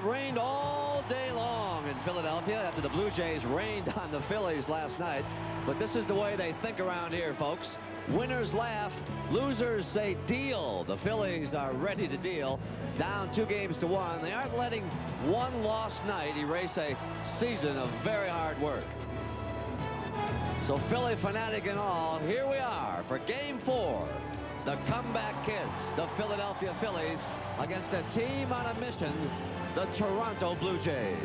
rained all day long in Philadelphia after the Blue Jays rained on the Phillies last night. But this is the way they think around here, folks. Winners laugh, losers say deal. The Phillies are ready to deal. Down 2-1. They aren't letting one lost night erase a season of very hard work. So Philly fanatic and all, here we are for Game 4. The comeback kids, the Philadelphia Phillies, against a team on a mission, the Toronto Blue Jays.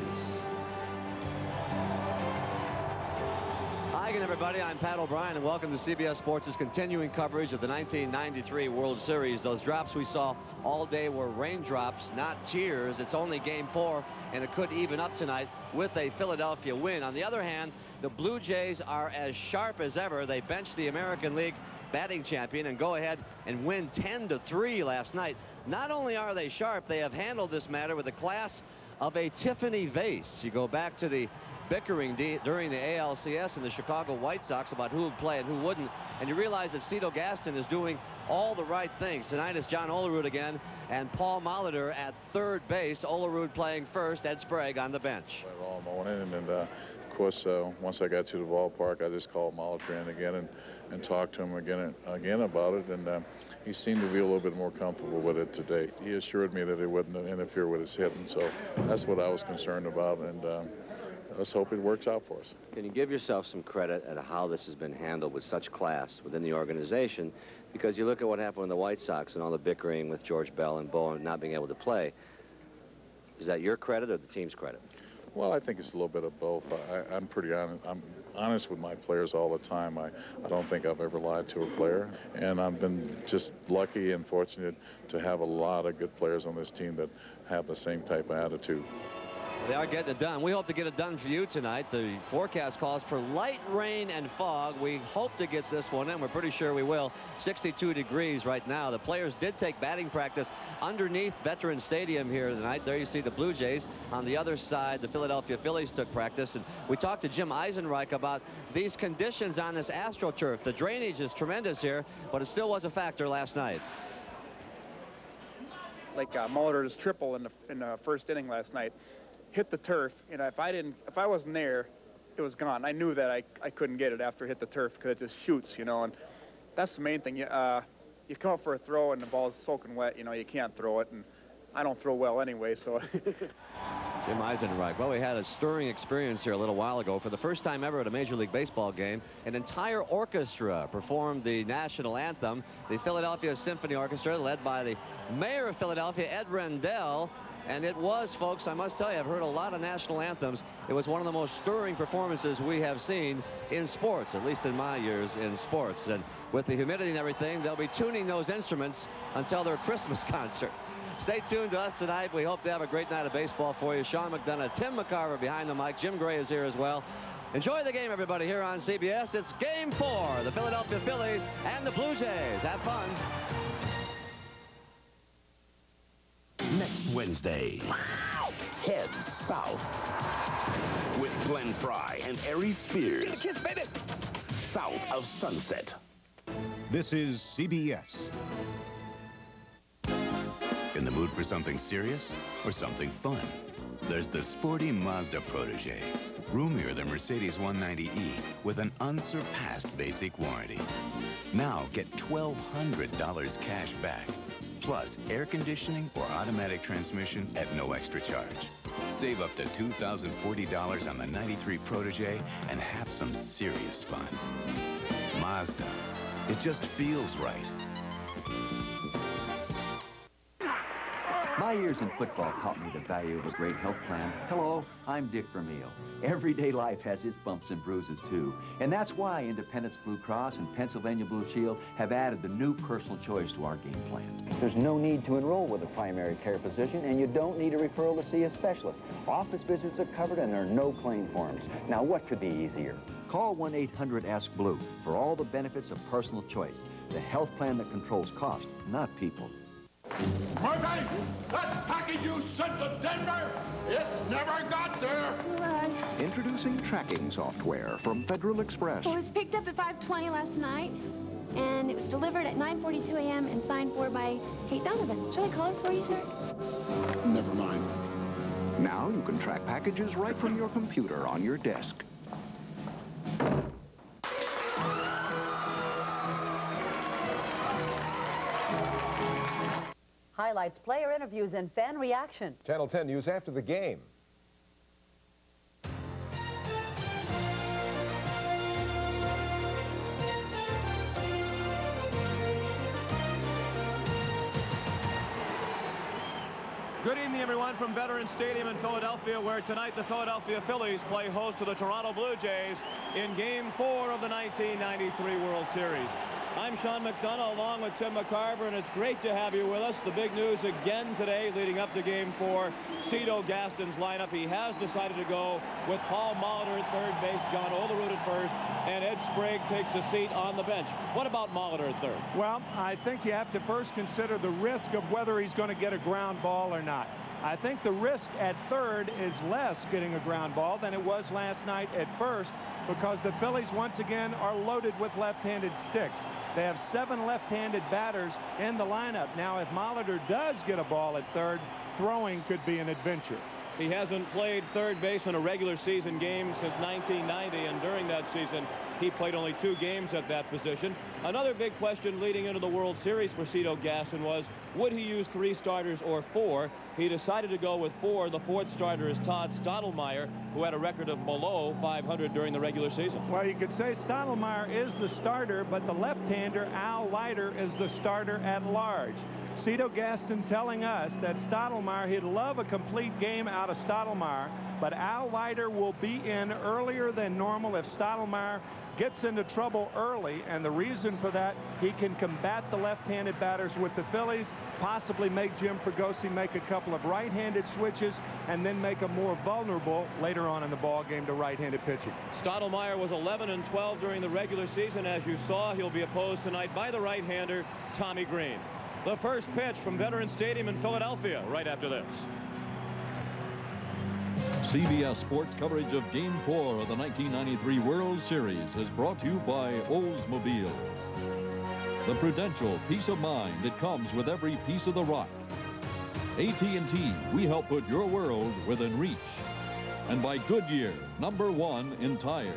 Hi again, everybody. I'm Pat O'Brien, and welcome to CBS Sports' continuing coverage of the 1993 World Series. Those drops we saw all day were raindrops, not tears. It's only Game 4, and it could even up tonight with a Philadelphia win. On the other hand, the Blue Jays are as sharp as ever. They benched the American League batting champion and go ahead and win 10-3 last night. Not only are they sharp, they have handled this matter with the class of a Tiffany vase. You go back to the bickering during the ALCS and the Chicago White Sox about who would play and who wouldn't, and you realize that Cito Gaston is doing all the right things. Tonight is John Olerud again and Paul Molitor at third base. Olerud playing first, Ed Sprague on the bench. All morning, and of course, once I got to the ballpark, I just called Molitor in again and talked to him again about it, and he seemed to be a little bit more comfortable with it today. He assured me that it wouldn't interfere with his hitting, so that's what I was concerned about, and let's hope it works out for us. Can you give yourself some credit at how this has been handled with such class within the organization? Because you look at what happened with the White Sox and all the bickering with George Bell and Bowen not being able to play. Is that your credit or the team's credit? Well, I think it's a little bit of both. I'm pretty honest. I'm honest with my players all the time. I don't think I've ever lied to a player. And I've been just lucky and fortunate to have a lot of good players on this team that have the same type of attitude. They are getting it done. We hope to get it done for you tonight. The forecast calls for light rain and fog. We hope to get this one in. We're pretty sure we will. 62 degrees right now. The players did take batting practice underneath Veterans Stadium here tonight. There you see the Blue Jays. On the other side, the Philadelphia Phillies took practice. And we talked to Jim Eisenreich about these conditions on this AstroTurf. The drainage is tremendous here, but it still was a factor last night. Like Molitor's triple in the first inning last night. Hit the turf, and if I wasn't there, it was gone. I knew that I couldn't get it after it hit the turf because it just shoots, you know, and that's the main thing. You come up for a throw and the ball's soaking wet, you know, you can't throw it, and I don't throw well anyway, so. Jim Eisenreich. Well, we had a stirring experience here a little while ago. For the first time ever at a Major League Baseball game, an entire orchestra performed the national anthem. The Philadelphia Symphony Orchestra, led by the mayor of Philadelphia, Ed Rendell. And it was, folks, I must tell you, I've heard a lot of national anthems. It was one of the most stirring performances we have seen in sports, at least in my years in sports. And with the humidity and everything, they'll be tuning those instruments until their Christmas concert. Stay tuned to us tonight. We hope to have a great night of baseball for you. Sean McDonough, Tim McCarver behind the mic. Jim Gray is here as well. Enjoy the game, everybody, here on CBS. It's Game 4, the Philadelphia Phillies and the Blue Jays. Have fun. Next Wednesday, head south with Glenn Fry and Aries Spears. South of Sunset. This is CBS. In the mood for something serious or something fun? There's the sporty Mazda Protege. Roomier than Mercedes 190E with an unsurpassed basic warranty. Now get $1,200 cash back. Plus air conditioning or automatic transmission at no extra charge. Save up to $2,040 on the 93 Protege and have some serious fun. Mazda. It just feels right. My years in football taught me the value of a great health plan. Hello, I'm Dick Vermeil. Everyday life has its bumps and bruises, too. And that's why Independence Blue Cross and Pennsylvania Blue Shield have added the new personal choice to our game plan. There's no need to enroll with a primary care physician, and you don't need a referral to see a specialist. Office visits are covered, and there are no claim forms. Now, what could be easier? Call 1-800-ASK-BLUE for all the benefits of personal choice. The health plan that controls cost, not people. Murphy, that package you sent to Denver, it never got there. What? Introducing tracking software from Federal Express. Well, it was picked up at 5:20 last night, and it was delivered at 9:42 a.m. and signed for by Kate Donovan. Shall I call her for you, sir? Never mind. Now you can track packages right from your computer on your desk. Highlights, player interviews, and fan reaction. Channel 10 News after the game. Good evening, everyone, from Veterans Stadium in Philadelphia, where tonight the Philadelphia Phillies play host to the Toronto Blue Jays in Game 4 of the 1993 World Series. I'm Sean McDonough along with Tim McCarver, and it's great to have you with us. The big news again today leading up to Game 4, Cito Gaston's lineup. He has decided to go with Paul Molitor at third base, John Olerud at first, and Ed Sprague takes a seat on the bench. What about Molitor at third? Well, I think you have to first consider the risk of whether he's going to get a ground ball or not. I think the risk at third is less getting a ground ball than it was last night at first, because the Phillies once again are loaded with left-handed sticks. They have 7 left-handed batters in the lineup. Now, if Molitor does get a ball at third, throwing could be an adventure. He hasn't played third base in a regular season game since 1990, and during that season he played only 2 games at that position. Another big question leading into the World Series for Cito Gaston was, would he use 3 starters or 4? He decided to go with 4. The 4th starter is Todd Stottlemyre, who had a record of below .500 during the regular season. Well, you could say Stottlemyre is the starter, but the left-hander, Al Leiter, is the starter at large. Cito Gaston telling us that Stottlemyre, he'd love a complete game out of Stottlemyre, but Al Leiter will be in earlier than normal if Stottlemyre gets into trouble early, and the reason for that, he can combat the left-handed batters with the Phillies, possibly make Jim Fregosi make a couple of right-handed switches, and then make him more vulnerable later on in the ball game to right-handed pitching. Stottlemyre was 11-12 during the regular season. As you saw, he'll be opposed tonight by the right-hander Tommy Green. The first pitch from Veterans Stadium in Philadelphia right after this. CBS Sports coverage of Game 4 of the 1993 World Series is brought to you by Oldsmobile. The Prudential peace of mind that comes with every piece of the rock. AT&T, we help put your world within reach. And by Goodyear, #1 in tires.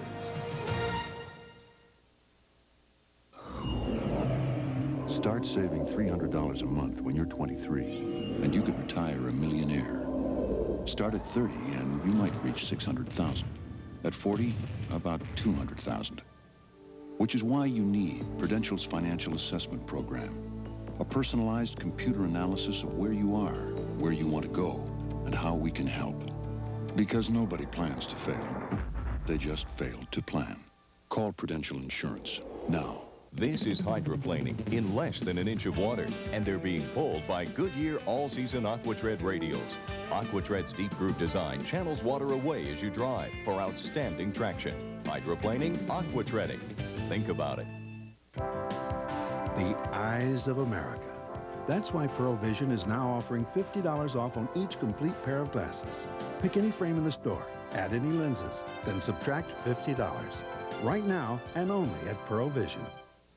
Start saving $300 a month when you're 23, and you could retire a millionaire. Start at 30, and you might reach 600,000. At 40, about 200,000. Which is why you need Prudential's Financial Assessment Program. A personalized computer analysis of where you are, where you want to go, and how we can help. Because nobody plans to fail. They just fail to plan. Call Prudential Insurance now. This is hydroplaning in less than an inch of water, and they're being pulled by Goodyear all-season AquaTread radials. AquaTread's deep groove design channels water away as you drive for outstanding traction. Hydroplaning, AquaTreading. Think about it. The eyes of America. That's why Pearl Vision is now offering $50 off on each complete pair of glasses. Pick any frame in the store, add any lenses, then subtract $50. Right now and only at Pearl Vision.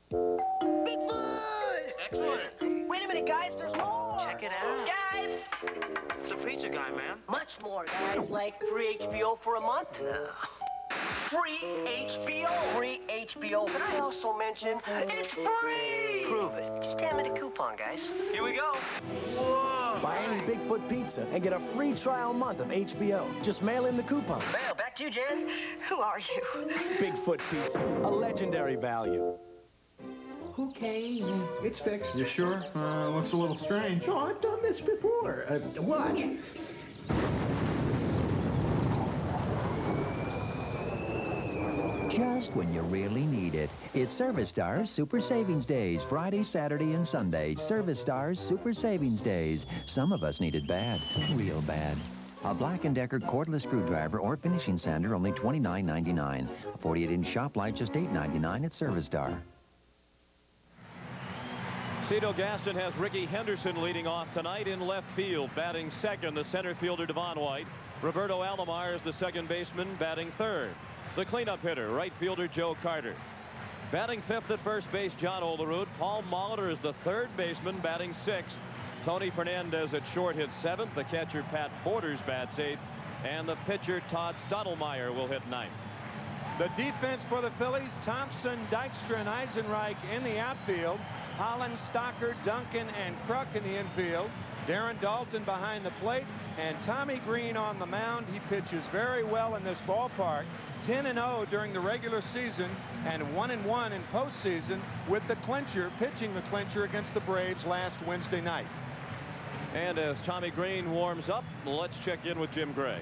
Bigfoot! Excellent. Wait a minute, guys, there's more. Check it out. Guys! It's a pizza guy, man. Much more, guys, like free HBO for a month. Free HBO. Free HBO. Can I also mention it's free? Prove it. Just hand me the coupon, guys. Here we go. Whoa! Buy any Bigfoot pizza and get a free trial month of HBO. Just mail in the coupon. Well, back to you, Jen. Who are you? Bigfoot pizza, a legendary value. Okay, it's fixed. You sure? Looks a little strange. Oh, I've done this before. Watch. Just when you really need it. It's Service Stars Super Savings Days, Friday, Saturday, and Sunday. Service Stars Super Savings Days. Some of us need it bad, real bad. A Black & Decker cordless screwdriver or finishing sander, only $29.99. A 48-inch shop light, just $8.99 at Service Star. Cito Gaston has Ricky Henderson leading off tonight in left field. Batting second, the center fielder Devon White. Roberto Alomar is the second baseman, batting third. The cleanup hitter, right fielder Joe Carter. Batting fifth at first base, John Olerud. Paul Molitor is the third baseman, batting sixth. Tony Fernandez at short hits 7th. The catcher Pat Borders bats 8th. And the pitcher Todd Stottlemyre will hit 9th. The defense for the Phillies, Thompson, Dykstra, and Eisenreich in the outfield. Holland, Stocker, Duncan, and Kruk in the infield. Darren Dalton behind the plate. And Tommy Green on the mound. He pitches very well in this ballpark. 10-0 during the regular season and 1-1 in postseason with the clincher, pitching the clincher against the Braves last Wednesday night. And as Tommy Green warms up, let's check in with Jim Gray.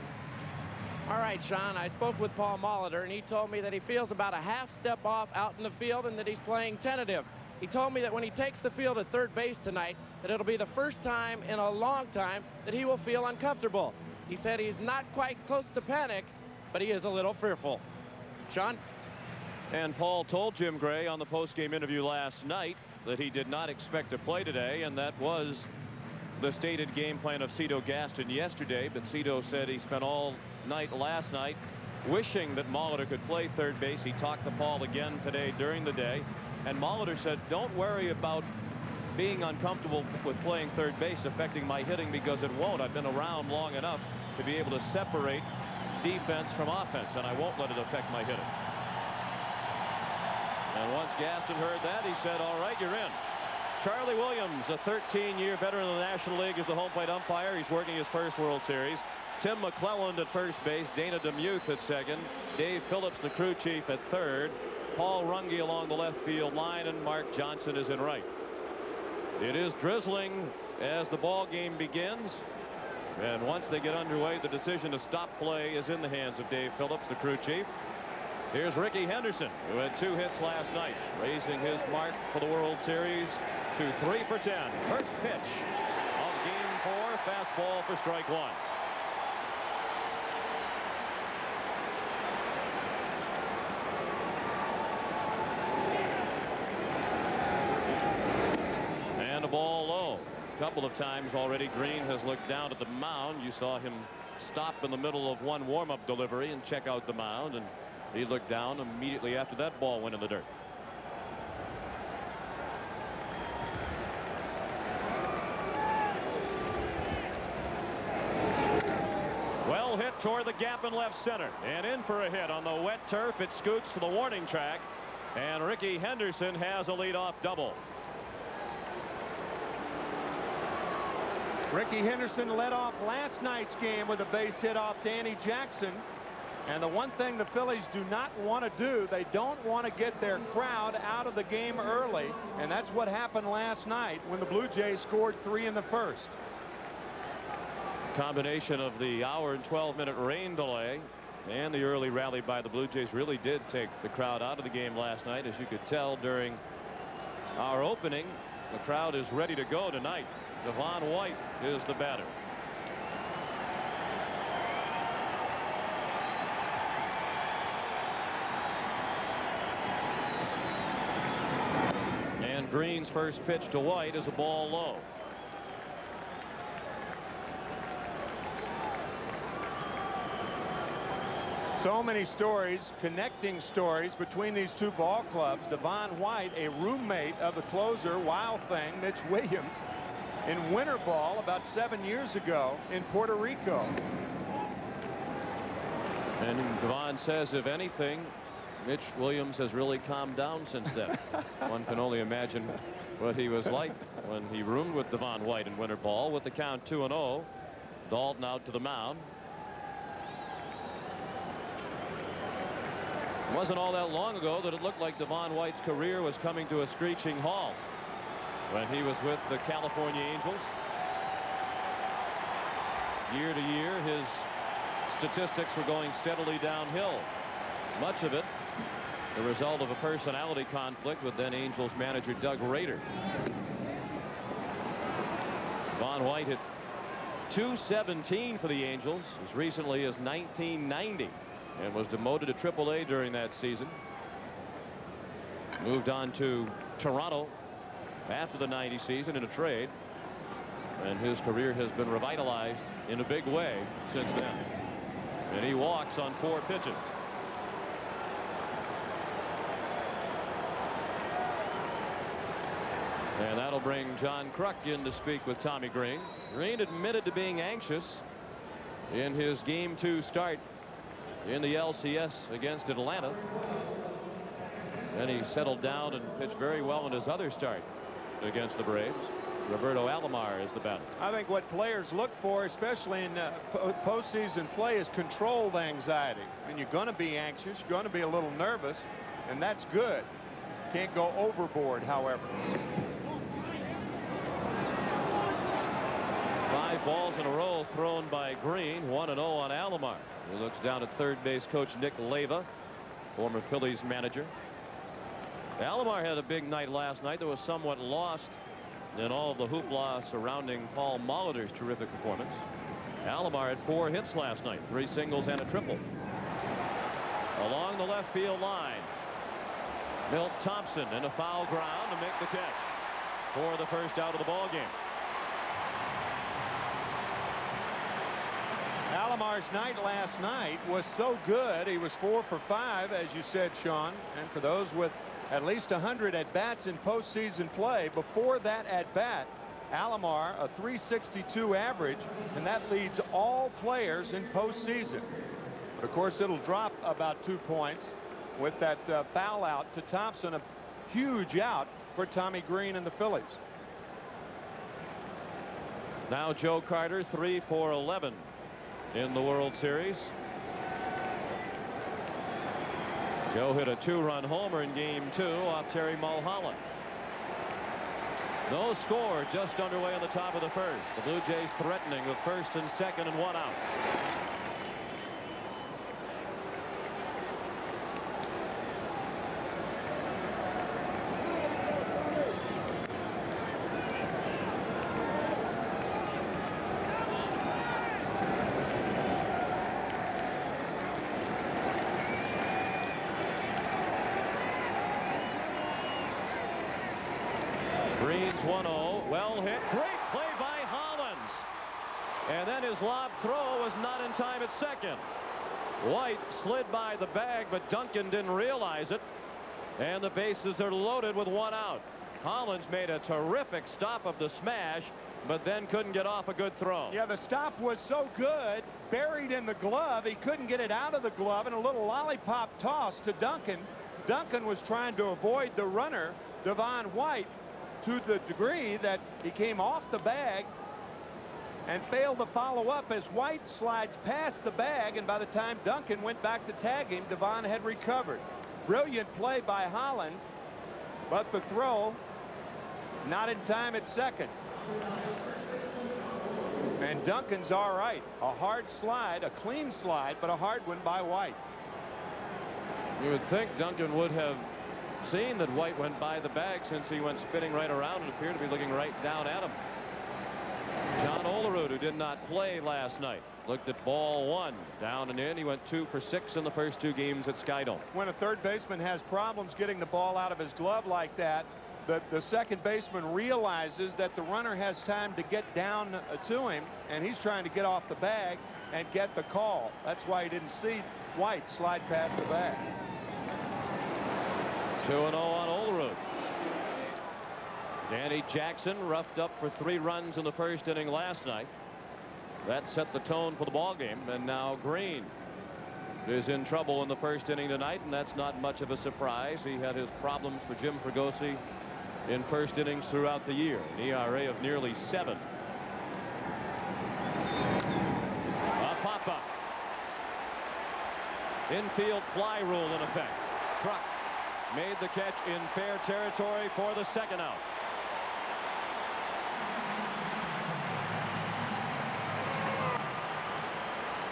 All right, Sean, I spoke with Paul Molitor, and he told me that he feels about a half step off out in the field and that he's playing tentative. He told me that when he takes the field at third base tonight, that it'll be the first time in a long time that he will feel uncomfortable. He said he's not quite close to panic, but he is a little fearful. Sean? And Paul told Jim Gray on the post-game interview last night that he did not expect to play today, and that was the stated game plan of Cito Gaston yesterday. But Cito said he spent all night last night wishing that Molitor could play third base. He talked to Paul again today during the day, and Molitor said, don't worry about being uncomfortable with playing third base affecting my hitting, because it won't. I've been around long enough to be able to separate defense from offense, and I won't let it affect my hitting. And once Gaston heard that, he said, all right, you're in. Charlie Williams, a 13-year veteran of the National League, is the home plate umpire. He's working his first World Series. Tim McClelland at first base, Dana DeMuth at second, Dave Phillips, the crew chief, at third, Paul Runge along the left field line, and Mark Johnson is in right. It is drizzling as the ball game begins, and once they get underway, the decision to stop play is in the hands of Dave Phillips, the crew chief. Here's Ricky Henderson, who had 2 hits last night, raising his mark for the World Series to 3 for 10. First pitch of game 4, fastball for strike 1. And a ball low. A couple of times already Green has looked down at the mound. You saw him stop in the middle of one warm-up delivery and check out the mound, and he looked down immediately after that ball went in the dirt. Well hit toward the gap in left center, and in for a hit on the wet turf. It scoots to the warning track, and Ricky Henderson has a leadoff double. Ricky Henderson led off last night's game with a base hit off Danny Jackson. And the one thing the Phillies do not want to do, they don't want to get their crowd out of the game early. And that's what happened last night when the Blue Jays scored 3 in the first. Combination of the hour and 12-minute rain delay and the early rally by the Blue Jays really did take the crowd out of the game last night. As you could tell during our opening, the crowd is ready to go tonight. Devon White is the batter. And Green's first pitch to White is a ball low. So many stories, connecting stories between these two ball clubs. Devon White, a roommate of the closer, Wild Thing, Mitch Williams, in winter ball about 7 years ago in Puerto Rico. And Devon says, if anything, Mitch Williams has really calmed down since then. One can only imagine what he was like when he roomed with Devon White in winter ball. With the count 2-0, Dalton out to the mound. It wasn't all that long ago that it looked like Devon White's career was coming to a screeching halt when he was with the California Angels. Year to year, his statistics were going steadily downhill. Much of it the result of a personality conflict with then Angels manager Doug Rader. Devon White hit .217 for the Angels as recently as 1990 and was demoted to AAA during that season. Moved on to Toronto after the 90 season in a trade, and his career has been revitalized in a big way since then. And he walks on 4 pitches. And that'll bring John Kruk in to speak with Tommy Green. Green admitted to being anxious in his Game 2 start in the LCS against Atlanta. Then he settled down and pitched very well in his other start against the Braves. Roberto Alomar is the batter. I think what players look for, especially in postseason play, is controlled anxiety. And you're going to be anxious, you're going to be a little nervous, and that's good. Can't go overboard, however. 5 balls in a row thrown by Green. 1-0 on Alomar. He looks down at third base coach Nick Leyva, former Phillies manager. Alomar had a big night last night that was somewhat lost in all of the hoopla surrounding Paul Molitor's terrific performance. Alomar had 4 hits last night, 3 singles and a triple. Along the left field line, Milt Thompson in a foul ground to make the catch for the first out of the ball game. Alomar's night last night was so good. He was 4 for 5, as you said, Sean. And for those with at least 100 at-bats in postseason play, before that at-bat, Alomar a .362 average, and that leads all players in postseason. But of course, it'll drop about 2 points with that foul out to Thompson, a huge out for Tommy Green and the Phillies. Now Joe Carter, 3 for 11 in the World Series. Joe hit a 2-run homer in Game 2 off Terry Mulholland. No score, just underway in the top of the first. The Blue Jays threatening with first and second and 1 out. Green's 1-0. Well hit. Great play by Hollins. And then his lob throw was not in time at second. White slid by the bag, but Duncan didn't realize it. And the bases are loaded with 1 out. Hollins made a terrific stop of the smash, but then couldn't get off a good throw. Yeah, the stop was so good, buried in the glove. He couldn't get it out of the glove, and a little lollipop toss to Duncan. Duncan was trying to avoid the runner, Devon White, to the degree that he came off the bag and failed to follow up as White slides past the bag, and by the time Duncan went back to tag him, Devon had recovered. Brilliant play by Hollins, but the throw not in time at second. And Duncan's all right. A hard slide, a clean slide, but a hard one by White. You would think Duncan would have seen that White went by the bag, since he went spinning right around and appeared to be looking right down at him. John Olerud, who did not play last night, looked at ball 1, down and in. He went 2 for 6 in the first 2 games at Skydome. When a third baseman has problems getting the ball out of his glove like that, the second baseman realizes that the runner has time to get down to him, and he's trying to get off the bag and get the call. That's why he didn't see White slide past the bag. 2-0 on Olerud. Danny Jackson roughed up for 3 runs in the first inning last night. That set the tone for the ball game, and now Green is in trouble in the first inning tonight, and that's not much of a surprise. He had his problems for Jim Fregosi in first innings throughout the year, an ERA of nearly 7. A pop-up. Infield fly rule in effect. Kruk made the catch in fair territory for the second out.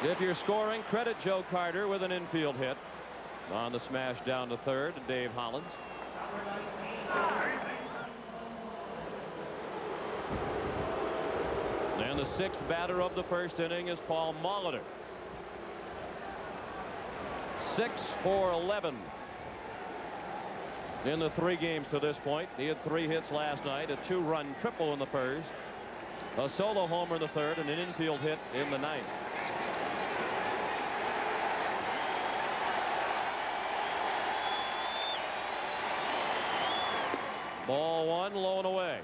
If you're scoring, credit Joe Carter with an infield hit on the smash down to third to Dave Hollins. And the 6th batter of the first inning is Paul Molitor. 6 for 11 in the 3 games to this point. He had 3 hits last night, a 2-run triple in the first, a solo homer in the third, and an infield hit in the 9th. Ball one, low and away.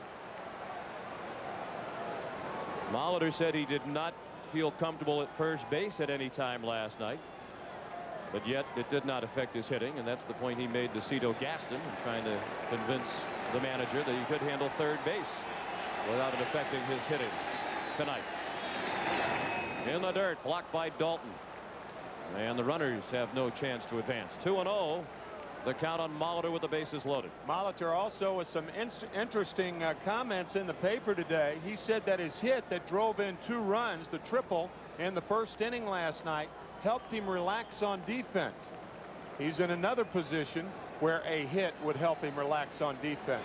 Molitor said he did not feel comfortable at first base at any time last night, but yet it did not affect his hitting, and that's the point he made to Cito Gaston, trying to convince the manager that he could handle third base without it affecting his hitting tonight. In the dirt, blocked by Dalton, and the runners have no chance to advance. 2-0. The count on Molitor with the bases loaded. Molitor also with some interesting comments in the paper today. He said that his hit that drove in 2 runs, the triple in the first inning last night, helped him relax on defense. He's in another position where a hit would help him relax on defense.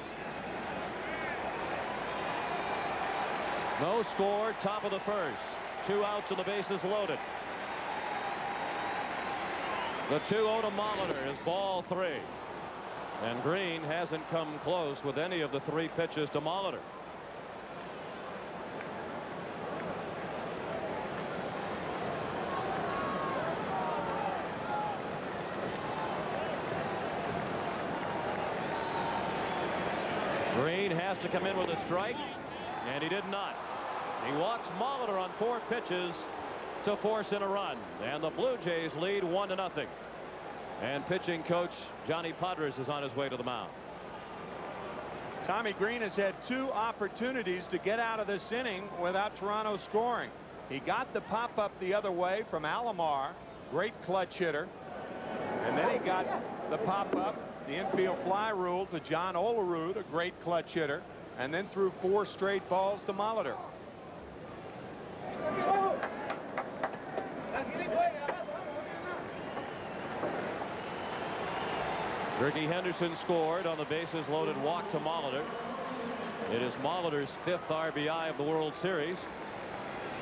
No score, top of the first. 2 outs and the bases loaded. The 2-0 to Molitor is ball 3. And Green hasn't come close with any of the 3 pitches to Molitor. Green has to come in with a strike, and he did not. He walks Molitor on 4 pitches to force in a run, and the Blue Jays lead 1-0. And pitching coach Johnny Podres is on his way to the mound. Tommy Green has had 2 opportunities to get out of this inning without Toronto scoring. He got the pop-up the other way from Alomar, great clutch hitter, and then he got the pop-up, the infield fly rule, to John Olerud, a great clutch hitter, and then threw 4 straight balls to Molitor. Ricky Henderson scored on the bases loaded walk to Molitor. It is Molitor's 5th RBI of the World Series.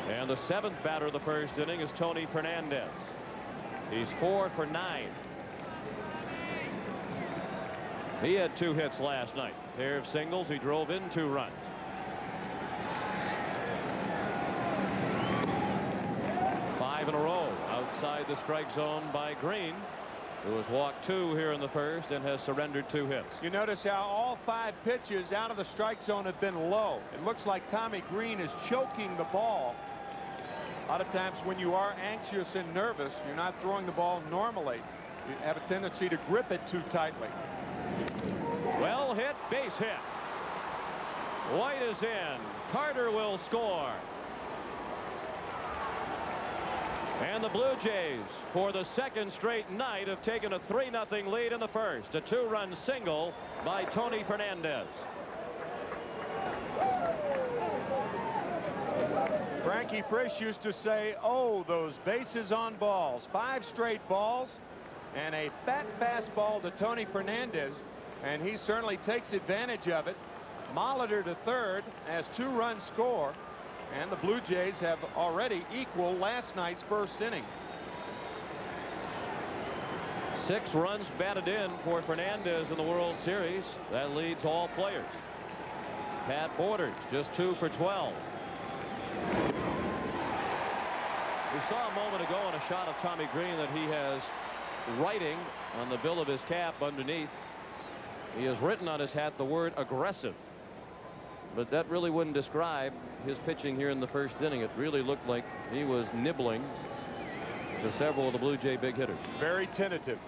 And the 7th batter of the first inning is Tony Fernandez. He's 4 for 9. He had 2 hits last night. Pair of singles. He drove in 2 runs. Five in a row outside the strike zone by Green, who has walked 2 here in the first and has surrendered 2 hits. You notice how all 5 pitches out of the strike zone have been low. It looks like Tommy Green is choking the ball. A lot of times when you are anxious and nervous, you're not throwing the ball normally. You have a tendency to grip it too tightly. Well hit, base hit. White is in. Carter will score. And the Blue Jays, for the 2nd straight night, have taken a 3-0 lead in the first. A 2-run single by Tony Fernandez. Frankie Frisch used to say, oh, those bases on balls. 5 straight balls and a fat fastball to Tony Fernandez, and he certainly takes advantage of it. Molitor to third as 2-run score. And the Blue Jays have already equaled last night's first inning. 6 runs batted in for Fernandez in the World Series. That leads all players. Pat Borders just 2 for 12. We saw a moment ago in a shot of Tommy Green that he has writing on the bill of his cap underneath. He has written on his hat the word aggressive. But that really wouldn't describe his pitching here in the first inning. It really looked like he was nibbling to several of the Blue Jay big hitters. Very tentative.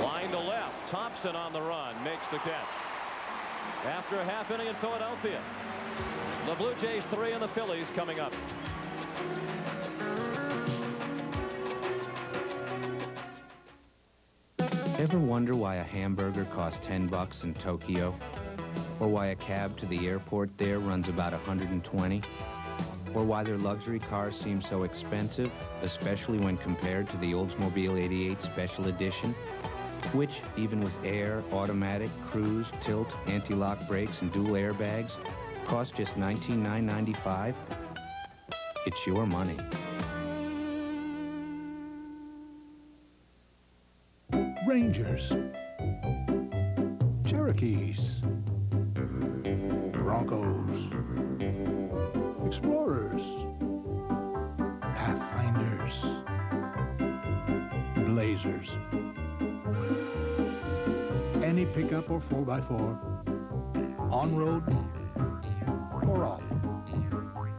Line to left. Thompson on the run makes the catch. After a half inning in Philadelphia. The Blue Jays 3 and the Phillies coming up. Ever wonder why a hamburger costs $10 in Tokyo? Or why a cab to the airport there runs about $120? Or why their luxury cars seem so expensive, especially when compared to the Oldsmobile 88 Special Edition, which, even with air, automatic, cruise, tilt, anti-lock brakes, and dual airbags, costs just $19,995? It's your money. Rangers, Cherokees, Broncos, Explorers, Pathfinders, Blazers, any pickup or 4x4, on-road or off.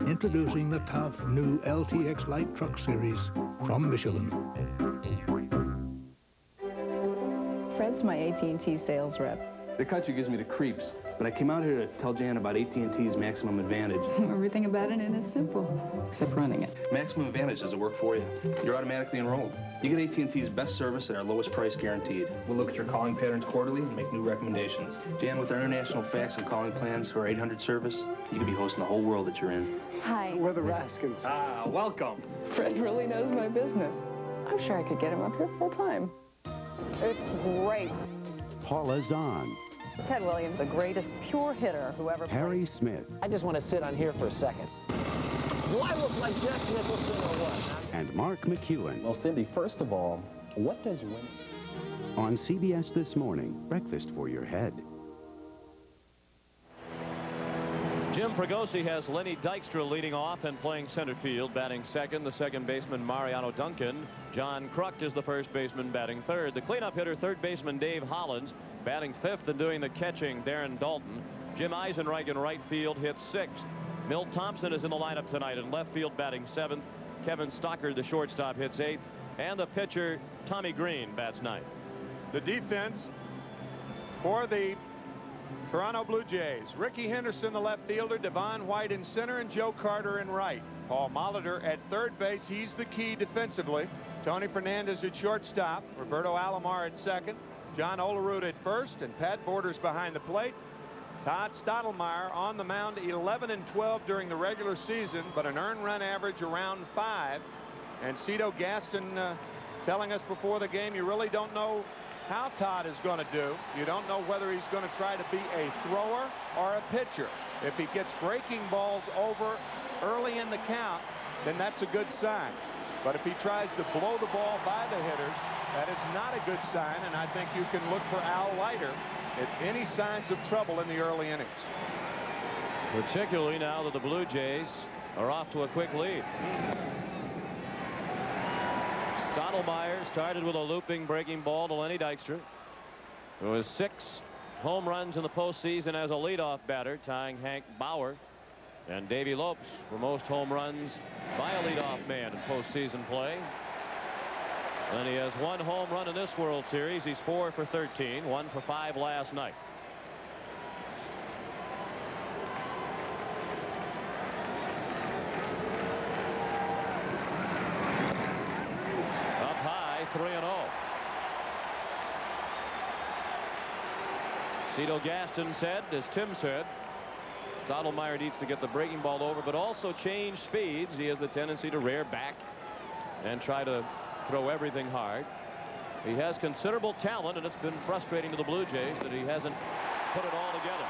Introducing the tough new LTX Light Truck Series from Michelin. Fred's my AT&T sales rep. The country gives me the creeps, but I came out here to tell Jan about AT&T's Maximum Advantage. Everything about it is simple, except running it. Maximum Advantage doesn't work for you. You're automatically enrolled. You get AT&T's best service at our lowest price guaranteed. We'll look at your calling patterns quarterly and make new recommendations. Jan, with our international fax and calling plans for our 800 service, you could be hosting the whole world that you're in. Hi. We're the Raskins. Ah, welcome. Fred really knows my business. I'm sure I could get him up here full time. It's great. Paula Zahn. Ted Williams, the greatest pure hitter who ever Harry played. Smith. I just want to sit on here for a second. Do I look like Jack Nicholson or what? And Mark McEwen. Well, Cindy, first of all, what does winning... On CBS This Morning, breakfast for your head. Jim Fregosi has Lenny Dykstra leading off and playing center field. Batting second, the second baseman Mariano Duncan. John Kruk is the first baseman batting third. The cleanup hitter, third baseman Dave Hollins. Batting fifth and doing the catching, Darren Dalton. Jim Eisenreich in right field hits sixth. Milt Thompson is in the lineup tonight in left field batting seventh. Kevin Stockard, the shortstop, hits eighth. And the pitcher, Tommy Green, bats ninth. The defense for the Toronto Blue Jays. Ricky Henderson, the left fielder, Devon White in center, and Joe Carter in right. Paul Molitor at third base. He's the key defensively. Tony Fernandez at shortstop. Roberto Alomar at second. John Olerud at first, and Pat Borders behind the plate. Todd Stottlemyre on the mound, 11 and 12 during the regular season, but an earned run average around 5. And Cito Gaston telling us before the game, you really don't know how Todd is going to do. You don't know whether he's going to try to be a thrower or a pitcher. If he gets breaking balls over early in the count, then that's a good sign. But if he tries to blow the ball by the hitters, that is not a good sign, and I think you can look for Al Leiter at any signs of trouble in the early innings. Particularly now that the Blue Jays are off to a quick lead. Stottlemyre started with a looping breaking ball to Lenny Dykstra. There was 6 home runs in the postseason as a leadoff batter, tying Hank Bauer and Davey Lopes for most home runs by a leadoff man in postseason play. And he has 1 home run in this World Series. He's 4 for 13, 1 for 5 last night. Up high, 3-0. Cito Gaston said, as Tim said, Stottlemyre needs to get the breaking ball over, but also change speeds. He has the tendency to rear back and try to throw everything hard. He has considerable talent, and it's been frustrating to the Blue Jays that he hasn't put it all together.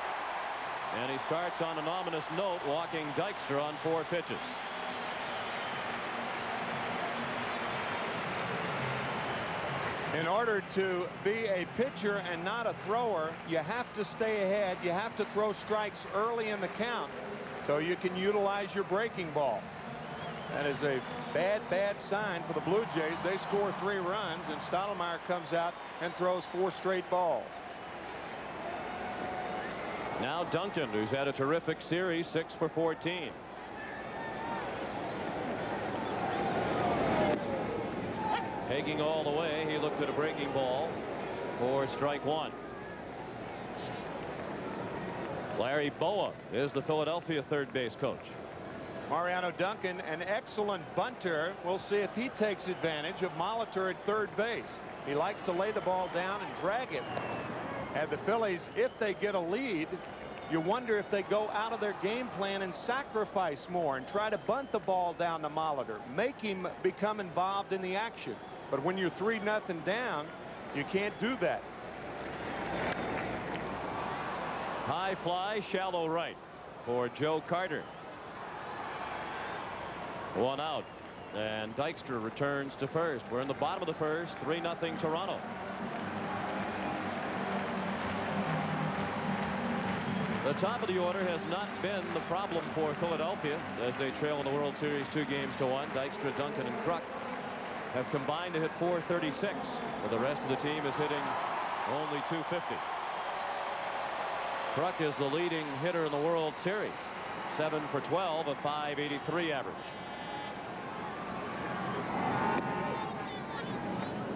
And he starts on an ominous note, walking Dykstra on 4 pitches. In order to be a pitcher and not a thrower, you have to stay ahead. You have to throw strikes early in the count so you can utilize your breaking ball. That is a bad sign for the Blue Jays. They score 3 runs, and Stottlemyre comes out and throws 4 straight balls. Now Duncan, who's had a terrific series, 6 for 14. Taking all the way, he looked at a breaking ball for strike 1. Larry Boa is the Philadelphia third base coach. Mariano Duncan, an excellent bunter. We'll see if he takes advantage of Molitor at third base. He likes to lay the ball down and drag it. And the Phillies, if they get a lead, you wonder if they go out of their game plan and sacrifice more and try to bunt the ball down to Molitor, make him become involved in the action. But when you're 3-0 down, you can't do that. High fly, shallow right for Joe Carter. 1 out, and Dykstra returns to first. We're in the bottom of the first, 3-0 Toronto. The top of the order has not been the problem for Philadelphia as they trail in the World Series 2-1. Dykstra, Duncan, and Kruk have combined to hit .436, but the rest of the team is hitting Only 250. Kruk is the leading hitter in the World Series. 7 for 12, a .583 average.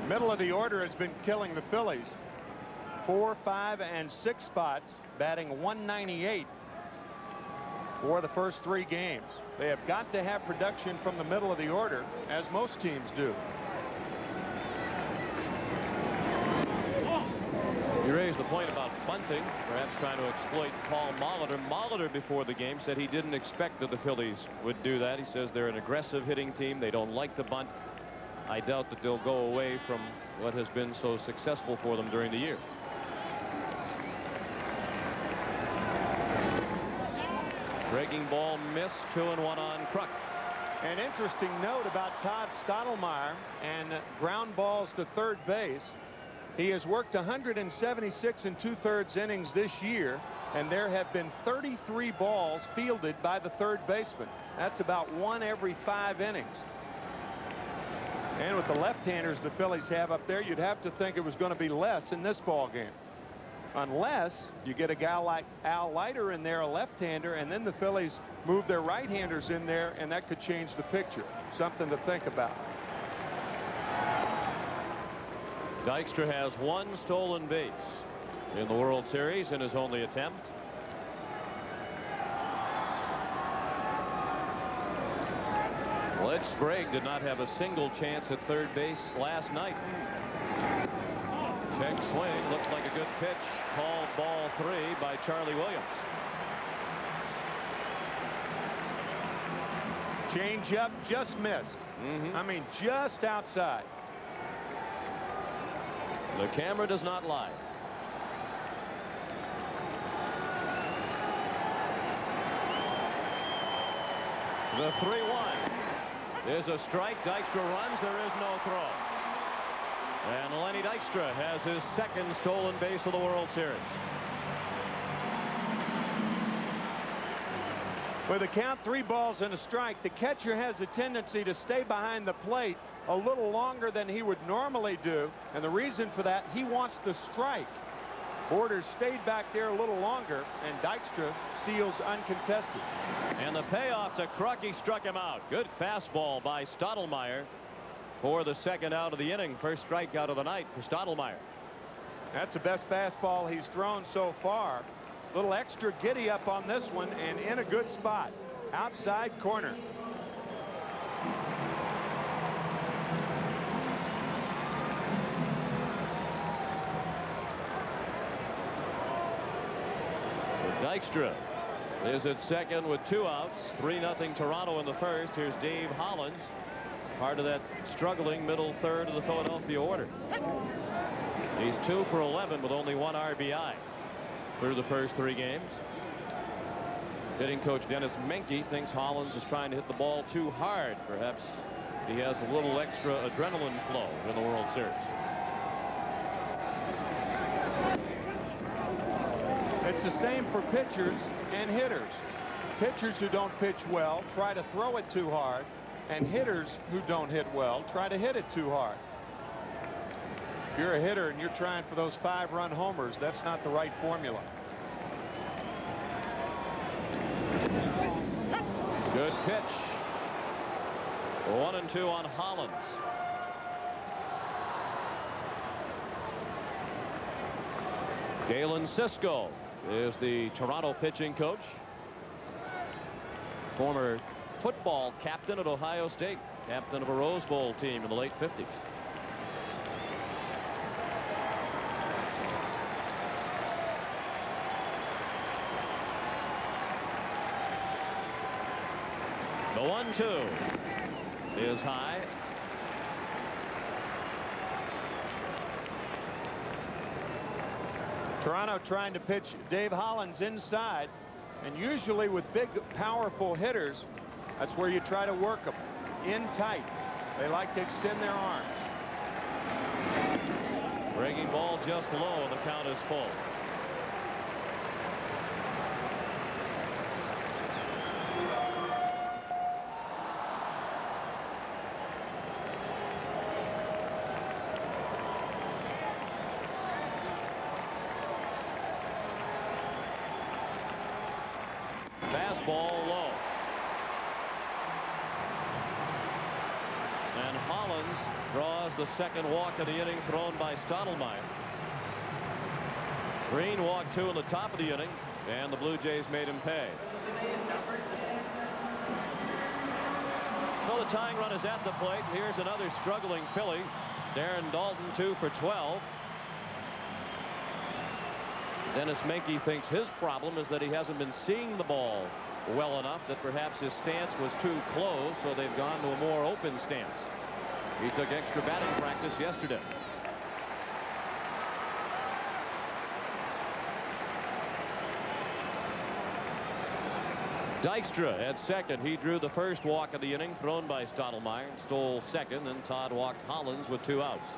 Middle of the order has been killing the Phillies. 4, 5, and 6 spots, batting 198 for the first 3 games. They have got to have production from the middle of the order, as most teams do. You raised the point about bunting, perhaps trying to exploit Paul Molitor. Molitor before the game said he didn't expect that the Phillies would do that. He says they're an aggressive hitting team. They don't like the bunt. I doubt that they'll go away from what has been so successful for them during the year. Breaking ball missed. 2-1 on Kruk. An interesting note about Todd Stottlemyre and ground balls to third base. He has worked 176 2/3 innings this year, and there have been 33 balls fielded by the third baseman. That's about 1 every 5 innings. And with the left-handers the Phillies have up there, you'd have to think it was going to be less in this ball game. Unless you get a guy like Al Leiter in there, a left-hander, and then the Phillies move their right-handers in there, and that could change the picture. Something to think about. Dykstra has 1 stolen base in the World Series in his only attempt. Blitz Sprague did not have a single chance at third base last night. Check swing, looked like a good pitch. Called ball 3 by Charlie Williams. Change up, just missed. I mean, just outside. The camera does not lie. The 3-1 is a strike. Dykstra runs. There is no throw. And Lenny Dykstra has his 2nd stolen base of the World Series. With a count 3 balls and a strike, the catcher has a tendency to stay behind the plate a little longer than he would normally do. And the reason for that, he wants the strike. Borders stayed back there a little longer, and Dykstra steals uncontested. And the payoff to Kruk, he struck him out. Good fastball by Stottlemyre for the 2nd out of the inning. First strikeout of the night for Stottlemyre. That's the best fastball he's thrown so far. Little extra giddy up on this one, and in a good spot. Outside corner. Dykstra is at 2nd with 2 outs. 3-0 Toronto in the first. Here's Dave Hollins, part of that struggling middle third of the Philadelphia order. He's 2 for 11 with only 1 RBI through the first 3 games. Hitting coach Dennis Menke thinks Hollins is trying to hit the ball too hard. Perhaps he has a little extra adrenaline flow in the World Series. It's the same for pitchers and hitters. Pitchers who don't pitch well try to throw it too hard, and hitters who don't hit well try to hit it too hard. If you're a hitter and you're trying for those 5-run homers, that's not the right formula. Good pitch. 1-2 on Hollins. Galen Cisco is the Toronto pitching coach. Former football captain at Ohio State. Captain of a Rose Bowl team in the late 50s. The 1-2 is high. Toronto trying to pitch Dave Hollins inside, and usually with big, powerful hitters, that's where you try to work them in tight. They like to extend their arms. Breaking ball just low, and the count is full. Fastball low. And Hollins draws the second walk of the inning thrown by Stottlemyre. Green walked 2 in the top of the inning, and the Blue Jays made him pay. So the tying run is at the plate. Here's another struggling Philly. Darren Daulton 2 for 12. Dennis Menke thinks his problem is that he hasn't been seeing the ball well enough, that perhaps his stance was too close, so they've gone to a more open stance. He took extra batting practice yesterday. Dykstra at second. He drew the first walk of the inning thrown by Stottlemyre, stole second, and Todd walked Hollins with 2 outs.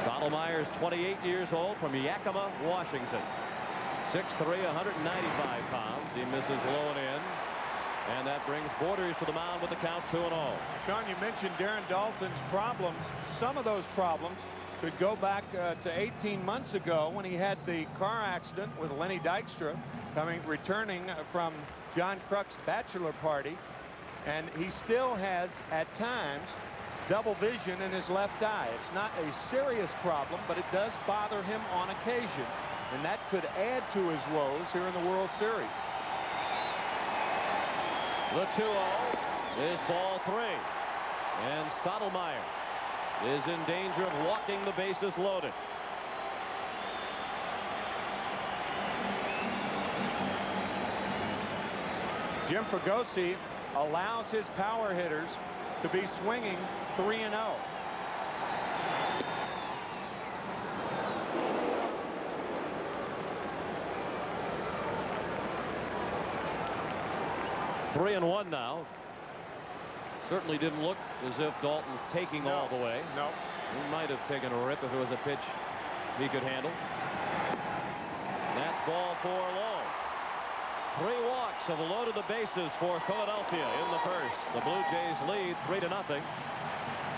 Stottlemyre is 28 years old, from Yakima, Washington. 6'3", 195 pounds. He misses low and in. And that brings Borders to the mound with the count 2-0. Sean, you mentioned Darren Daulton's problems. Some of those problems could go back to 18 months ago when he had the car accident with Lenny Dykstra returning from John Kruk's bachelor party. And he still has, at times, double vision in his left eye. It's not a serious problem, but it does bother him on occasion. And that could add to his woes here in the World Series. The 2-0 is ball 3. And Stottlemyre is in danger of walking the bases loaded. Jim Fregosi allows his power hitters to be swinging 3-0. Three and 1 now. Certainly didn't look as if Daulton was taking all the way. No. He might have taken a rip if it was a pitch he could handle. That's ball 4 low. 3 walks have loaded the bases for Philadelphia in the first. The Blue Jays lead 3-0.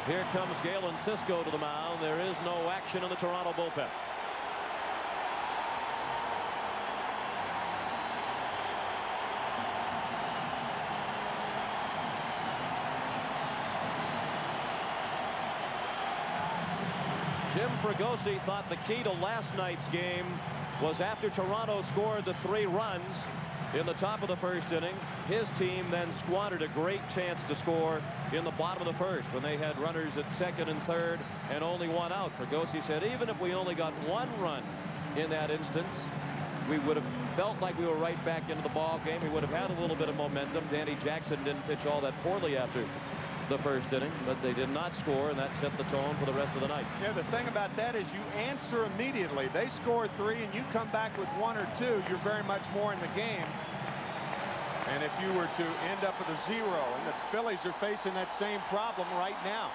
Here comes Galen Cisco to the mound. There is no action in the Toronto bullpen. Jim Fregosi thought the key to last night's game was after Toronto scored the 3 runs in the top of the first inning, his team then squandered a great chance to score in the bottom of the first when they had runners at second and third and only 1 out. Fregosi said even if we only got 1 run in that instance, we would have felt like we were right back into the ball game. We would have had a little bit of momentum. Danny Jackson didn't pitch all that poorly after the first inning, but they did not score, and that set the tone for the rest of the night. Yeah, the thing about that is you answer immediately. They score 3 and you come back with 1 or 2, you're very much more in the game. And if you were to end up with a 0, and the Phillies are facing that same problem right now.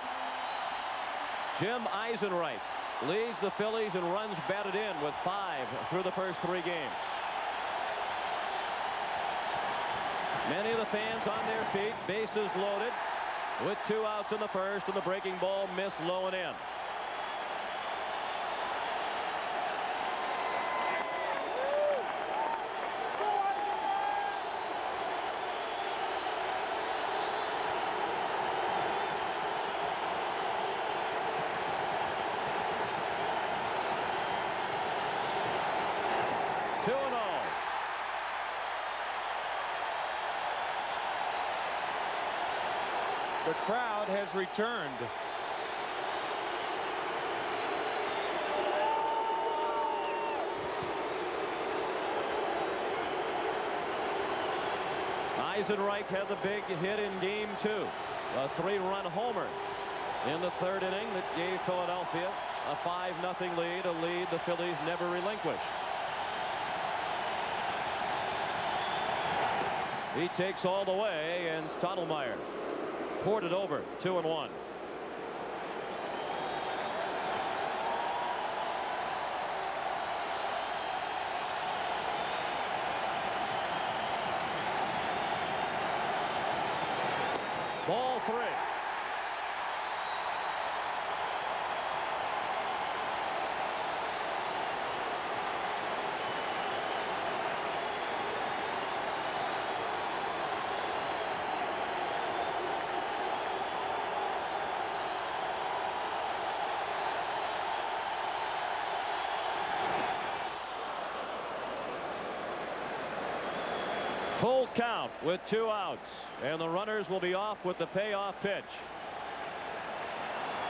Jim Eisenreich leads the Phillies in runs batted in with 5 through the first 3 games. Many of the fans on their feet, bases loaded, with 2 outs in the first, and the breaking ball missed low and in. The crowd has returned. Eisenreich had the big hit in game 2. A 3-run homer in the 3rd inning that gave Philadelphia a 5-0 lead, a lead the Phillies never relinquished. He takes all the way, and Stottlemyre poured it over. 2-1. Ball 3. Full count with 2 outs, and the runners will be off with the payoff pitch.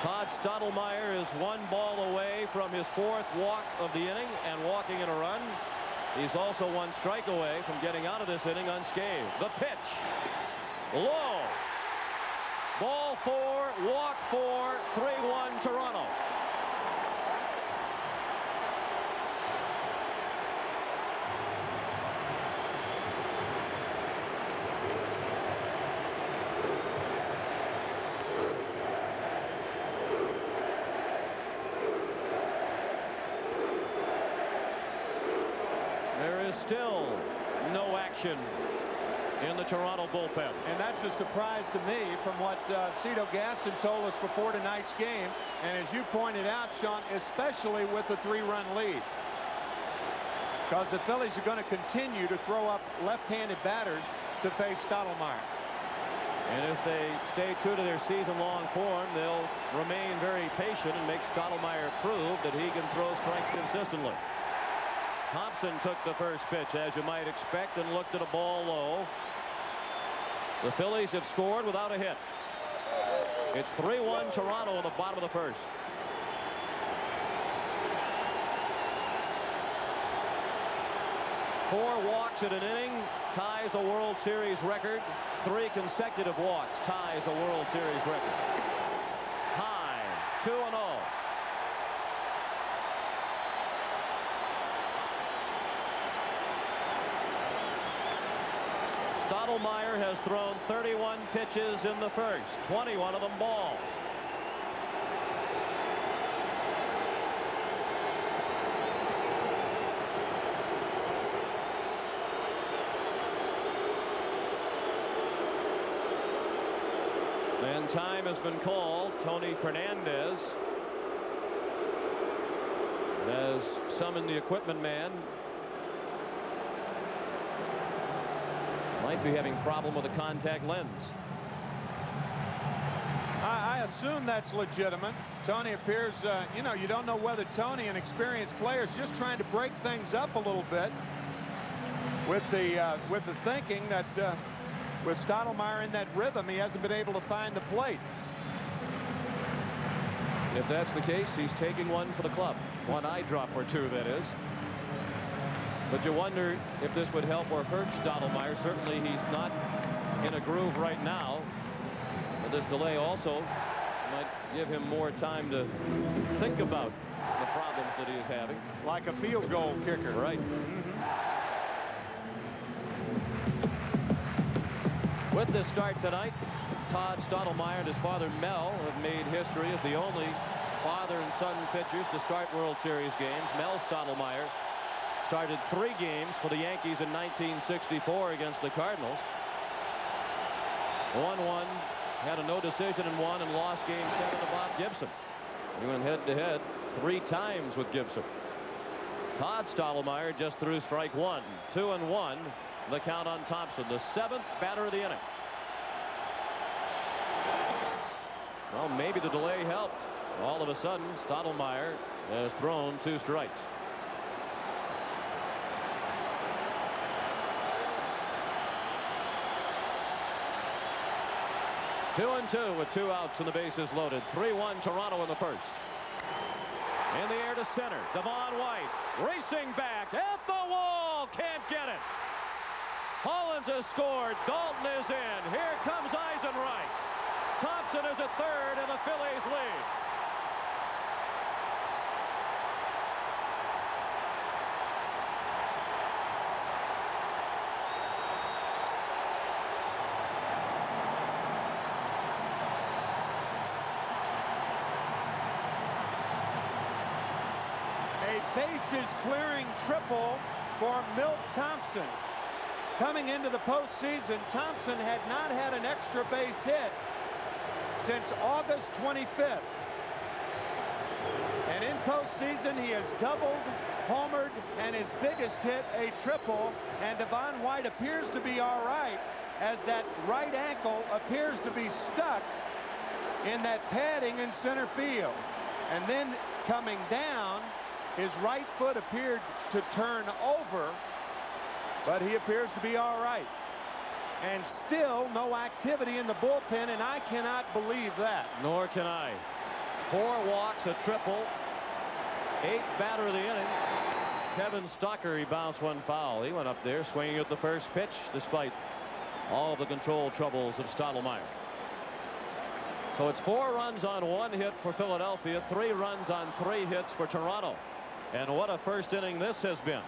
Todd Stottlemyre is 1 ball away from his 4th walk of the inning and walking in a run. He's also 1 strike away from getting out of this inning unscathed. The pitch. Low. Ball 4, walk 4, 3-1 Toronto. Still no action in the Toronto bullpen. And that's a surprise to me from what Cito Gaston told us before tonight's game. And as you pointed out, Sean, especially with the 3-run lead. Because the Phillies are going to continue to throw up left-handed batters to face Stottlemyre. And if they stay true to their season-long form, they'll remain very patient and make Stottlemyre prove that he can throw strikes consistently. Thompson took the first pitch, as you might expect, and looked at a ball low. The Phillies have scored without a hit. It's 3-1 Toronto in the bottom of the first. Four walks in an inning ties a World Series record. 3 consecutive walks ties a World Series record. High, 2-0. Stottlemyre has thrown 31 pitches in the first, 21 of them balls. And time has been called. Tony Fernandez has summoned the equipment man. Might be having problem with a contact lens. I assume that's legitimate. Tony appears, you know, you don't know whether Tony, an experienced player, is just trying to break things up a little bit with the thinking that with Stottlemyre in that rhythm, he hasn't been able to find the plate. If that's the case, he's taking one for the club. 1 eye drop or 2, that is. But you wonder if this would help or hurt Stottlemyre. Certainly he's not in a groove right now. But this delay also might give him more time to think about the problems that he is having. Like a field goal kicker. Right. With this start tonight, Todd Stottlemyre and his father Mel have made history as the only father and son pitchers to start World Series games. Mel Stottlemyre started 3 games for the Yankees in 1964 against the Cardinals. 1-1, had a no decision in 1 and lost game 7 to Bob Gibson. He went head-to-head 3 times with Gibson. Todd Stottlemyre just threw strike 1. 2-1, the count on Thompson, the 7th batter of the inning. Well, maybe the delay helped. All of a sudden, Stottlemyre has thrown 2 strikes. Two and 2 with 2 outs and the bases loaded. 3-1 Toronto in the first. In the air to center. Devon White racing back at the wall. Can't get it. Hollins has scored. Dalton is in. Here comes Eisenreich. Thompson is at third and the Phillies lead. Bases clearing triple for Milt Thompson. Coming into the postseason, Thompson had not had an extra base hit since August 25th. And in postseason, he has doubled, homered, and his biggest hit, a triple. And Devon White appears to be all right, as that right ankle appears to be stuck in that padding in center field. And then coming down, his right foot appeared to turn over, but he appears to be all right. and still no activity in the bullpen, and I cannot believe that. Nor can I. 4 walks, a triple, 8th batter of the inning. Kevin Stocker, he bounced one foul. He went up there swinging at the first pitch despite all the control troubles of Stottlemyre. So it's 4 runs on 1 hit for Philadelphia, 3 runs on 3 hits for Toronto. And what a first inning this has been.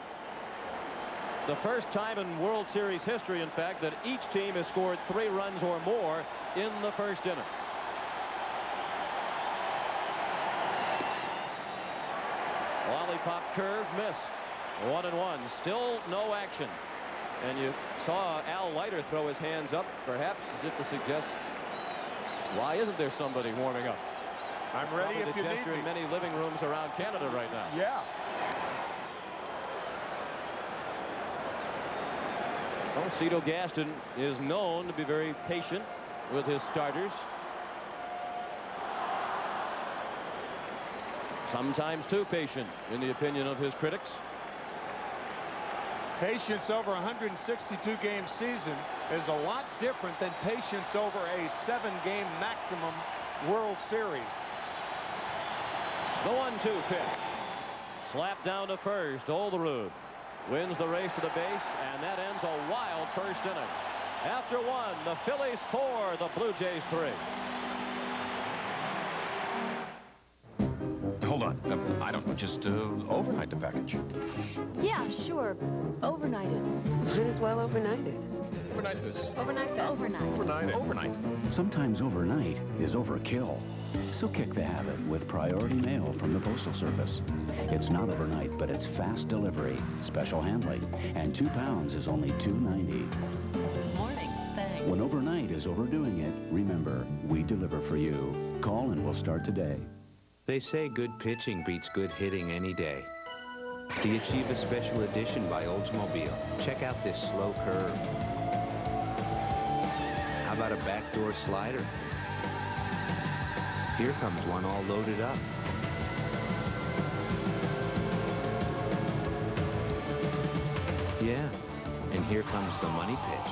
The first time in World Series history, in fact, that each team has scored 3 runs or more in the first inning. Lollipop curve missed. 1-1. Still no action. And you saw Al Leiter throw his hands up, perhaps as if to suggest, why isn't there somebody warming up? I'm ready if you need me. In many living rooms around Canada right now. Yeah. Well, Cito Gaston is known to be very patient with his starters. Sometimes too patient, in the opinion of his critics. Patience over a 162-game season is a lot different than patience over a 7-game maximum World Series. The 1-2 pitch. Slapped down to first. Olerud wins the race to the base, and that ends a wild first inning. After 1, the Phillies 4, the Blue Jays 3. Hold on. I don't just overnight the package. Yeah, sure. Overnight it. Might as well overnight it. Overnight this. Overnight that. Overnight. Overnight. Sometimes overnight is overkill. So kick the habit with priority mail from the Postal Service. It's not overnight, but it's fast delivery, special handling, and 2 pounds is only $2.90. Good morning. Thanks. When overnight is overdoing it, remember, we deliver for you. Call and we'll start today. They say good pitching beats good hitting any day. The Achieva Special Edition by Oldsmobile. Check out this slow curve. How about a backdoor slider? Here comes one all loaded up. Yeah, and here comes the money pitch.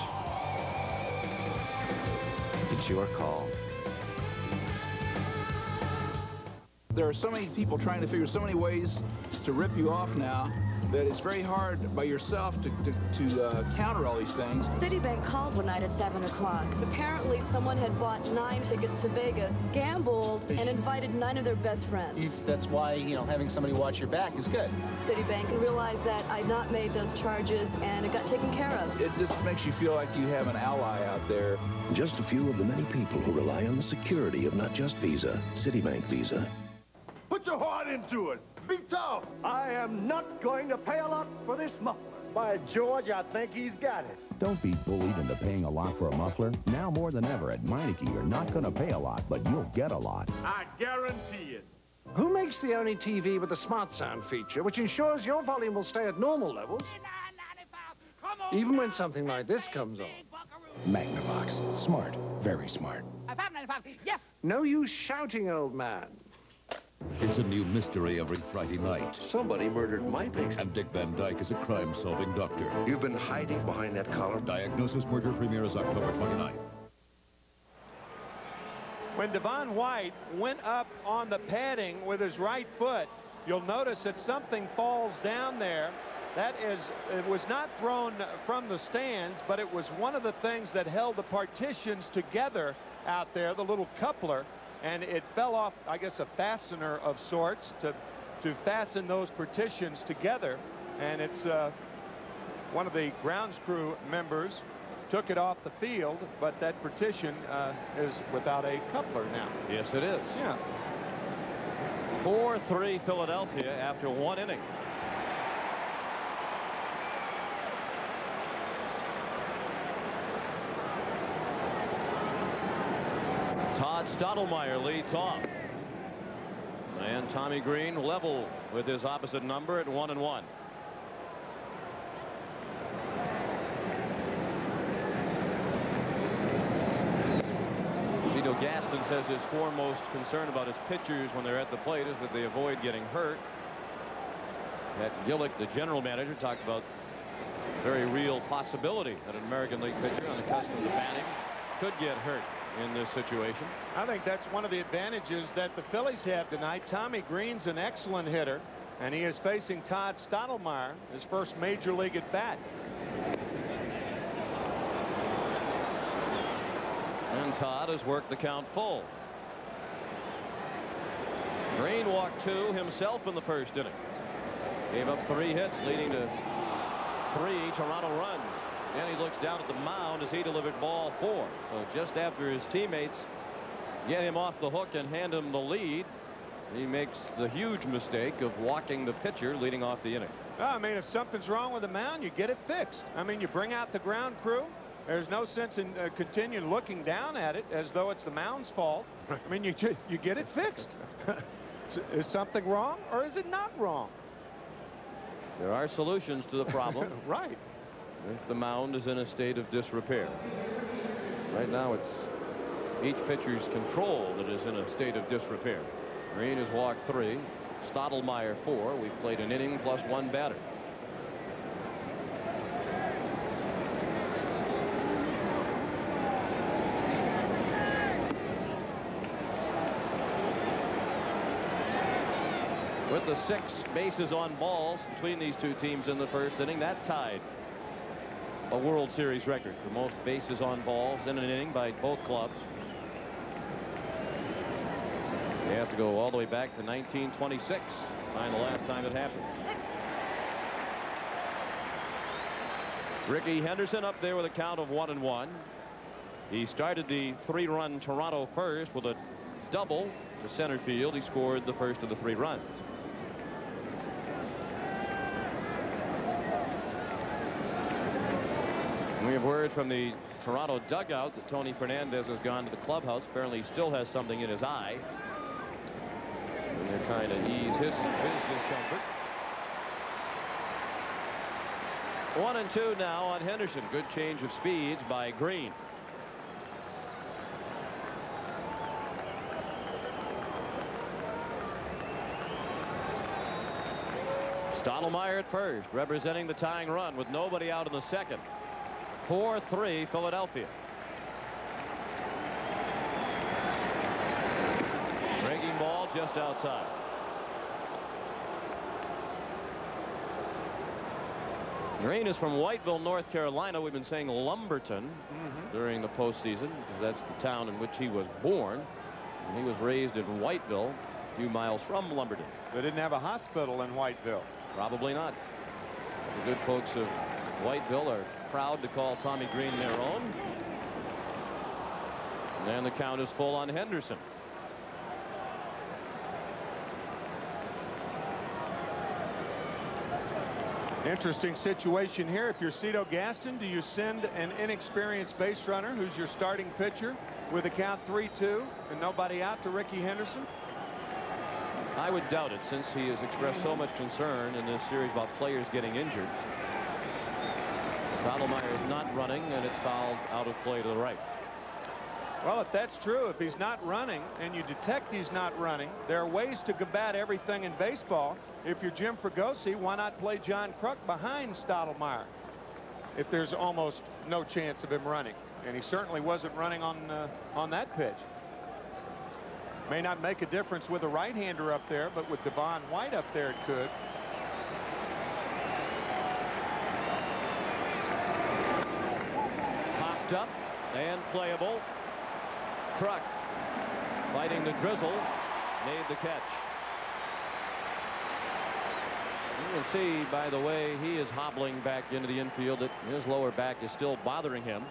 It's your call. There are so many people trying to figure so many ways to rip you off now that it's very hard by yourself to counter all these things. Citibank called one night at 7 o'clock. Apparently, someone had bought 9 tickets to Vegas, gambled, and invited 9 of their best friends. That's why, you know, having somebody watch your back is good. Citibank realized that I'd not made those charges, and it got taken care of. It just makes you feel like you have an ally out there. Just a few of the many people who rely on the security of not just Visa, Citibank Visa. Put your heart into it. Be tough. I am not going to pay a lot for this muffler. By George, I think he's got it. Don't be bullied into paying a lot for a muffler. Now more than ever at Meineke, you're not going to pay a lot, but you'll get a lot. I guarantee it. Who makes the only TV with a smart sound feature, which ensures your volume will stay at normal levels, even when something like this comes on? Magnavox. Smart. Very smart. Yes! No use shouting, old man. It's a new mystery every Friday night. Somebody murdered my patient. And Dick Van Dyke is a crime-solving doctor. You've been hiding behind that collar. Diagnosis Murder premieres October 29th. When Devon White went up on the padding with his right foot, you'll notice that something falls down there. That is, it was not thrown from the stands, but it was one of the things that held the partitions together out there, the little coupler. And it fell off, I guess, a fastener of sorts to fasten those partitions together. And it's one of the grounds crew members took it off the field, but that partition is without a coupler now. Yes, it is. Yeah. 4-3 Philadelphia after 1 inning. Todd Stottlemyre leads off. And Tommy Green level with his opposite number at 1-1. Cito Gaston says his foremost concern about his pitchers when they're at the plate is that they avoid getting hurt. Pat Gillick, the general manager, talked about very real possibility that an American League pitcher unaccustomed to batting could get hurt in this situation. I think that's one of the advantages that the Phillies have tonight. Tommy Green's an excellent hitter, and he is facing Todd Stottlemyre, his first major league at bat. And Todd has worked the count full. Green walked 2 himself in the first inning. Gave up 3 hits, leading to 3 Toronto runs. And he looks down at the mound as he delivered ball 4. So just after his teammates get him off the hook and hand him the lead, he makes the huge mistake of walking the pitcher leading off the inning. Well, I mean, if something's wrong with the mound, you get it fixed. I mean, you bring out the ground crew. There's no sense in continuing looking down at it as though it's the mound's fault. I mean, you get it fixed. Is something wrong, or is it not wrong? There are solutions to the problem. Right. If the mound is in a state of disrepair. Right now it's each pitcher's control that is in a state of disrepair. Green has walked 3. Stottlemyre 4. We've played an inning plus 1 batter. With the 6 bases on balls between these two teams in the first inning, that tied a World Series record for most bases on balls in an inning by both clubs. You have to go all the way back to 1926 to find the last time it happened. Rickey Henderson up there with a count of 1-1. He started the 3-run Toronto first with a double to center field. He scored the first of the 3 runs. We have word from the Toronto dugout that Tony Fernandez has gone to the clubhouse. Apparently he still has something in his eye, and they're trying to ease his discomfort. 1-2 now on Henderson. Good change of speeds by Green. Stottlemyre at first, representing the tying run with nobody out in the second. 4-3 Philadelphia. Breaking ball just outside. Green is from Whiteville, North Carolina. We've been saying Lumberton during the postseason because that's the town in which he was born. And he was raised in Whiteville, a few miles from Lumberton. They didn't have a hospital in Whiteville. Probably not. The good folks of Whiteville are proud to call Tommy Green their own. And then the count is full on Henderson. Interesting situation here. If you're Cito Gaston, do you send an inexperienced base runner who's your starting pitcher with a count 3-2 and nobody out to Rickey Henderson? I would doubt it, since he has expressed so much concern in this series about players getting injured. Stottlemyre is not running, and it's fouled out of play to the right. Well, if that's true, if he's not running and you detect he's not running, there are ways to combat everything in baseball. If you're Jim Fregosi, why not play John Kruk behind Stottlemyre if there's almost no chance of him running? And he certainly wasn't running on that pitch. May not make a difference with a right-hander up there, but with Devon White up there it could. Popped up and playable. Kruk fighting the drizzle, made the catch. You can see by the way he is hobbling back into the infield that his lower back is still bothering him.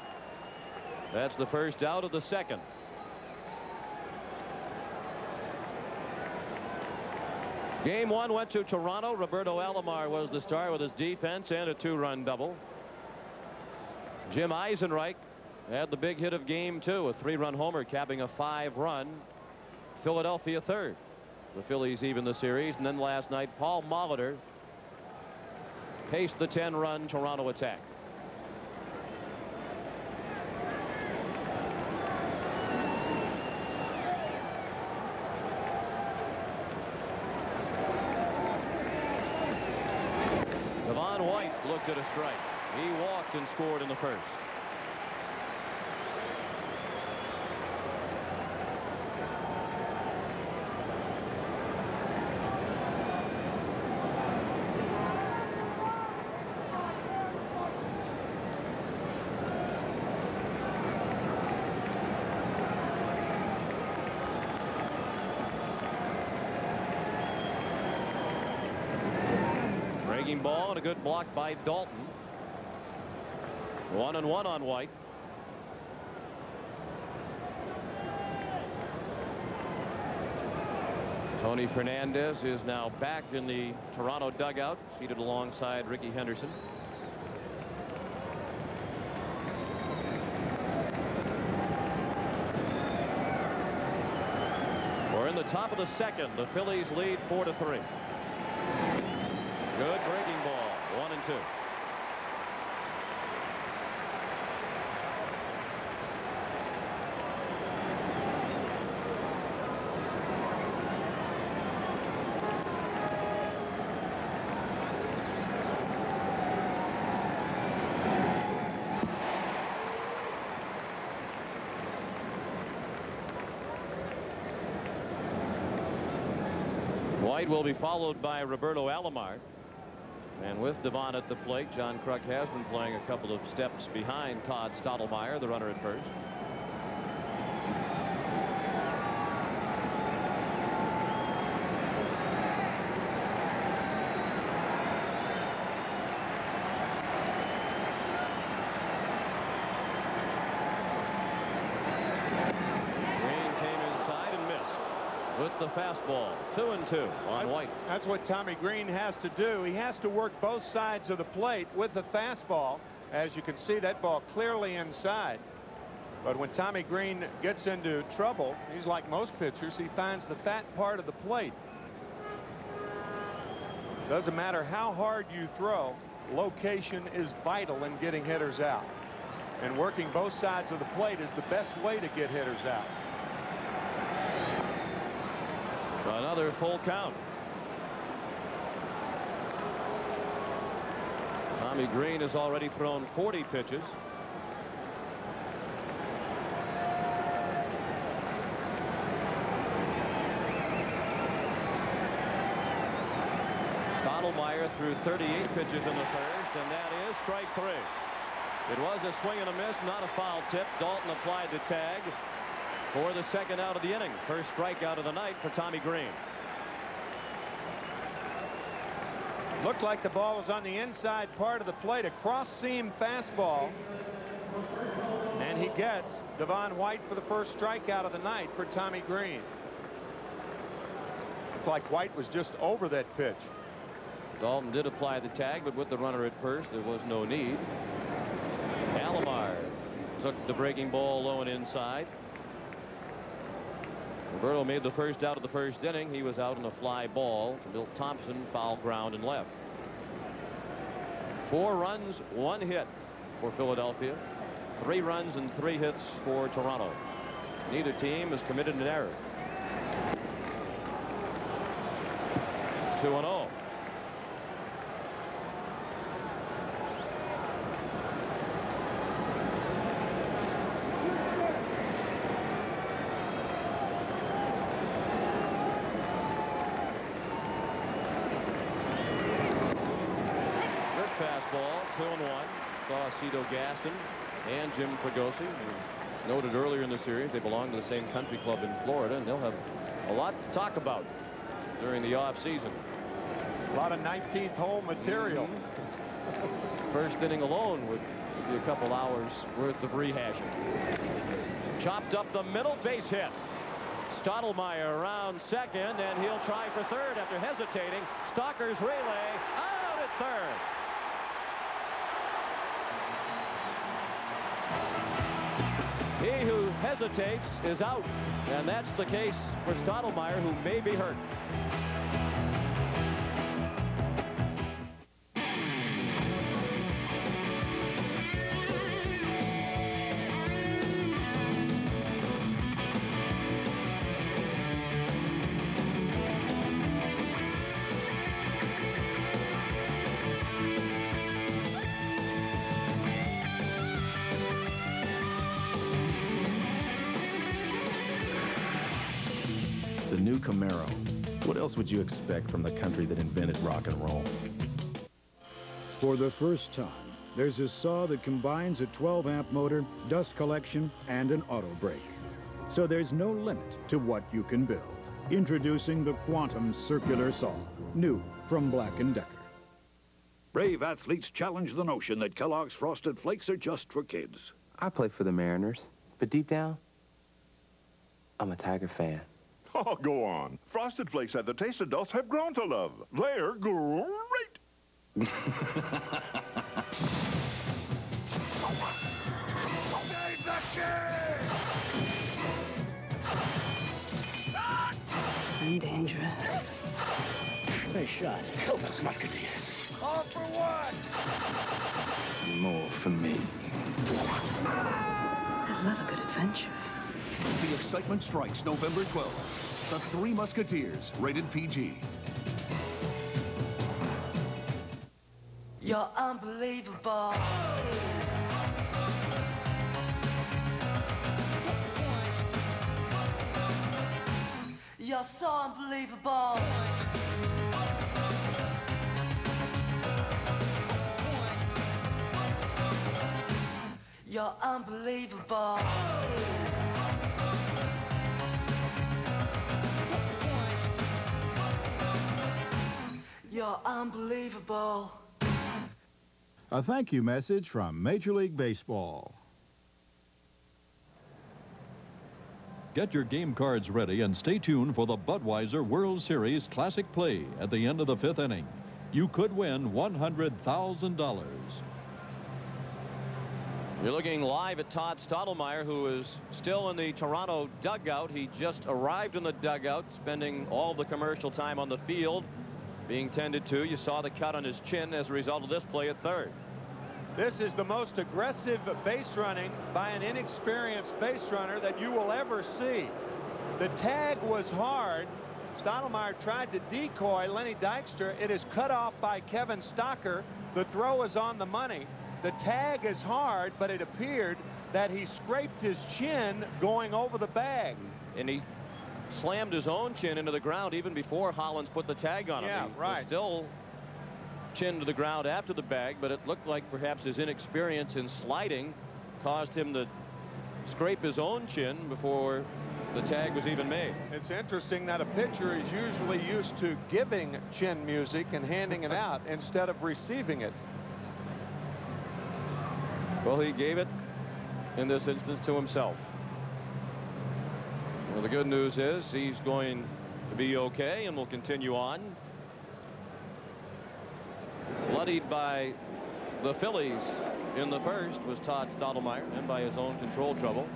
That's the first out of the second. Game 1 went to Toronto. Roberto Alomar was the star with his defense and a 2-run double. Jim Eisenreich had the big hit of game 2, a 3-run homer capping a 5-run Philadelphia third. The Phillies even the series, and then last night Paul Molitor paced the 10-run Toronto attack. Devon White looked at a strike. He walked and scored in the first. Breaking ball and a good block by Dalton. 1-1 on White. Tony Fernandez is now back in the Toronto dugout, seated alongside Ricky Henderson. We're in the top of the second. The Phillies lead 4-3. Good breaking ball. 1-2. White will be followed by Roberto Alomar. And with Devon at the plate, John Kruk has been playing a couple of steps behind Todd Stottlemyre, the runner at first. With the fastball. 2-2 on White. That's what Tommy Green has to do. He has to work both sides of the plate with the fastball. As you can see, that ball clearly inside. But when Tommy Green gets into trouble, he's like most pitchers. He finds the fat part of the plate. Doesn't matter how hard you throw, location is vital in getting hitters out. And working both sides of the plate is the best way to get hitters out. Another full count. Tommy Green has already thrown 40 pitches. Stottlemyre threw 38 pitches in the first, and that is strike 3. It was a swing and a miss, not a foul tip. Dalton applied the tag for the second out of the inning. First strikeout of the night for Tommy Green. Looked like the ball was on the inside part of the plate, a cross-seam fastball. And he gets Devon White for the first strikeout of the night for Tommy Green. Looked like White was just over that pitch. Dalton did apply the tag, but with the runner at first, there was no need. Alomar took the breaking ball low and inside. Roberto made the first out of the first inning. He was out on a fly ball to Milt Thompson, foul ground and left. 4 runs, 1 hit for Philadelphia. 3 runs and 3 hits for Toronto. Neither team has committed an error. 2-0. Fastball, 2-1. Saw Cito Gaston and Jim Fregosi, who noted earlier in the series they belong to the same country club in Florida, and they'll have a lot to talk about during the off-season. A lot of 19th hole material. First inning alone would be a couple hours worth of rehashing. Chopped up the middle, base hit. Stottlemyre around second, and he'll try for third after hesitating. Stalker's relay out at third. He who hesitates is out, and that's the case for Stottlemyre, who may be hurt. new Camaro. What else would you expect from the country that invented rock and roll? For the first time, there's a saw that combines a 12-amp motor, dust collection, and an auto brake. So there's no limit to what you can build. Introducing the Quantum Circular Saw, new from Black & Decker. Brave athletes challenge the notion that Kellogg's Frosted Flakes are just for kids. I play for the Mariners, but deep down, I'm a Tiger fan. Oh, go on. Frosted Flakes have the taste adults have grown to love. They're great. I'm dangerous. Nice shot. Help us, Musketeers. All for what? More for me. I love a good adventure. The excitement strikes November 12th. The Three Musketeers, rated PG. You're unbelievable. You're so unbelievable. You're unbelievable. You're unbelievable. A thank you message from Major League Baseball. Get your game cards ready and stay tuned for the Budweiser World Series Classic Play at the end of the 5th inning. You could win $100,000. You're looking live at Todd Stottlemyre, who is still in the Toronto dugout. He just arrived in the dugout, spending all the commercial time on the field, being tended to. You saw the cut on his chin as a result of this play at third. This is the most aggressive base running by an inexperienced base runner that you will ever see. The tag was hard. Stottlemyre tried to decoy Lenny Dykstra. It is cut off by Kevin Stocker. The throw is on the money. The tag is hard, but it appeared that he scraped his chin going over the bag. And he slammed his own chin into the ground even before Hollins put the tag on him. Yeah, He right. was still chin to the ground after the bag, but it looked like perhaps his inexperience in sliding caused him to scrape his own chin before the tag was even made. It's interesting that a pitcher is usually used to giving chin music and handing it out instead of receiving it. Well, he gave it in this instance to himself. Well, the good news is he's going to be okay and will continue on. Bloodied by the Phillies in the first was Todd Stottlemyre, and by his own control trouble.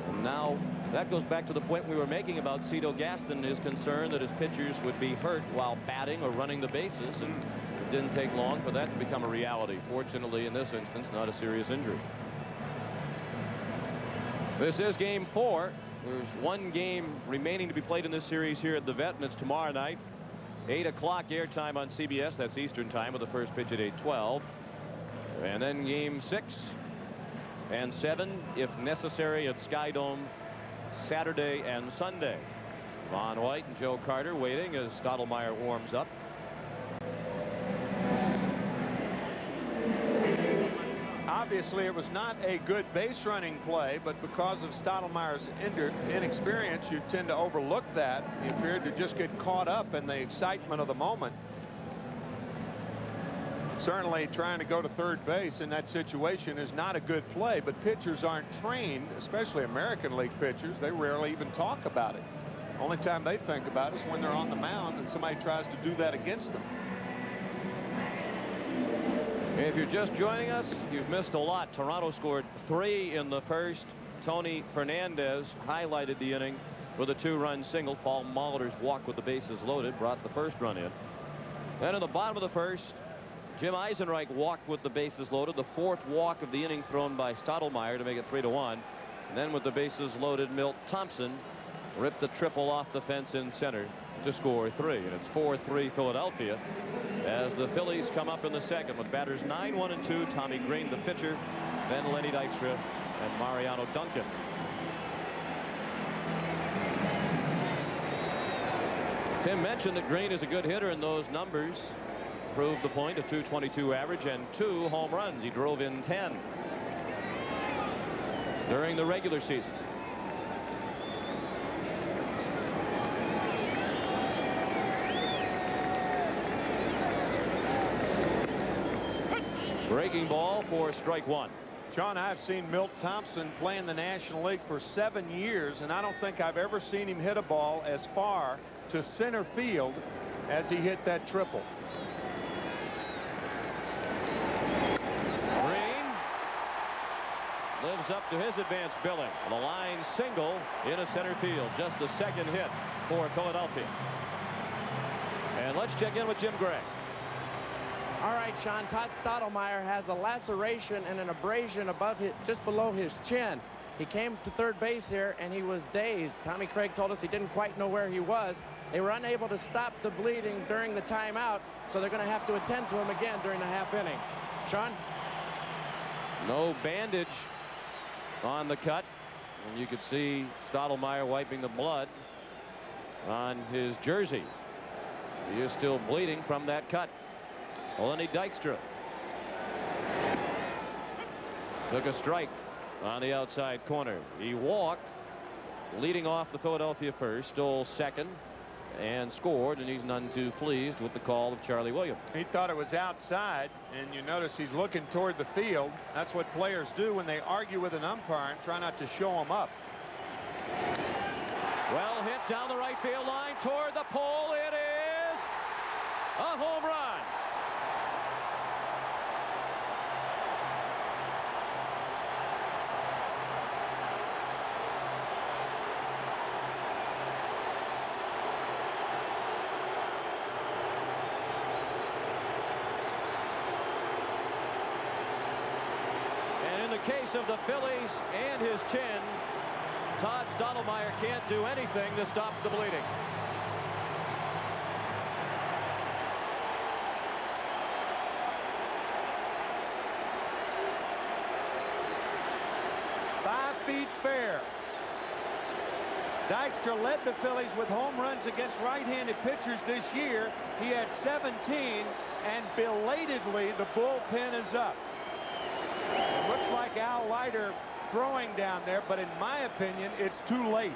And now that goes back to the point we were making about Cito Gaston, his concern that his pitchers would be hurt while batting or running the bases, and it didn't take long for that to become a reality. Fortunately, in this instance, not a serious injury. This is game 4. There's one game remaining to be played in this series here at the Vet, and it's tomorrow night. 8 o'clock airtime on CBS. That's Eastern time, with the first pitch at 8:12. And then game 6 and 7, if necessary, at Sky Dome Saturday and Sunday. Von White and Joe Carter waiting as Stottlemyre warms up. Obviously, it was not a good base running play, but because of Stottlemyre's inexperience, you tend to overlook that. He appeared to just get caught up in the excitement of the moment. Certainly, trying to go to third base in that situation is not a good play, but pitchers aren't trained, especially American League pitchers. They rarely even talk about it. Only time they think about it is when they're on the mound and somebody tries to do that against them. If you're just joining us, you've missed a lot. Toronto scored 3 in the first. Tony Fernandez highlighted the inning with a 2-run single. Paul Molitor's walk with the bases loaded brought the first run in. Then in the bottom of the first, Jim Eisenreich walked with the bases loaded. The 4th walk of the inning thrown by Stottlemyre to make it 3-1. And then with the bases loaded, Milt Thompson ripped a triple off the fence in center to score 3. And it's 4-3 Philadelphia as the Phillies come up in the second with batters 9, 1, and 2. Tommy Green, the pitcher, then Lenny Dykstra and Mariano Duncan. Tim mentioned that Green is a good hitter, and those numbers proved the point. A .222 average and 2 home runs. He drove in 10 during the regular season. Breaking ball for strike one. John, I've seen Milt Thompson play in the National League for 7 years, and I don't think I've ever seen him hit a ball as far to center field as he hit that triple. Green lives up to his advanced billing. The line single into center field. Just a second hit for Philadelphia. And let's check in with Jim Gray. All right, Sean, Todd Stottlemyre has a laceration and an abrasion above just below his chin. He came to third base here, and he was dazed. Tommy Craig told us he didn't quite know where he was. They were unable to stop the bleeding during the timeout, so they're going to have to attend to him again during the half inning. Sean? No bandage on the cut, and you could see Stottlemyre wiping the blood on his jersey. He is still bleeding from that cut. Lenny Dykstra took a strike on the outside corner. He walked, leading off the Philadelphia first, stole second, and scored, and he's none too pleased with the call of Charlie Williams. He thought it was outside, and you notice he's looking toward the field. That's what players do when they argue with an umpire and try not to show him up. Well hit down the right field line toward the pole. It is a home run. Case of the Phillies and his chin, Todd Stottlemyre can't do anything to stop the bleeding. "5 feet fair." Dykstra led the Phillies with home runs against right-handed pitchers this year. He had 17, and belatedly the bullpen is up. It looks like Al Leiter throwing down there, but in my opinion, it's too late.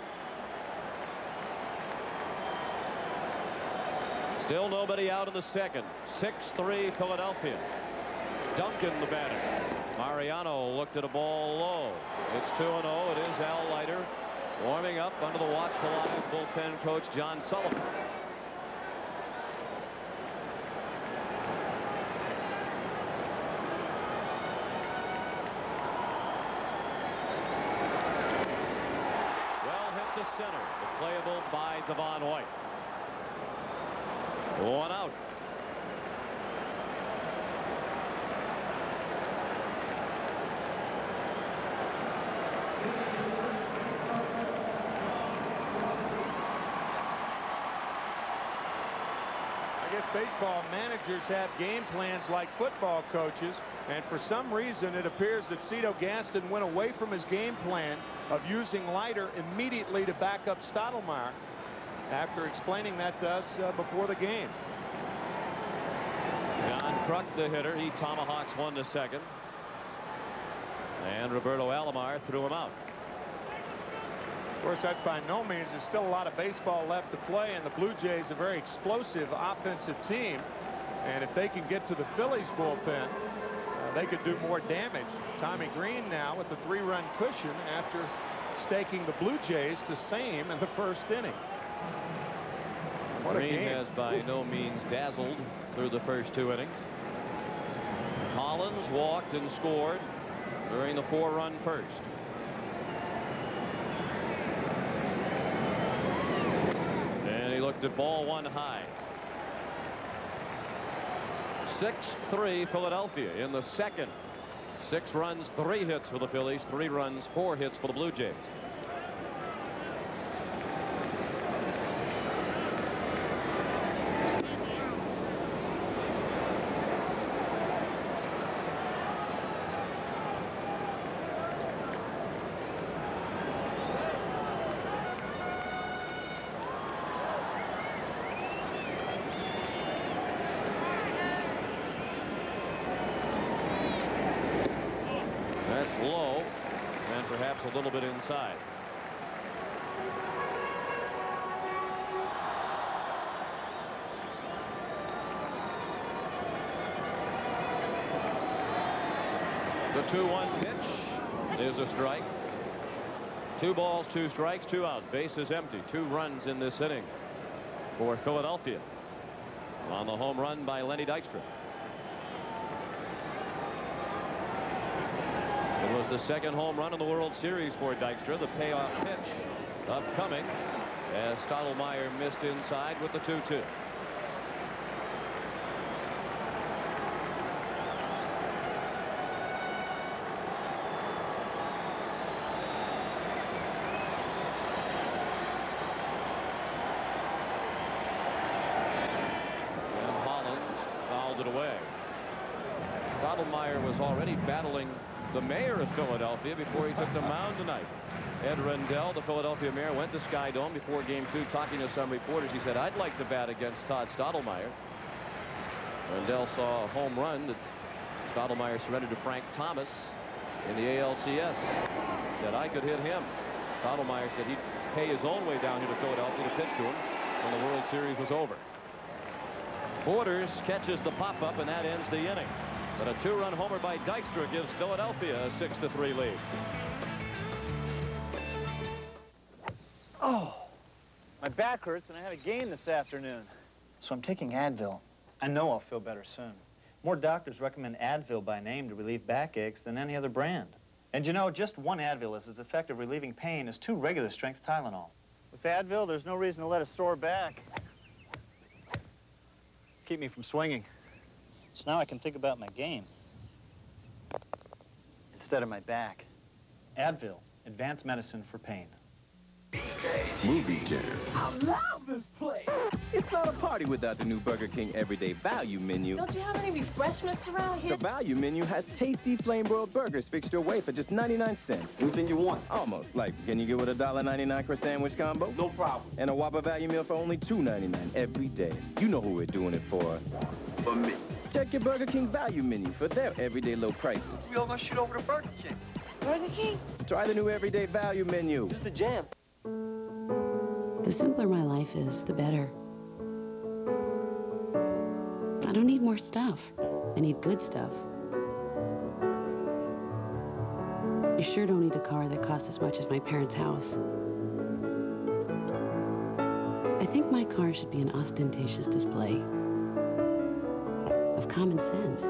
Still nobody out in the second. 6-3 Philadelphia. Duncan the batter. Mariano looked at a ball low. It's 2-0. It is Al Leiter warming up under the watchful eye of bullpen coach John Sullivan. Center, but playable by Devon White. 1 out. I guess baseball managers have game plans like football coaches, and for some reason it appears that Cito Gaston went away from his game plan of using Leiter immediately to back up Stottlemyre after explaining that to us before the game. John Kruk, the hitter, he tomahawks one to second, and Roberto Alomar threw him out. Of course, that's by no means. There's still a lot of baseball left to play, and the Blue Jays are a very explosive offensive team, and if they can get to the Phillies bullpen, they could do more damage. Tommy Green now with the 3-run cushion after staking the Blue Jays to same in the first inning. What Green a game. has by no means dazzled through the first 2 innings. Collins walked and scored during the 4-run first. And he looked at ball 1 high. 6-3 Philadelphia in the second. 6 runs, 3 hits for the Phillies, 3 runs, 4 hits for the Blue Jays. a little bit inside. The 2-1 pitch is a strike. 2 balls, 2 strikes, 2 outs. Bases empty. 2 runs in this inning for Philadelphia on the home run by Lenny Dykstra. It was the 2nd home run in the World Series for Dykstra. The payoff pitch upcoming as Stottlemyre missed inside with the 2-2. Stottlemyre was already battling the mayor of Philadelphia before he took the mound tonight. Ed Rendell, the Philadelphia mayor, went to Sky Dome before Game 2 talking to some reporters. He said, "I'd like to bat against Todd Stottlemyre." Rendell saw a home run that Stottlemyre surrendered to Frank Thomas in the ALCS. He said, "I could hit him." Stottlemyre said he'd pay his own way down here to Philadelphia to pitch to him when the World Series was over. Borders catches the pop-up, and that ends the inning. But a 2-run homer by Dykstra gives Philadelphia a 6-3 lead. Oh, my back hurts and I had a game this afternoon. So I'm taking Advil. I know I'll feel better soon. More doctors recommend Advil by name to relieve backaches than any other brand. And you know, just 1 Advil is as effective relieving pain as 2 regular strength Tylenol. With Advil, there's no reason to let a sore back keep me from swinging. So now I can think about my game instead of my back. Advil, advanced medicine for pain. Movie dinner. I love this place. It's not a party without the new Burger King Everyday Value Menu. Don't you have any refreshments around here? The Value Menu has tasty flame-broiled burgers fixed your way for just 99 cents. Anything you want. Almost. Like, can you get with a $1.99 croissant sandwich combo? No problem. And a Whopper Value Meal for only $2.99 every day. You know who we're doing it for. For me. Check your Burger King Value Menu for their everyday low prices. We all gonna shoot over to Burger King. Burger King? Try the new Everyday Value Menu. It's the jam. The simpler my life is, the better. I don't need more stuff. I need good stuff. I sure don't need a car that costs as much as my parents' house. I think my car should be an ostentatious display of common sense.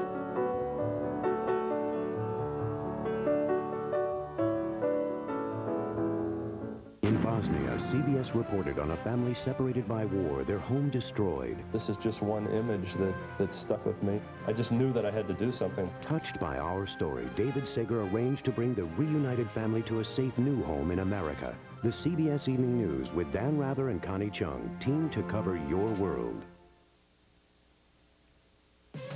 In Bosnia, CBS reported on a family separated by war, their home destroyed. This is just one image that stuck with me. I just knew that I had to do something. Touched by our story, David Sager arranged to bring the reunited family to a safe new home in America. The CBS Evening News with Dan Rather and Connie Chung, teamed to cover your world.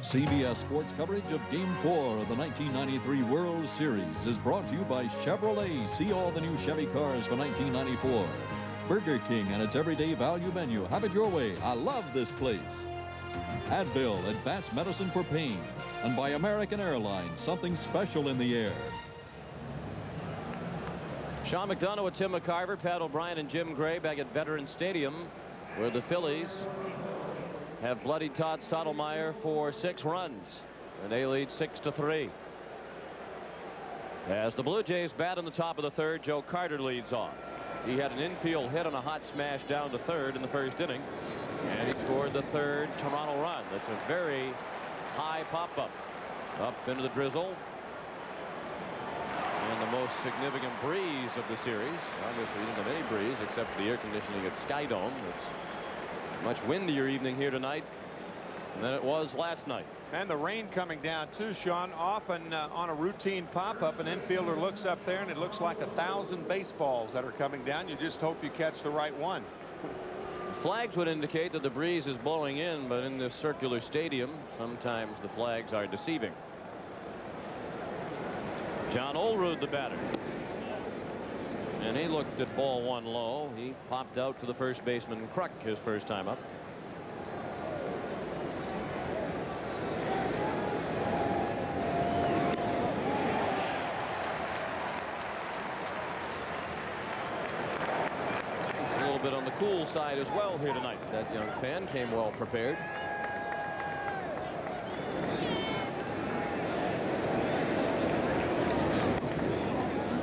CBS Sports coverage of Game 4 of the 1993 World Series is brought to you by Chevrolet. See all the new Chevy cars for 1994. Burger King and its everyday value menu. Have it your way. I love this place. Advil, advanced medicine for pain. And by American Airlines, something special in the air. Sean McDonough with Tim McCarver, Pat O'Brien, and Jim Gray back at Veterans Stadium, where the Phillies have bloodied Todd Stottlemyre for 6 runs, and they lead 6-3. As the Blue Jays bat in the top of the 3rd, Joe Carter leads off. He had an infield hit on a hot smash down to 3rd in the 1st inning, and he scored the 3rd Toronto run. That's a very high pop-up up into the drizzle. And the most significant breeze of the series. Obviously, we didn't have any breeze except for the air conditioning at Sky Dome. It's much windier evening here tonight than it was last night. And the rain coming down too, Sean. Often on a routine pop-up, an infielder looks up there and it looks like 1,000 baseballs that are coming down. You just hope you catch the right one. Flags would indicate that the breeze is blowing in, but in this circular stadium, sometimes the flags are deceiving. John Olerud, the batter. And he looked at ball 1 low. He popped out to the first baseman Kruk his first time up. poolside as well here tonight. That young fan came well prepared.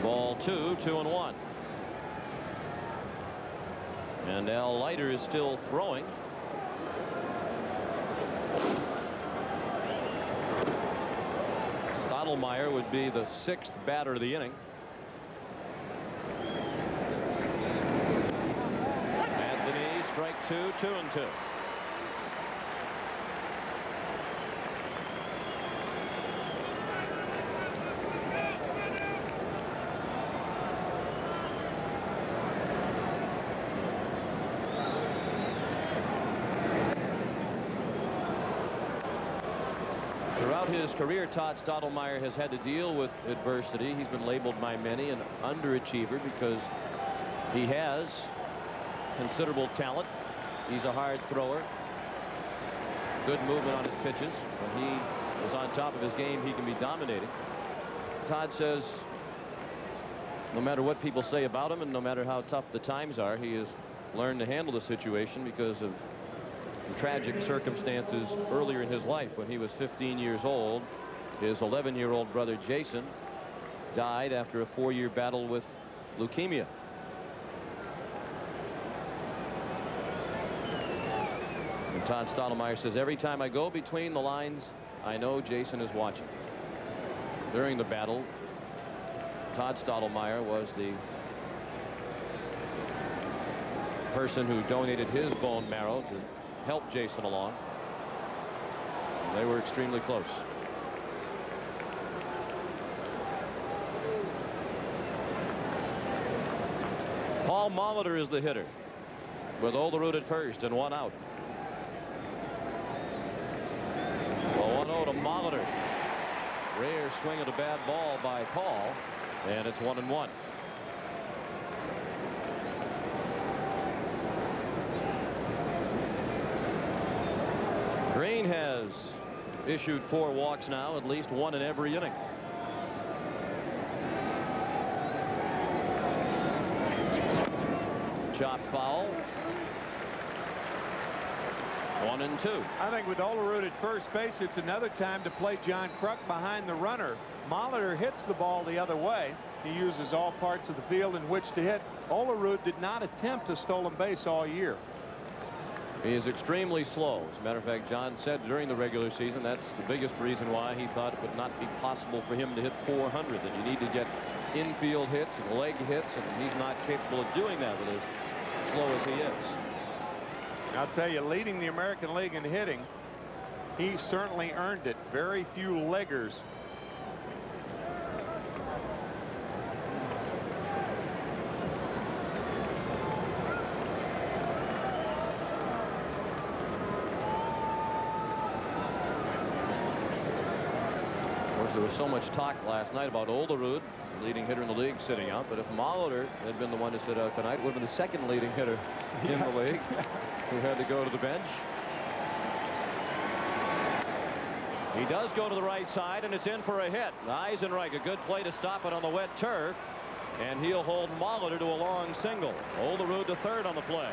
Ball 2, 2-1. And Al Leiter is still throwing. Stottlemyre would be the 6th batter of the inning. Anthony, strike 2, 2-2. Throughout his career, Todd Stottlemyre has had to deal with adversity. He's been labeled by many an underachiever because he has considerable talent. He's a hard thrower. Good movement on his pitches. When he is on top of his game, he can be dominating. Todd says no matter what people say about him and no matter how tough the times are, he has learned to handle the situation because of tragic circumstances earlier in his life. When he was 15 years old, his 11-year-old brother Jason died after a 4-year battle with leukemia. And Todd Stottlemyre says, every time I go between the lines, I know Jason is watching. During the battle, Todd Stottlemyre was the person who donated his bone marrow to help Jason along. They were extremely close. Paul Molitor is the hitter with Olerud at first and 1 out. Well, 1-0 to Molitor. Rare swing at a bad ball by Paul, and it's 1-1. Green has issued 4 walks now, at least 1 in every inning. Chopped foul. 1-2. I think with Olerud at first base, it's another time to play John Kruk behind the runner. Molitor hits the ball the other way. He uses all parts of the field in which to hit. Olerud did not attempt a stolen base all year. He is extremely slow. As a matter of fact, John said during the regular season that's the biggest reason why he thought it would not be possible for him to hit 400, that you need to get infield hits and leg hits, and he's not capable of doing that with as slow as he is. I'll tell you, leading the American League in hitting, he certainly earned it. Very few leggers. There was so much talk last night about Olerud, leading hitter in the league, sitting out. But if Molitor had been the one to sit out tonight, it would have been the second leading hitter in the league who had to go to the bench. He does go to the right side, and it's in for a hit. Eisenreich, a good play to stop it on the wet turf, and he'll hold Molitor to a long single. Olerud to third on the play.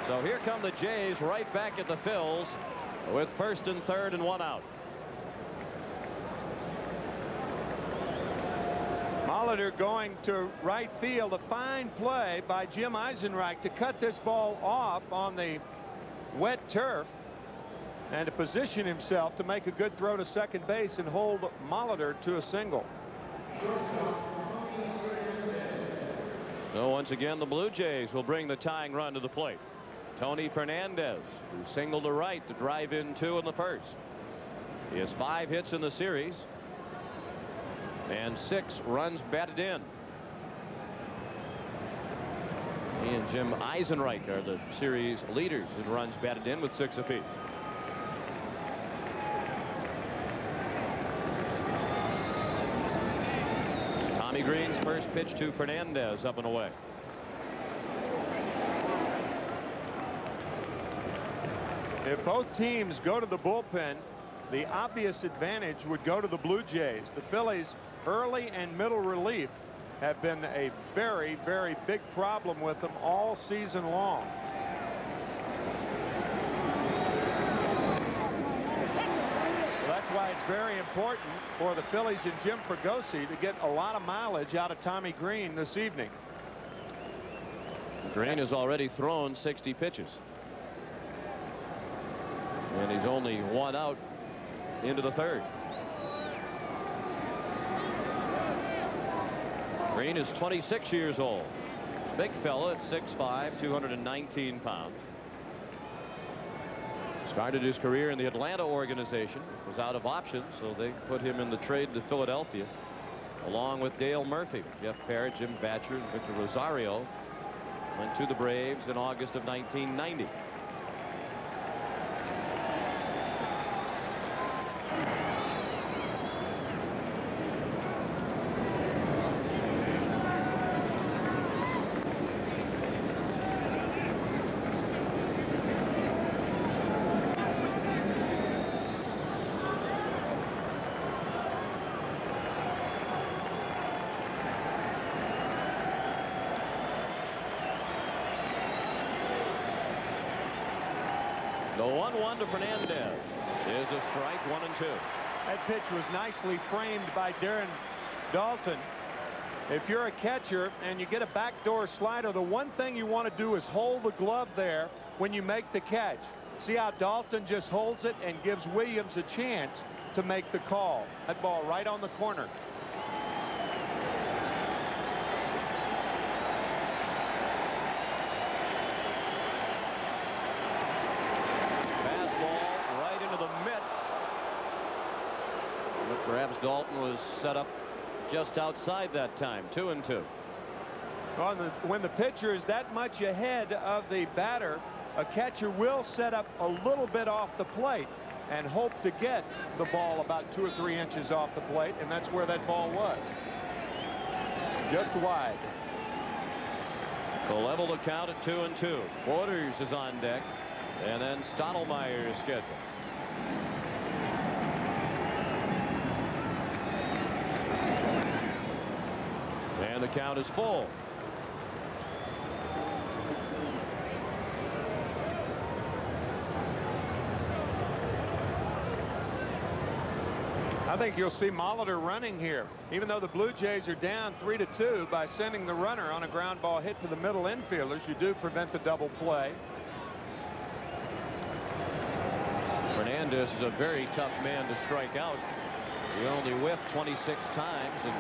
So here come the Jays right back at the Phils with first and third and 1 out. Molitor going to right field. A fine play by Jim Eisenreich to cut this ball off on the wet turf and to position himself to make a good throw to second base and hold Molitor to a single. So once again, the Blue Jays will bring the tying run to the plate. Tony Fernandez, who singled to right to drive in 2 in the first. He has 5 hits in the series and 6 runs batted in. He and Jim Eisenreich are the series leaders in runs batted in with 6 apiece. Tommy Green's first pitch to Fernandez, up and away. If both teams go to the bullpen, the obvious advantage would go to the Blue Jays. The Phillies early and middle relief have been a very, very big problem with them all season long. it's very important for the Phillies and Jim Fregosi to get a lot of mileage out of Tommy Green this evening. Green has already thrown 60 pitches. And he's only one out into the third. Green is 26 years old. Big fella at 6'5", 219 pounds. Started his career in the Atlanta organization. Was out of options, so they put him in the trade to Philadelphia, along with Dale Murphy. Jeff Parrott, Jim Batcher, and Victor Rosario went to the Braves in August of 1990. The 1-1 to Fernandez is a strike, 1-2. That pitch was nicely framed by Darren Dalton. If you're a catcher and you get a backdoor slider, the one thing you want to do is hold the glove there when you make the catch. See how Dalton just holds it and gives Williams a chance to make the call. That ball right on the corner. Perhaps Dalton was set up just outside that time. 2-2. Well, when the pitcher is that much ahead of the batter, a catcher will set up a little bit off the plate and hope to get the ball about 2 or 3 inches off the plate, and that's where that ball was. Just wide. To level the count at 2-2. Borders is on deck, and then Stottlemyre is scheduled. And the count is full. I think you'll see Molitor running here, even though the Blue Jays are down 3-2. By sending the runner on a ground ball hit to the middle infielders, you do prevent the double play. Fernandez is a very tough man to strike out. He only whiffed 26 times and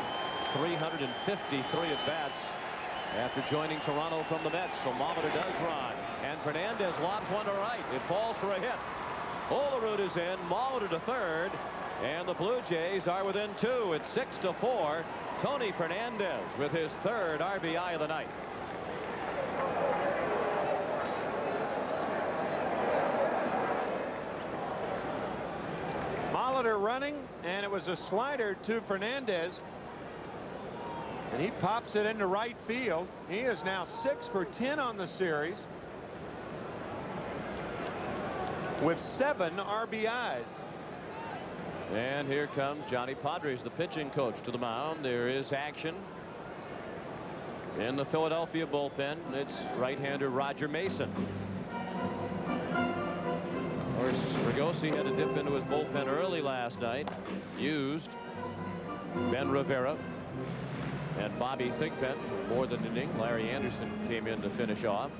353 at-bats after joining Toronto from the Mets. So Molitor does run, and Fernandez lobs one to right. It falls for a hit. Olerud is in, Molitor to third, and the Blue Jays are within 2. It's 6-4. Tony Fernandez with his third RBI of the night. Molitor running, and it was a slider to Fernandez. And he pops it into right field. He is now 6 for 10 on the series with 7 RBIs. And here comes Johnny Padres, the pitching coach, to the mound. There is action in the Philadelphia bullpen. It's right-hander Roger Mason. Of course, Fregosi had to dip into his bullpen early last night. Used Ben Rivera and Bobby Thigpen more than an inning. Larry Anderson came in to finish off.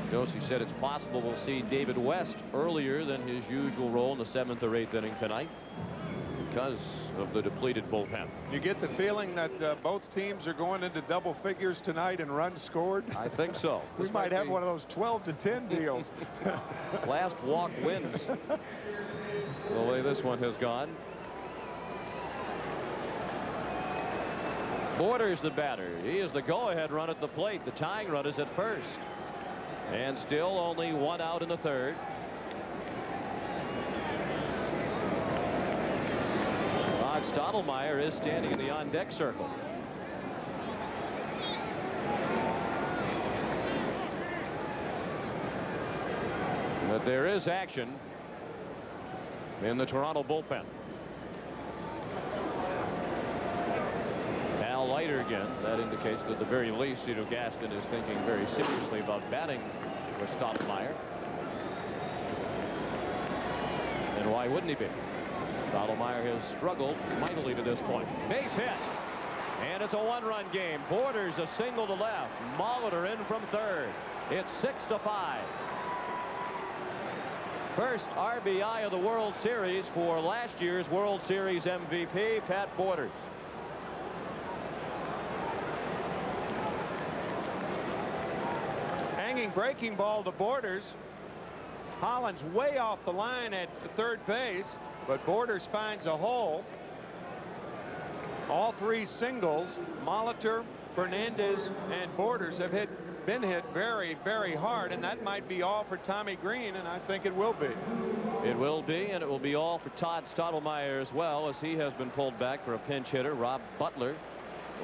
Fregosi said it's possible we'll see David West earlier than his usual role in the 7th or 8th inning tonight because of the depleted bullpen. You get the feeling that both teams are going into double figures tonight in runs scored? I think so. We might have one of those 12-10 deals. Last walk wins. The way this one has gone. Borders the batter. He is the go-ahead run at the plate. The tying run is at first. And still only 1 out in the third. Rod Stottlemyre is standing in the on-deck circle. But there is action in the Toronto bullpen. Al Leiter again. That indicates that at the very least, Cito Gaston is thinking very seriously about batting with Stottlemyre. And why wouldn't he be? Stottlemyre has struggled mightily to this point. Base hit. And it's a one-run game. Borders a single to left. Molitor in from third. It's 6-5. First RBI of the World Series for last year's World Series MVP, Pat Borders. Hanging breaking ball to Borders. Holland's way off the line at third base, but Borders finds a hole. All three singles, Molitor, Fernandez, and Borders have been hit very, very hard, and that might be all for Tommy Green, and I think it will be. It will be, and it will be all for Todd Stottlemyre as well, as he has been pulled back for a pinch hitter. Rob Butler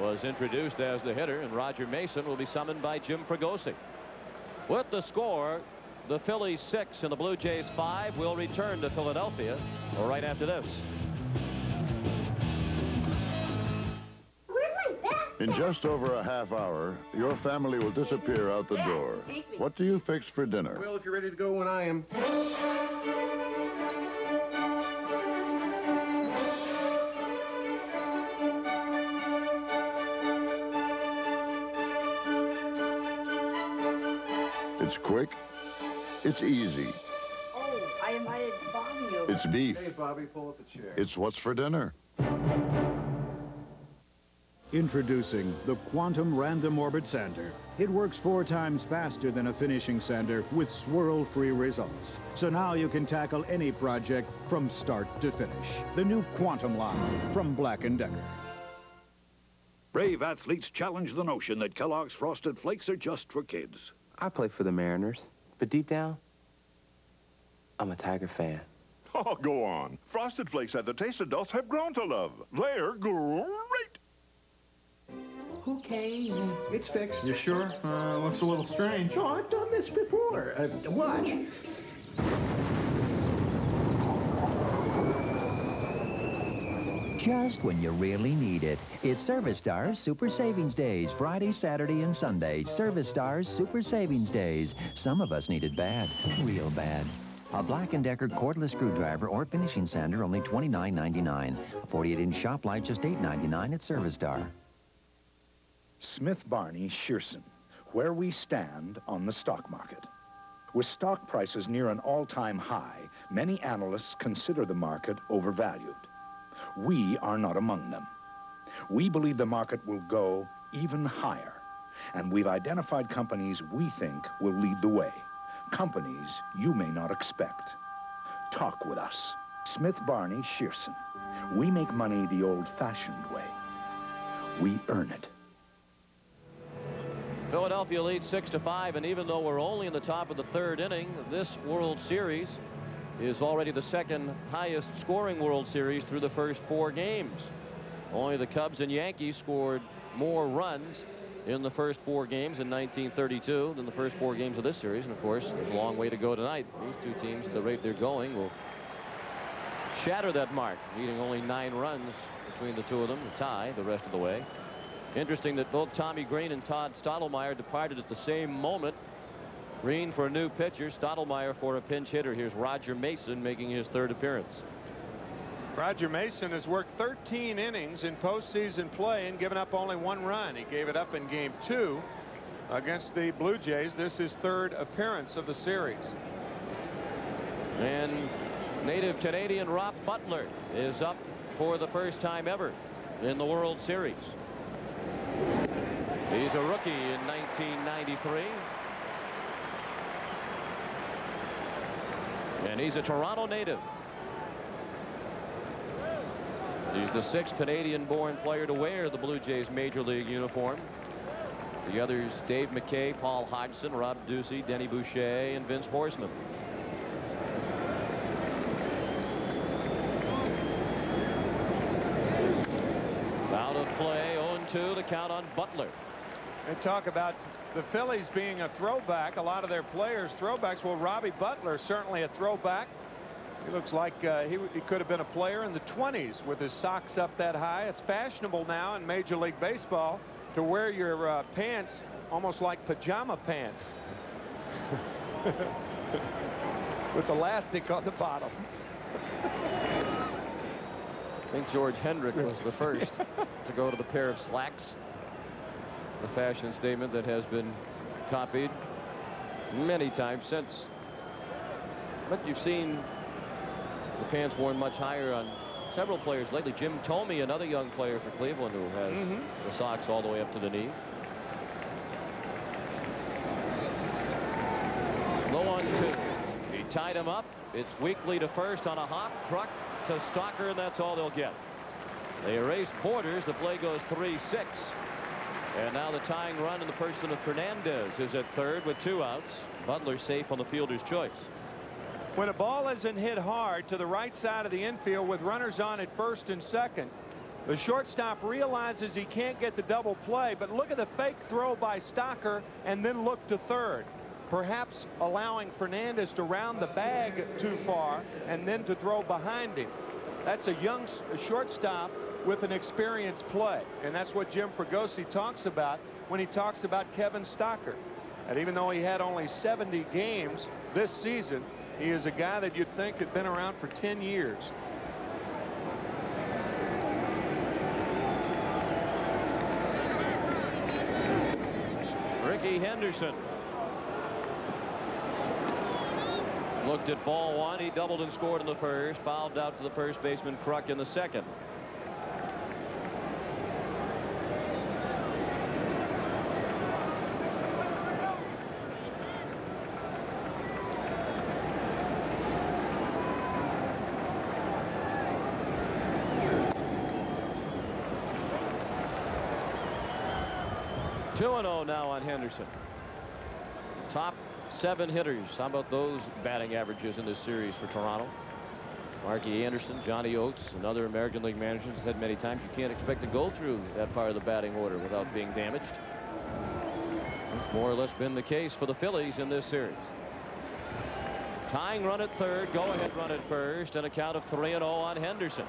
was introduced as the hitter, and Roger Mason will be summoned by Jim Fregosi. With the score, the Phillies 6 and the Blue Jays 5 will return to Philadelphia right after this. In just over a half hour, your family will disappear out the door. What do you fix for dinner? Well, if you're ready to go when I am. It's quick. It's easy. Oh, I invited Bobby over. It's beef. Hey, Bobby, pull up a chair. It's what's for dinner. Introducing the Quantum Random Orbit Sander. It works 4 times faster than a finishing sander with swirl-free results. So now you can tackle any project from start to finish. The new Quantum line from Black & Decker. Brave athletes challenge the notion that Kellogg's Frosted Flakes are just for kids. I play for the Mariners, but deep down, I'm a Tiger fan. Oh, go on. Frosted Flakes have the taste adults have grown to love. They're great. Okay, it's fixed. You sure? Looks a little strange. Oh, I've done this before. Watch. Just when you really need it. It's Service Stars Super Savings Days, Friday, Saturday, and Sunday. Service Stars Super Savings Days. Some of us need it bad, real bad. A Black & Decker cordless screwdriver or finishing sander, only $29.99. A 48-inch shop light, just $8.99 at Service Star. Smith Barney Shearson, where we stand on the stock market. With stock prices near an all-time high, many analysts consider the market overvalued. We are not among them. We believe the market will go even higher, and we've identified companies we think will lead the way. Companies you may not expect. Talk with us. Smith Barney Shearson. We make money the old-fashioned way. We earn it. Philadelphia leads 6-5, and even though we're only in the top of the third inning, this World Series is already the second highest scoring World Series through the first 4 games. Only the Cubs and Yankees scored more runs in the first 4 games in 1932 than the first 4 games of this series. And of course, there's a long way to go tonight. These 2 teams, at the rate they're going, will shatter that mark, needing only 9 runs between the 2 of them to tie the rest of the way. Interesting that both Tommy Green and Todd Stottlemyre departed at the same moment. Green for a new pitcher, Stottlemyre for a pinch hitter. Here's Roger Mason making his 3rd appearance. Roger Mason has worked 13 innings in postseason play and given up only 1 run. He gave it up in game 2 against the Blue Jays. This is his 3rd appearance of the series. And native Canadian Rob Butler is up for the first time ever in the World Series. He's a rookie in 1993. And he's a Toronto native. He's the 6th Canadian-born player to wear the Blue Jays Major League uniform. The others, Dave McKay, Paul Hodgson, Rob Ducey, Denny Boucher, and Vince Horsman. Out of play, 0-2, the count on Butler. They talk about the Phillies being a throwback. A lot of their players throwbacks. Well, Robbie Butler certainly a throwback. He looks like he could have been a player in the 20s with his socks up that high. It's fashionable now in Major League Baseball to wear your pants almost like pajama pants with elastic on the bottom. I think George Hendrick was the first to go to the pair of slacks. A fashion statement that has been copied many times since. But you've seen the pants worn much higher on several players lately. Jim Thome, another young player for Cleveland, who has the socks all the way up to the knee. The 1-2. He tied him up. It's Weekly to first on a hop. Kruk to Stalker, and that's all they'll get. They erased Borders. The play goes 3-6. And now the tying run in the person of Fernandez is at third with 2 outs. Butler safe on the fielder's choice. When a ball isn't hit hard to the right side of the infield with runners on at first and second, the shortstop realizes he can't get the double play, but look at the fake throw by Stalker and then look to third, perhaps allowing Fernandez to round the bag too far and then to throw behind him. That's a young shortstop with an experienced play, and that's what Jim Fregosi talks about when he talks about Kevin Stalker. And even though he had only 70 games this season, he is a guy that you'd think had been around for 10 years. Ricky Henderson looked at ball 1. He doubled and scored in the first. Fouled out to the first baseman Kruk in the second. Two-0 now on Henderson. Top 7 hitters. How about those batting averages in this series for Toronto? Marky Anderson, Johnny Oates, and other American League managers have said many times you can't expect to go through that part of the batting order without being damaged. It's more or less been the case for the Phillies in this series. Tying run at third, go-ahead run at first, and a count of 3-0 on Henderson.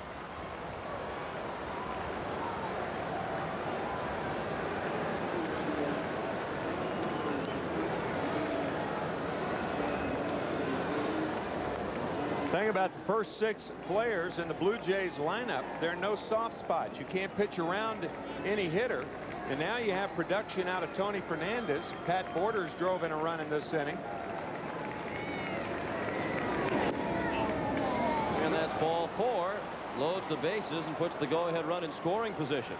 Thing about the first 6 players in the Blue Jays lineup, there are no soft spots. You can't pitch around any hitter. And now you have production out of Tony Fernandez. Pat Borders drove in a run in this inning. And that's ball 4. Loads the bases and puts the go-ahead run in scoring position.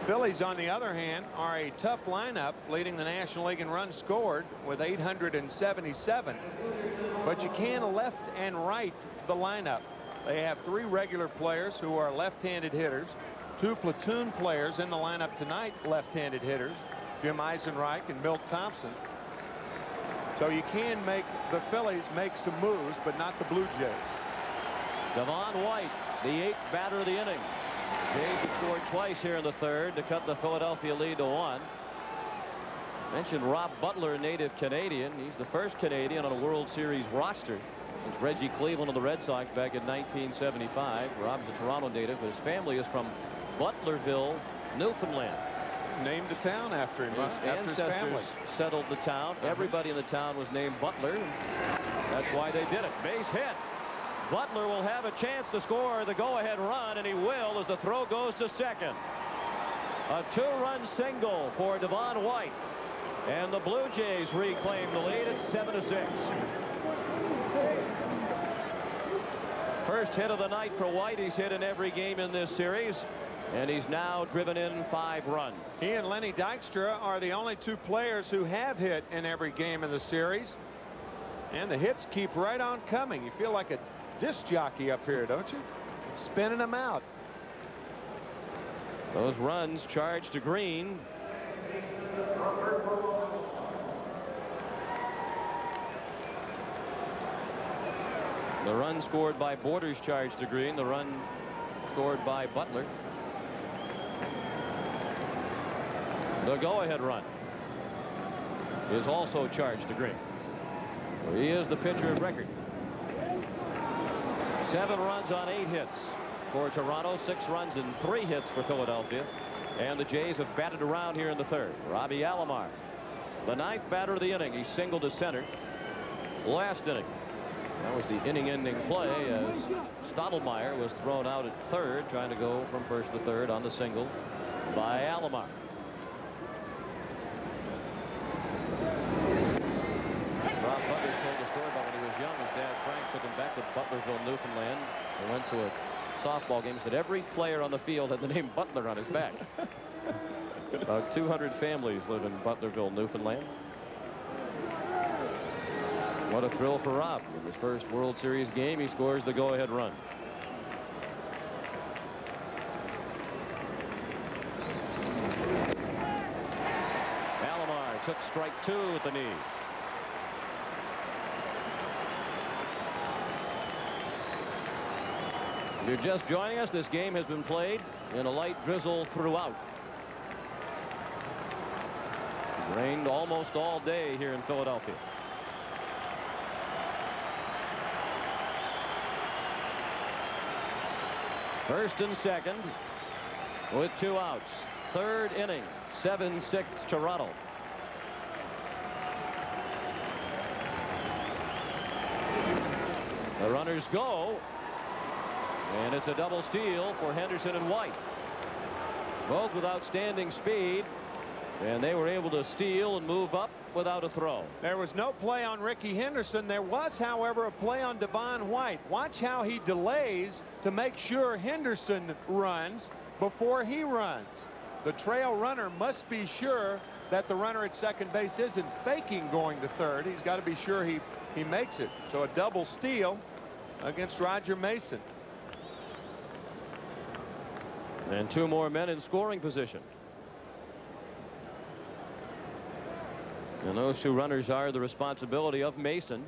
Phillies, on the other hand, are a tough lineup, leading the National League in runs scored with 877. But you can left and right the lineup. They have 3 regular players who are left-handed hitters, 2 platoon players in the lineup tonight, left-handed hitters, Jim Eisenreich and Milt Thompson. So you can make the Phillies make some moves, but not the Blue Jays. Devon White, the 8th batter of the inning. Jays have scored twice here in the third to cut the Philadelphia lead to 1. Mentioned Rob Butler, native Canadian. He's the first Canadian on a World Series roster since Reggie Cleveland of the Red Sox back in 1975. Rob's a Toronto native, but his family is from Butlerville, Newfoundland. Named a town after him. His ancestors settled the town. Everybody in the town was named Butler. That's why they did it. Base hit. Butler will have a chance to score the go-ahead run, and he will as the throw goes to second. A 2-run single for Devon White, and the Blue Jays reclaim the lead at 7-6. First hit of the night for White. He's hit in every game in this series, and he's now driven in 5 runs. He and Lenny Dykstra are the only 2 players who have hit in every game in the series, and the hits keep right on coming. You feel like a disc jockey up here, don't you? Spinning them out. Those runs charged to Green. The run scored by Borders charged to Green. The run scored by Butler. The go-ahead run is also charged to Green. He is the pitcher of record. 7 runs on 8 hits for Toronto, 6 runs and 3 hits for Philadelphia. And the Jays have batted around here in the third. Robbie Alomar, the 9th batter of the inning. He singled to center last inning. That was the inning-ending play as Stottlemyre was thrown out at third, trying to go from first to third on the single by Alomar. Rob Butler told the story about when he was young. His dad, Frank, took him back to Butlerville, Newfoundland. They went to a softball game. He said every player on the field had the name Butler on his back. About 200 families live in Butlerville, Newfoundland. What a thrill for Rob. In his first World Series game, he scores the go-ahead run. Alomar took strike 2 at the knees. If you're just joining us, this game has been played in a light drizzle throughout. It's rained almost all day here in Philadelphia. First and second with 2 outs. Third inning, 7-6 Toronto. The runners go, and it's a double steal for Henderson and White. Both with outstanding speed, and they were able to steal and move up without a throw. There was no play on Ricky Henderson. There was, however, a play on Devon White. Watch how he delays to make sure Henderson runs before he runs. The trail runner must be sure that the runner at second base isn't faking going to third. He's got to be sure he makes it. So a double steal against Roger Mason. And 2 more men in scoring position. And those 2 runners are the responsibility of Mason.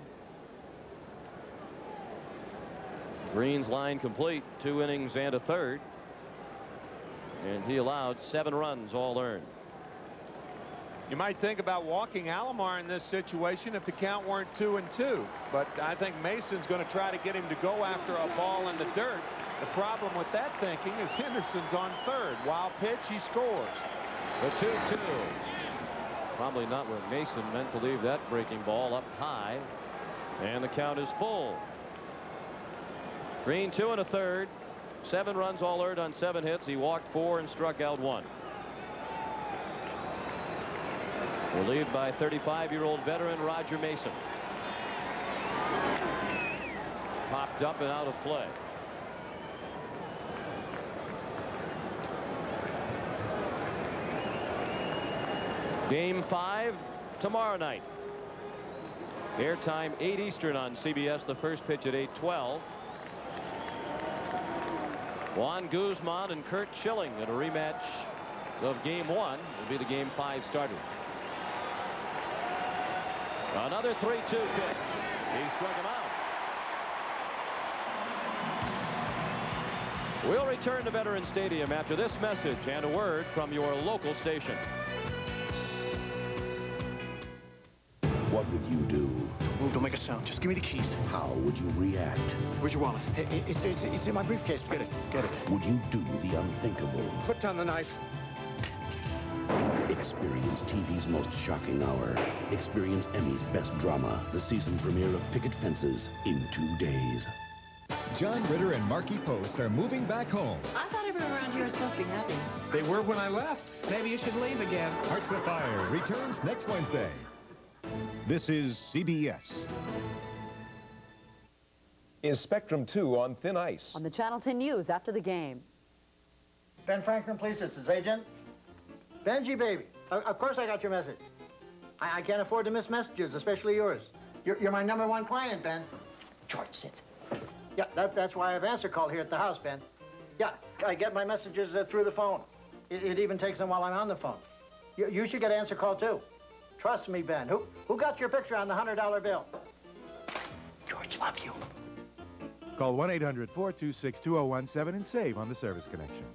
Green's line complete, 2 innings and a third. And he allowed 7 runs, all earned. You might think about walking Alomar in this situation if the count weren't 2-2. But I think Mason's going to try to get him to go after a ball in the dirt. The problem with that thinking is Henderson's on third. Wild pitch, he scores. The 2-2. Probably not where Mason meant to leave that breaking ball, up high. And the count is full. Green 2 1/3. 7 runs, all earned on 7 hits. He walked 4 and struck out 1. Relieved by 35-year-old veteran Roger Mason. Popped up and out of play. Game 5 tomorrow night. Airtime 8 Eastern on CBS. The first pitch at 8:12. Juan Guzman and Kurt Schilling in a rematch of Game 1 will be the Game 5 starters. Another 3-2 pitch. He struck him out. We'll return to Veterans Stadium after this message and a word from your local station. What would you do? Move, don't make a sound. Just give me the keys. How would you react? Where's your wallet? It's in my briefcase. Get it. Get it. Would you do the unthinkable? Put down the knife. Experience TV's most shocking hour. Experience Emmy's best drama. The season premiere of Picket Fences in 2 days. John Ritter and Marky Post are moving back home. I thought everyone around here was supposed to be happy. They were when I left. Maybe you should leave again. Hearts Afire returns next Wednesday. This is CBS. Is Spectrum 2 on thin ice? On the Channel 10 News after the game. Ben Franklin, please. It's his agent. Benji, baby. Of course I got your message. I can't afford to miss messages, especially yours. You're my #1 client, Ben. George, sit. Yeah, that's why I have answer call here at the house, Ben. Yeah, I get my messages through the phone. It even takes them while I'm on the phone. You should get answer call, too. Trust me, Ben. Who got your picture on the $100 bill? George, love you. Call 1-800-426-2017 and save on the service connection.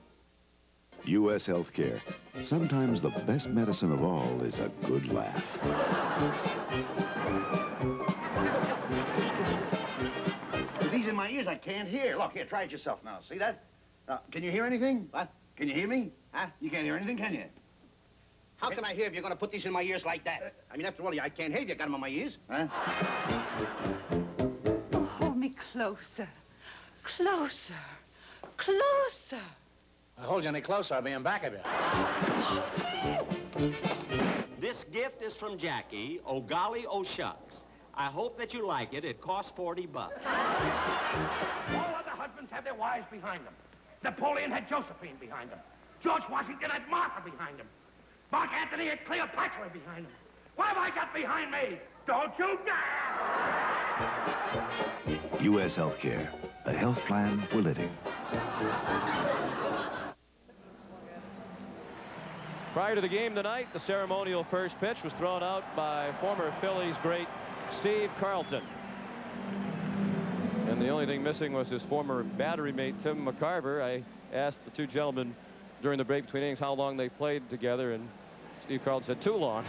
U.S. Healthcare. Sometimes the best medicine of all is a good laugh. With these in my ears, I can't hear. Look, here, try it yourself now. See that? Can you hear anything? What? Can you hear me? Huh? You can't hear anything, can you? How can I hear if you're going to put these in my ears like that? I mean, after all, I can't hear if you got them in my ears. Huh? Closer. Closer. Closer. I hold you any closer, I'll be in back of you. This gift is from Jackie. Oh, golly, oh, shucks. I hope that you like it. It costs $40. All other husbands have their wives behind them. Napoleon had Josephine behind him. George Washington had Martha behind him. Mark Antony had Cleopatra behind him. What have I got behind me? Don't you dare! U.S. Healthcare, a health plan for living. Prior to the game tonight, the ceremonial first pitch was thrown out by former Phillies great Steve Carlton. And the only thing missing was his former battery mate, Tim McCarver. I asked the two gentlemen during the break between innings how long they played together, and Steve Carlton said too long.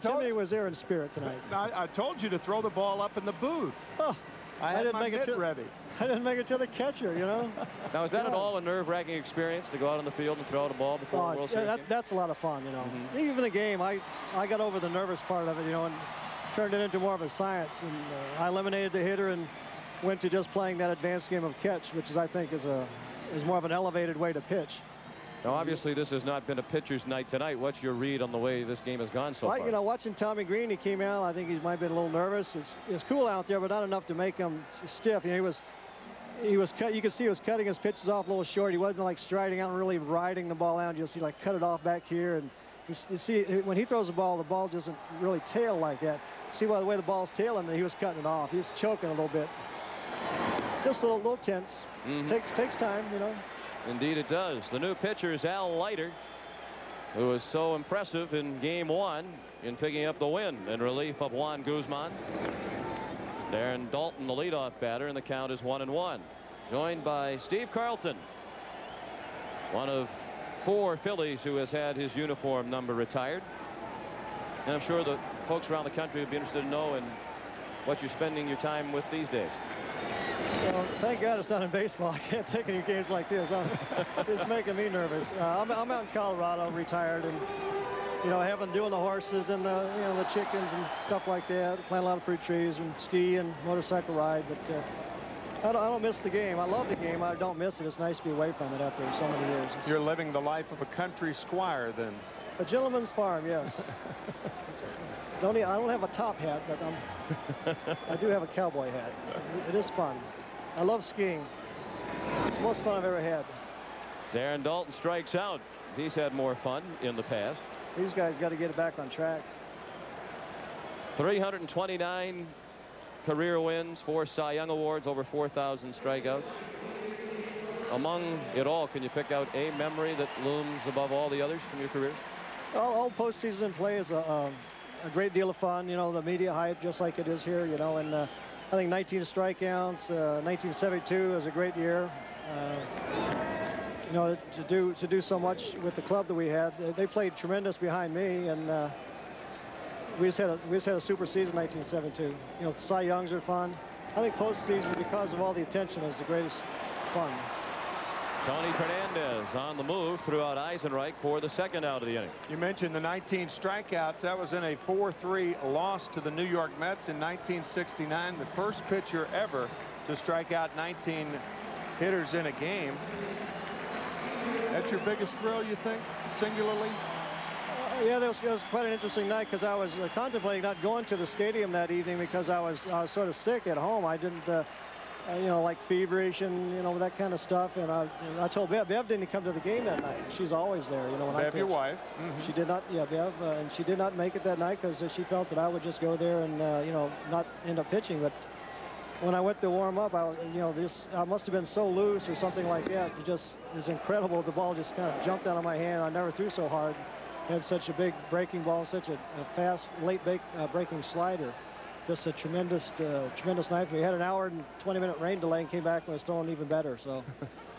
Timmy was there in spirit tonight. I told you to throw the ball up in the booth. Oh, I didn't make it ready. I didn't make it to the catcher, you know. Now, is that at all a nerve-wracking experience to go out on the field and throw out a ball before a World Series game? That's a lot of fun, you know. Even the game, I got over the nervous part of it, you know, and turned it into more of a science. And I eliminated the hitter and went to just playing that advanced game of catch, which is, I think, is more of an elevated way to pitch. Now, obviously, this has not been a pitcher's night tonight. What's your read on the way this game has gone so far? You know, watching Tommy Green, he came out. I think he might have been a little nervous. It's cool out there, but not enough to make him stiff. You know, he was cut. You could see he was cutting his pitches off a little short. He wasn't like striding out and really riding the ball out. You see, like cut it off back here, and you see when he throws the ball doesn't really tail like that. See by the way the ball's tailing, he was cutting it off. He was choking a little bit. Just a little tense. Takes time, you know. Indeed it does. The new pitcher is Al Leiter, who was so impressive in game one in picking up the win in relief of Juan Guzman. Darren Dalton, the leadoff batter, and the count is 1-1. Joined by Steve Carlton, one of 4 Phillies who has had his uniform number retired. And I'm sure the folks around the country would be interested to know in what you're spending your time with these days. Well, thank God it's not in baseball. I can't take any games like this. It's making me nervous. I'm out in Colorado, retired, and you know, doing the horses and the chickens and stuff like that. Plant a lot of fruit trees and ski and motorcycle ride. But I don't miss the game. I love the game. I don't miss it. It's nice to be away from it after so many years. You're living the life of a country squire, then. A gentleman's farm, yes. I don't have a top hat, but I do have a cowboy hat. It is fun. I love skiing. It's the most fun I've ever had. Darren Dalton strikes out. He's had more fun in the past. These guys got to get it back on track. 329 career wins, 4 Cy Young Awards, over 4,000 strikeouts. Among it all, can you pick out a memory that looms above all the others from your career? All postseason play is a great deal of fun. You know, the media hype, just like it is here. You know, and I think 19 strikeouts. 1972 was a great year. You know, to do so much with the club that we had. They played tremendous behind me, and we just had a super season 1972. You know, Cy Youngs are fun. I think postseason, because of all the attention, is the greatest fun. Tony Fernandez on the move throughout Eisenreich for the second out of the inning. You mentioned the 19 strikeouts. That was in a 4-3 loss to the New York Mets in 1969. The first pitcher ever to strike out 19 hitters in a game. That's your biggest thrill, you think, singularly? Yeah, that was quite an interesting night because I was contemplating not going to the stadium that evening because I was sort of sick at home. I didn't, you know, like feverish and, you know, that kind of stuff. And I told Bev didn't come to the game that night. She's always there, you know. When Bev, your wife. She did not, yeah, Bev, and she did not make it that night because she felt that I would just go there and, you know, not end up pitching. But when I went to warm up, you know, I must have been so loose or something like that. It was incredible. The ball just kind of jumped out of my hand. I never threw so hard. Had such a big breaking ball, such a fast, late breaking slider. Just a tremendous night. We had an hour and 20-minute rain delay and came back and was throwing even better. So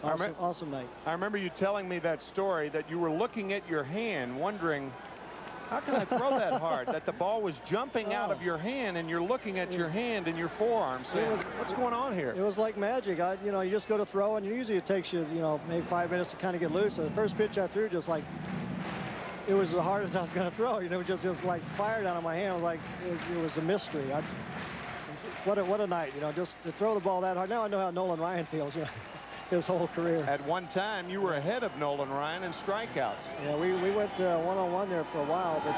awesome night. I remember you telling me that story, that you were looking at your hand wondering, how can I throw that hard? That the ball was jumping out of your hand and you're looking at your hand and your forearm saying, what's going on here? It was like magic. You know, you just go to throw and usually it takes you, you know, maybe 5 minutes to kind of get loose. So the first pitch I threw, just like, it was the hardest I was going to throw. You know, just like fired out of my hand. It was like it was a mystery. what a night, you know, just to throw the ball that hard. Now I know how Nolan Ryan feels, you know, his whole career. At one time, you were ahead of Nolan Ryan in strikeouts. Yeah, we went one-on-one there for a while, but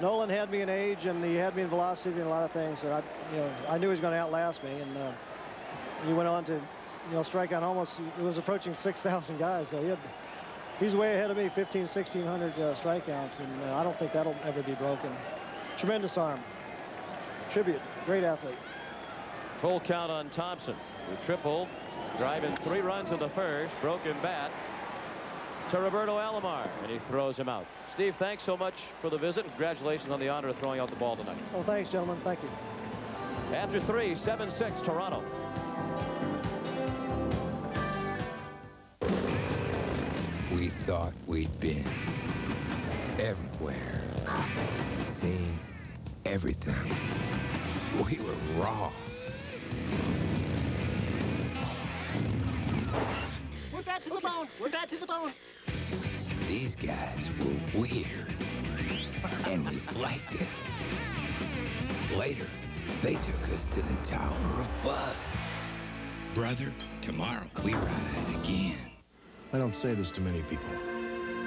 Nolan had me in age, and he had me in velocity and a lot of things that I knew he was going to outlast me, and he went on to, you know, strike out almost. It was approaching 6,000 guys, so he's way ahead of me, 1,600 strikeouts, and I don't think that'll ever be broken. Tremendous arm. Tribute. Great athlete. Full count on Thompson. The triple, driving 3 runs in the first. Broken bat to Roberto Alomar, and he throws him out. Steve, thanks so much for the visit. Congratulations on the honor of throwing out the ball tonight. Oh, thanks, gentlemen. Thank you. After 3, 7-6, Toronto. We thought we'd been everywhere, seen everything. We were wrong. We're back to the bone. We're back to the bone. These guys were weird, and we liked it. Later, they took us to the Tower of Bud. Brother, tomorrow we ride again. I don't say this to many people,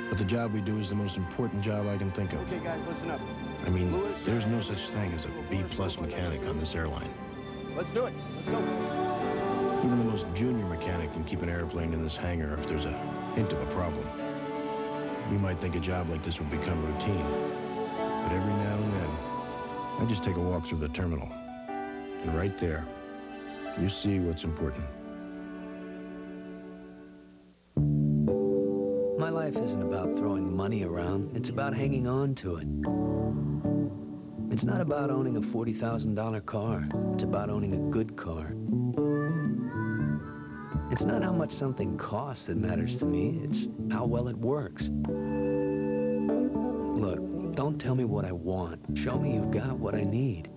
but the job we do is the most important job I can think of. Okay, guys, listen up. I mean, there's no such thing as a B-plus mechanic on this airline. Let's do it. Let's go. Even the most junior mechanic can keep an airplane in this hangar if there's a hint of a problem. You might think a job like this would become routine, but every now and then, I just take a walk through the terminal, and right there, you see what's important. My life isn't about throwing money around. It's about hanging on to it. It's not about owning a $40,000 car. It's about owning a good car. It's not how much something costs that matters to me. It's how well it works. Look, don't tell me what I want. Show me you've got what I need.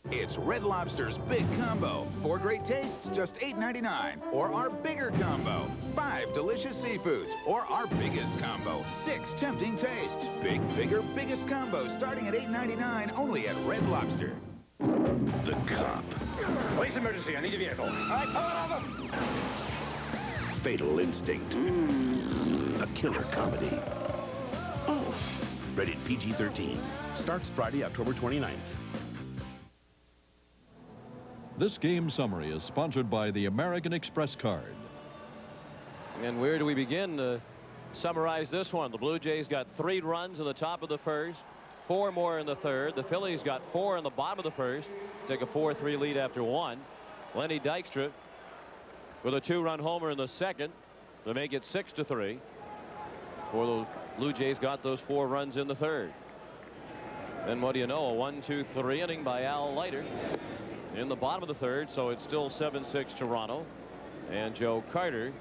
It's Red Lobster's Big Combo. 4 great tastes, just $8.99. Or our Bigger Combo. 5 delicious seafoods. Or our Biggest Combo. 6 tempting tastes. Big, bigger, biggest combo starting at $8.99 only at Red Lobster. The cop. Police emergency. I need a vehicle. All right, pull it over. Fatal Instinct. A killer comedy. Rated PG-13. Starts Friday, October 29th. This game summary is sponsored by the American Express card. And where do we begin to summarize this one? The Blue Jays got 3 runs in the top of the first, 4 more in the third. The Phillies got 4 in the bottom of the first, take a 4-3 lead after 1. Lenny Dykstra with a 2-run homer in the second to make it 6-3. For the Blue Jays got those 4 runs in the third. Then what do you know, a 1-2-3 inning by Al Leiter in the bottom of the third, so it's still 7-6 Toronto. And Joe Carter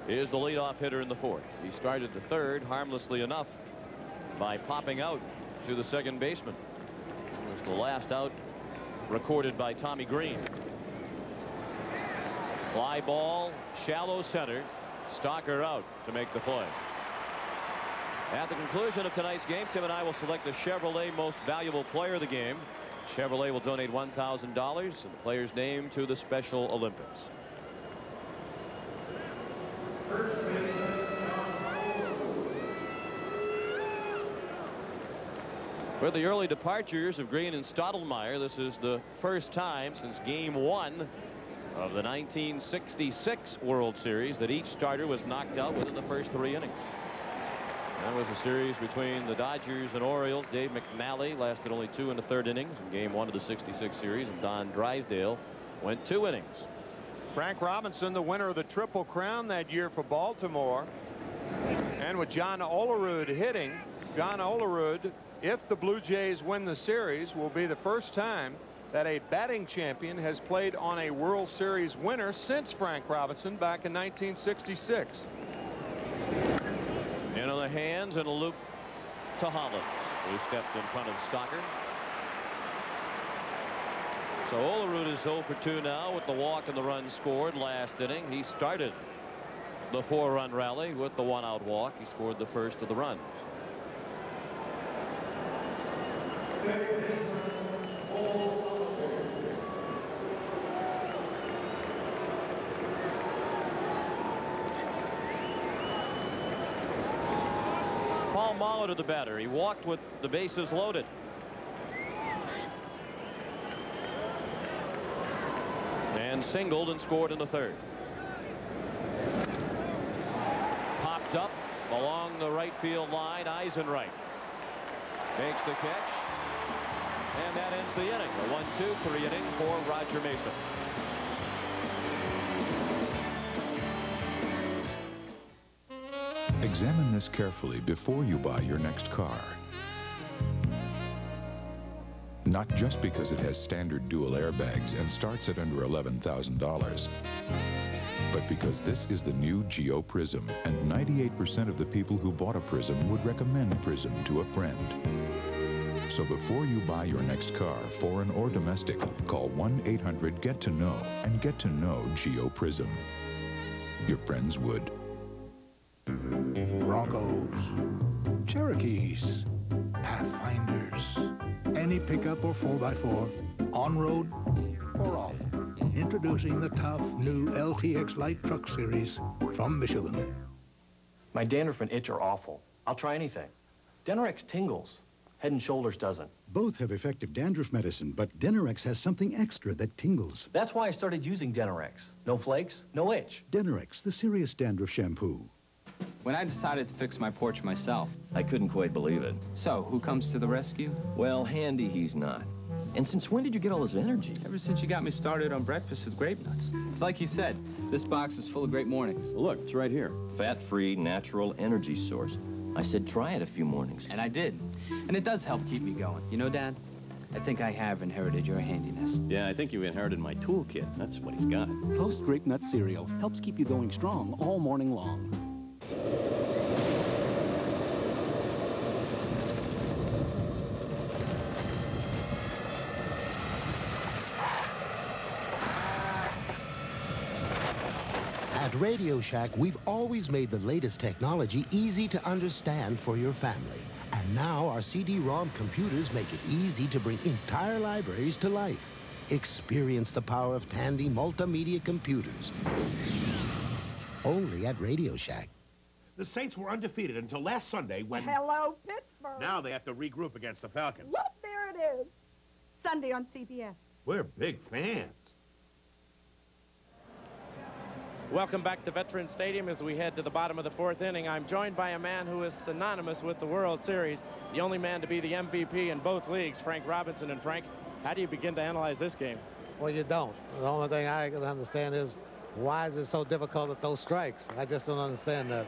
is the leadoff hitter in the fourth. He started the third harmlessly enough by popping out to the second baseman. It was the last out recorded by Tommy Green. Fly ball, shallow center. Stalker out to make the play. At the conclusion of tonight's game, Tim and I will select the Chevrolet Most Valuable Player of the game. Chevrolet will donate $1,000 in the player's name to the Special Olympics. With the early departures of Green and Stottlemyre, this is the first time since Game 1 of the 1966 World Series that each starter was knocked out within the first 3 innings. That was a series between the Dodgers and Orioles. Dave McNally lasted only 2 1/3 innings in Game 1 of the '66 series, and Don Drysdale went 2 innings. Frank Robinson, the winner of the Triple Crown that year for Baltimore. And with John Olerud hitting, John Olerud, if the Blue Jays win the series, will be the first time that a batting champion has played on a World Series winner since Frank Robinson back in 1966. In on the hands and a loop to Hollins, who stepped in front of Stalker. So Olerud is 0 for 2 now with the walk and the run scored last inning. He started the 4-run rally with the 1-out walk. He scored the first of the runs. Paul Molitor, the batter. He walked with the bases loaded. And singled and scored in the third. Popped up along the right field line. Eisenreich makes the catch. And that ends the inning. A 1-2-3 inning for Roger Mason. Examine this carefully before you buy your next car. Not just because it has standard dual airbags and starts at under $11,000, but because this is the new Geo Prism, and 98% of the people who bought a Prism would recommend Prism to a friend. So before you buy your next car, foreign or domestic, call 1-800-GET-TO-KNOW and get to know Geo Prism. Your friends would. Broncos, Cherokees, Pathfinders, any pickup or 4x4, on-road or off. Introducing the tough new LTX Light Truck Series from Michelin. My dandruff and itch are awful. I'll try anything. Denorex tingles. Head and Shoulders doesn't. Both have effective dandruff medicine, but Denorex has something extra that tingles. That's why I started using Denorex. No flakes, no itch. Denorex, the serious dandruff shampoo. When I decided to fix my porch myself, I couldn't quite believe it. So, who comes to the rescue? Well, handy he's not. And since when did you get all this energy? Ever since you got me started on breakfast with grape nuts. It's like you said, this box is full of great mornings. Look, it's right here. Fat-free, natural energy source. I said try it a few mornings. And I did. And it does help keep me going. You know, Dad, I think I have inherited your handiness. Yeah, I think you inherited my toolkit. That's what he's got. Post Grape Nut cereal helps keep you going strong all morning long. At Radio Shack, we've always made the latest technology easy to understand for your family. And now our CD-ROM computers make it easy to bring entire libraries to life. Experience the power of Tandy multimedia computers. Only at Radio Shack. The Saints were undefeated until last Sunday when... Hello, Pittsburgh. Now they have to regroup against the Falcons. Look, there it is. Sunday on CBS. We're big fans. Welcome back to Veterans Stadium as we head to the bottom of the fourth inning. I'm joined by a man who is synonymous with the World Series, the only man to be the MVP in both leagues, Frank Robinson. And Frank, how do you begin to analyze this game? Well, you don't. The only thing I can understand is why is it so difficult to throw strikes? I just don't understand that.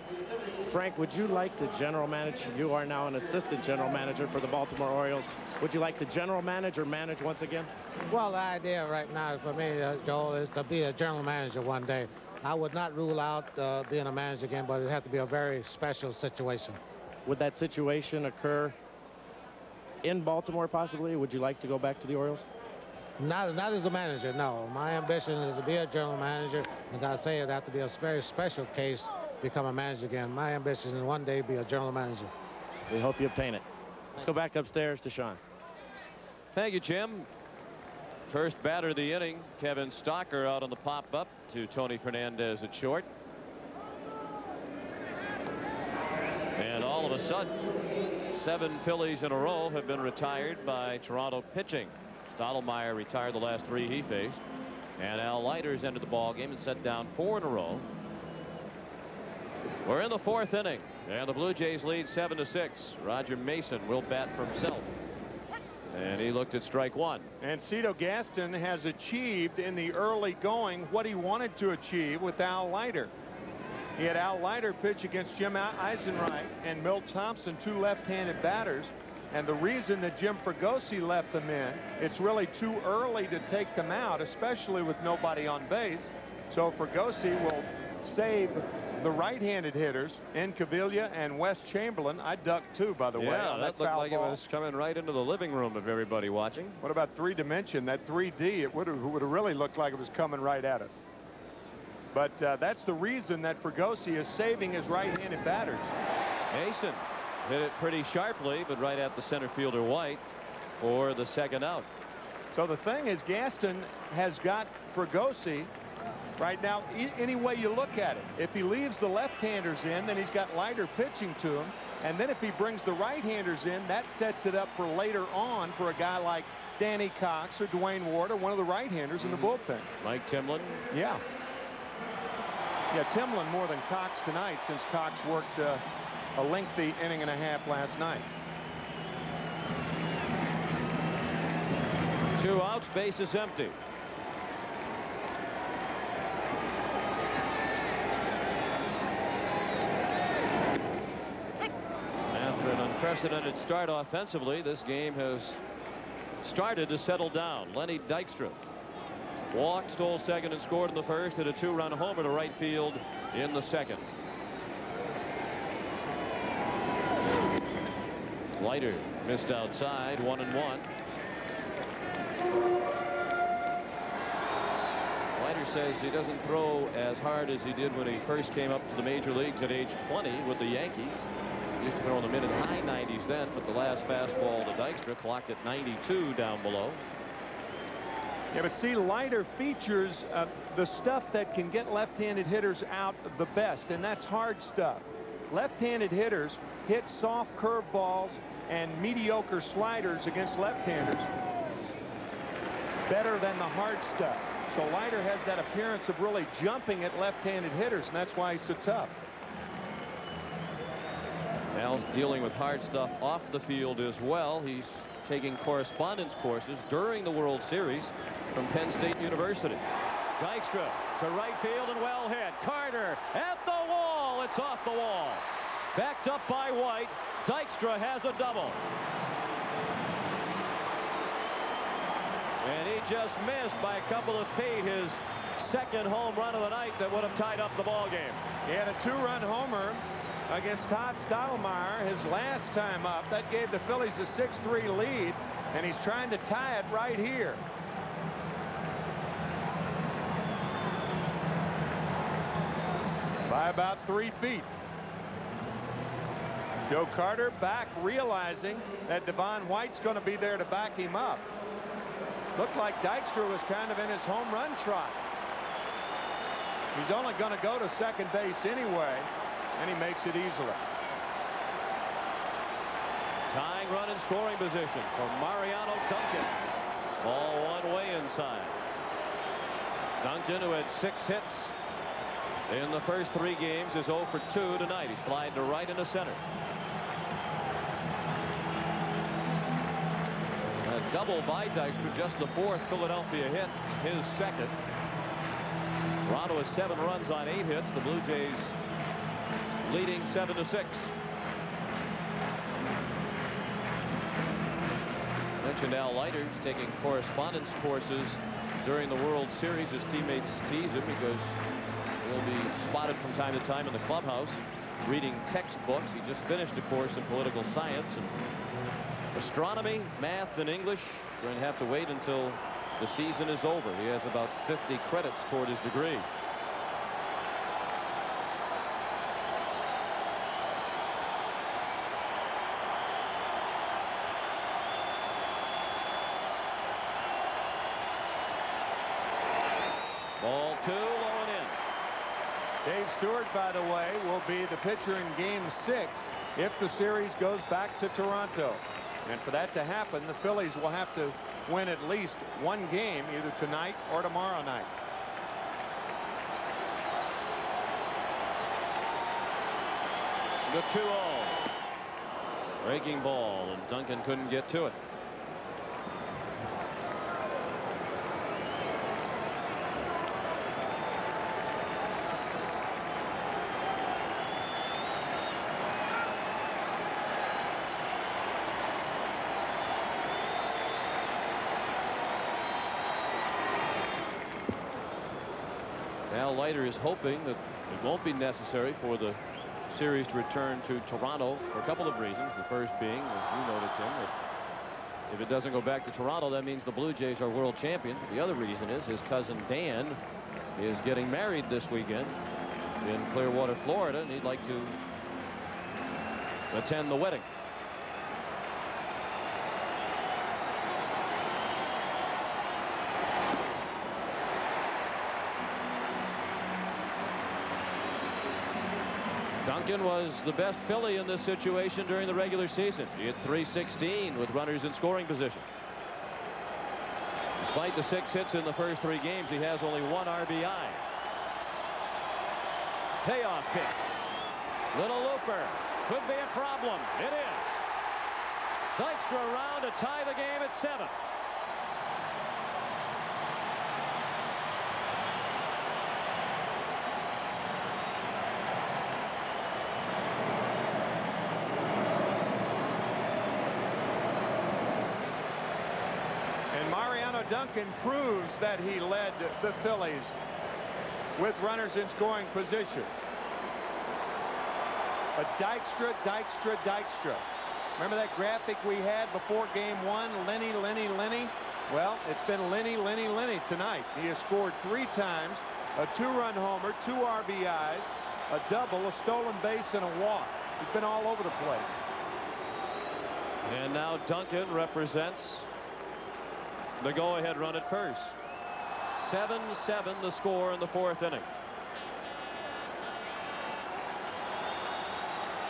Frank, would you like the general manager? You are now an assistant general manager for the Baltimore Orioles. Would you like the general manager manage once again? Well, the idea right now for me, Joel, is to be a general manager one day. I would not rule out being a manager again, but it'd have to be a very special situation. Would that situation occur in Baltimore, possibly? Would you like to go back to the Orioles? Not as a manager, no. My ambition is to be a general manager, and I say it'd have to be a very special case to become a manager again. My ambition is one day be a general manager. We hope you obtain it. Let's go back upstairs to Sean. Thank you, Jim. First batter of the inning, Kevin Stocker out on the pop-up to Tony Fernandez at short. And all of a sudden, 7 Phillies in a row have been retired by Toronto pitching. Stottlemyre retired the last 3 he faced. And Al Leiter's entered the ball game and set down 4 in a row. We're in the 4th inning, and the Blue Jays lead 7-6. Roger Mason will bat for himself. And he looked at strike 1. And Cito Gaston has achieved in the early going what he wanted to achieve with Al Leiter. He had Al Leiter pitch against Jim Eisenreich and Milt Thompson, 2 left-handed batters. And the reason that Jim Fregosi left them in, it's really too early to take them out, especially with nobody on base. So Fregosi will save the right-handed hitters in Cavilla and West Chamberlain. I ducked too, by the way. Yeah, that looked like it was coming right into the living room of everybody watching. What about 3-dimension? That 3D, it would have really looked like it was coming right at us. But that's the reason that Fregosi is saving his right-handed batters. Mason hit it pretty sharply, but right at the center fielder White for the second out. So the thing is, Gaston has got Fregosi right now, any way you look at it. If he leaves the left-handers in, then he's got Leiter pitching to him. And then if he brings the right-handers in, that sets it up for later on for a guy like Danny Cox or Dwayne Ward or one of the right-handers in the bullpen. Mike Timlin. Yeah. Yeah, Timlin more than Cox tonight, since Cox worked a lengthy inning and a half last night. 2 outs, bases empty. After an unprecedented start offensively, this game has started to settle down. Lenny Dykstra walked, stole second, and scored in the first, hit a 2-run homer to right field in the second. Leiter missed outside, 1-1. Leiter says he doesn't throw as hard as he did when he first came up to the major leagues at age 20 with the Yankees. He used to throw in the mid and high 90s then, but the last fastball to Dykstra clocked at 92 down below. Yeah, but see, Leiter features the stuff that can get left-handed hitters out the best, and that's hard stuff. Left-handed hitters hit soft curveballs and mediocre sliders against left-handers better than the hard stuff. So Leiter has that appearance of really jumping at left-handed hitters, and that's why he's so tough. Al's dealing with hard stuff off the field as well. He's taking correspondence courses during the World Series from Penn State University. Dykstra to right field and well hit. Carter at the wall. It's off the wall. Backed up by White. Dykstra has a double. And he just missed by a couple of feet his second home run of the night that would have tied up the ball game. He had a 2-run homer against Todd Stottlemyre his last time up. That gave the Phillies a 6-3 lead, and he's trying to tie it right here. By about 3 feet. Joe Carter back, realizing that Devon White's going to be there to back him up. Looked like Dykstra was kind of in his home run trot. He's only going to go to second base anyway, and he makes it easily. Tying run in scoring position for Mariano Duncan. Ball one way inside. Duncan, who had 6 hits in the first 3 games, is 0 for 2 tonight. He's flying to right and to center. A double by Dykstra, just the 4th Philadelphia hit, his second. Toronto has 7 runs on 8 hits. The Blue Jays leading 7-6. Mentioned Al Leiter's taking correspondence courses during the World Series. His teammates tease him because he'll be spotted from time to time in the clubhouse reading textbooks. He just finished a course in political science and astronomy, math, and English. Going to have to wait until the season is over. He has about 50 credits toward his degree. Ball 2, low and in. Dave Stewart, by the way, will be the pitcher in Game 6 if the series goes back to Toronto. And for that to happen, the Phillies will have to win at least 1 game either tonight or tomorrow night. The 2-0. Breaking ball, and Duncan couldn't get to it. Al Leiter is hoping that it won't be necessary for the series to return to Toronto for a couple of reasons. The first being, as you noted, Tim, that if it doesn't go back to Toronto, that means the Blue Jays are world champions. The other reason is his cousin Dan is getting married this weekend in Clearwater, Florida, and he'd like to attend the wedding. Duncan was the best Philly in this situation during the regular season. He hit .316 with runners in scoring position. Despite the 6 hits in the first 3 games, he has only 1 RBI. Payoff pitch. Little looper. Could be a problem. It is. Dykstra around to tie the game at 7. Duncan proves that he led the Phillies with runners in scoring position. But Dykstra. Remember that graphic we had before game 1? Lenny. Well, it's been Lenny tonight. He has scored 3 times, a 2-run homer, 2 RBIs, a double, a stolen base, and a walk. He's been all over the place. And now Duncan represents the go-ahead run at first. 7-7 the score in the 4th inning.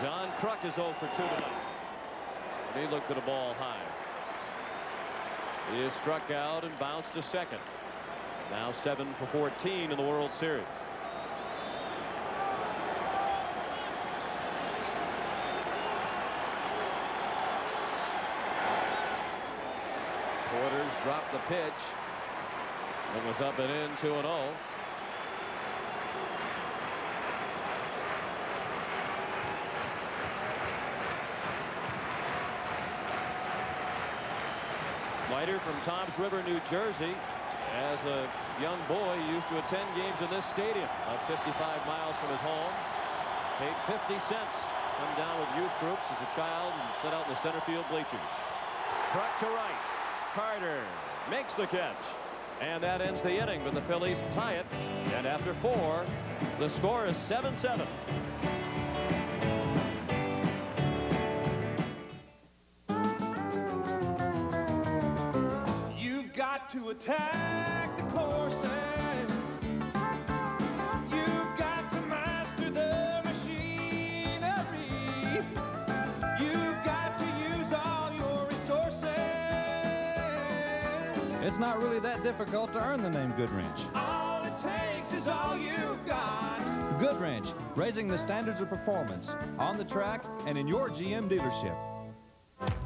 John Kruk is 0 for 2 tonight. He looked at a ball high. He is struck out and bounced to second. Now 7 for 14 in the World Series. Porter's dropped the pitch. It was up and in, 2-0. Leiter from Toms River, New Jersey. As a young boy, he used to attend games in this stadium, about 55 miles from his home. Paid 50 cents. Come down with youth groups as a child and sit out in the center field bleachers. Kruk to right. Carter makes the catch. And that ends the inning, but the Phillies tie it. And after 4, the score is 7-7. You've got to attack the courses. You've got to master the machinery. You've got to use all your resources. It's not really that difficult to earn the name Goodwrench. All it takes is all you've got. Goodwrench, raising the standards of performance on the track and in your GM dealership.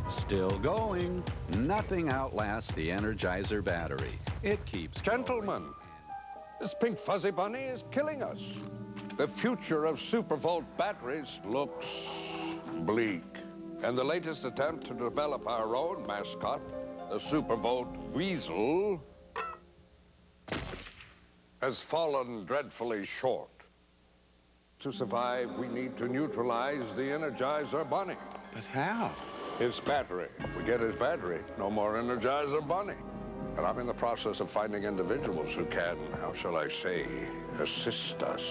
Still going. Nothing outlasts the Energizer battery. It keeps Gentlemen, this pink fuzzy bunny is killing us. The future of Supervolt batteries looks bleak. And the latest attempt to develop our own mascot, the Supervolt Weasel, has fallen dreadfully short. To survive, we need to neutralize the Energizer bunny. But how? His battery. If we get his battery, no more Energizer bunny. And I'm in the process of finding individuals who can, how shall I say, assist us.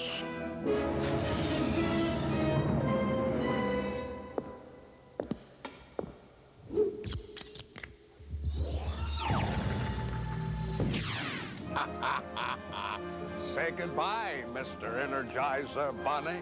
Say goodbye, Mr. Energizer Bunny.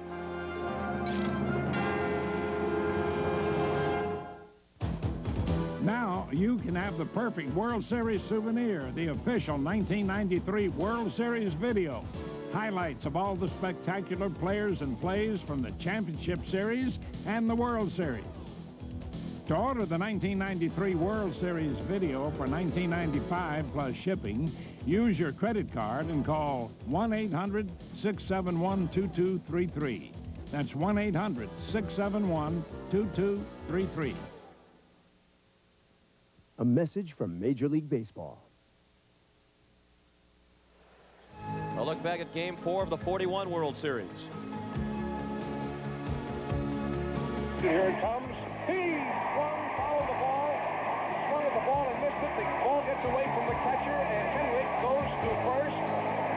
Now you can have the perfect World Series souvenir, the official 1993 World Series video. Highlights of all the spectacular players and plays from the Championship Series and the World Series. To order the 1993 World Series video for $19.95 plus shipping, use your credit card and call 1-800-671-2233. That's 1-800-671-2233. A message from Major League Baseball. A look back at Game 4 of the 41 World Series. Here it comes. He swung, fouled the ball, swung at the ball and missed it. The ball gets away from the catcher, and Henrik goes to first.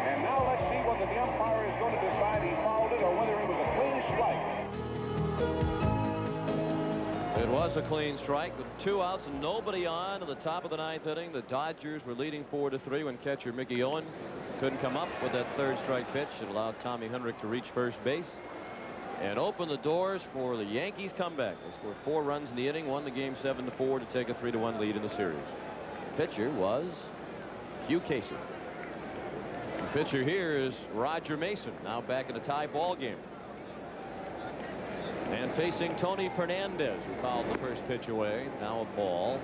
And now Well, let's see whether the umpire is going to decide he fouled it or whether it was a clean strike. It was a clean strike with 2 outs and nobody on at the top of the 9th inning. The Dodgers were leading 4-3 when catcher Mickey Owen couldn't come up with that 3rd strike pitch. It allowed Tommy Henrich to reach first base and open the doors for the Yankees comeback. They scored 4 runs in the inning, won the game 7-4 to take a 3-1 lead in the series. The pitcher was Hugh Casey. The pitcher here is Roger Mason, now back in a tie ball game. And facing Tony Fernandez, who fouled the first pitch away. Now a ball.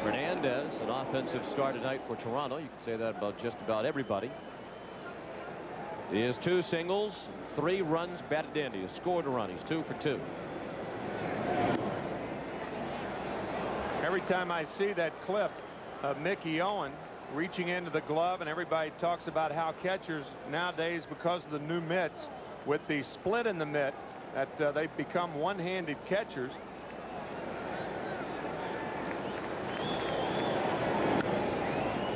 Fernandez, an offensive start tonight for Toronto. You can say that about just about everybody. He has 2 singles, 3 runs batted in. He has scored a run. He's 2 for 2. Every time I see that clip of Mickey Owen reaching into the glove, and everybody talks about how catchers nowadays, because of the new mitts with the split in the mitt, that they've become one-handed catchers.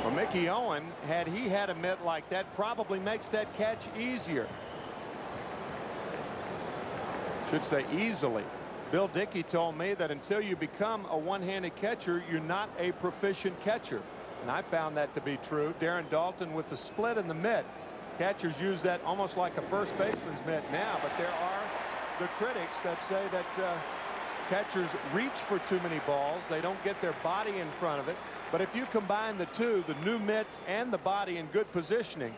Well, Mickey Owen, had he had a mitt like that, probably makes that catch easier. Should say easily. Bill Dickey told me that until you become a one-handed catcher, you're not a proficient catcher. And I found that to be true. Darren Dalton with the split in the mitt. Catchers use that almost like a first baseman's mitt now, but there are the critics that say that catchers reach for too many balls. They don't get their body in front of it. But if you combine the two, the new mitts and the body in good positioning,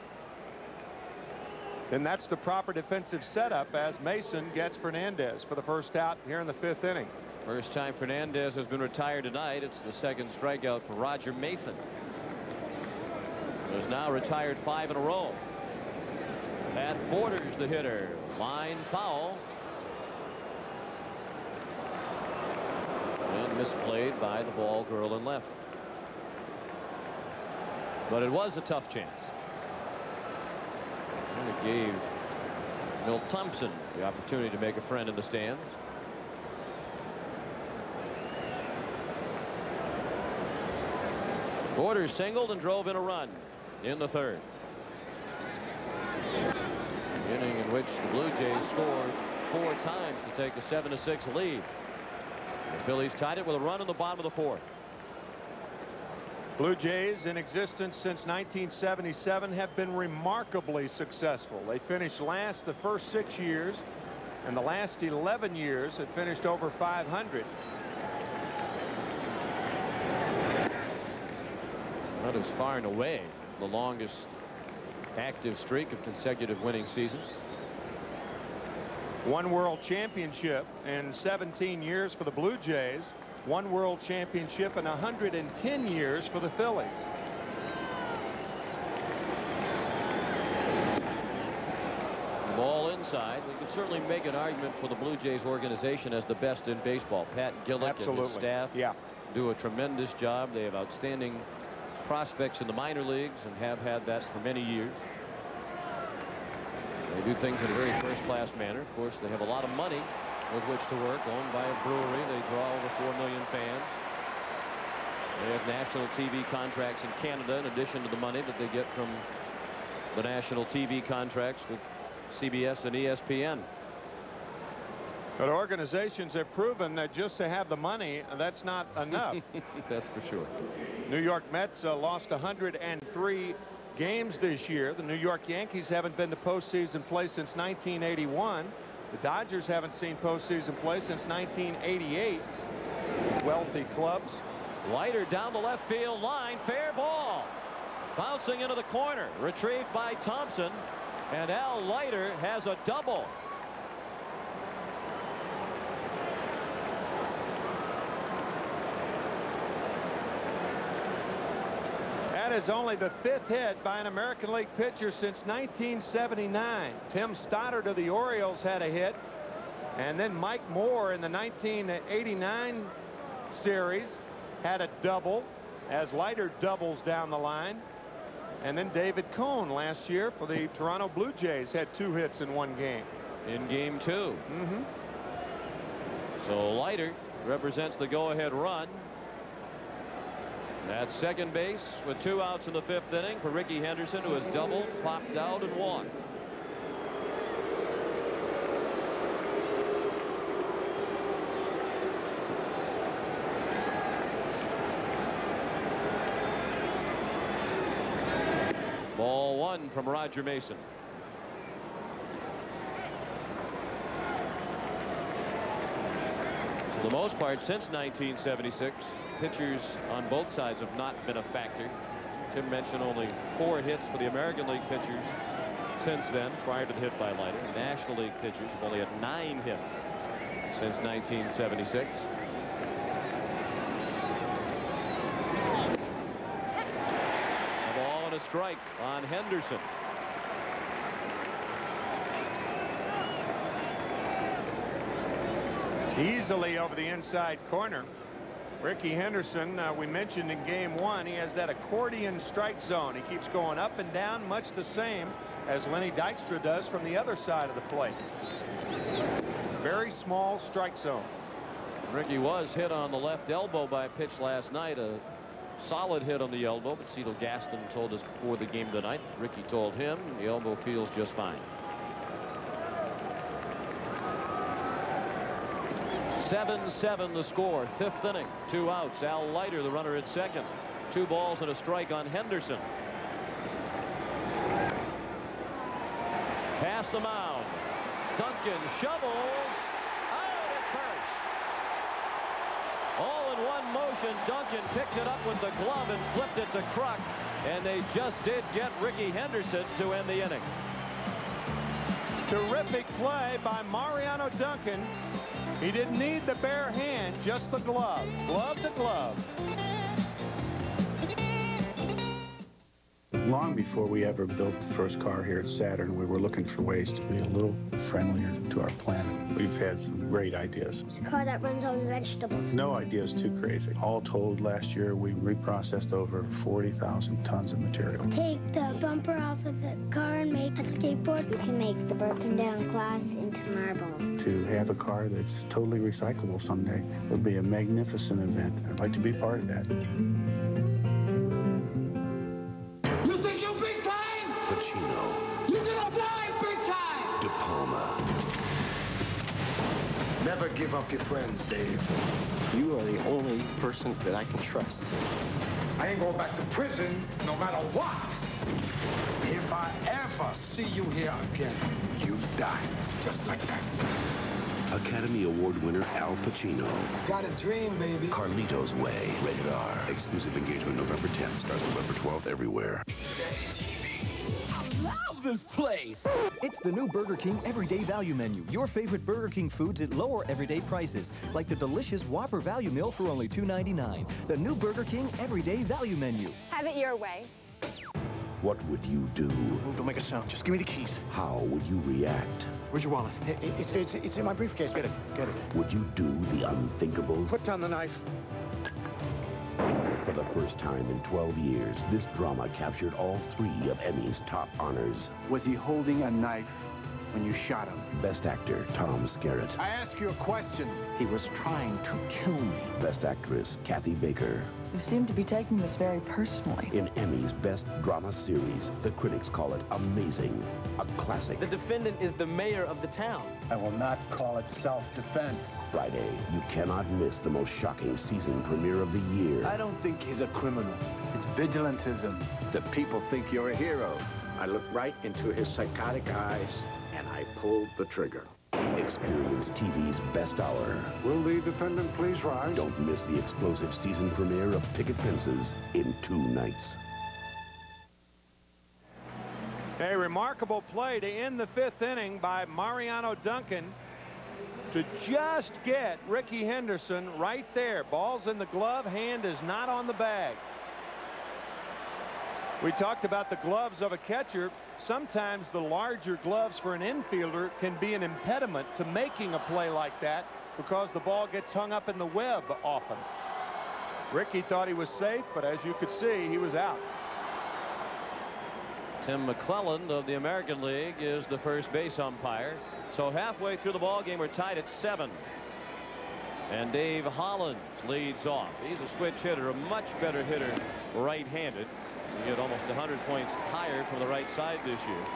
then that's the proper defensive setup as Mason gets Fernandez for the first out here in the 5th inning. First time Fernandez has been retired tonight. It's the 2nd strikeout for Roger Mason, who has now retired 5 in a row. Pat Borders, the hitter. Line foul. And misplayed by the ball girl in left. But it was a tough chance. And it gave Milt Thompson the opportunity to make a friend in the stands. Borders singled and drove in a run in the 3rd. An inning in which the Blue Jays scored 4 times to take a 7-6 lead. The Phillies tied it with a run in the bottom of the 4th. Blue Jays, in existence since 1977, have been remarkably successful. They finished last the first 6 years, and the last 11 years have finished over 500. That is far and away the longest active streak of consecutive winning seasons. 1 world championship in 17 years for the Blue Jays. 1 world championship in 110 years for the Phillies. Ball inside. We could certainly make an argument for the Blue Jays organization as the best in baseball. Pat Gillick and his staff do a tremendous job. They have outstanding prospects in the minor leagues and have had that for many years. They do things in a very first-class manner. Of course, they have a lot of money with which to work, owned by a brewery. They draw over 4 million fans. They have national TV contracts in Canada in addition to the money that they get from the national TV contracts with CBS and ESPN. But organizations have proven that just to have the money, that's not enough. That's for sure. New York Mets lost 103 games this year. The New York Yankees haven't been to postseason play since 1981. The Dodgers haven't seen postseason play since 1988. Wealthy clubs. Leiter down the left field line. Fair ball. Bouncing into the corner. Retrieved by Thompson. And Al Leiter has a double. That is only the 5th hit by an American League pitcher since 1979. Tim Stoddard of the Orioles had a hit. And then Mike Moore in the 1989 series had a double as Leiter doubles down the line. And then David Cohn last year for the Toronto Blue Jays had 2 hits in 1 game. In game 2. So Leiter represents the go-ahead run. At second base with 2 outs in the 5th inning for Rickey Henderson, who has doubled, popped out, and walked. Ball 1 from Roger Mason. For the most part, since 1976, pitchers on both sides have not been a factor. Tim mentioned only 4 hits for the American League pitchers since then, prior to the hit by Leiter. National League pitchers have only had 9 hits since 1976. A ball and a strike on Henderson. Easily over the inside corner. Rickey Henderson, we mentioned in game 1, he has that accordion strike zone. He keeps going up and down, much the same as Lenny Dykstra does from the other side of the plate. Very small strike zone. Rickey was hit on the left elbow by a pitch last night. A solid hit on the elbow, but Cito Gaston told us before the game tonight. Rickey told him the elbow feels just fine. 7-7 the score. 5th inning. 2 outs. Al Leiter, the runner at second. 2 balls and a strike on Henderson. Past the mound. Duncan shovels out at first. All in one motion. Duncan picked it up with the glove and flipped it to Kruk, and they just did get Rickey Henderson to end the inning. Terrific play by Mariano Duncan. He didn't need the bare hand, just the glove. Glove to glove. Long before we ever built the first car here at Saturn, we were looking for ways to be a little friendlier to our planet. We've had some great ideas. It's a car that runs on vegetables. No idea is too crazy. All told, last year we reprocessed over 40,000 tons of material. Take the bumper off of the car and make a skateboard. We can make the broken down glass into marble. To have a car that's totally recyclable someday would be a magnificent event. I'd like to be part of that. You think you're big time? Pacino. You're gonna die big time! De Palma. Never give up your friends, Dave. You are the only person that I can trust. I ain't going back to prison no matter what. If I ever see you here again, you die just like that. Academy Award winner Al Pacino. Got a dream, baby. Carlito's Way. Rated R. Exclusive engagement November 10th. Starts November 12th everywhere. Love this place. It's the new Burger King Everyday Value Menu. Your favorite Burger King foods at lower everyday prices, like the delicious Whopper Value Meal for only $2.99. The new Burger King Everyday Value Menu. Have it your way. What would you do? Don't make a sound. Just give me the keys. How would you react? Where's your wallet? It's in my briefcase. Get it. Get it. Would you do the unthinkable? Put down the knife. For the first time in 12 years, this drama captured all 3 of Emmy's top honors. Was he holding a knife when you shot him? Best Actor, Tom Skerritt. I ask you a question. He was trying to kill me. Best Actress, Kathy Baker. You seem to be taking this very personally. In Emmy's Best Drama Series, the critics call it amazing, a classic. The defendant is the mayor of the town. I will not call it self-defense. Friday, you cannot miss the most shocking season premiere of the year. I don't think he's a criminal. It's vigilantism. The people think you're a hero. I looked right into his psychotic eyes, and I pulled the trigger. Experience TV's best hour. Will the defendant please rise? Don't miss the explosive season premiere of Picket Fences in 2 nights. A remarkable play to end the 5th inning by Mariano Duncan to just get Rickey Henderson right there. Ball's in the glove, hand is not on the bag. We talked about the gloves of a catcher. Sometimes the larger gloves for an infielder can be an impediment to making a play like that because the ball gets hung up in the web often. Rickey thought he was safe, but as you could see, he was out. Tim McClelland of the American League is the first base umpire. So halfway through the ball game, we're tied at 7. And Dave Hollins leads off. He's a switch hitter, a much better hitter right-handed. He hit almost 100 points higher from the right side this year.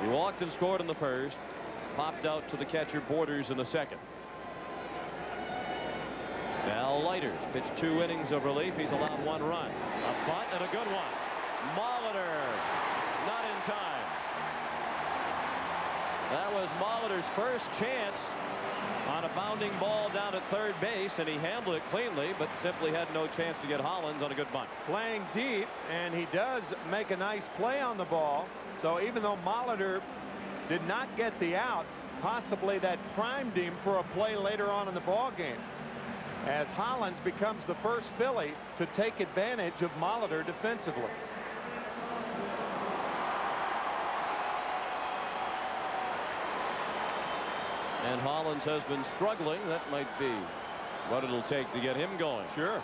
He walked and scored in the first. Popped out to the catcher Borders in the second. Al Leiter's pitched 2 innings of relief. He's allowed 1 run. A bunt and a good one. Molitor not in time. That was Molitor's first chance on a bounding ball down at third base, and he handled it cleanly, but simply had no chance to get Hollins on a good bunt. Playing deep, and he does make a nice play on the ball. So even though Molitor did not get the out, possibly that primed him for a play later on in the ball game, as Hollins becomes the first Philly to take advantage of Molitor defensively. And Hollins has been struggling. That might be what it'll take to get him going. Sure.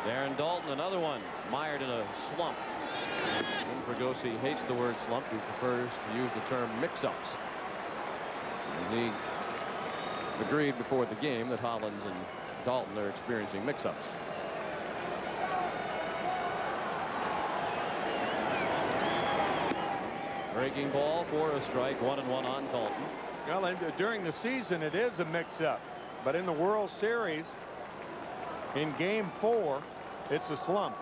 Darren Daulton, another one, mired in a slump. Jim Fregosi hates the word slump. He prefers to use the term mix-ups. He agreed before the game that Hollins and Daulton are experiencing mix-ups. Breaking ball for a strike, 1-1 on Daulton. Well, and during the season, it is a mix-up. But in the World Series, in Game 4, it's a slump.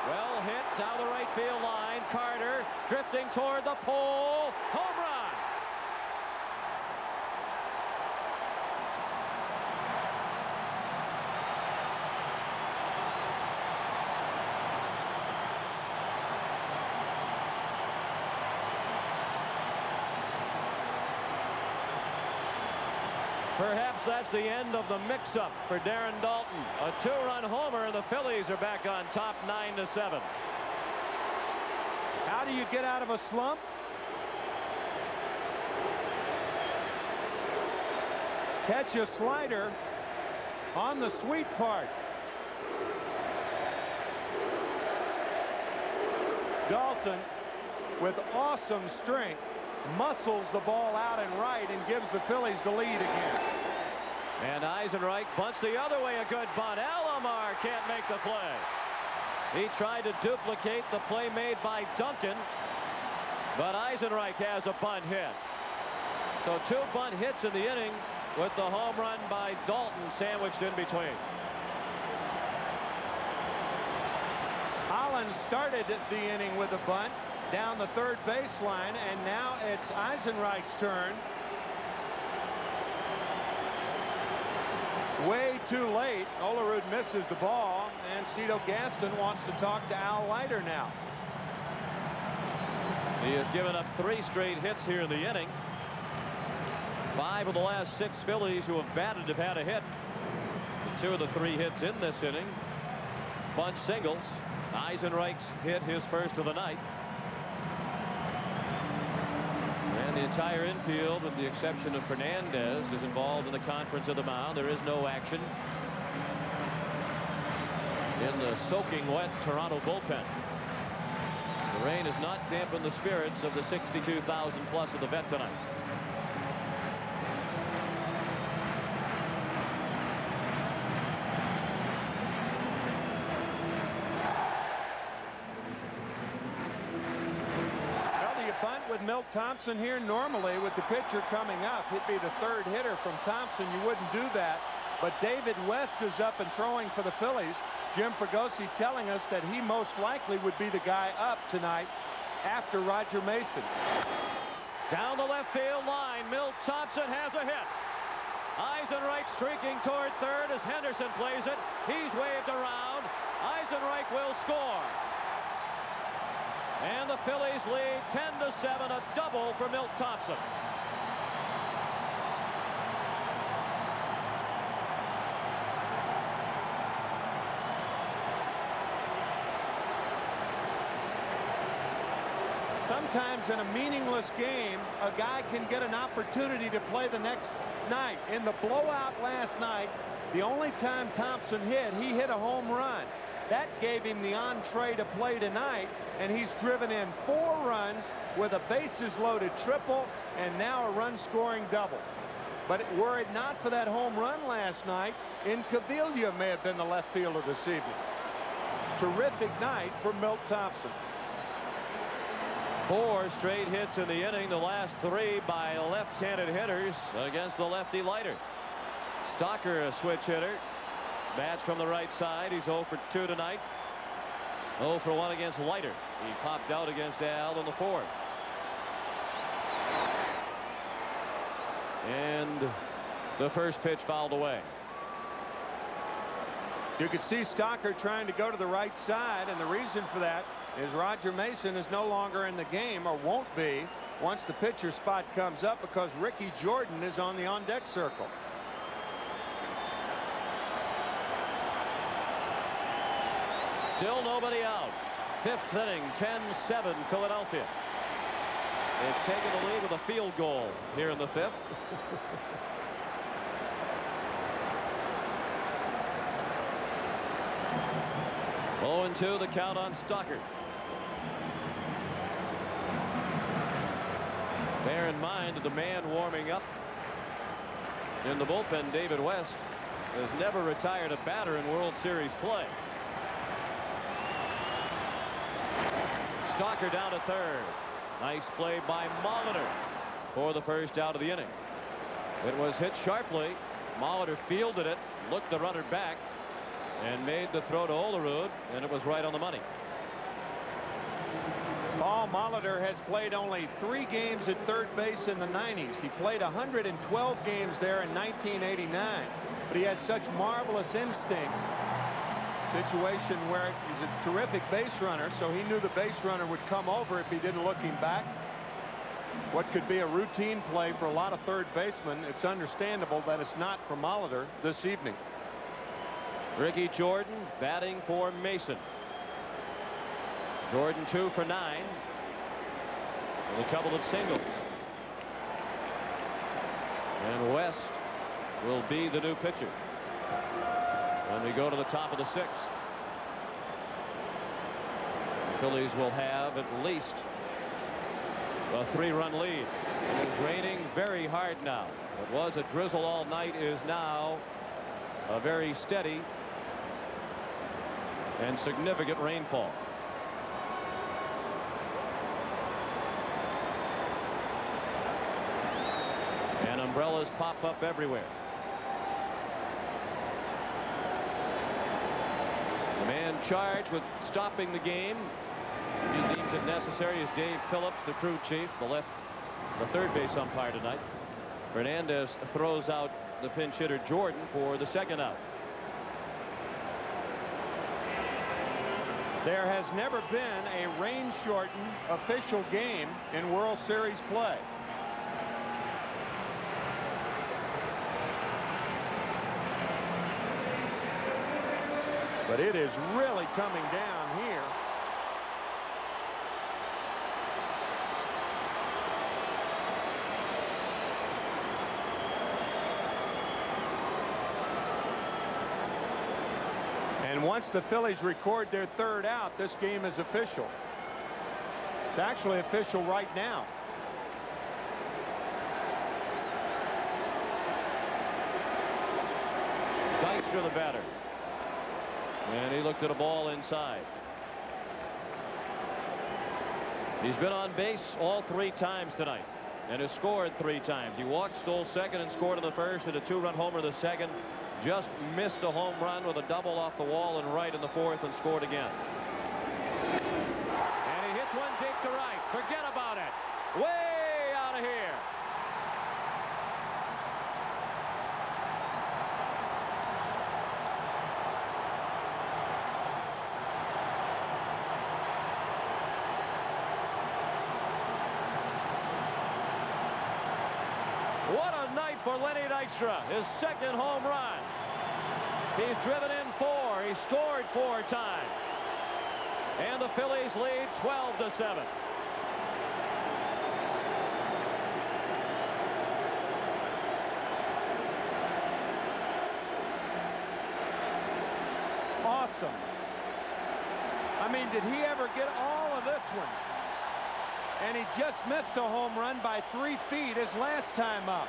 Well hit down the right field line. Carter drifting toward the pole. Home run. Perhaps that's the end of the mix-up for Darren Daulton. A 2-run homer, and the Phillies are back on top 9-7. How do you get out of a slump? Catch a slider on the sweet part. Daulton, with awesome strength, muscles the ball out and right and gives the Phillies the lead again. And Eisenreich bunts the other way. A good bunt. Alomar can't make the play. He tried to duplicate the play made by Duncan, but Eisenreich has a bunt hit. So 2 bunt hits in the inning with the home run by Daulton sandwiched in between. Hollins started the inning with a bunt down the third baseline, and now it's Eisenreich's turn. Way too late. Olerud misses the ball, and Cito Gaston wants to talk to Al Leiter now. He has given up 3 straight hits here in the inning. 5 of the last 6 Phillies who have batted have had a hit. 2 of the 3 hits in this inning, bunch singles. Eisenreich's hit his first of the night. And the entire infield, with the exception of Fernandez, is involved in the conference of the mound. There is no action in the soaking wet Toronto bullpen. The rain has not dampened the spirits of the 62,000 plus of the vet tonight. With Milt Thompson here, normally with the pitcher coming up, he'd be the 3rd hitter from Thompson. You wouldn't do that. But David West is up and throwing for the Phillies. Jim Fregosi telling us that he most likely would be the guy up tonight after Roger Mason. Down the left field line, Milt Thompson has a hit. Eisenreich streaking toward third as Henderson plays it. He's waved around. Eisenreich will score. And the Phillies lead 10-7, a double for Milt Thompson. Sometimes in a meaningless game, a guy can get an opportunity to play the next night. In the blowout last night, the only time Thompson hit, he hit a home run. That gave him the entree to play tonight, and he's driven in 4 runs with a bases-loaded triple and now a run-scoring double. But were it not for that home run last night, Incaviglia may have been the left fielder this evening. Terrific night for Milt Thompson. 4 straight hits in the inning, the last 3 by left-handed hitters against the lefty Leiter. Stocker, a switch hitter, bats from the right side. He's 0 for 2 tonight. 0 for 1 against Leiter. He popped out against Al in the 4th. And the first pitch fouled away. You could see Stocker trying to go to the right side, and the reason for that is Roger Mason is no longer in the game, or won't be, once the pitcher spot comes up, because Ricky Jordan is on the on-deck circle. Still nobody out. 5th inning, 10-7 Philadelphia. They've taken the lead with a field goal here in the 5th. Oh, 0-2 the count on Stocker. Bear in mind that the man warming up in the bullpen, David West, has never retired a batter in World Series play. Stocker down to third. Nice play by Molitor for the first out of the inning. It was hit sharply. Molitor fielded it, looked the runner back, and made the throw to Olerud, and it was right on the money. Paul Molitor has played only 3 games at third base in the 90s. He played 112 games there in 1989, but he has such marvelous instincts. Situation where he's a terrific base runner, so he knew the base runner would come over if he didn't look him back. What could be a routine play for a lot of third basemen, it's understandable that it's not for Molitor this evening. Ricky Jordan batting for Mason. Jordan 2 for 9 with a couple of singles. And West will be the new pitcher when we go to the top of the 6th. The Phillies will have at least a 3-run lead. It is raining very hard now. What was a drizzle all night is now a very steady and significant rainfall. And umbrellas pop up everywhere. The man charged with stopping the game, he deems it necessary, is Dave Phillips, the crew chief, the third base umpire tonight. Fernandez throws out the pinch hitter Jordan for the 2nd out. There has never been a rain-shortened official game in World Series play. But it is really coming down here. And once the Phillies record their 3rd out, this game is official. It's actually official right now. Dykstra the batter. And he looked at a ball inside. He's been on base all 3 times tonight and has scored 3 times. He walked, stole second, and scored in the first, and a 2-run homer the second. Just missed a home run with a double off the wall and right in the 4th, and scored again. And he hits one deep to right. Forget about it. Way out of here. What a night for Lenny Dykstra. His 2nd home run. He's driven in 4. He scored 4 times. And the Phillies lead 12-7. Awesome. mean, did he ever get all of this one? And he just missed a home run by 3 feet his last time up.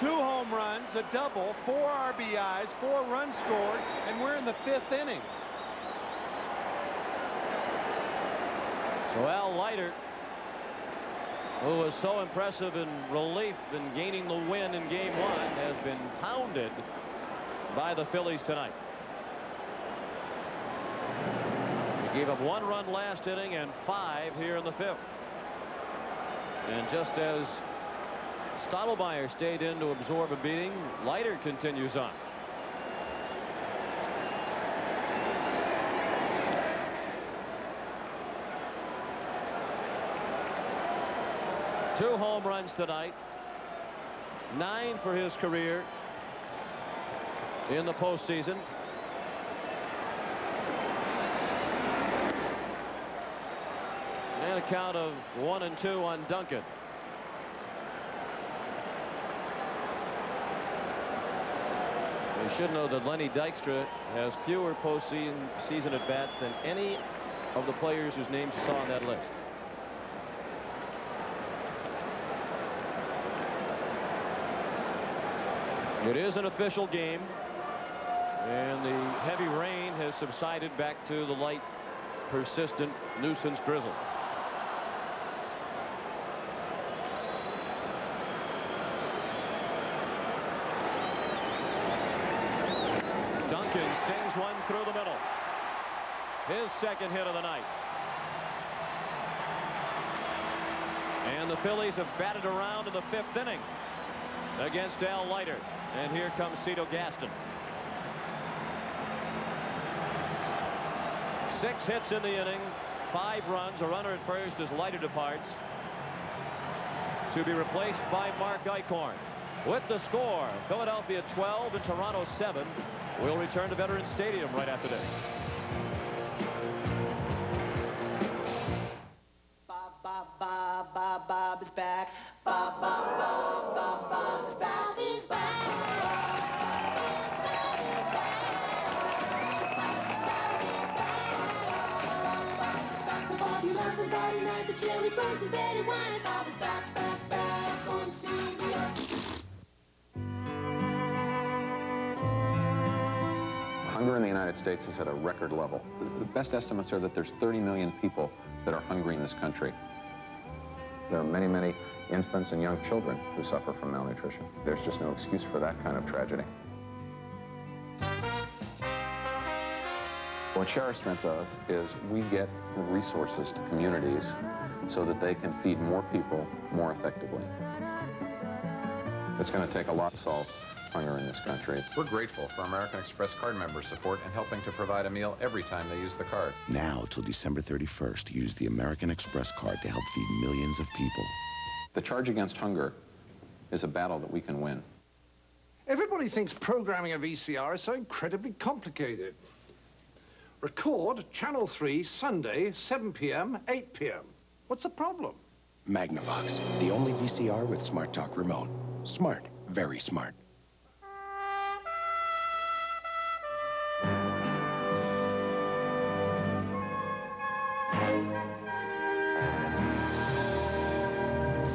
2 home runs, a double, 4 RBIs, 4 runs scored, and we're in the 5th inning. So Al Leiter, who was so impressive in relief in gaining the win in Game 1, has been pounded by the Phillies tonight. He gave up 1 run last inning and 5 here in the 5th. And just as Stottlemyre stayed in to absorb a beating, Leiter continues on. Two home runs tonight. 9 for his career in the postseason. And a count of 1-2 on Duncan. We should know that Lenny Dykstra has fewer postseason at-bats than any of the players whose names you saw on that list. It is an official game, and the heavy rain has subsided back to the light, persistent nuisance drizzle. Duncan stings one through the middle. His second hit of the night. And the Phillies have batted around in the 5th inning against Al Leiter. And here comes Cito Gaston. 6 hits in the inning, 5 runs, a runner at first as Leiter departs, to be replaced by Mark Eichhorn. With the score, Philadelphia 12 and Toronto 7. We'll return to Veterans Stadium right after this. Bob is back. Bob is back. He's back. The Bob you love the Friday night, the cherry burns and Betty wine. Bob is back on CBS. Hunger in the United States is at a record level. The best estimates are that there's 30 million people that are hungry in this country. There are many, many infants and young children who suffer from malnutrition. There's just no excuse for that kind of tragedy. What Share Our Strength does is we get resources to communities so that they can feed more people more effectively. It's going to take a lot to solve hunger in this country. We're grateful for American Express card member support in helping to provide a meal every time they use the card. Now till December 31st, use the American Express card to help feed millions of people. The charge against hunger is a battle that we can win. Everybody thinks programming a VCR is so incredibly complicated. Record Channel 3 Sunday, 7 p.m., 8 p.m. What's the problem? Magnavox, the only VCR with Smart Talk remote. Smart, very smart.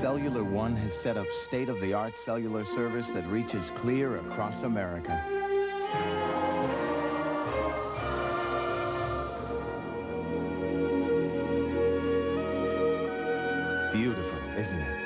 Cellular One has set up state-of-the-art cellular service that reaches clear across America. Beautiful, isn't it?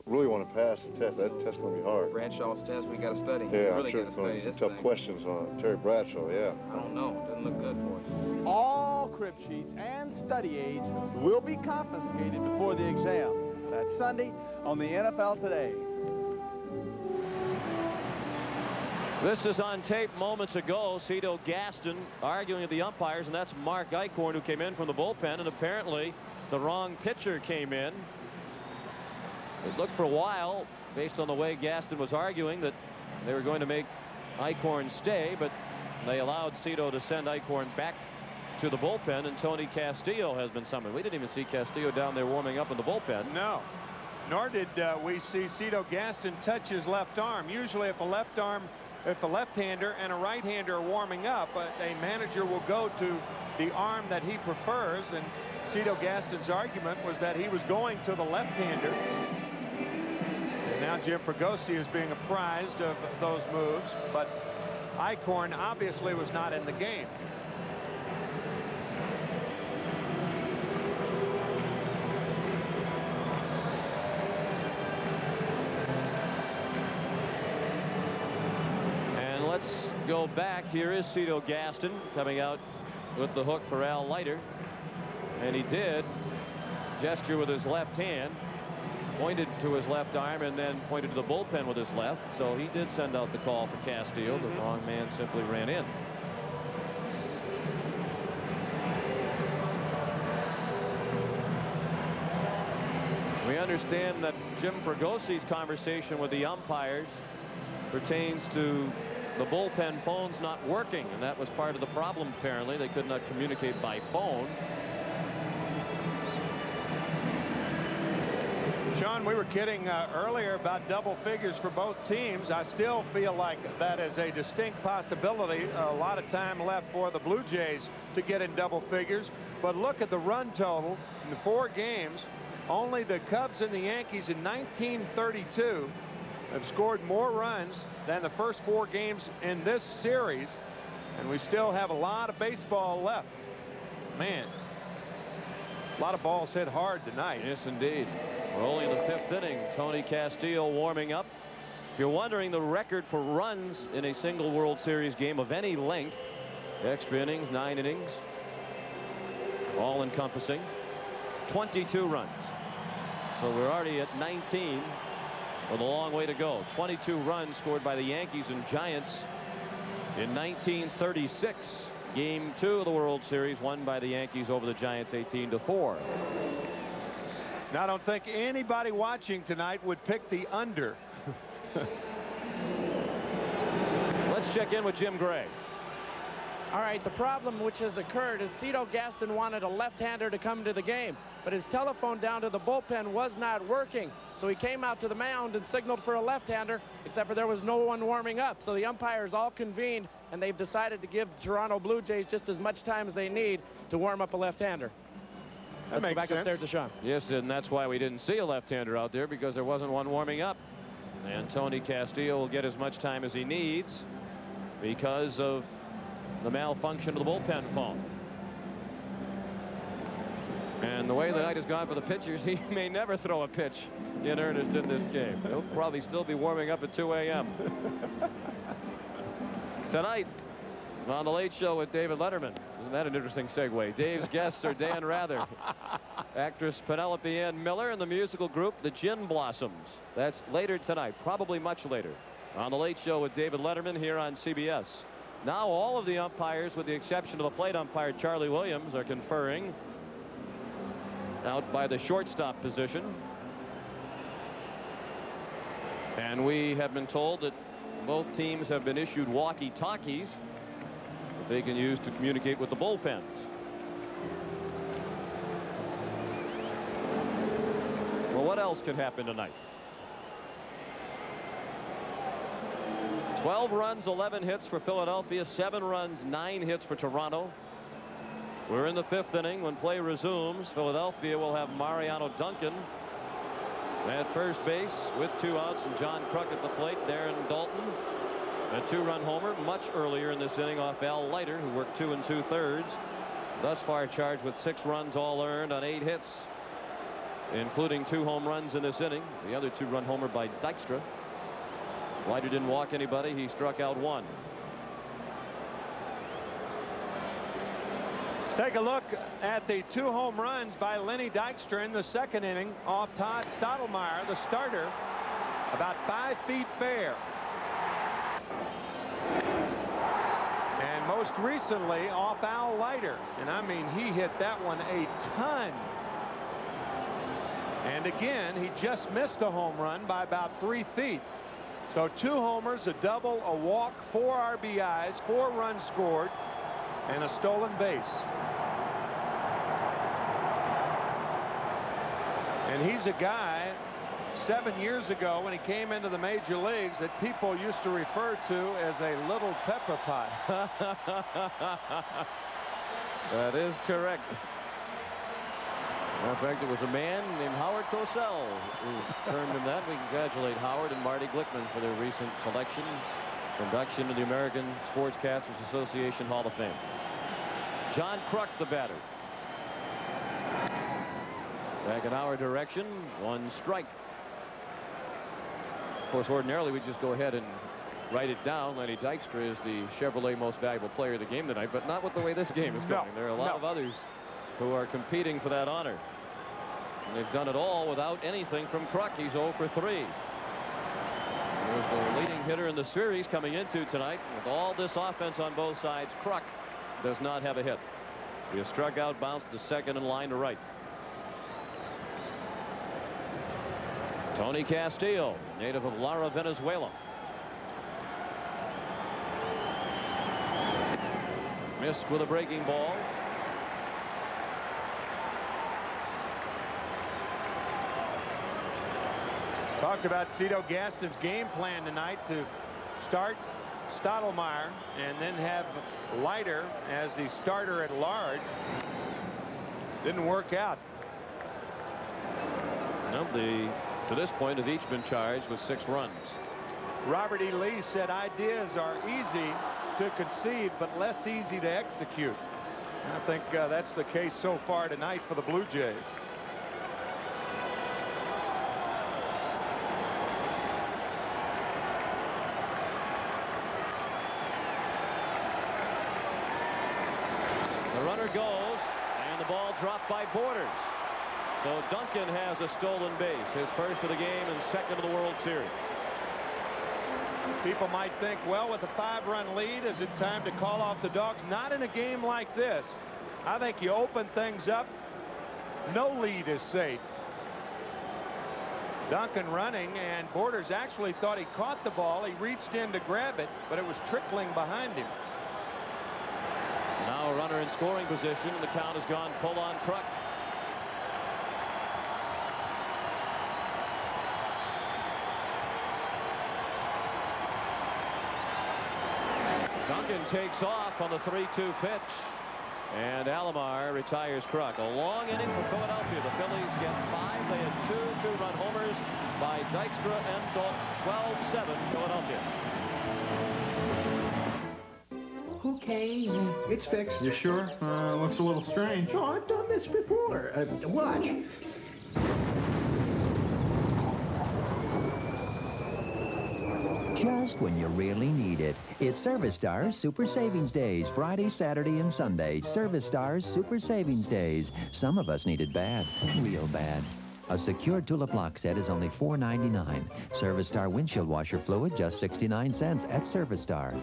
Really want to pass the test. That test's going to be hard. Bradshaw's test, we got to study. Yeah, really I'm sure got it's to going study to be this some tough thing. questions on Terry Bradshaw, yeah. I don't know. Doesn't look good for us. All crib sheets and study aids will be confiscated before the exam. That's Sunday on the NFL Today. This is on tape moments ago. Cito Gaston arguing with the umpires, and that's Mark Eichhorn, who came in from the bullpen, and apparently the wrong pitcher came in. It looked for a while, based on the way Gaston was arguing, that they were going to make Eichhorn stay, but they allowed Cito to send Eichhorn back to the bullpen, and Tony Castillo has been summoned. We didn't even see Castillo down there warming up in the bullpen. No, nor did we see Cito Gaston touch his left arm. Usually if a left arm if a left-hander and a right-hander are warming up, a manager will go to the arm that he prefers, and Cito Gaston's argument was that he was going to the left-hander. And now Jim Fregosi is being apprised of those moves, but Eichhorn obviously was not in the game. Let's go back. Here is Cito Gaston coming out with the hook for Al Leiter. And he did gesture with his left hand, pointed to his left arm, and then pointed to the bullpen with his left. So he did send out the call for Castillo. The wrong man simply ran in. We understand that Jim Fregosi's conversation with the umpires pertains to the bullpen phones not working, and that was part of the problem. Apparently they could not communicate by phone. Sean, we were kidding earlier about double figures for both teams. I still feel like that is a distinct possibility. A lot of time left for the Blue Jays to get in double figures, but look at the run total in the 4 games. Only the Cubs and the Yankees in 1932 have scored more runs than the first 4 games in this series, and we still have a lot of baseball left. Man, a lot of balls hit hard tonight. Yes, indeed. We're only in the 5th inning. Tony Castillo warming up. If you're wondering, the record for runs in a single World Series game of any length, extra innings, 9 innings, all encompassing, 22 runs. So we're already at 19. With a long way to go. 22 runs scored by the Yankees and Giants in 1936. Game 2 of the World Series won by the Yankees over the Giants 18-4. Now, I don't think anybody watching tonight would pick the under. Let's check in with Jim Gray. All right, the problem which has occurred is Cito Gaston wanted a left-hander to come to the game, but his telephone down to the bullpen was not working. So he came out to the mound and signaled for a left-hander, except for there was no one warming up. So the umpires all convened, and they've decided to give Toronto Blue Jays just as much time as they need to warm up a left-hander. Let's go back upstairs to Sean. Yes, and that's why we didn't see a left-hander out there, because there wasn't one warming up. And Tony Castillo will get as much time as he needs because of the malfunction of the bullpen phone. And the way the night has gone for the pitchers, he may never throw a pitch in earnest in this game. He'll probably still be warming up at 2 a.m. Tonight on The Late Show with David Letterman. Isn't that an interesting segue? Dave's guests are Dan Rather, actress Penelope Ann Miller, and the musical group The Gin Blossoms. That's later tonight, probably much later, on The Late Show with David Letterman here on CBS. Now all of the umpires, with the exception of the plate umpire Charlie Williams, are conferring out by the shortstop position. And we have been told that both teams have been issued walkie-talkies that they can use to communicate with the bullpens. Well, what else can happen tonight? 12 runs, 11 hits for Philadelphia, 7 runs, 9 hits for Toronto. We're in the 5th inning. When play resumes, Philadelphia will have Mariano Duncan at first base with 2 outs, and John Kruk at the plate. Darren Dalton, a 2-run homer much earlier in this inning off Al Leiter, who worked 2 2/3. Thus far charged with 6 runs all earned on 8 hits, including 2 home runs in this inning. The other 2-run homer by Dykstra. Leiter didn't walk anybody. He struck out 1. Take a look at the 2 home runs by Lenny Dykstra in the 2nd inning off Todd Stottlemyre, the starter, about 5 feet fair. And most recently off Al Leiter, and I mean, he hit that one a ton. And again, he just missed a home run by about 3 feet. So 2 homers, a double, a walk, 4 RBIs, 4 runs scored, and a stolen base. And he's a guy, 7 years ago when he came into the major leagues that people used to refer to as a little pepper pot. That is correct. In fact, it was a man named Howard Cosell who turned him that. We congratulate Howard and Marty Glickman for their recent selection, induction to the American Sportscasters Association Hall of Fame. John Kruk, the batter. Back in our direction, 1 strike. Of course, ordinarily we'd just go ahead and write it down. Lenny Dykstra is the Chevrolet most valuable player of the game tonight, but not with the way this game is going. There are a lot of others who are competing for that honor. And they've done it all without anything from Kruk. He's 0 for 3. There's the leading hitter in the series coming into tonight. With all this offense on both sides, Kruk does not have a hit. He has struck out, bounced to second, and line to right. Tony Castillo, native of Lara, Venezuela. Missed with a breaking ball. Talked about Cito Gaston's game plan tonight to start Stottlemyre and then have Leiter as the starter at large. Didn't work out. No, to this point have each been charged with 6 runs. Robert E. Lee said ideas are easy to conceive but less easy to execute. And I think that's the case so far tonight for the Blue Jays. The runner goes, and the ball dropped by Borders. So Duncan has a stolen base, his first of the game and second of the World Series. People might think, well, with a 5-run lead, is it time to call off the dogs? Not in a game like this. I think you open things up. No lead is safe. Duncan running, and Borders actually thought he caught the ball. He reached in to grab it, but it was trickling behind him. Now a runner in scoring position, and the count has gone full on Kruk. Duncan takes off on the 3-2 pitch, and Alomar retires Kruk. A long inning for Philadelphia. The Phillies get 5. They had 2 2-run homers by Dykstra and Dalton. 12-7 Philadelphia. Okay, it's fixed. You sure? Looks a little strange. Oh, I've done this before. Watch. Just when you really need it. It's Service Stars Super Savings Days, Friday, Saturday, and Sunday. Service Stars Super Savings Days. Some of us need it bad, real bad. A secured tulip lock set is only $4.99. Service Star windshield washer fluid, just 69 cents at Service Star.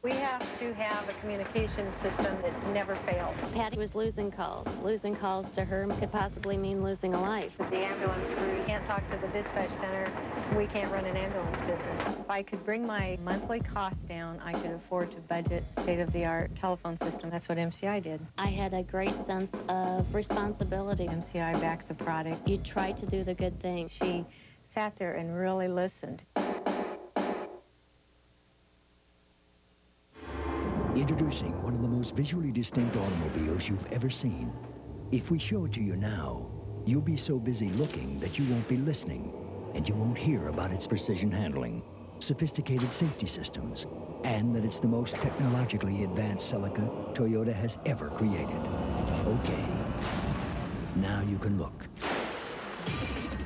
We have to have a communication system that never fails. Patty was losing calls. Losing calls to her could possibly mean losing a life. If the ambulance crews can't talk to the dispatch center, we can't run an ambulance business. If I could bring my monthly cost down, I could afford to budget state-of-the-art telephone system. That's what MCI did. I had a great sense of responsibility. MCI backs the product. You try to do the good thing. She sat there and really listened. Introducing one of the most visually distinct automobiles you've ever seen. If we show it to you now, you'll be so busy looking that you won't be listening, and you won't hear about its precision handling, sophisticated safety systems, and that it's the most technologically advanced Celica Toyota has ever created. Okay, now you can look.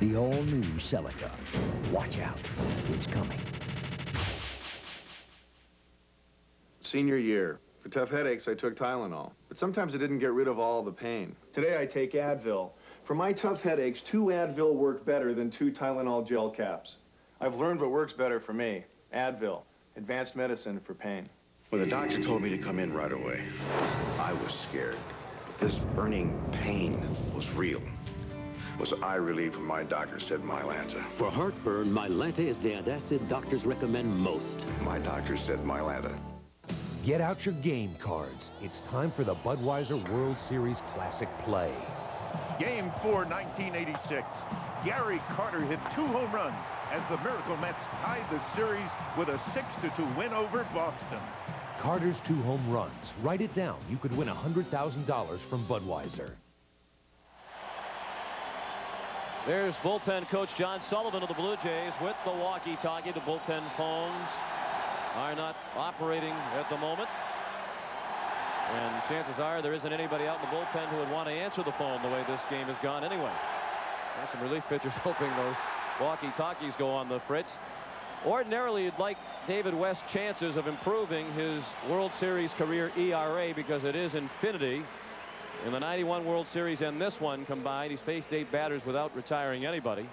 The all-new Celica. Watch out, it's coming. Senior year. For tough headaches, I took Tylenol. But sometimes it didn't get rid of all the pain. Today, I take Advil. For my tough headaches, 2 Advil work better than 2 Tylenol gel caps. I've learned what works better for me. Advil. Advanced medicine for pain. When the doctor told me to come in right away, I was scared. But this burning pain was real. Was I relieved when my doctor said Mylanta? For heartburn, Mylanta is the antacid doctors recommend most. My doctor said Mylanta. Get out your game cards. It's time for the Budweiser World Series Classic Play. Game 4, 1986. Gary Carter hit 2 home runs as the Miracle Mets tied the series with a 6-2 win over Boston. Carter's 2 home runs. Write it down. You could win $100,000 from Budweiser. There's bullpen coach John Sullivan of the Blue Jays with the walkie-talkie. The bullpen phones are not operating at the moment. And chances are there isn't anybody out in the bullpen who would want to answer the phone the way this game has gone anyway. There's some relief pitchers hoping those walkie-talkies go on the fritz. Ordinarily, you'd like David West's chances of improving his World Series career ERA because it is infinity. In the 91 World Series and this one combined, he's faced 8 batters without retiring anybody.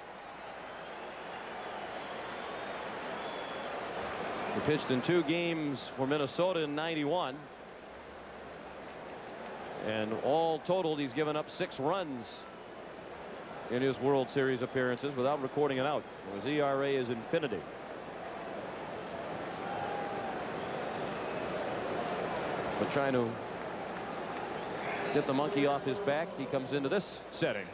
He pitched in 2 games for Minnesota in 91. And all totaled, he's given up 6 runs in his World Series appearances without recording an out. His ERA is infinity. But trying to get the monkey off his back, he comes into this setting.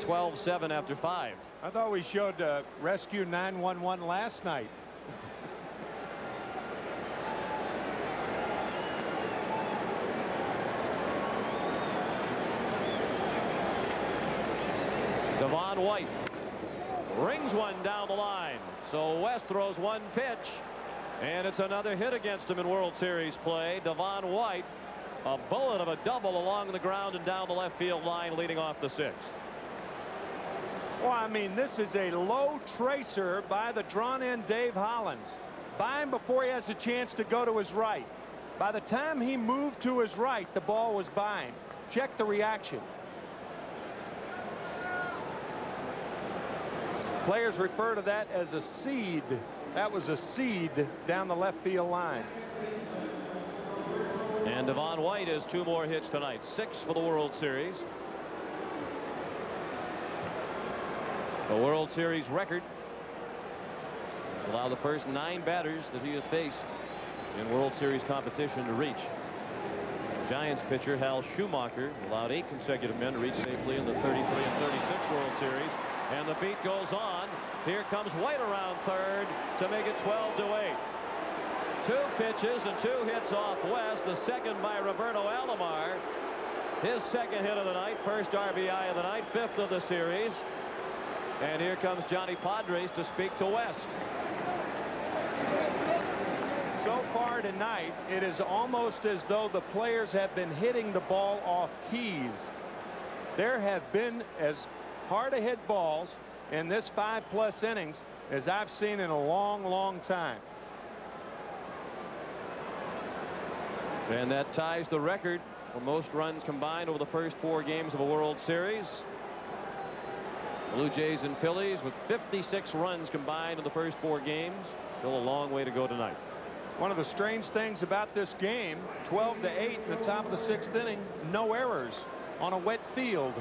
12-7 after 5. I thought we showed Rescue 911 last night. Devon White rings one down the line. So West throws 1 pitch, and it's another hit against him in World Series play. Devon White, a bullet of a double along the ground and down the left field line, leading off the 6th. Well, I mean, this is a low tracer by the drawn-in Dave Hollins. By him before he has a chance to go to his right. By the time he moved to his right, the ball was by him. Check the reaction. Players refer to that as a seed. That was a seed down the left field line. And Devon White has 2 more hits tonight. 6 for the World Series. The World Series record has allowed the first 9 batters that he has faced in World Series competition to reach. Giants pitcher Hal Schumacher allowed 8 consecutive men to reach safely in the 33 and 36 World Series. And the beat goes on. Here comes White around third to make it 12-8. 2 pitches and 2 hits off West. The second by Roberto Alomar. His 2nd hit of the night, 1st RBI of the night, 5th of the series. And here comes Johnny Padres to speak to West. So far tonight, it is almost as though the players have been hitting the ball off tees. There have been as hard to hit balls in this 5+ innings as I've seen in a long, long time. And that ties the record for most runs combined over the first 4 games of a World Series. Blue Jays and Phillies with 56 runs combined in the first 4 games. Still a long way to go tonight. One of the strange things about this game, 12-8 in the top of the 6th inning, no errors on a wet field.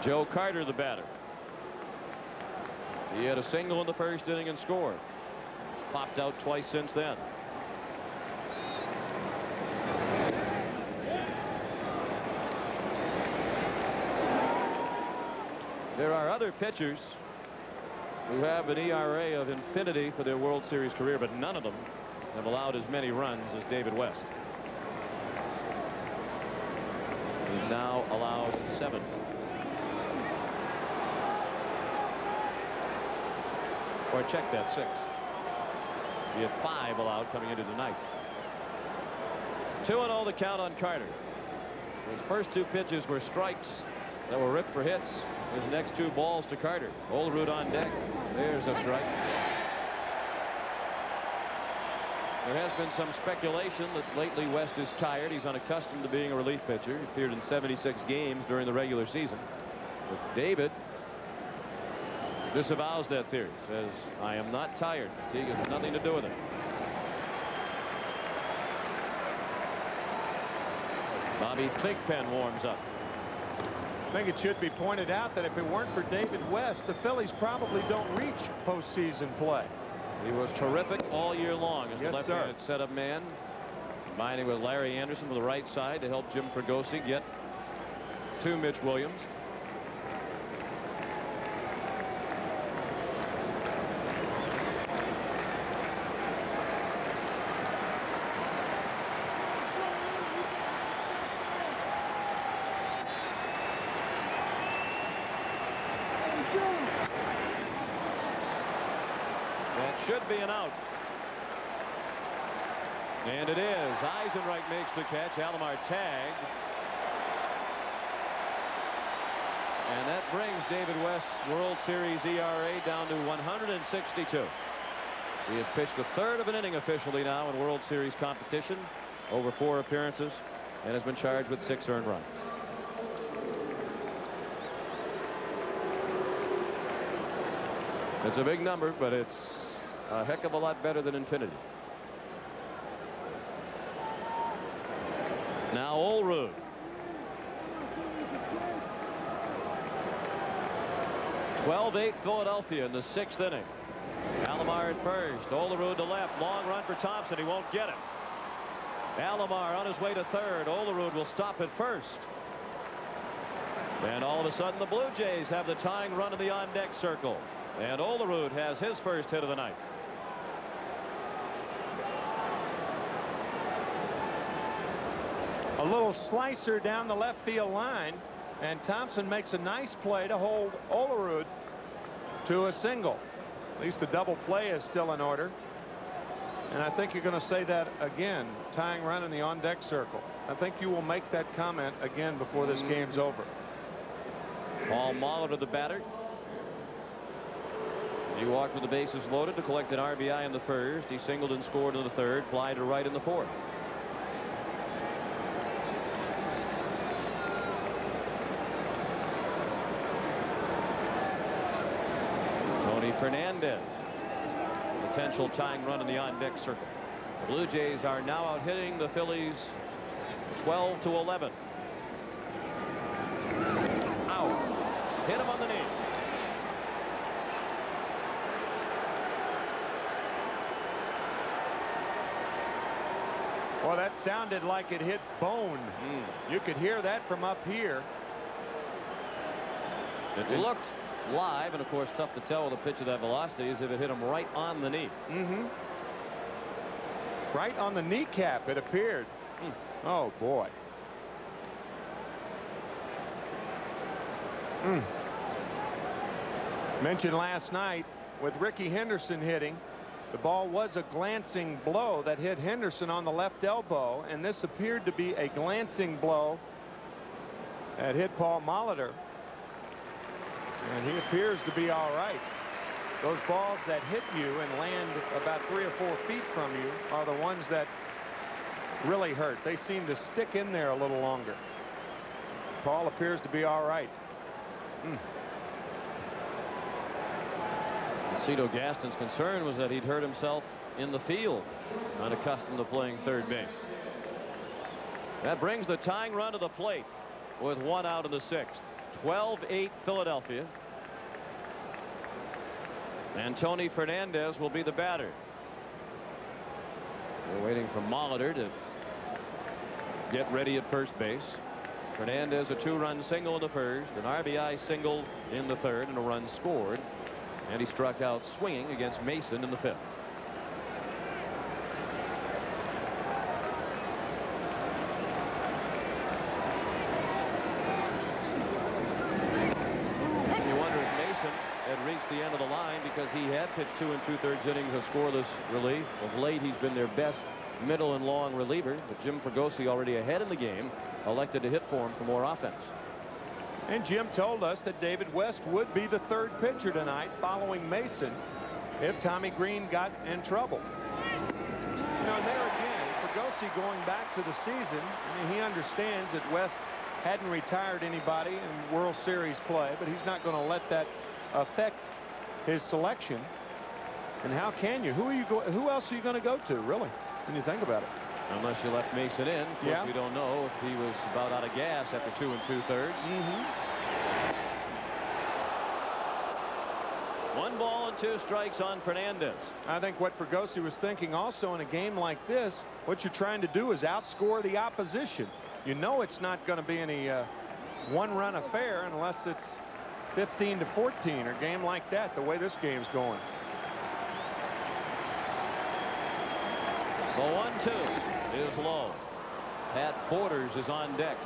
Joe Carter, the batter. He had a single in the 1st inning and scored. He's popped out twice since then. There are other pitchers who have an ERA of infinity for their World Series career, but none of them have allowed as many runs as David West. He's now allowed 7. Or check that, 6. He had 5 allowed coming into tonight. 2-0 the count on Carter. His first 2 pitches were strikes that were ripped for hits. His next 2 balls to Carter. Olerud on deck. There's a strike. There has been some speculation that lately West is tired. He's unaccustomed to being a relief pitcher. He appeared in 76 games during the regular season. But David disavows that theory. Says, I am not tired. Fatigue has nothing to do with it. Bobby Thigpen warms up. I think it should be pointed out that if it weren't for David West, the Phillies probably don't reach postseason play. He was terrific all year long as the Yes, left-handed setup man, combining with Larry Anderson to the right side to help Jim Fregosi get to Mitch Williams. That should be an out. And it is. Eisenreich makes the catch. Alomar tagged. And that brings David West's World Series ERA down to 162. He has pitched a third of an inning officially now in World Series competition over 4 appearances and has been charged with 6 earned runs. It's a big number, but it's a heck of a lot better than infinity. Now Olerud. (12-8) Philadelphia in the 6th inning. Alomar at first. Olerud to left. Long run for Thompson. He won't get it. Alomar on his way to third. Olerud will stop at first. And all of a sudden the Blue Jays have the tying run in the on-deck circle. And Olerud has his first hit of the night. A little slicer down the left field line, and Thompson makes a nice play to hold Olerud to a single. At least the double play is still in order. And I think you're going to say that again, tying run in the on-deck circle. I think you will make that comment again before this game's over. Paul Molitor, the batter. He walked with the bases loaded to collect an RBI in the first. He singled and scored in the third, fly to right in the fourth. Tony Fernandez, potential tying run in the on-deck circle. The Blue Jays are now out hitting the Phillies 12-11. Out. Hit him on the knee. Well, that sounded like it hit bone. You could hear that from up here. It looked live, and of course tough to tell with a pitch of that velocity is if it hit him right on the knee. Right on the kneecap, it appeared. Oh boy. Mentioned last night with Ricky Henderson hitting, the ball was a glancing blow that hit Henderson on the left elbow, and this appeared to be a glancing blow that hit Paul Molitor. And he appears to be all right. Those balls that hit you and land about 3 or 4 feet from you are the ones that really hurt. They seem to stick in there a little longer. Paul appears to be all right. Cito Gaston's concern was that he'd hurt himself in the field, unaccustomed to playing third base. That brings the tying run to the plate with 1 out in the 6th. 12-8 Philadelphia. And Tony Fernandez will be the batter. We're waiting for Molitor to get ready at first base. Fernandez a 2-run single in the first, an RBI single in the third, and a run scored. And he struck out swinging against Mason in the 5th. You wonder if Mason had reached the end of the line because he had pitched 2 2/3 innings of scoreless relief. Of late, he's been their best middle and long reliever, but Jim Fregosi, already ahead in the game, elected to hit for him for more offense. And Jim told us that David West would be the 3rd pitcher tonight following Mason if Tommy Green got in trouble. Now there again, Fregosi going back to the season, I mean, he understands that West hadn't retired anybody in World Series play, but he's not going to let that affect his selection. And how can you? Who else are you going to go to, really, when you think about it? Unless you left Mason in. Of course, we don't know if he was about out of gas after 2 2/3. 1 ball and 2 strikes on Fernandez. I think what Fregosi was thinking also in a game like this, what you're trying to do is outscore the opposition. You know it's not going to be any one-run affair unless it's 15-14 or a game like that, the way this game's going. The 1-2 is low. Pat Borders is on deck.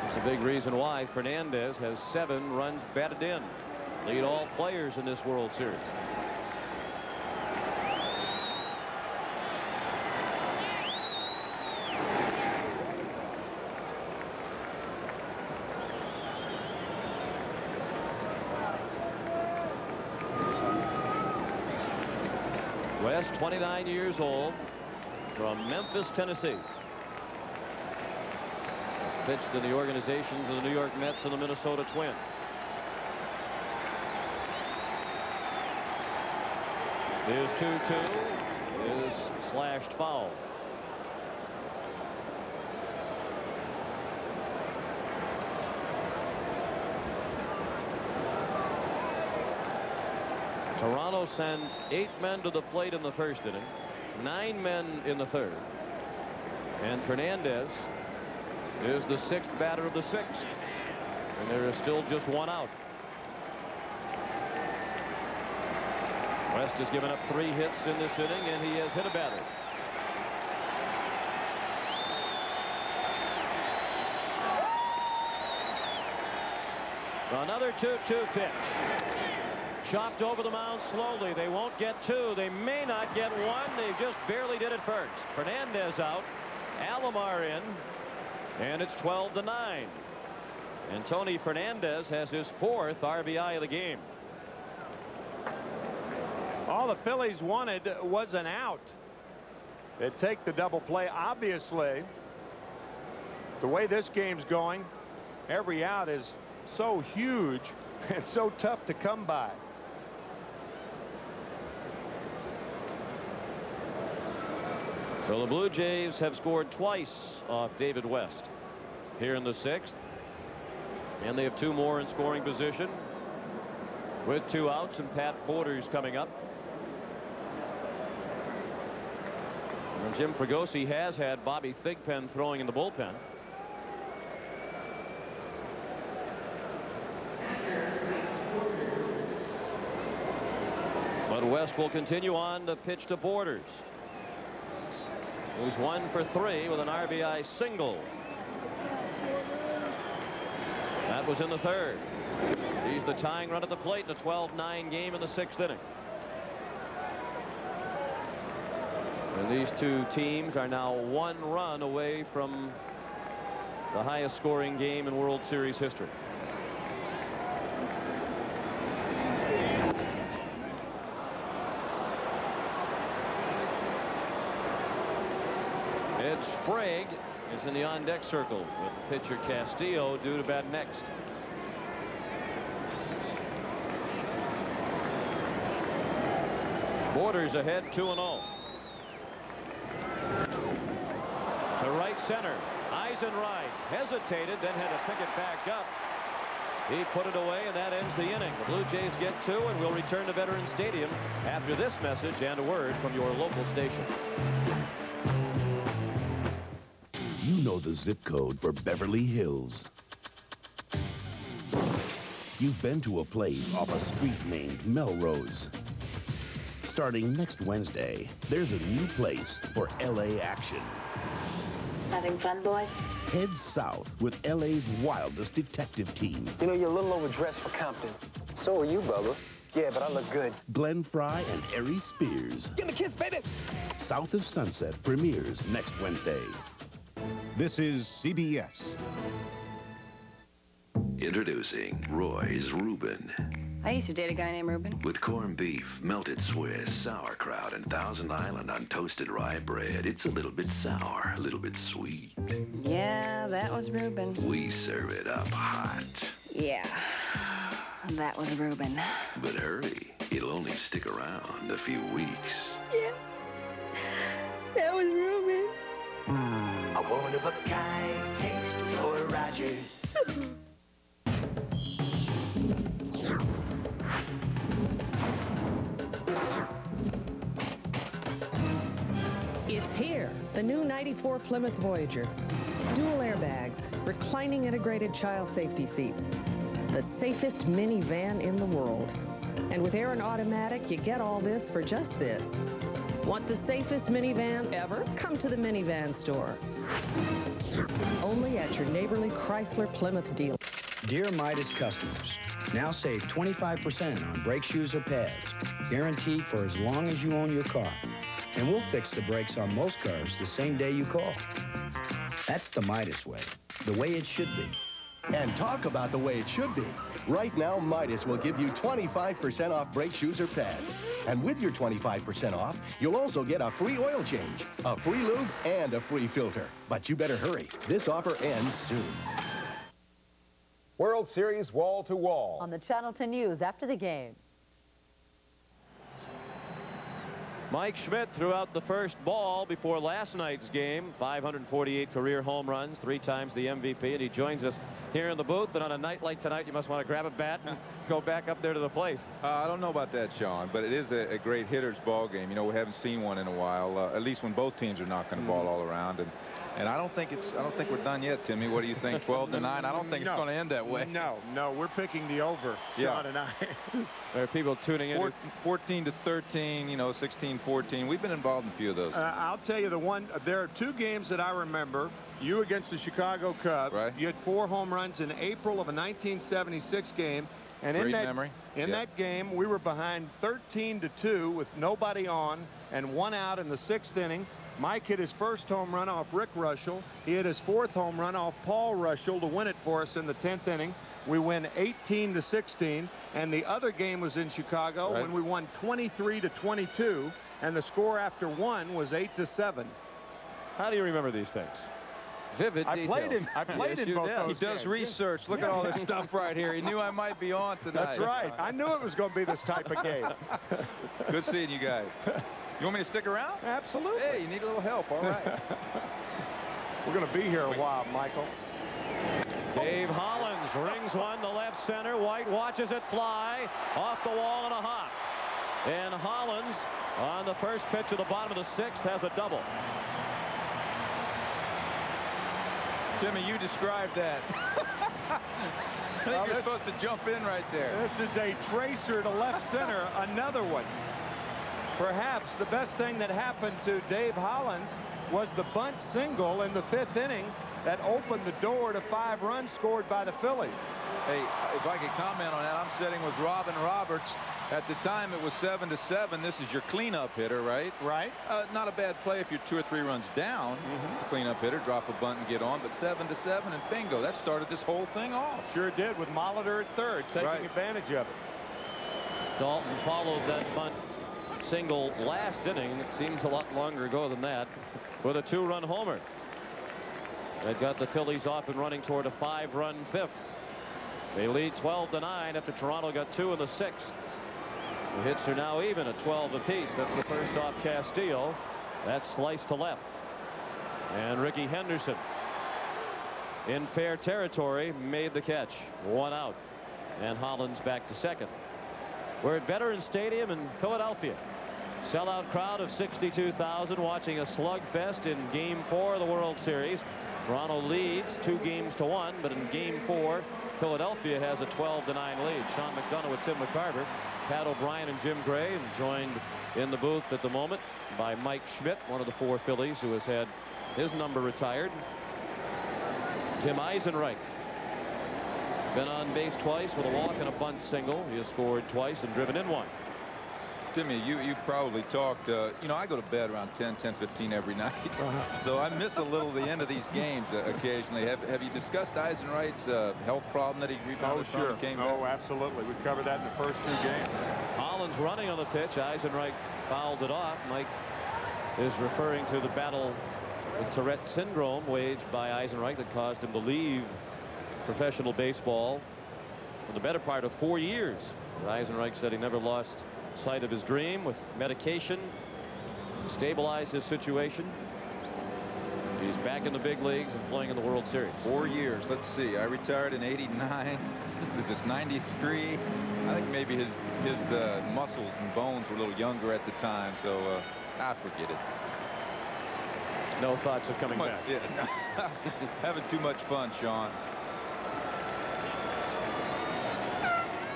It's a big reason why Fernandez has 7 runs batted in. Lead all players in this World Series. West, 29 years old, from Memphis, Tennessee. Has pitched in the organizations of the New York Mets and the Minnesota Twins. His 2-2 is slashed foul. Toronto sends 8 men to the plate in the first inning, 9 men in the third, and Fernandez is the 6th batter of the 6th, and there is still just 1 out. West has given up 3 hits in this inning, and he has hit a batter. Another 2-2 pitch. Chopped over the mound slowly. They won't get 2. They may not get 1. They just barely did it first. Fernandez out. Alomar in. And it's 12-9. And Tony Fernandez has his 4th RBI of the game. All the Phillies wanted was an out. They'd take the double play. Obviously, the way this game's going, every out is so huge and so tough to come by. So the Blue Jays have scored twice off David West here in the 6th. And they have 2 more in scoring position with 2 outs and Pat Borders coming up. And Jim Fregosi has had Bobby Thigpen throwing in the bullpen. But West will continue on to pitch to Borders, who's 1 for 3 with an RBI single. That was in the 3rd. He's the tying run at the plate in a 12-9 game in the 6th inning. And these 2 teams are now 1 run away from the highest scoring game in World Series history. Ed Sprague is in the on-deck circle with pitcher Castillo due to bat next. Borders ahead 2-0. To right center. Eisenreich hesitated, then had to pick it back up. He put it away, and that ends the inning. The Blue Jays get 2, and we'll return to Veterans Stadium after this message and a word from your local station. You know the zip code for Beverly Hills. You've been to a place off a street named Melrose. Starting next Wednesday, there's a new place for LA action. Having fun, boys? Head south with LA's wildest detective team. You know, you're a little overdressed for Compton. So are you, Bubba. Yeah, but I look good. Glenn Fry and Ari Spears. Give me a kiss, baby! South of Sunset premieres next Wednesday. This is CBS. Introducing Roy's Reuben. I used to date a guy named Reuben. With corned beef, melted Swiss, sauerkraut, and Thousand Island untoasted rye bread. It's a little bit sour, a little bit sweet. Yeah, that was Reuben. We serve it up hot. Yeah, that was Reuben. But hurry, it'll only stick around a few weeks. Yeah, that was Reuben. A woman of a kind taste for Roger. It's here. The new 94 Plymouth Voyager. Dual airbags, reclining integrated child safety seats. The safest minivan in the world. And with air and automatic, you get all this for just this. Want the safest minivan ever? Come to the minivan store. Only at your neighborly Chrysler Plymouth dealer. Dear Midas customers, now save 25% on brake shoes or pads, guaranteed for as long as you own your car. And we'll fix the brakes on most cars the same day you call. That's the Midas way, the way it should be. And talk about the way it should be. Right now, Midas will give you 25% off brake shoes or pads. And with your 25% off, you'll also get a free oil change, a free lube, and a free filter. But you better hurry. This offer ends soon. World Series wall to wall. On the Channel 10 News after the game. Mike Schmidt threw out the first ball before last night's game. 548 career home runs, 3 times the MVP, and he joins us here in the booth. And on a night like tonight, you must want to grab a bat and go back up there to the plate. I don't know about that, Sean, but it is a great hitter's ball game. You know, we haven't seen one in a while, at least when both teams are knocking the ball all around. And I don't think we're done yet, Timmy. What do you think? 12-9? I don't think it's going to end that way. No, we're picking the over, Sean and I. There are people tuning in. 14-13, you know, 16-14. We've been involved in a few of those. I'll tell you there are 2 games that I remember. You against the Chicago Cubs. Right. You had 4 home runs in April of a 1976 game. And Great memory. In that game, we were behind 13-2 with nobody on and 1 out in the 6th inning. Mike hit his first home run off Rick Russell. He hit his 4th home run off Paul Russell to win it for us in the 10th inning. We win 18-16, and the other game was in Chicago when we won 23-22, and the score after 1 was 8-7. How do you remember these things? Vivid details. I played in both those He does research. Look at all this stuff right here. He knew I might be on tonight. That's right. I knew it was going to be this type of game. Good seeing you guys. You want me to stick around? Absolutely. Hey, you need a little help. All right. We're going to be here a while, Michael. Dave Hollins rings one to left center. White watches it fly off the wall and a hop. And Hollins, on the first pitch of the bottom of the 6th, has a double. Timmy, you described that. I think you're supposed to jump in right there. This is a tracer to left center, another one. Perhaps the best thing that happened to Dave Hollins was the bunt single in the 5th inning that opened the door to 5 runs scored by the Phillies. Hey, if I could comment on that, I'm sitting with Robin Roberts. At the time, it was 7-7. This is your cleanup hitter, right? Right. Not a bad play if you're 2 or 3 runs down. The cleanup hitter, drop a bunt and get on. But 7-7 and bingo. That started this whole thing off. Sure did, with Molitor at 3rd, taking advantage of it. Dalton followed that bunt single last inning. It seems a lot longer ago than that, with a 2-run homer. That got the Phillies off and running toward a 5-run 5th. They lead 12-9 after Toronto got 2 in the 6th. The hits are now even at 12 apiece. That's the first off Castillo. That's sliced to left. And Ricky Henderson, in fair territory, made the catch. 1 out. And Hollins back to 2nd. We're at Veterans Stadium in Philadelphia. Sellout crowd of 62,000 watching a slugfest in Game 4 of the World Series. Toronto leads 2-1, but in Game 4, Philadelphia has a 12-9 lead. Sean McDonough with Tim McCarver, Pat O'Brien and Jim Gray, and joined in the booth at the moment by Mike Schmidt, one of the 4 Phillies who has had his number retired. Tim Eisenreich, been on base twice with a walk and a bunt single. He has scored twice and driven in 1. Timmy, you probably talked, you know, I go to bed around 10:15 every night. So I miss a little the end of these games occasionally. Have you discussed Eisenreich's health problem that he rebounded from and came back? Oh, absolutely. We covered that in the first 2 games. Hollins running on the pitch. Eisenreich fouled it off. Mike is referring to the battle with Tourette syndrome waged by Eisenreich that caused him to leave professional baseball for the better part of 4 years. Eisenreich said he never lost sight of his dream with medication to stabilize his situation. He's back in the big leagues and playing in the World Series. 4 years. Let's see. I retired in '89. This is '93. I think maybe his muscles and bones were a little younger at the time, so I forget it. No thoughts of coming back. Yeah, no. Having too much fun, Sean.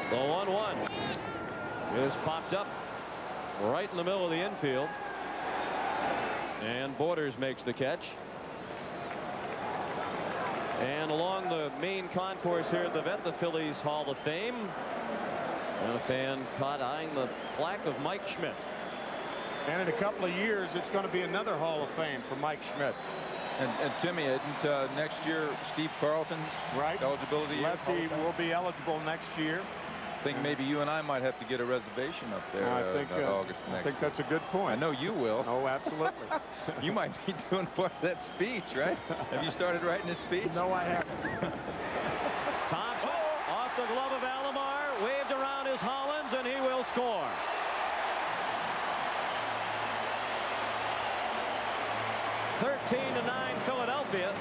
The 1-1 is popped up right in the middle of the infield. And Borders makes the catch. And along the main concourse here at the Vet, the Phillies Hall of Fame. And a fan caught eyeing the plaque of Mike Schmidt. And in a couple of years, it's going to be another Hall of Fame for Mike Schmidt. And Timmy, isn't next year Steve Carlton's eligibility year? Lefty will be eligible next year. I think maybe you and I might have to get a reservation up there. I think August next. I think that's a good point. I know you will. Oh, absolutely. You might be doing part of that speech, right? Have you started writing a speech? No, I haven't. Thompson off the glove of Alomar, waved around his Hollins, and he will score. (13-9) Philadelphia.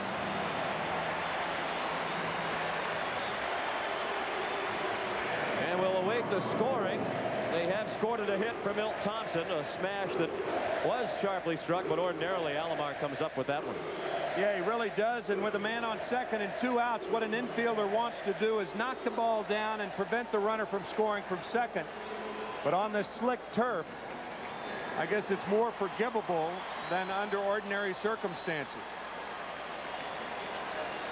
And we'll await the scoring. They have scored a hit from Milt Thompson, a smash that was sharply struck, but ordinarily Alomar comes up with that one. Yeah, he really does. And with a man on second and 2 outs, what an infielder wants to do is knock the ball down and prevent the runner from scoring from second. But on this slick turf, I guess it's more forgivable than under ordinary circumstances.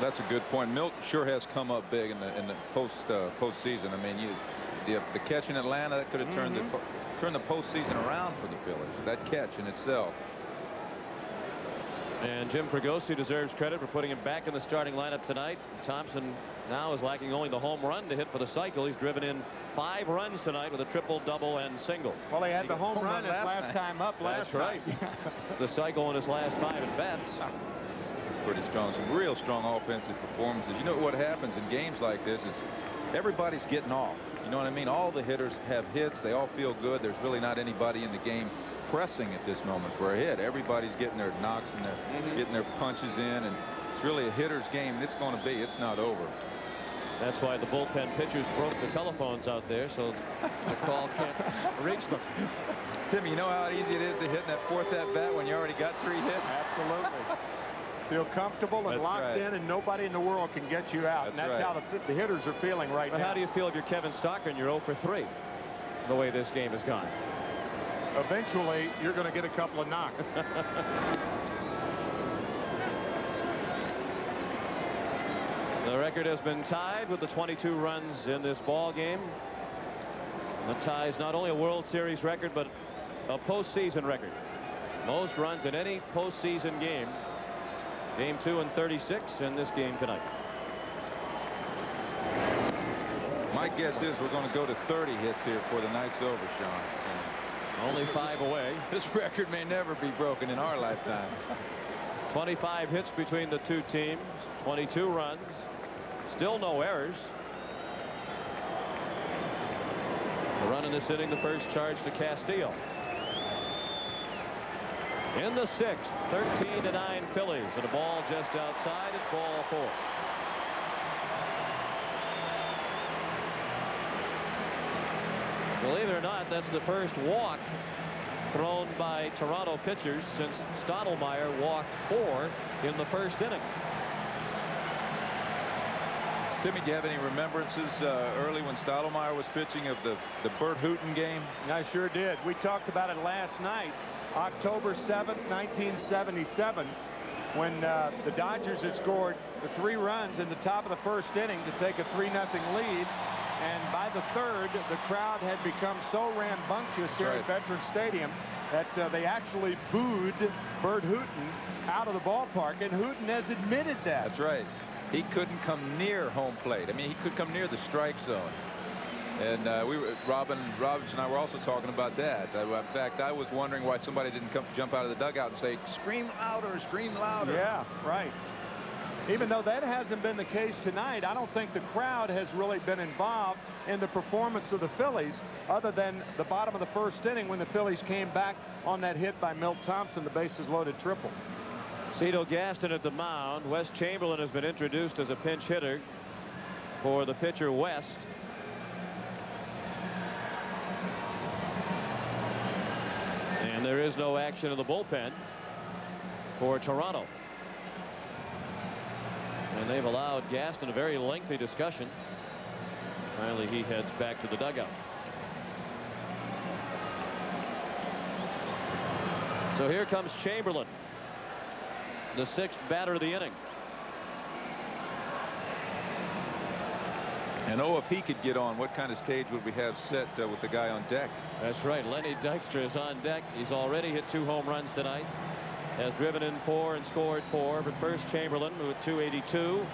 That's a good point. Milt sure has come up big in the postseason. I mean, the catch in Atlanta that could have turned the postseason around for the Phillies. That catch in itself. And Jim Fregosi deserves credit for putting him back in the starting lineup tonight. Thompson now is lacking only the home run to hit for the cycle. He's driven in 5 runs tonight with a triple, double, and single. Well, he had the home run his last time up last night. That's right. The cycle in his last 5 at-bats. It's pretty strong. Some real strong offensive performances. You know what happens in games like this is everybody's getting off. You know what I mean? All the hitters have hits. They all feel good. There's really not anybody in the game pressing at this moment for a hit. Everybody's getting their knocks and they're getting their punches in, and it's really a hitter's game. It's going to be. It's not over. That's why the bullpen pitchers broke the telephones out there, so the call can't reach them. Timmy, you know how easy it is to hit in that 4th at-bat when you already got 3 hits? Absolutely. Feel comfortable and locked in, and nobody in the world can get you out. And that's how the hitters are feeling right now. How do you feel if you're Kevin Stocker and you're 0 for 3, the way this game has gone? Eventually, you're going to get a couple of knocks. The record has been tied with the 22 runs in this ball game. The tie is not only a World Series record, but a postseason record. Most runs in any postseason game. Game 2 and 36 in this game tonight. My guess is we're going to go to 30 hits here before the night's over, Sean. Only 5 away. This record may never be broken in our lifetime. 25 hits between the two teams. 22 runs. Still no errors. The run in this inning, the first charge to Castillo. In the 6th, 13-9 Phillies, and a ball just outside at ball 4. Believe it or not, that's the first walk thrown by Toronto pitchers since Stottlemyre walked 4 in the first inning. Timmy, do you have any remembrances early when Stottlemyre was pitching of the Bert Hooton game? I sure did. We talked about it last night. October 7th, 1977, when the Dodgers had scored the 3 runs in the top of the first inning to take a 3-0 lead. And by the 3rd, the crowd had become so rambunctious here at Veterans Stadium that they actually booed Bert Hooton out of the ballpark, and Hooton has admitted that. That's right. He couldn't come near home plate. I mean, he could come near the strike zone. And Robin and I were also talking about that. In fact, I was wondering why somebody didn't jump out of the dugout and say, "Scream louder, scream louder." Yeah, right. Even though that hasn't been the case tonight, I don't think the crowd has really been involved in the performance of the Phillies, other than the bottom of the first inning when the Phillies came back on that hit by Milt Thompson, the bases loaded triple. Cito Gaston at the mound. Wes Chamberlain has been introduced as a pinch hitter for the pitcher West. And there is no action in the bullpen. for Toronto. And they've allowed Gaston a very lengthy discussion. Finally, he heads back to the dugout. So here comes Chamberlain, the 6th batter of the inning. And if he could get on, what kind of stage would we have set with the guy on deck? That's right. Lenny Dykstra is on deck. He's already hit 2 home runs tonight. Has driven in 4 and scored 4. But first, Chamberlain with 282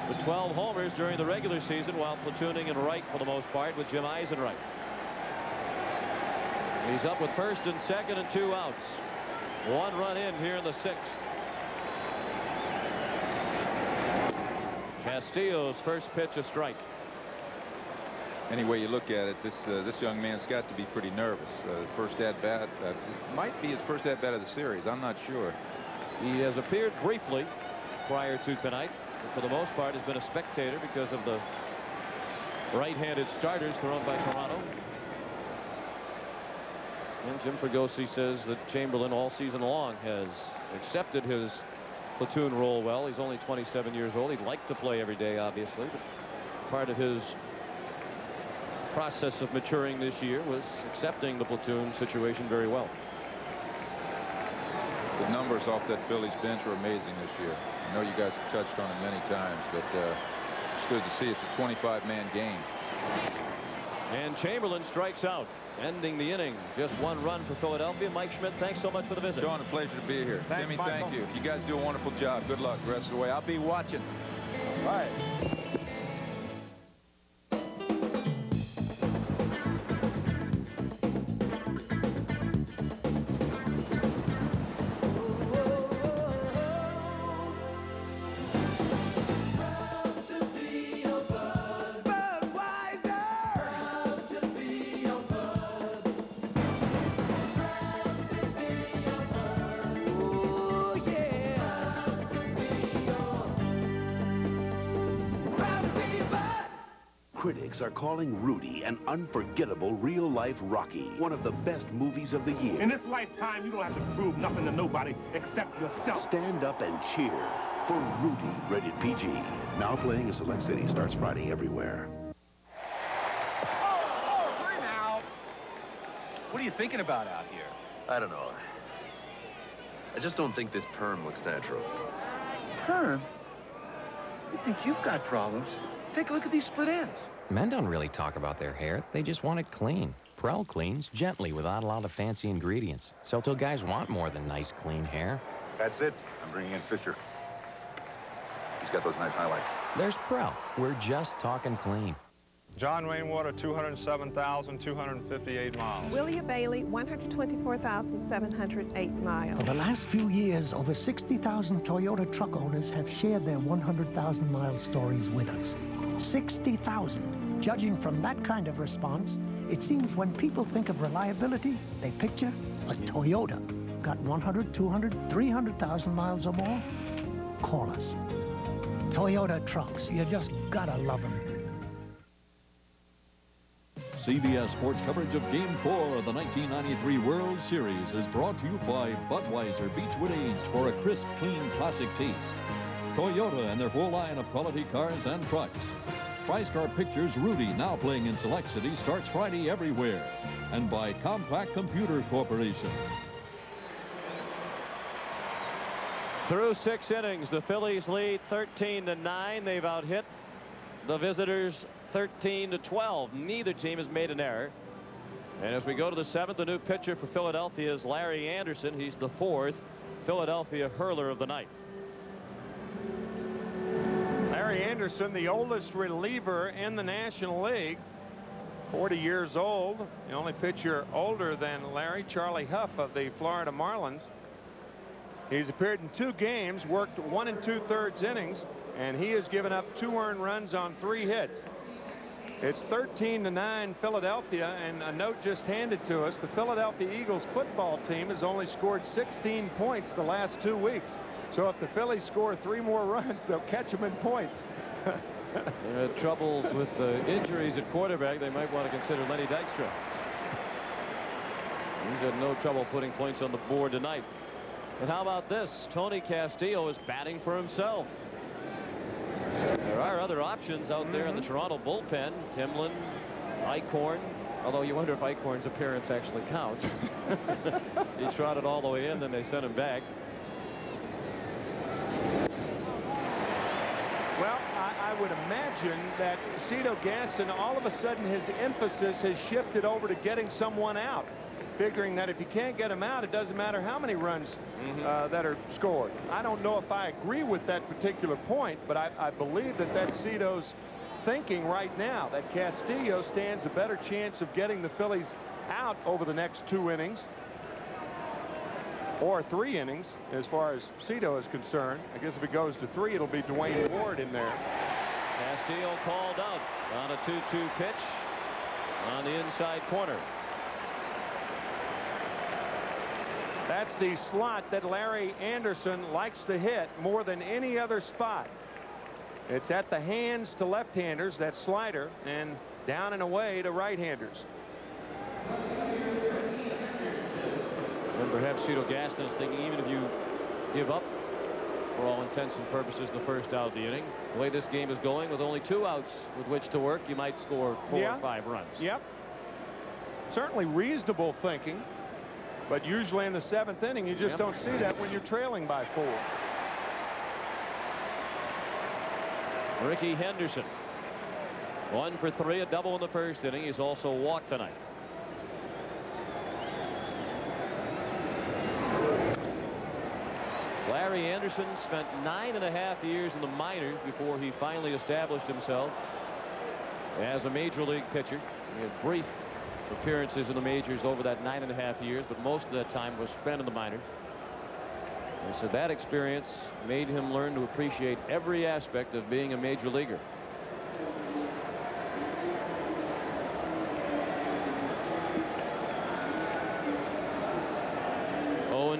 with 12 homers during the regular season while platooning in right for the most part with Jim Eisenreich. He's up with first and second and 2 outs. 1 run in here in the 6th. Castillo's first pitch a strike. Any way you look at it, this young man's got to be pretty nervous. First at bat might be his first at bat of the series. I'm not sure. He has appeared briefly prior to tonight, but for the most part has been a spectator because of the right-handed starters thrown by Toronto. And Jim Fregosi says that Chamberlain all season long has accepted his platoon role well. He's only 27 years old. He'd like to play every day, obviously, but part of his process of maturing this year was accepting the platoon situation very well. The numbers off that Phillies bench are amazing this year. I know you guys have touched on it many times, but it's good to see it's a 25-man game. And Chamberlain strikes out, ending the inning. Just 1 run for Philadelphia. Mike Schmidt, thanks so much for the visit. Sean, a pleasure to be here. Thanks, Jimmy, Michael. thank you. You guys do a wonderful job. Good luck the rest of the way. I'll be watching. Right. Critics are calling Rudy an unforgettable real-life Rocky, one of the best movies of the year. In this lifetime, you don't have to prove nothing to nobody except yourself. Stand up and cheer for Rudy, rated PG. Now playing in select cities, starts Friday everywhere. Free now. What are you thinking about out here? I don't know. I just don't think this perm looks natural. Perm? You think you've got problems? Take a look at these split ends. Men don't really talk about their hair. They just want it clean. Prel cleans gently without a lot of fancy ingredients. So till guys want more than nice, clean hair. That's it. I'm bringing in Fisher. He's got those nice highlights. There's Prel. We're just talking clean. John Rainwater, 207,258 miles. Willia Bailey, 124,708 miles. For the last few years, over 60,000 Toyota truck owners have shared their 100,000-mile stories with us. 60,000. Judging from that kind of response, it seems when people think of reliability, they picture a Toyota. Got 100, 200, 300,000 miles or more? Call us. Toyota trucks, you just gotta love them. CBS Sports coverage of Game 4 of the 1993 World Series is brought to you by Budweiser Beechwood Aged for a crisp, clean, classic taste. Toyota and their full line of quality cars and trucks. TriStar Pictures' Rudy, now playing in select cities, starts Friday everywhere. And by Compact Computer Corporation. Through 6 innings, the Phillies lead 13-9. They've out-hit the visitors 13-12. Neither team has made an error. And as we go to the 7th, the new pitcher for Philadelphia is Larry Anderson. He's the 4th Philadelphia hurler of the night. Larry Anderson, the oldest reliever in the National League, 40 years old. The only pitcher older than Larry, Charlie Huff of the Florida Marlins. He's appeared in 2 games, worked 1 2/3 innings, and he has given up 2 earned runs on 3 hits. It's 13-9 Philadelphia, and a note just handed to us, the Philadelphia Eagles football team has only scored 16 points the last 2 weeks. So if the Phillies score 3 more runs, they'll catch them in points. They had troubles with injuries at quarterback. They might want to consider Lenny Dykstra. He's had no trouble putting points on the board tonight. And how about this? Tony Castillo is batting for himself. There are other options out there in the Toronto bullpen. Timlin, Eichhorn. Although you wonder if Eichhorn's appearance actually counts. He trotted all the way in, then they sent him back. Well, I would imagine that Cito Gaston, all of a sudden his emphasis has shifted over to getting someone out, figuring that if you can't get him out, it doesn't matter how many runs that are scored. I don't know if I agree with that particular point, but I believe that that's Cito's thinking right now, that Castillo stands a better chance of getting the Phillies out over the next 2 innings. Or 3 innings, as far as Cito is concerned. I guess if it goes to 3, it'll be Dwayne Ward in there. Castillo called out on a 2-2 pitch on the inside corner. That's the slot that Larry Anderson likes to hit more than any other spot. It's at the hands to left-handers, that slider, and down and away to right-handers. And perhaps Cito Gaston is thinking, even if you give up for all intents and purposes the first out of the inning, the way this game is going, with only 2 outs with which to work, you might score 4 or 5 runs. Yep. Certainly reasonable thinking, but usually in the 7th inning you just don't see that when you're trailing by 4. Ricky Henderson, 1 for 3, a double in the first inning. He's also walked tonight. Larry Anderson spent 9.5 years in the minors before he finally established himself as a major league pitcher. He had brief appearances in the majors over that 9.5 years, but most of that time was spent in the minors. And so that experience made him learn to appreciate every aspect of being a major leaguer.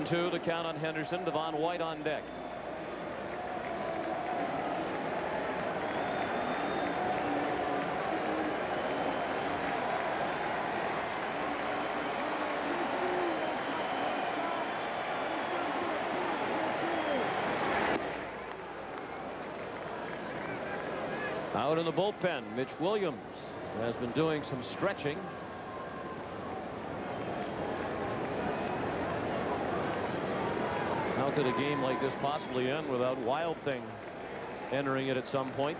Two to count on Henderson. Devon White on deck. Out in the bullpen, Mitch Williams has been doing some stretching. How could a game like this possibly end without Wild Thing entering it at some point?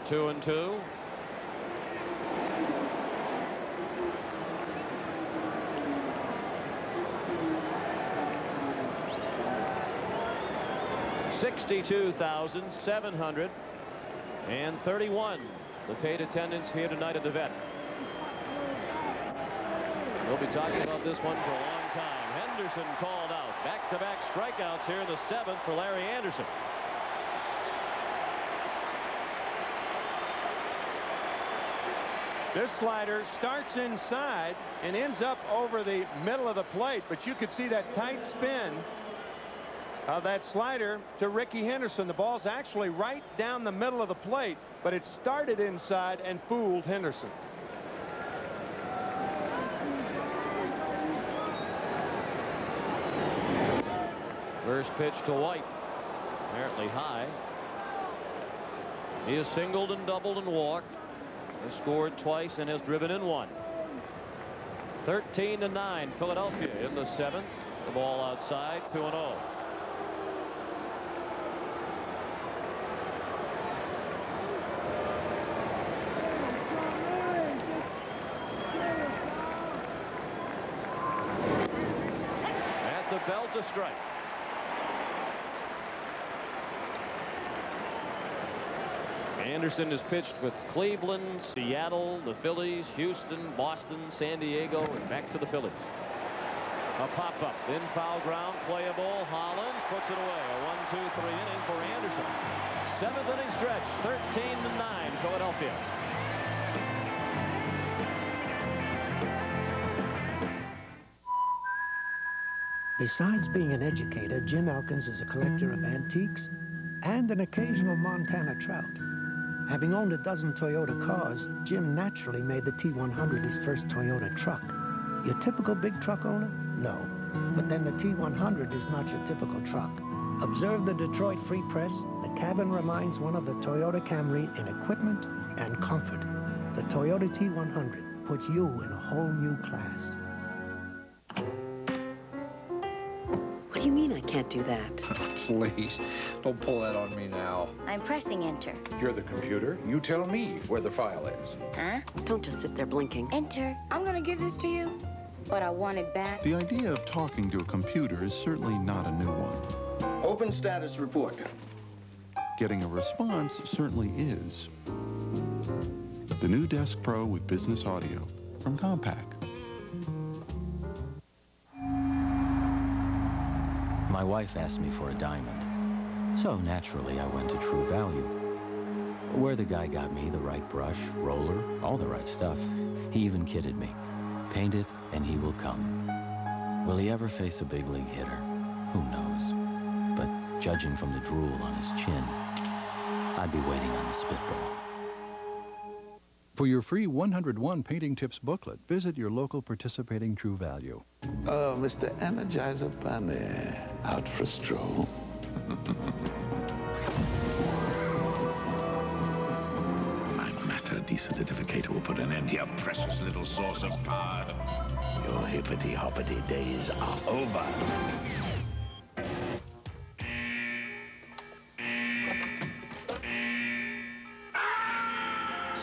Two and two. $62,731 the paid attendance here tonight at the Vet. We'll be talking about this one for a long time. Henderson called out. Back-to-back strikeouts here in the 7th for Larry Anderson. This slider starts inside and ends up over the middle of the plate, but you could see that tight spin of that slider to Ricky Henderson. The ball's actually right down the middle of the plate, but it started inside and fooled Henderson. First pitch to White, apparently high. He has singled and doubled and walked. Has scored twice and has driven in 1. 13-9 Philadelphia in the 7th. The ball outside, 2-0. At the belt, a strike. Anderson has pitched with Cleveland, Seattle, the Phillies, Houston, Boston, San Diego, and back to the Phillies. A pop-up in foul ground, playable. Hollins puts it away. A 1-2-3 inning for Anderson. 7th inning stretch, 13-9 Philadelphia. Besides being an educator, Jim Elkins is a collector of antiques and an occasional Montana trout. Having owned a dozen Toyota cars, Jim naturally made the T100 his first Toyota truck. Your typical big truck owner? No. But then the T100 is not your typical truck. Observe the Detroit Free Press. The cabin reminds one of the Toyota Camry in equipment and comfort. The Toyota T100 puts you in a whole new class. What do you mean I can't do that? Please, don't pull that on me now. I'm pressing enter. You're the computer. You tell me where the file is. Huh? Don't just sit there blinking. Enter. I'm gonna give this to you, but I want it back. The idea of talking to a computer is certainly not a new one. Open status report. Getting a response certainly is. The new Desk Pro with business audio from Compaq. My wife asked me for a diamond, so naturally I went to True Value, where the guy got me the right brush, roller, all the right stuff. He even kidded me. Paint it and he will come. Will he ever face a big league hitter? Who knows? But judging from the drool on his chin, I'd be waiting on the spitball. For your free 101 Painting Tips booklet, visit your local participating True Value. Oh, Mr. Energizer Bunny, out for a stroll. My matter desolidificator will put an end to your precious little source of power. Your hippity-hoppity days are over.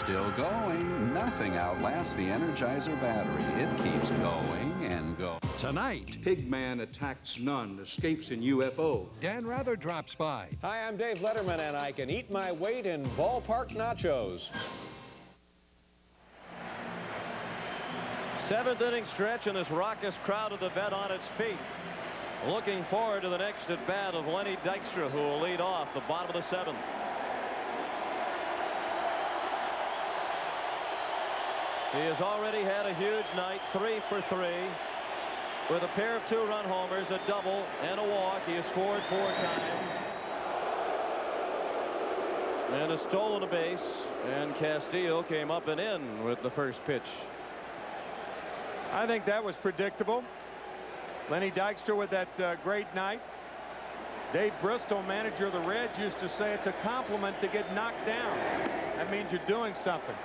Still going. Nothing outlasts the Energizer battery. It keeps going and going. Tonight, Pigman attacks none, escapes in UFO. Dan Rather drops by. Hi, I'm Dave Letterman, and I can eat my weight in ballpark nachos. Seventh inning stretch, and this raucous crowd of the vet on its feet. Looking forward to the next at bat of Lenny Dykstra, who will lead off the bottom of the seventh. He has already had a huge night, 3 for 3, with a pair of 2-run homers, a double, and a walk. He has scored 4 times. And has stolen a base, and Castillo came up and in with the first pitch. I think that was predictable. Lenny Dykstra with that great night. Dave Bristol, manager of the Reds, used to say it's a compliment to get knocked down. That means you're doing something.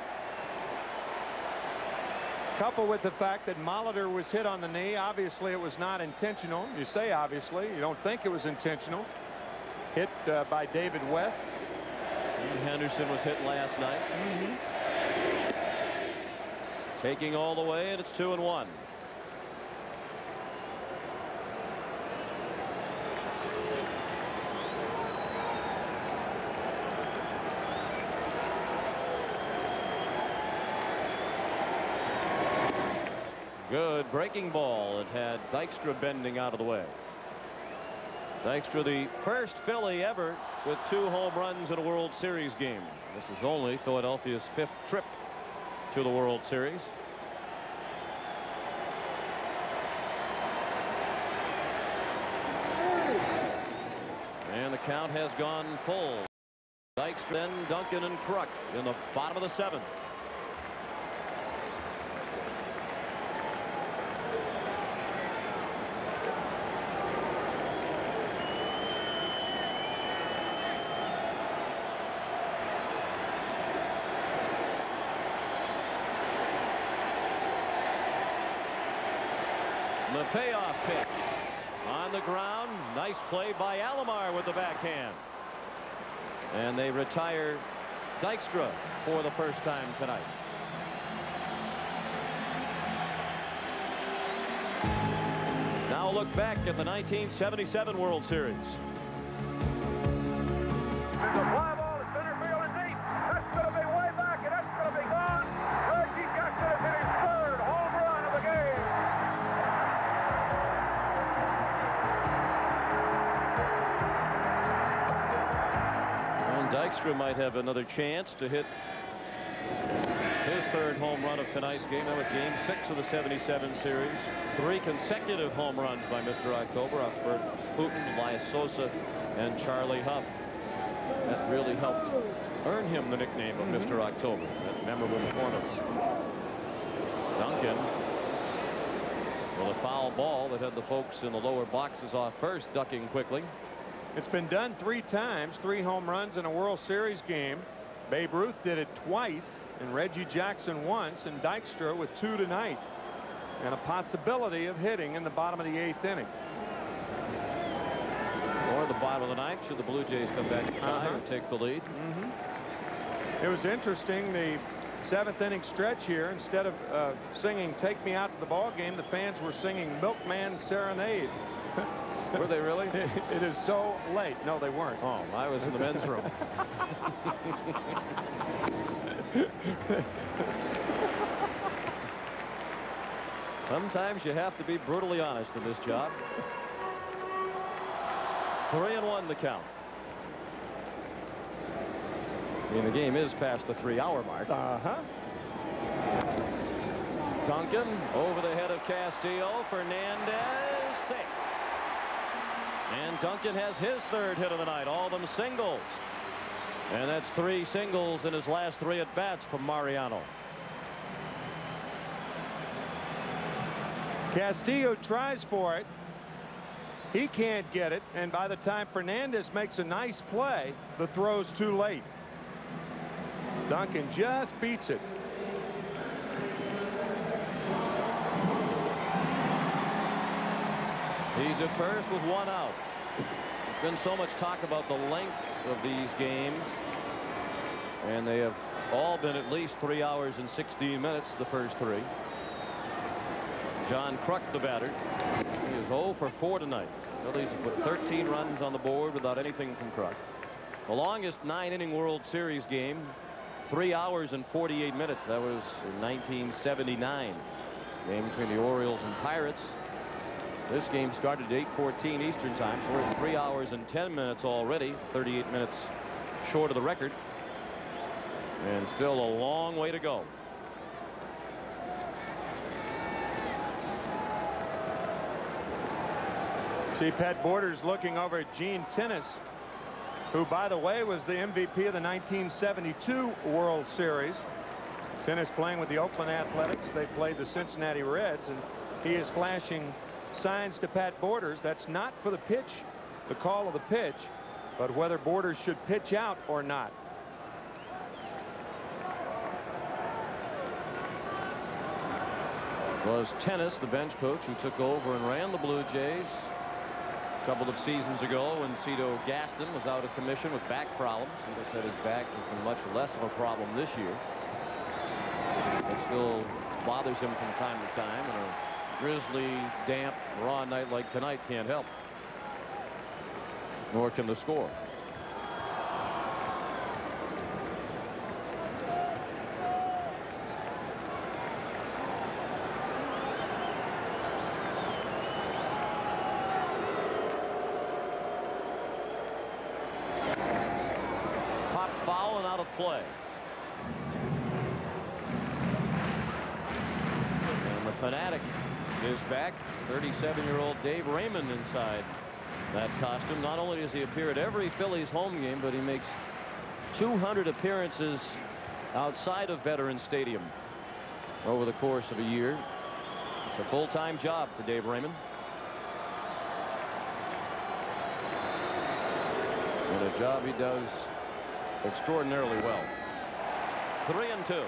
Coupled with the fact that Molitor was hit on the knee. Obviously, it was not intentional. You say obviously. You don't think it was intentional. Hit by David West. And Henderson was hit last night. Taking all the way, and it's 2-1. Good breaking ball. It had Dykstra bending out of the way. Dykstra, the first Philly ever with 2 home runs in a World Series game. This is only Philadelphia's 5th trip to the World Series. And the count has gone full. Dykstra, then Duncan and Kruk in the bottom of the 7th. The payoff pitch on the ground. Nice play by Alomar with the backhand. And they retire Dykstra for the first time tonight. Now look back at the 1977 World Series. There's a fly ball to center field and deep. That's going to be way back, and that's going to be gone. Reggie Jackson has hit his 3rd home run of the game. Dykstra might have another chance to hit his 3rd home run of tonight's game. That was game 6 of the 77 series. 3 consecutive home runs by Mr. October off Bert Hooton, Elias Sosa, and Charlie Huff. That really helped earn him the nickname of Mr. October, that memorable performance. Duncan Well, a foul ball that had the folks in the lower boxes off first, ducking quickly. It's been done 3 times, 3 home runs in a World Series game. Babe Ruth did it twice, and Reggie Jackson once, and Dykstra with 2 tonight. And a possibility of hitting in the bottom of the 8th inning. Or the bottom of the 9th, should the Blue Jays come back to tie or take the lead. It was interesting, the 7th inning stretch here, instead of singing "Take Me Out to the Ball Game," the fans were singing "Milkman Serenade." Were they really? It is so late. No, they weren't. Oh, I was in the men's room. Sometimes you have to be brutally honest in this job. 3-1 the count. I mean, the game is past the 3-hour mark. Duncan over the head of Castillo. Fernandez safe. And Duncan has his 3rd hit of the night. All of them singles. And that's 3 singles in his last 3 at-bats from Mariano. Castillo tries for it. He can't get it. And by the time Fernandez makes a nice play, the throw's too late. Duncan just beats it. He's at first with 1 out. There's been so much talk about the length of these games, and they have all been at least 3 hours and 16 minutes, the first 3. John Kruk, the batter. He is 0 for 4 tonight. Phillies have put 13 runs on the board without anything from Kruk. The longest 9-inning World Series game, 3 hours and 48 minutes. That was in 1979. Game between the Orioles and Pirates. This game started at 8:14 Eastern time, so we're at 3 hours and 10 minutes already, 38 minutes short of the record, and still a long way to go. See Pat Borders looking over at Gene Tennis, who, by the way, was the MVP of the 1972 World Series. Tennis playing with the Oakland Athletics. They played the Cincinnati Reds, and he is flashing signs to Pat Borders. That's not for the pitch, the call of the pitch, but whether Borders should pitch out or not. Was Tennis, the bench coach who took over and ran the Blue Jays a couple of seasons ago when Cito Gaston was out of commission with back problems. Cito said his back has been much less of a problem this year. It still bothers him from time to time, and a drizzly, damp, raw night like tonight can't help. Nor can the score. Pop foul and out of play. And the fanatic is back. 37-year-old Dave Raymond inside that costume. Not only does he appear at every Phillies home game, but he makes 200 appearances outside of Veterans Stadium over the course of a year. It's a full-time job for Dave Raymond. And a job he does extraordinarily well. 3-2.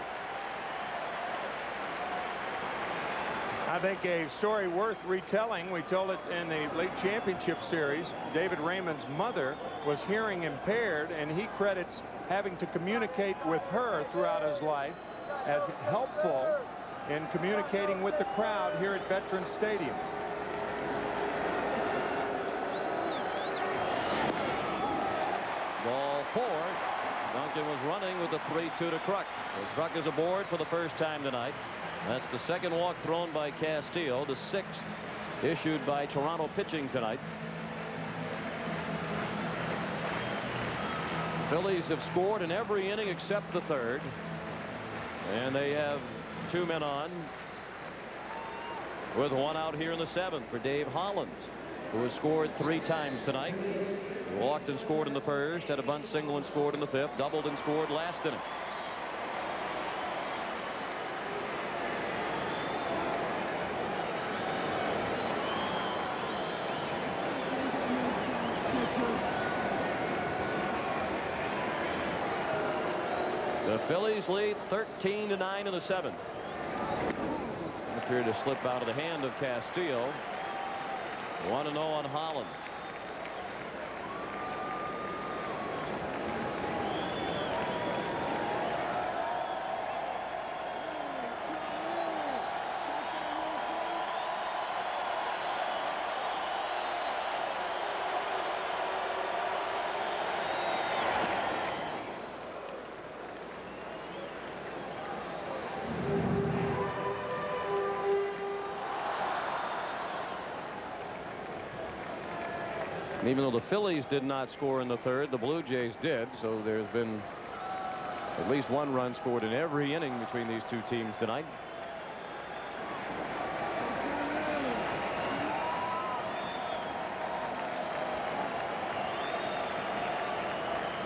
I think a story worth retelling. We told it in the League Championship Series. David Raymond's mother was hearing impaired, and he credits having to communicate with her throughout his life as helpful in communicating with the crowd here at Veterans Stadium. Ball 4. Duncan was running with the 3-2 to Kruk. Kruk is aboard for the first time tonight. That's the second walk thrown by Castillo, the 6th issued by Toronto pitching tonight. Phillies have scored in every inning except the 3rd, and they have 2 men on with 1 out here in the 7th for Dave Holland, who has scored 3 times tonight. He walked and scored in the 1st, had a bunt single and scored in the 5th, doubled and scored last inning. The Phillies lead 13-9 in the 7th. Appeared to slip out of the hand of Castillo. 1-0 on Hollins. Even though the Phillies did not score in the 3rd, the Blue Jays did. So there's been at least 1 run scored in every inning between these two teams tonight.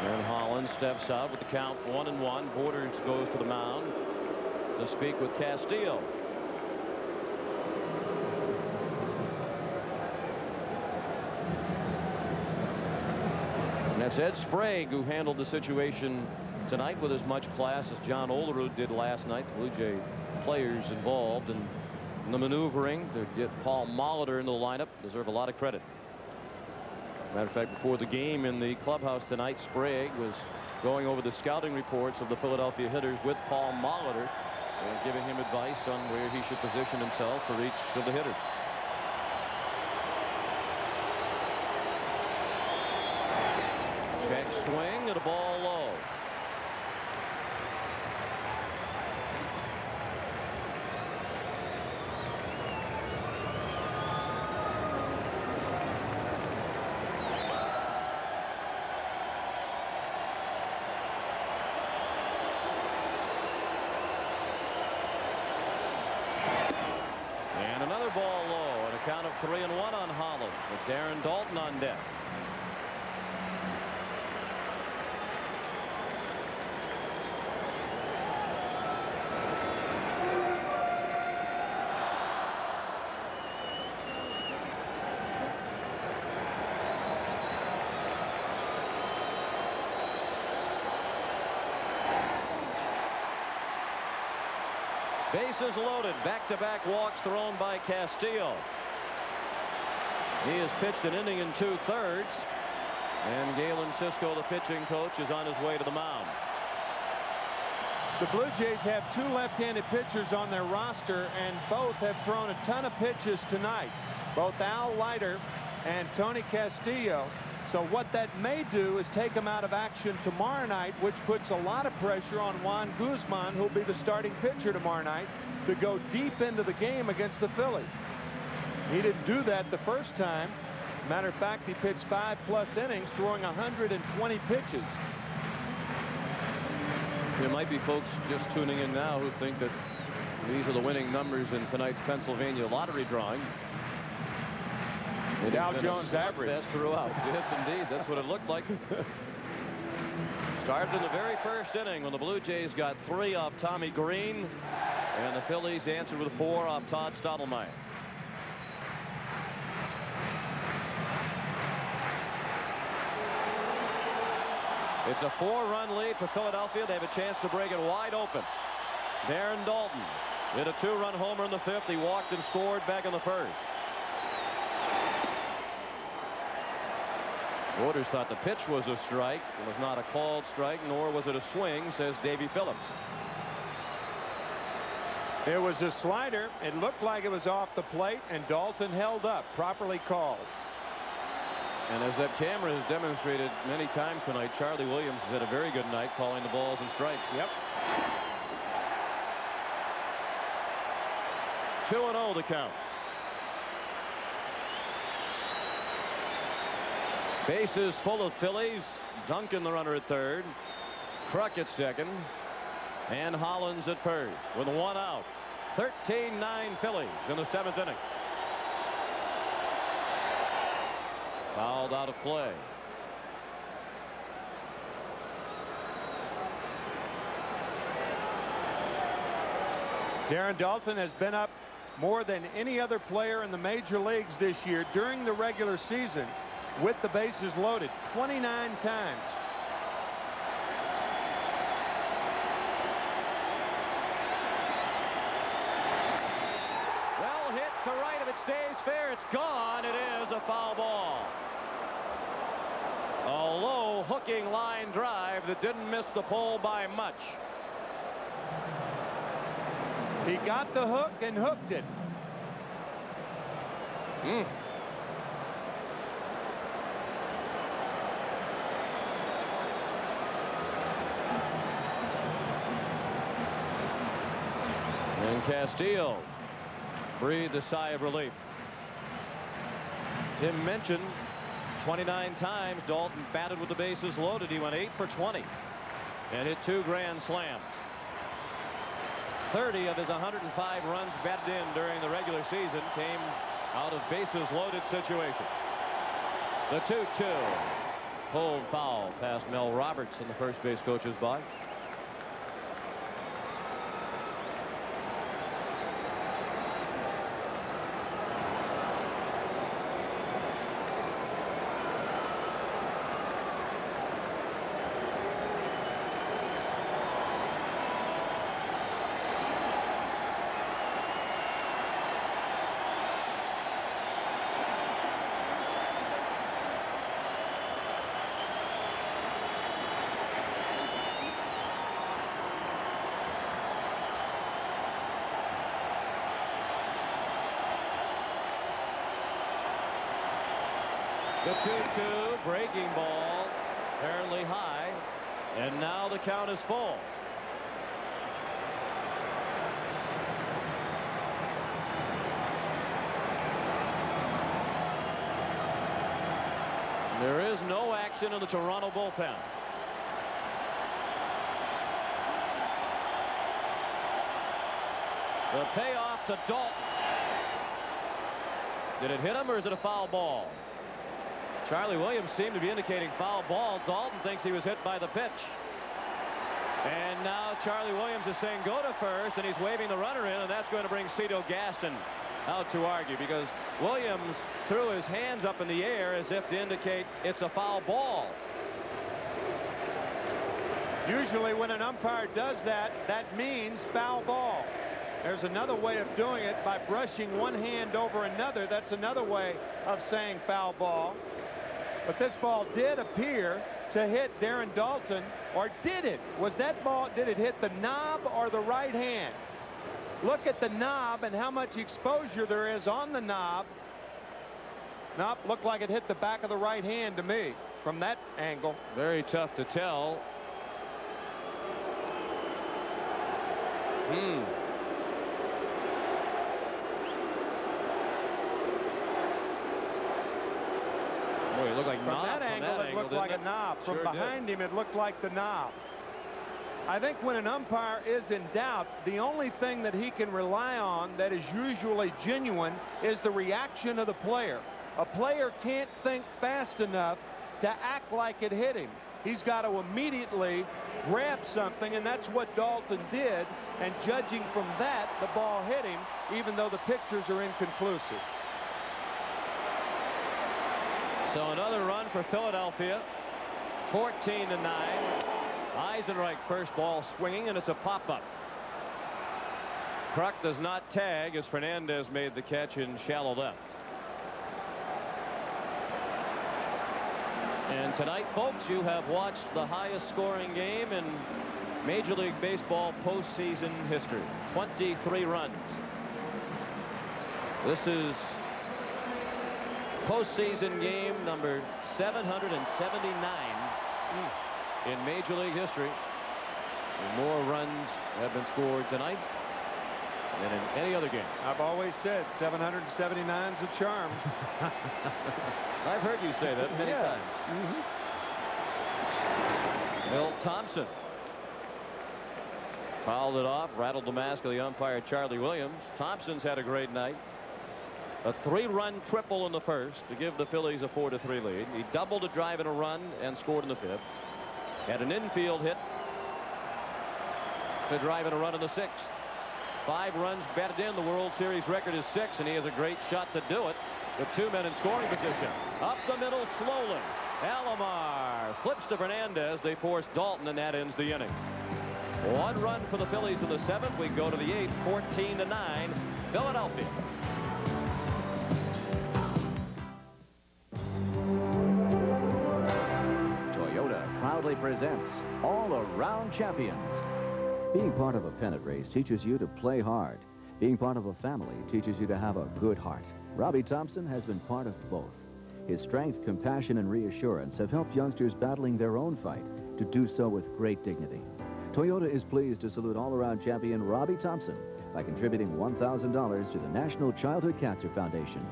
And Hollins steps out with the count 1-1. Borders goes to the mound to speak with Castillo. That's Ed Sprague who handled the situation tonight with as much class as John Olerud did last night. The Blue Jay players involved in the maneuvering to get Paul Molitor into the lineup deserve a lot of credit. Matter of fact, before the game in the clubhouse tonight, Sprague was going over the scouting reports of the Philadelphia hitters with Paul Molitor and giving him advice on where he should position himself for each of the hitters. Check swing and a ball low. And another ball low, and a count of 3-1 on Hollins with Darren Dalton on deck. Bases loaded. Back-to-back walks thrown by Castillo. He has pitched an inning in 2/3. And Galen Cisco, the pitching coach, is on his way to the mound. The Blue Jays have 2 left-handed pitchers on their roster, and both have thrown a ton of pitches tonight. Both Al Leiter and Tony Castillo. So what that may do is take him out of action tomorrow night, which puts a lot of pressure on Juan Guzman, who'll be the starting pitcher tomorrow night, to go deep into the game against the Phillies. He didn't do that the first time. Matter of fact, he pitched 5+ innings, throwing 120 pitches. There might be folks just tuning in now who think that these are the winning numbers in tonight's Pennsylvania lottery drawing. The Dow Jones average best throughout. Yes, indeed. That's what it looked like. Started in the very first inning when the Blue Jays got 3 off Tommy Green, and the Phillies answered with 4 off Todd Stottlemyre. It's a 4-run lead for Philadelphia. They have a chance to break it wide open. Darren Dalton hit a 2-run homer in the 5th. He walked and scored back in the 1st. Borders thought the pitch was a strike. It was not a called strike, nor was it a swing, says Davy Phillips. It was a slider. It looked like it was off the plate, and Dalton held up. Properly called. And as that camera has demonstrated many times tonight, Charlie Williams has had a very good night calling the balls and strikes. Yep. 2-0 the count. Bases full of Phillies. Duncan the runner at 3rd. Kruk at 2nd. And Hollins at 1st with 1 out. 13-9 Phillies in the 7th inning. Fouled out of play. Darren Dalton has been up more than any other player in the major leagues this year during the regular season with the bases loaded 29 times. stays fair. It's gone. It is a foul ball. A low hooking line drive that didn't miss the pole by much. He got the hook and hooked it. And Castillo breathed a sigh of relief. Tim mentioned 29 times Dalton batted with the bases loaded. He went 8 for 20 and hit 2 grand slams. 30 of his 105 runs batted in during the regular season came out of bases loaded situations. The 2-2 pulled foul past Mel Roberts in the first base coach's box. The 2-2 breaking ball apparently high, and now the count is full. There is no action in the Toronto bullpen. The payoff to Dalton. Did it hit him, or is it a foul ball? Charlie Williams seemed to be indicating foul ball. Dalton thinks he was hit by the pitch. And now Charlie Williams is saying go to first, and he's waving the runner in, and that's going to bring Cito Gaston out to argue, because Williams threw his hands up in the air as if to indicate it's a foul ball. Usually when an umpire does that, that means foul ball. There's another way of doing it by brushing one hand over another. That's another way of saying foul ball. But this ball did appear to hit Darren Dalton, or did it? Was that ball, did it hit the knob or the right hand? Look at the knob and how much exposure there is on the knob. Nope, looked like it hit the back of the right hand to me from that angle. Very tough to tell. Boy, it looked like from knob. That angle, it looked like a knob. From Sure behind did. him, it looked like the knob. I think when an umpire is in doubt, the only thing that he can rely on that is usually genuine is the reaction of the player. A player can't think fast enough to act like it hit him. He's got to immediately grab something, and that's what Dalton did. And judging from that, the ball hit him, even though the pictures are inconclusive. So another run for Philadelphia. 14-9. Eisenreich first ball swinging, and it's a pop-up. Kruk does not tag as Fernandez made the catch in shallow left. And tonight, folks, you have watched the highest scoring game in Major League Baseball postseason history. 23 runs. This is postseason game number 779 in Major League history. And more runs have been scored tonight than in any other game. I've always said 779 is a charm. I've heard you say that many times. Bill Thompson fouled it off, rattled the mask of the umpire Charlie Williams. Thompson's had a great night. A 3-run triple in the first to give the Phillies a 4-3 lead. He doubled a drive and a run and scored in the 5th. Had an infield hit to drive and a run in the 6th. 5 runs batted in. The World Series record is 6, and he has a great shot to do it with 2 men in scoring position. Up the middle slowly. Alomar flips to Fernandez. They force Dalton, and that ends the inning. 1 run for the Phillies in the 7th. We go to the 8th. 14-9 Philadelphia. proudly presents All Around Champions. Being part of a pennant race teaches you to play hard. Being part of a family teaches you to have a good heart. Robbie Thompson has been part of both. His strength, compassion, and reassurance have helped youngsters battling their own fight to do so with great dignity. Toyota is pleased to salute all-around champion Robbie Thompson by contributing $1,000 to the National Childhood Cancer Foundation.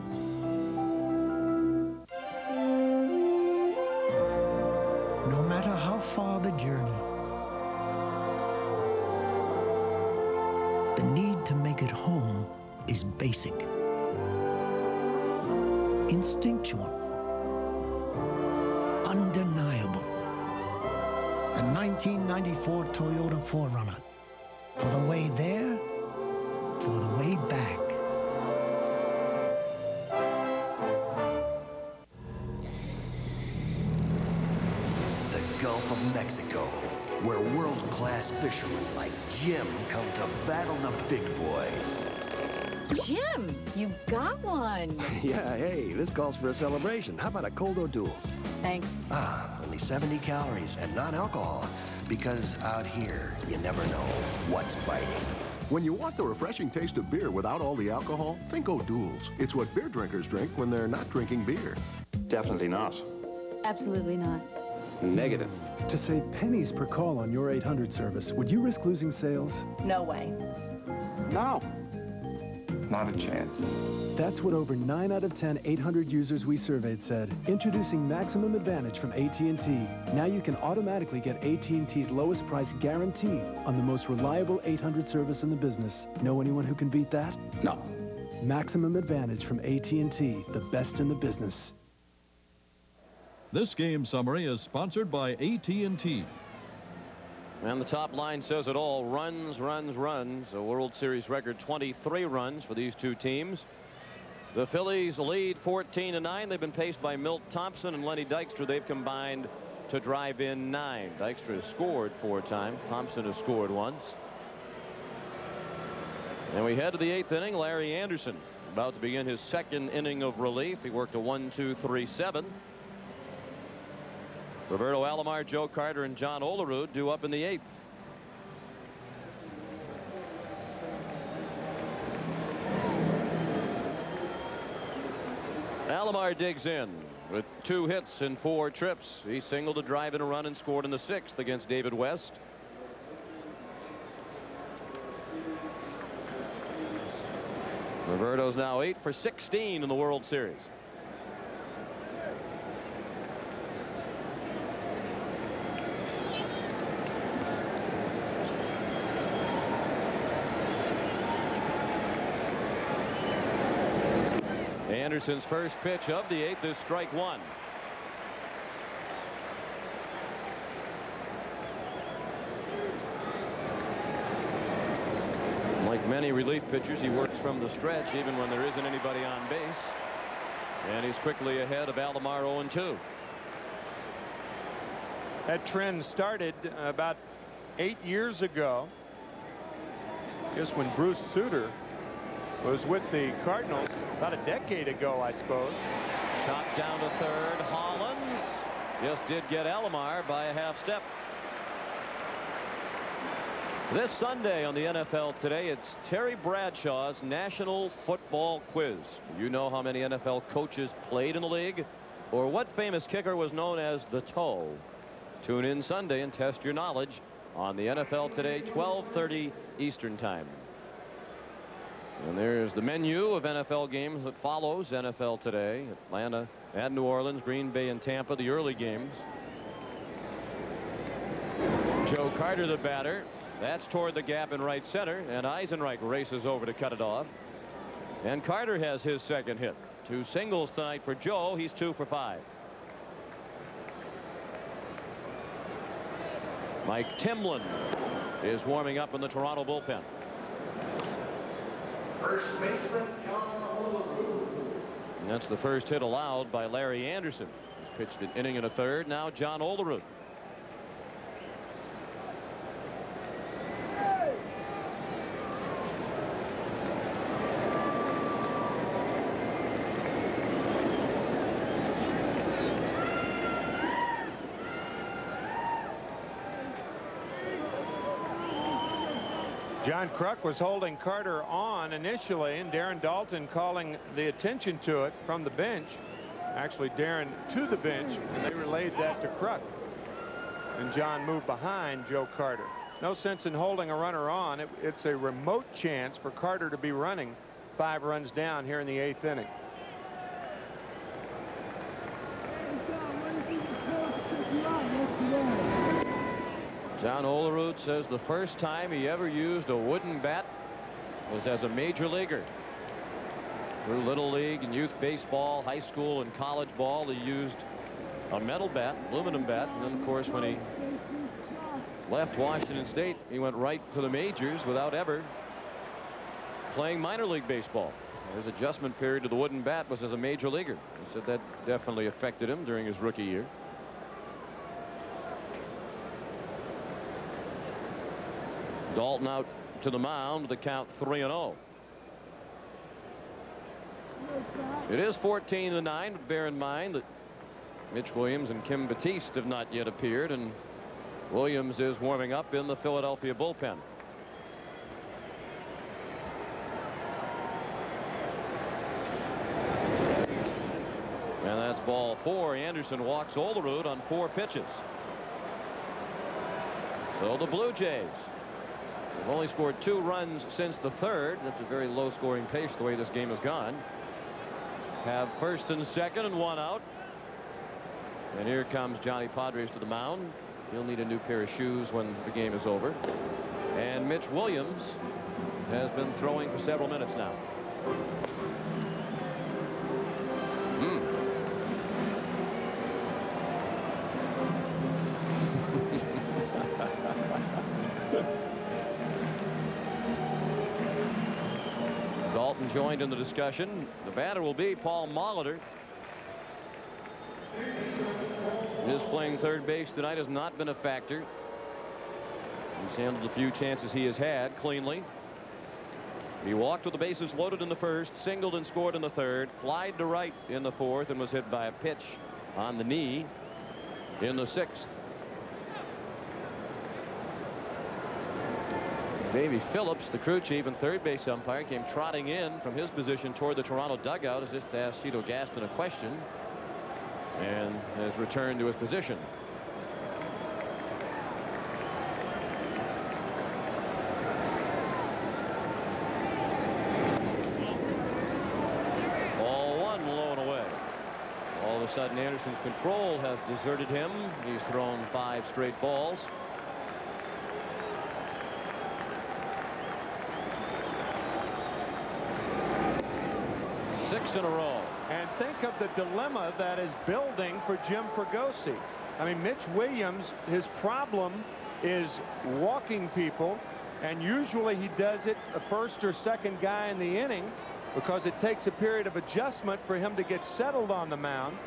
No matter how far the journey, the need to make it home is basic, instinctual, undeniable. The 1994 Toyota 4Runner. For the way there, for the way back. The Gulf of Mexico, where world-class fishermen like Jim come to battle the big boys. Jim, you got one. Yeah, hey, this calls for a celebration. How about a cold O'Doul's? Thanks. Only 70 calories and non-alcohol. Because out here, you never know what's biting. When you want the refreshing taste of beer without all the alcohol, think O'Doul's. It's what beer drinkers drink when they're not drinking beer. Definitely not. Absolutely not. Negative. To save pennies per call on your 800 service, would you risk losing sales? No way. No. Not a chance. That's what over 9 out of 10 800 users we surveyed said. Introducing Maximum Advantage from AT&T. Now you can automatically get AT&T's lowest price guaranteed on the most reliable 800 service in the business. Know anyone who can beat that? No. Maximum Advantage from AT&T, the best in the business. This game summary is sponsored by AT&T. And the top line says it all. Runs, runs, runs. A World Series record 23 runs for these two teams. The Phillies lead 14-9. They've been paced by Milt Thompson and Lenny Dykstra. They've combined to drive in 9. Dykstra has scored 4 times. Thompson has scored once. And we head to the 8th inning. Larry Anderson about to begin his 2nd inning of relief. He worked a 1-2-3-7. Roberto Alomar, Joe Carter, and John Olerud due up in the 8th. Alomar digs in with 2 hits and 4 trips. He singled a drive and a run and scored in the 6th against David West. Roberto's now 8 for 16 in the World Series. Anderson's first pitch of the 8th is strike 1. Like many relief pitchers, he works from the stretch even when there isn't anybody on base. And he's quickly ahead of Alomar 0-2. That trend started about 8 years ago. I guess when Bruce Sutter was with the Cardinals about a decade ago, I suppose. Chopped down to third. Hollins just did get Alomar by a half step. This Sunday on the NFL Today, it's Terry Bradshaw's National Football Quiz. You know how many NFL coaches played in the league, or what famous kicker was known as the toe? Tune in Sunday and test your knowledge on the NFL Today, 12:30 Eastern Time. And there's the menu of NFL games that follows NFL Today. Atlanta and New Orleans, Green Bay and Tampa, the early games. Joe Carter, the batter. That's toward the gap in right center, and Eisenreich races over to cut it off. And Carter has his 2nd hit. 2 singles tonight for Joe. He's 2 for 5. Mike Timlin is warming up in the Toronto bullpen. First baseman John Olerud. And that's the first hit allowed by Larry Anderson. He's pitched an inning and a third. Now John Olerud. John Kruk was holding Carter on initially, and Darren Dalton calling the attention to it from the bench. Actually, Darren to the bench, and they relayed that to Kruk. And John moved behind Joe Carter. No sense in holding a runner on. It's a remote chance for Carter to be running 5 runs down here in the 8th inning. John Olerud says the first time he ever used a wooden bat was as a major leaguer. Through Little League and youth baseball, high school and college ball, he used a metal bat, aluminum bat, and then of course when he left Washington State, he went right to the majors without ever playing minor league baseball. His adjustment period to the wooden bat was as a major leaguer. He said that definitely affected him during his rookie year. Dalton out to the mound with the count 3-0. It is 14-9, but bear in mind that Mitch Williams and Kim Batiste have not yet appeared, and Williams is warming up in the Philadelphia bullpen. And that's ball 4. Anderson walks Olerud on 4 pitches. So the Blue Jays have only scored 2 runs since the 3rd. That's a very low scoring pace the way this game has gone. Have first and second and 1 out. And here comes Johnny Padres to the mound. He'll need a new pair of shoes when the game is over. And Mitch Williams has been throwing for several minutes now. Dalton joined in the discussion. The batter will be Paul Molitor. His playing third base tonight has not been a factor. He's handled the few chances he has had cleanly. He walked with the bases loaded in the first, singled and scored in the third, flied to right in the fourth, and was hit by a pitch on the knee in the sixth. Davey Phillips, the crew chief and third base umpire, came trotting in from his position toward the Toronto dugout as if to ask Cito Gaston a question, and has returned to his position. Ball 1 low and away. All of a sudden Anderson's control has deserted him. He's thrown 5 straight balls. In a row. And think of the dilemma that is building for Jim Fregosi. I mean, Mitch Williams, his problem is walking people, and usually he does it a first or second guy in the inning because it takes a period of adjustment for him to get settled on the mound.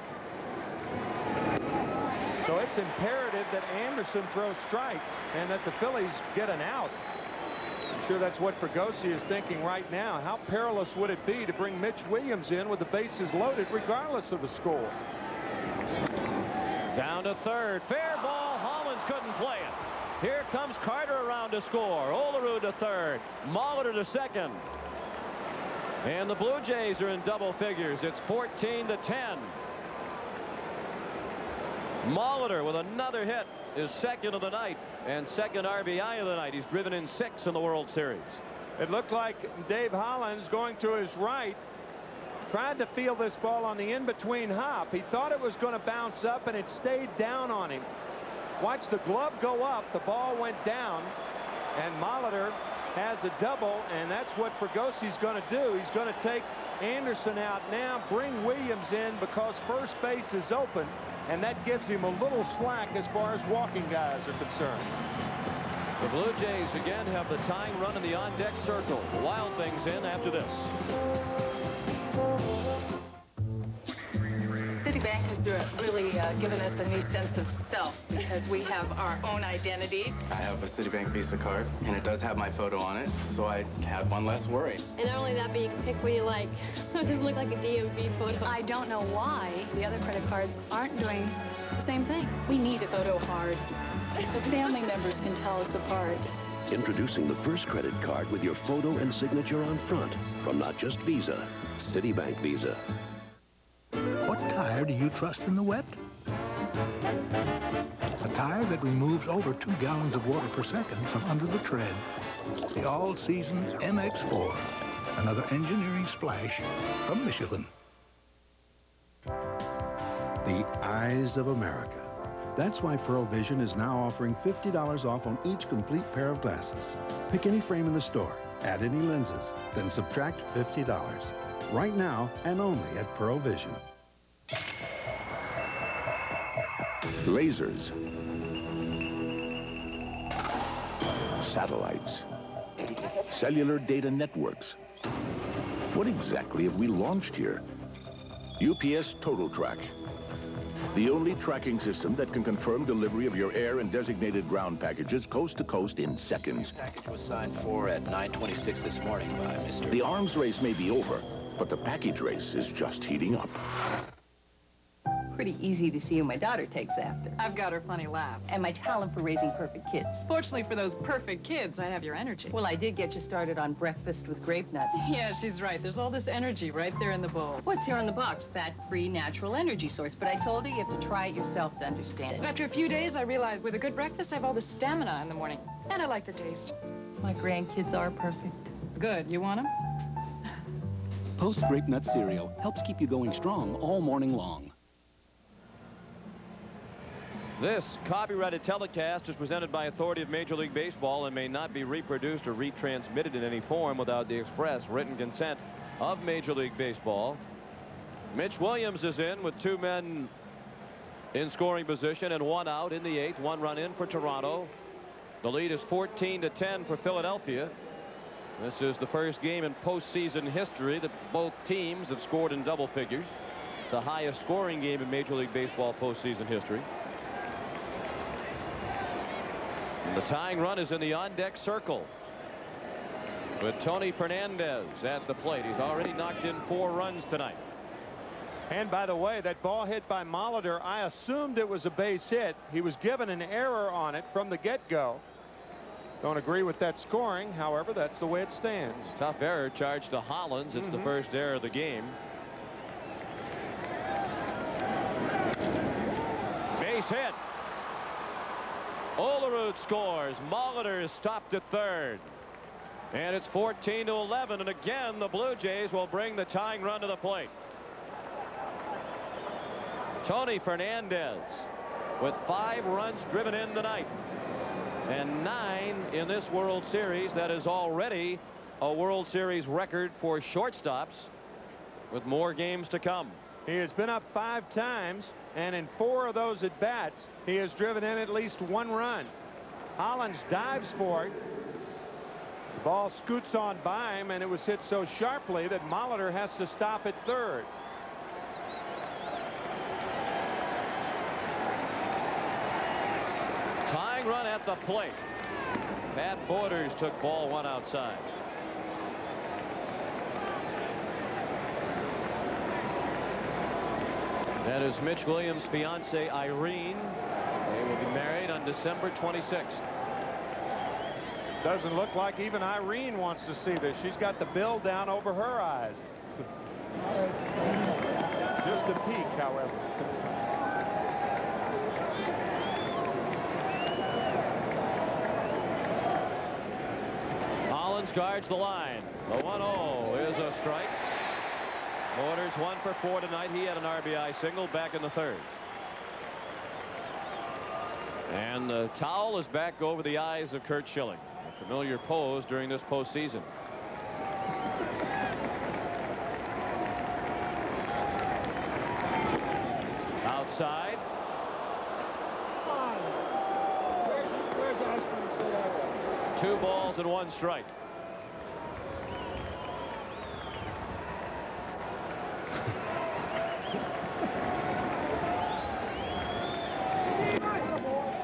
So it's imperative that Anderson throws strikes and that the Phillies get an out. I'm sure that's what Fregosi is thinking right now. How perilous would it be to bring Mitch Williams in with the bases loaded regardless of the score? Down to third. Fair ball. Hollins couldn't play it. Here comes Carter around to score. Olerud to third. Molitor to second. And the Blue Jays are in double figures. It's 14-10. Molitor with another hit is second of the night and second RBI of the night. He's driven in 6 in the World Series. It looked like Dave Hollins, going to his right, tried to feel this ball on the in-between hop. He thought it was going to bounce up, and it stayed down on him. Watch the glove go up. The ball went down, and Molitor has a double, and that's what Fregosi's going to do. He's going to take Anderson out now, bring Williams in because first base is open, and that gives him a little slack as far as walking guys are concerned. The Blue Jays again have the tying run in the on-deck circle. Wild things in after this. Citibank has really given us a new sense of self because we have our own identity. I have a Citibank Visa card, and it does have my photo on it, so I have one less worry. And not only that, but you can pick what you like, so it doesn't look like a DMV photo. I don't know why the other credit cards aren't doing the same thing. We need a photo card so family members can tell us apart. Introducing the first credit card with your photo and signature on front from not just Visa, Citibank Visa. What tire do you trust in the wet? A tire that removes over 2 gallons of water per second from under the tread. The all-season MX-4. Another engineering splash from Michelin. The eyes of America. That's why Pearl Vision is now offering $50 off on each complete pair of glasses. Pick any frame in the store, add any lenses, then subtract $50. Right now and only at Pearl Vision. Lasers. Satellites. Cellular data networks. What exactly have we launched here? UPS Total Track. The only tracking system that can confirm delivery of your air and designated ground packages coast to coast in seconds. Package was signed for at 9:26 this morning by Mr. The arms race may be over, but the package race is just heating up. Pretty easy to see who my daughter takes after. I've got her funny laugh. And my talent for raising perfect kids. Fortunately for those perfect kids, I have your energy. Well, I did get you started on breakfast with grape nuts. Yeah, she's right. There's all this energy right there in the bowl. What's here on the box? Fat-free, natural energy source. But I told her you have to try it yourself to understand it. After a few days, I realized with a good breakfast, I have all the stamina in the morning. And I like the taste. My grandkids are perfect. Good. You want them? Post Grape Nut cereal helps keep you going strong all morning long. This copyrighted telecast is presented by authority of Major League Baseball and may not be reproduced or retransmitted in any form without the express written consent of Major League Baseball. Mitch Williams is in with 2 men in scoring position and 1 out in the 8th. 1 run in for Toronto. The lead is 14-10 for Philadelphia. This is the first game in postseason history that both teams have scored in double figures. The highest scoring game in Major League Baseball postseason history. The tying run is in the on-deck circle with Tony Fernandez at the plate. He's already knocked in 4 runs tonight. And by the way, that ball hit by Molitor, I assumed it was a base hit. He was given an error on it from the get-go. Don't agree with that scoring. However, that's the way it stands. Tough error charged to Hollins. It's the first error of the game. Base hit. Olerud scores. Molitor is stopped at third. And it's 14-11. And again, the Blue Jays will bring the tying run to the plate. Tony Fernandez with 5 runs driven in tonight. And 9 in this World Series. That is already a World Series record for shortstops with more games to come. He has been up 5 times. And in 4 of those at-bats, he has driven in at least 1 run. Hollins dives for it. The ball scoots on by him, and it was hit so sharply that Molitor has to stop at third. Tying run at the plate. Pat Borders took ball 1 outside. That is Mitch Williams' fiancee, Irene. They will be married on December 26th. Doesn't look like even Irene wants to see this. She's got the bill down over her eyes. Just a peek, however. Hollins guards the line. The 1-0 is a strike. Borders 1 for 4 tonight. He had an RBI single back in the 3rd. And the towel is back over the eyes of Curt Schilling. A familiar pose during this postseason. Outside. Where's 2 balls and 1 strike.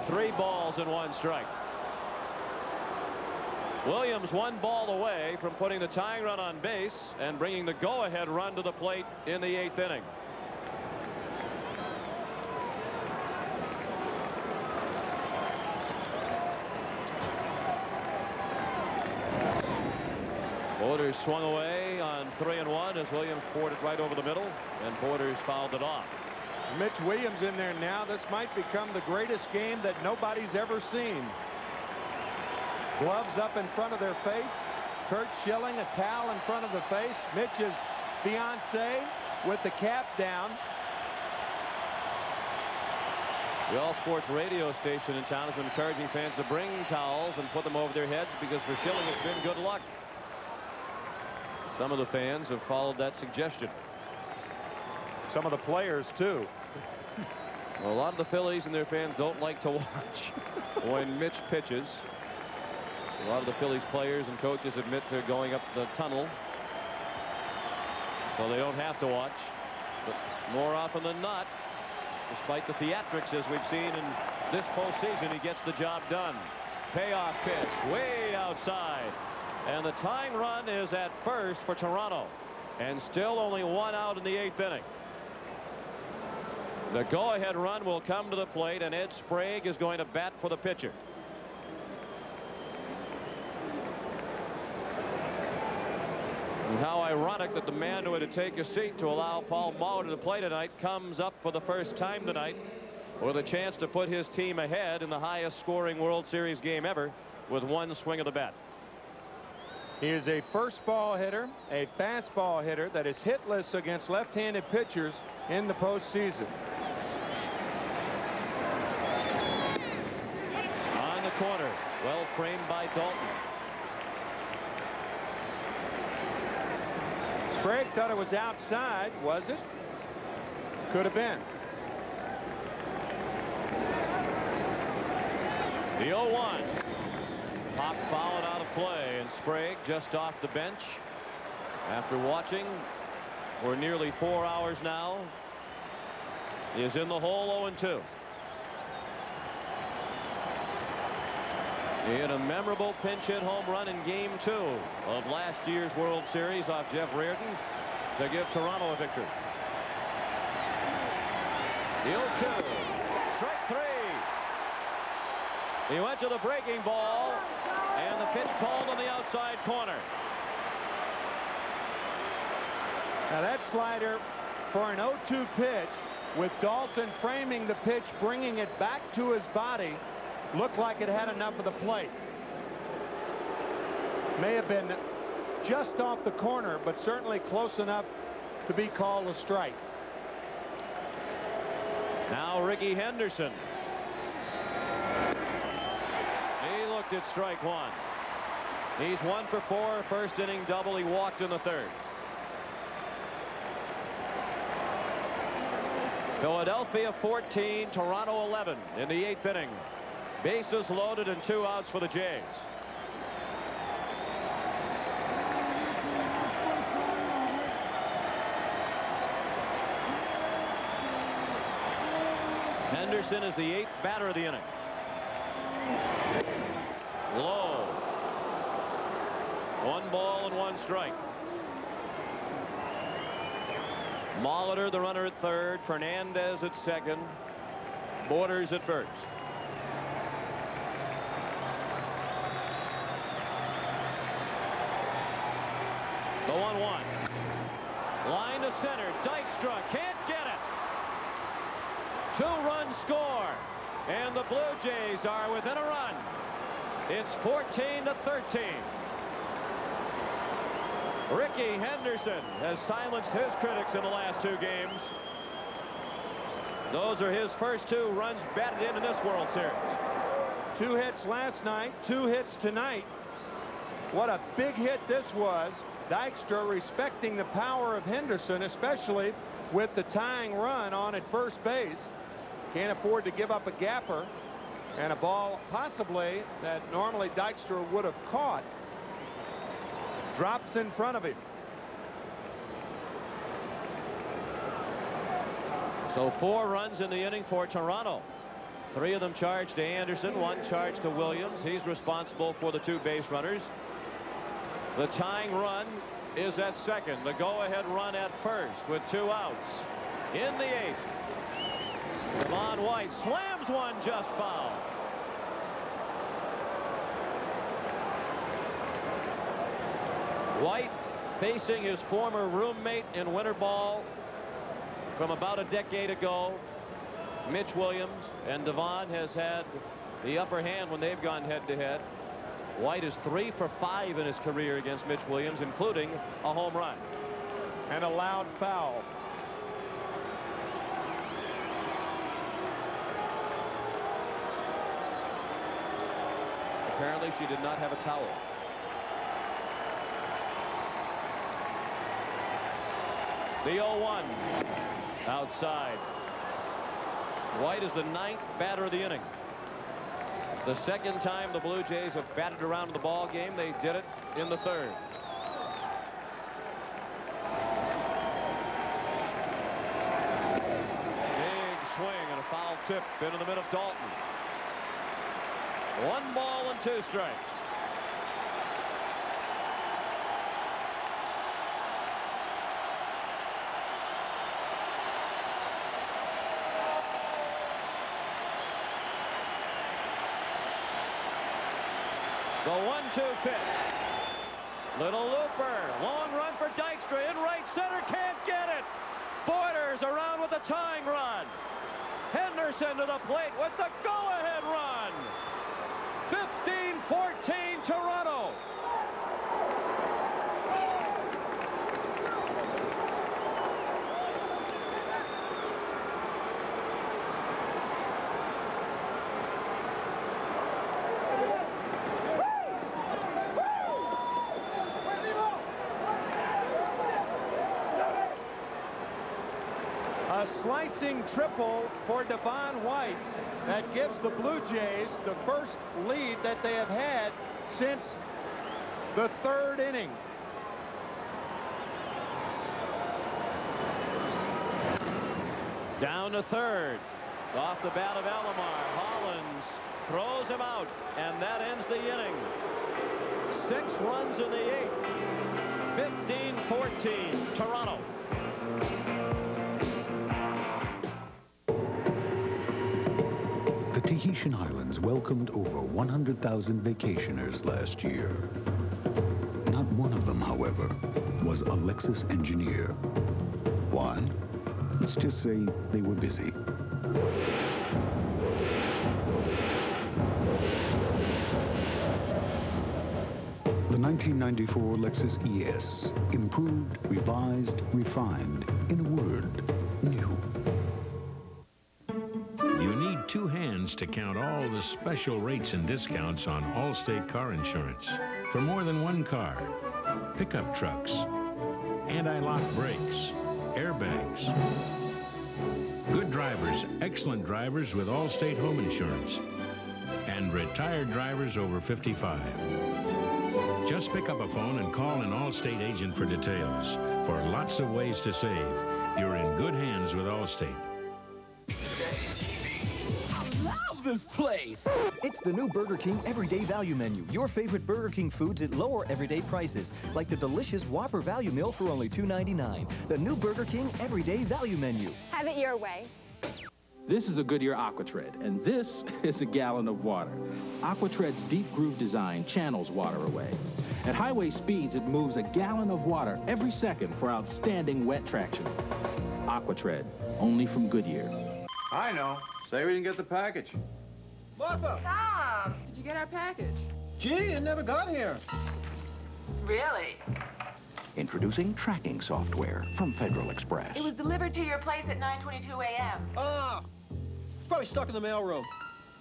Three balls and 1 strike. Williams 1 ball away from putting the tying run on base and bringing the go-ahead run to the plate in the 8th inning. Broders swung away on 3-1 as Williams poured it right over the middle, and Broders fouled it off. Mitch Williams in there now. This might become the greatest game that nobody's ever seen. Gloves up in front of their face. Kurt Schilling, a towel in front of the face. Mitch's fiance with the cap down. The All Sports radio station in town has been encouraging fans to bring towels and put them over their heads because for Schilling it's been good luck. Some of the fans have followed that suggestion. Some of the players too. Well, a lot of the Phillies and their fans don't like to watch when Mitch pitches. A lot of the Phillies players and coaches admit to going up the tunnel so they don't have to watch. But more often than not, despite the theatrics as we've seen in this postseason, he gets the job done. Payoff pitch way outside. And the tying run is at first for Toronto. And still only 1 out in the 8th inning. The go-ahead run will come to the plate, and Ed Sprague is going to bat for the pitcher. And how ironic that the man who had to take a seat to allow Paul Molitor to play tonight comes up for the first time tonight with a chance to put his team ahead in the highest scoring World Series game ever with 1 swing of the bat. He is a first ball hitter, a fastball hitter that is hitless against left-handed pitchers in the postseason. On the corner, well framed by Dalton. Sprague thought it was outside. Was it? Could have been. The 0-1. Pop fouled out of play, and Sprague just off the bench after watching for nearly 4 hours now is in the hole. 0-2. He had a memorable pinch hit home run in game 2 of last year's World Series off Jeff Reardon to give Toronto a victory. The 0-2. Strike 3. He went to the breaking ball, and the pitch called on the outside corner. Now that slider for an 0-2 pitch with Dalton framing the pitch, bringing it back to his body, looked like it had enough of the plate. May have been just off the corner, but certainly close enough to be called a strike. Now Ricky Henderson. He looked at strike 1. He's 1 for 4, first inning double. He walked in the 3rd. Philadelphia 14, Toronto 11 in the 8th inning. Bases loaded and 2 outs for the Jays. Henderson is the 8th batter of the inning. Low. 1 ball and 1 strike. Molitor, the runner, at 3rd. Fernandez at 2nd. Borders at 1st. The 1-1. Line to center. Dykstra can't get it. 2-run score. And the Blue Jays are within a run. It's 14-13. Ricky Henderson has silenced his critics in the last 2 games. Those are his first 2 runs batted in this World Series. 2 hits last night, 2 hits tonight. What a big hit this was. Dykstra respecting the power of Henderson, especially with the tying run on at first base. Can't afford to give up a gapper, and a ball possibly that normally Dykstra would have caught drops in front of him. So 4 runs in the inning for Toronto. 3 of them charged to Anderson, 1 charged to Williams. He's responsible for the 2 base runners. The tying run is at 2nd. The go-ahead run at 1st with 2 outs. In the 8th, Devon White slams one just foul. White facing his former roommate in winter ball from about a decade ago, Mitch Williams, and Devon has had the upper hand when they've gone head-to-head. White is 3 for 5 in his career against Mitch Williams, including a home run. And a loud foul. Apparently she did not have a towel. The 0-1 outside. White is the 9th batter of the inning. The second time the Blue Jays have batted around the ball game. They did it in the 3rd. Big swing and a foul tip into the mid of Dalton. 1 ball and 2 strikes. The 1-2 pitch. Little looper. Long run for Dykstra in right center. Can't get it. Borders around with a tying run. Henderson to the plate with the go-ahead run. 15-14 Toronto. A slicing triple for Devon White that gives the Blue Jays the first lead that they have had since the 3rd inning. Down to 3rd. Off the bat of Alomar. Hollins throws him out, and that ends the inning. 6 runs in the 8th. 15-14 Toronto. The Tahitian Islands welcomed over 100,000 vacationers last year. Not one of them, however, was a Lexus engineer. Why? Let's just say they were busy. The 1994 Lexus ES, improved, revised, refined, in a word, new. You need 2 hands to count all the special rates and discounts on Allstate car insurance. For more than 1 car, pickup trucks, anti-lock brakes, airbags. Good drivers, excellent drivers with Allstate home insurance. And retired drivers over 55. Just pick up a phone and call an Allstate agent for details. For lots of ways to save, you're in good hands with Allstate. Love this place! It's the new Burger King Everyday Value Menu. Your favorite Burger King foods at lower everyday prices, like the delicious Whopper Value Meal for only $2.99. The new Burger King Everyday Value Menu. Have it your way. This is a Goodyear Aquatread, and this is a gallon of water. Aquatread's deep groove design channels water away. At highway speeds, it moves a gallon of water every second for outstanding wet traction. Aquatread, only from Goodyear. I know. Say we didn't get the package. Martha! Tom! Did you get our package? Gee, it never got here. Really? Introducing tracking software from Federal Express. It was delivered to your place at 9:22 a.m. Ah! Probably stuck in the mailroom.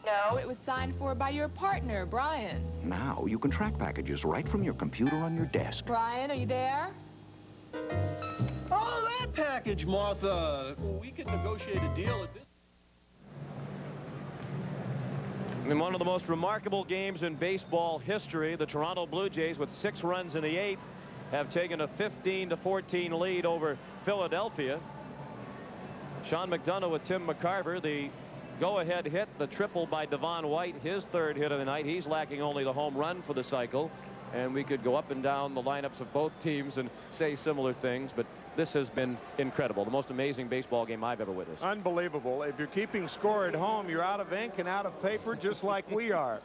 No, it was signed for by your partner, Brian. Now you can track packages right from your computer on your desk. Brian, are you there? Oh, that package, Martha. We could negotiate a deal at this. In one of the most remarkable games in baseball history, the Toronto Blue Jays, with 6 runs in the 8th, have taken a 15-14 lead over Philadelphia. Sean McDonough with Tim McCarver, the go-ahead hit, the triple by Devon White, his 3rd hit of the night. He's lacking only the home run for the cycle. And we could go up and down the lineups of both teams and say similar things, but This has been incredible. The most amazing baseball game I've ever witnessed. Unbelievable. If you're keeping score at home, you're out of ink and out of paper, just like we are.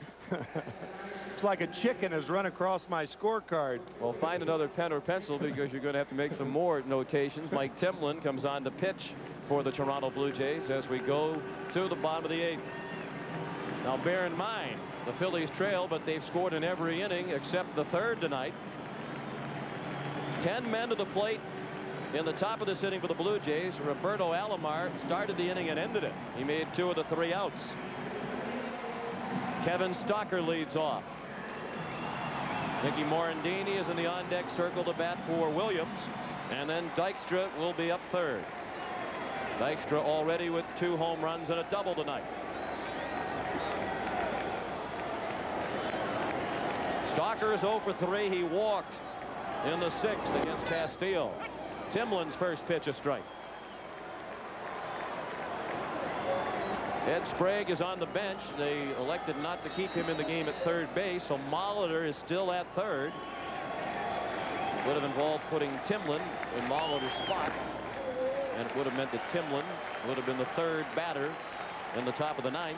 It's like a chicken has run across my scorecard. Well, find another pen or pencil, because you're going to have to make some more notations. Mike Timlin comes on to pitch for the Toronto Blue Jays as we go to the bottom of the 8th. Now, bear in mind, the Phillies trail, but they've scored in every inning except the 3rd tonight. 10 men to the plate in the top of this inning for the Blue Jays. Roberto Alomar started the inning and ended it. He made 2 of the 3 outs. Kevin Stalker leads off. Mickey Morandini is in the on-deck circle to bat for Williams. And then Dykstra will be up 3rd. Dykstra already with 2 home runs and a double tonight. Stalker is 0 for 3. He walked in the 6th against Castillo. Timlin's first pitch a strike. Ed Sprague is on the bench. They elected not to keep him in the game at 3rd base, so Molitor is still at 3rd. Would have involved putting Timlin in Molitor's spot, and it would have meant that Timlin would have been the 3rd batter in the top of the 9th.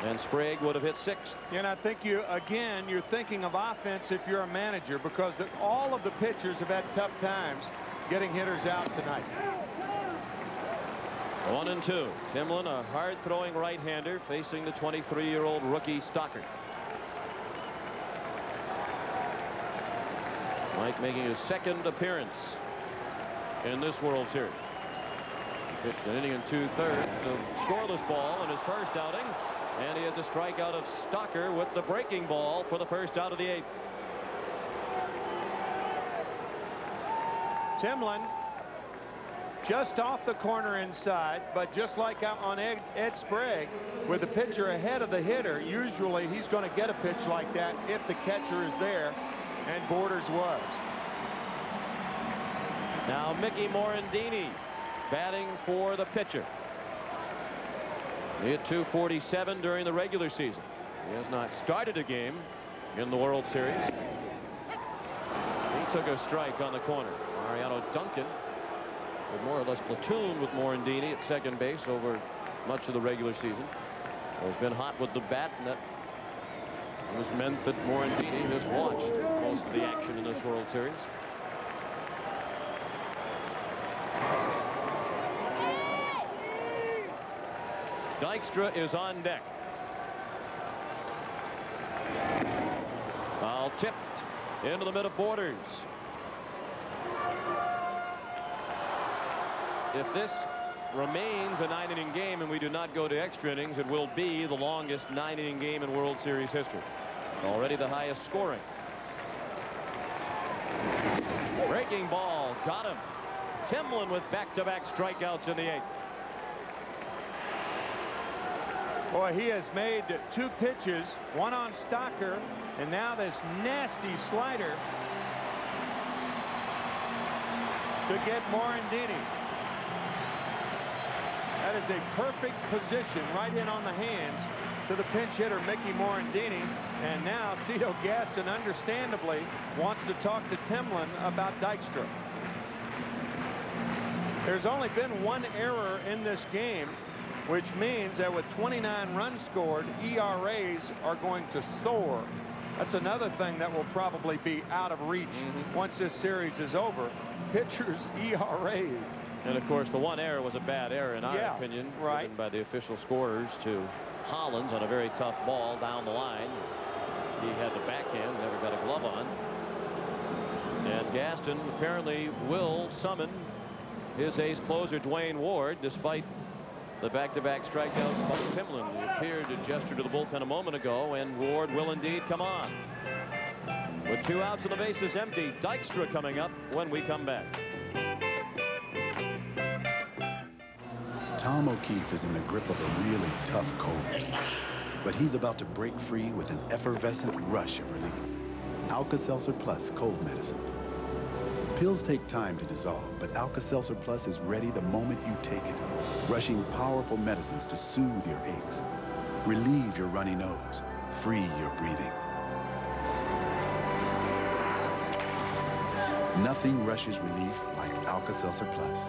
And Sprague would have hit 6th. And I think you're thinking of offense if you're a manager, because all of the pitchers have had tough times getting hitters out tonight. 1-2. Timlin, a hard-throwing right-hander, facing the 23-year-old rookie Stalker. Mike making his 2nd appearance in this World Series. He pitched an inning and 2/3 of scoreless ball in his first outing, and he has a strikeout of Stalker with the breaking ball for the first out of the 8th. Timlin just off the corner inside, but just like out on Ed Sprague, with the pitcher ahead of the hitter, usually he's going to get a pitch like that if the catcher is there, and Borders was. Now Mickey Morandini batting for the pitcher. He hit .247 during the regular season. He has not started a game in the World Series. He took a strike on the corner. Mariano Duncan would more or less platoon with Morandini at 2nd base over much of the regular season. Has been hot with the bat, and that has meant that Morandini has watched most of the action in this World Series. Dykstra is on deck. Foul tipped into the mid of Borders. If this remains a 9-inning game and we do not go to extra innings, it will be the longest 9-inning game in World Series history. Already the highest scoring. Breaking ball, got him. Timlin with back-to-back strikeouts in the 8th. Boy, he has made 2 pitches, one on Stalker, and now this nasty slider to get Morandini. That is a perfect position right in on the hands to the pinch hitter Mickey Morandini. And now Cito Gaston understandably wants to talk to Timlin about Dykstra. There's only been 1 error in this game, which means that with 29 runs scored, ERAs are going to soar. That's another thing that will probably be out of reach once this series is over. Pitchers' ERAs. And of course, the 1 error was a bad error in our opinion, given by the official scorers to Hollins on a very tough ball down the line. He had the backhand, never got a glove on. And Gaston apparently will summon his ace closer Dwayne Ward, despite the back-to-back strikeouts by Timlin. He appeared to gesture to the bullpen a moment ago, and Ward will indeed come on. With 2 outs and the bases empty, Dykstra coming up when we come back. Tom O'Keefe is in the grip of a really tough cold, but he's about to break free with an effervescent rush of relief. Alka-Seltzer Plus cold medicine. Pills take time to dissolve, but Alka-Seltzer Plus is ready the moment you take it, rushing powerful medicines to soothe your aches, relieve your runny nose, free your breathing. Nothing rushes relief like Alka-Seltzer Plus.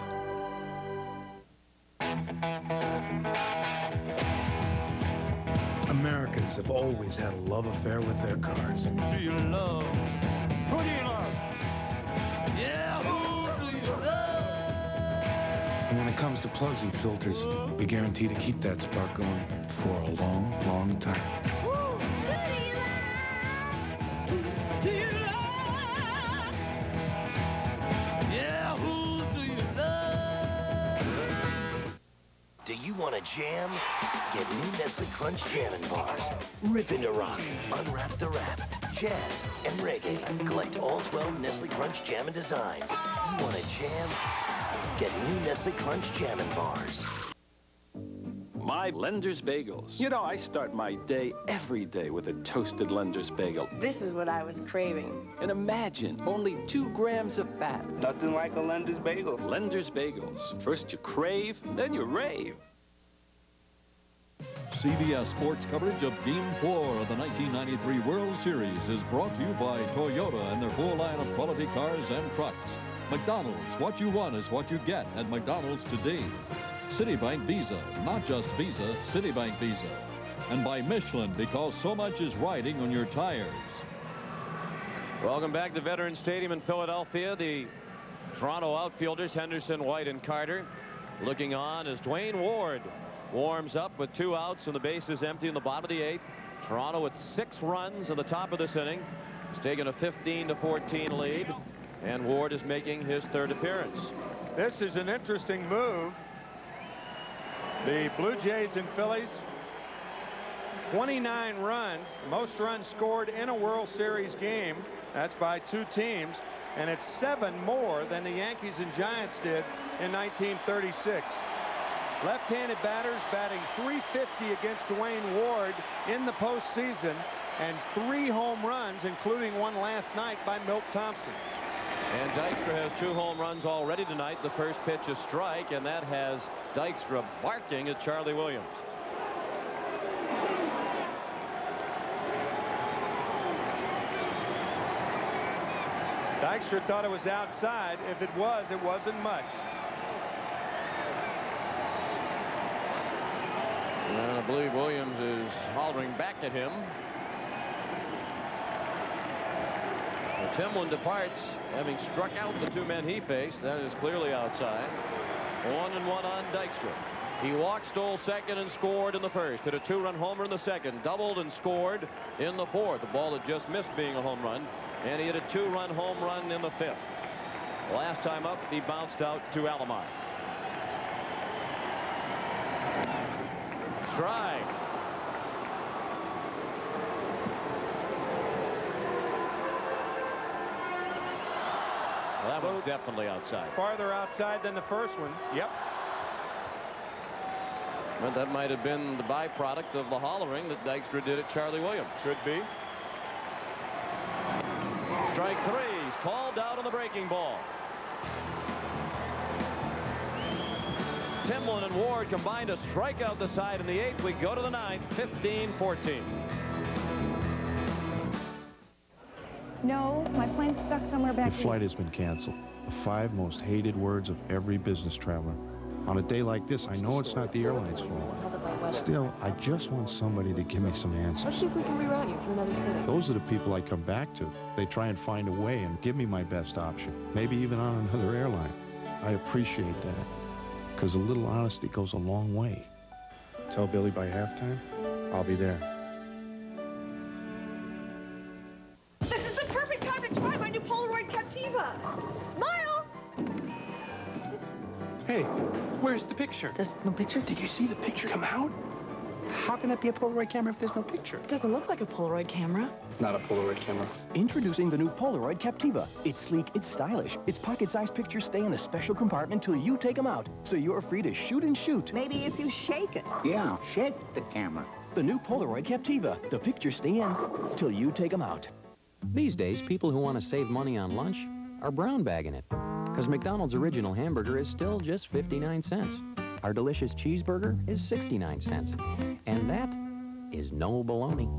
Americans have always had a love affair with their cars. Who do you love? Who do you love? Yeah, who do you love? And when it comes to plugs and filters, we guarantee to keep that spark going for a long, long time. Do you want to jam? Get new Nestle Crunch Jammin' Bars. Rip into rock, unwrap the rap, jazz, and reggae. Collect all 12 Nestle Crunch Jammin' designs. You want to jam? Get new Nestle Crunch Jammin' Bars. My Lender's Bagels. You know, I start my day every day with a toasted Lender's Bagel. This is what I was craving. And imagine, only 2 grams of fat. Nothing like a Lender's Bagel. Lender's Bagels. First you crave, then you rave. CBS Sports coverage of Game 4 of the 1993 World Series is brought to you by Toyota and their full line of quality cars and trucks. McDonald's, what you want is what you get at McDonald's today. Citibank Visa, not just Visa, Citibank Visa. And by Michelin, because so much is riding on your tires. Welcome back to Veterans Stadium in Philadelphia. The Toronto outfielders, Henderson, White, and Carter, looking on as Dwayne Ward warms up with 2 outs and the bases empty in the bottom of the 8th. Toronto with 6 runs in the top of this inning. He's taken a 15-14 lead, and Ward is making his 3rd appearance. This is an interesting move. The Blue Jays and Phillies, 29 runs, most runs scored in a World Series game. That's by 2 teams, and it's 7 more than the Yankees and Giants did in 1936. Left-handed batters batting .350 against Dwayne Ward in the postseason, and 3 home runs, including one last night by Milt Thompson. And Dykstra has 2 home runs already tonight. The first pitch a strike, and that has Dykstra barking at Charlie Williams. Dykstra thought it was outside. If it was, it wasn't much. And I believe Williams is hollering back at him. Timlin departs, having struck out the 2 men he faced. That is clearly outside. 1-1 on Dykstra. He walked, stole second, and scored in the first. Hit a 2-run homer in the second. Doubled and scored in the 4th. The ball that just missed being a home run. And he hit a 2-run home run in the 5th. Last time up, he bounced out to Alomar. Strike. Well, that was definitely outside. Farther outside than the first one. Yep. But that might have been the byproduct of the hollering that Dykstra did at Charlie Williams. Could be. Strike 3. He's called out on the breaking ball. Timlin and Ward combined to strike out the side in the 8th. We go to the 9th, 15-14. No, my plane's stuck somewhere back Your flight has been canceled. The 5 most hated words of every business traveler. On a day like this, I know it's not the airline's fault. Still, I just want somebody to give me some answers. Let's see if we can reroute you to another city. Those are the people I come back to. They try and find a way and give me my best option, maybe even on another airline. I appreciate that, because a little honesty goes a long way. Tell Billy by halftime, I'll be there. This is the perfect time to try my new Polaroid Captiva. Smile! Hey, where's the picture? There's no picture? Did you see the picture come out? How can that be a Polaroid camera if there's no picture? It doesn't look like a Polaroid camera. It's not a Polaroid camera. Introducing the new Polaroid Captiva. It's sleek, it's stylish. Its pocket-sized pictures stay in a special compartment till you take them out, so you're free to shoot and shoot. Maybe if you shake it. Yeah, shake the camera. The new Polaroid Captiva. The pictures stay in till you take them out. These days, people who want to save money on lunch are brown bagging it. Because McDonald's original hamburger is still just 59 cents. Our delicious cheeseburger is 69 cents. And that is no baloney.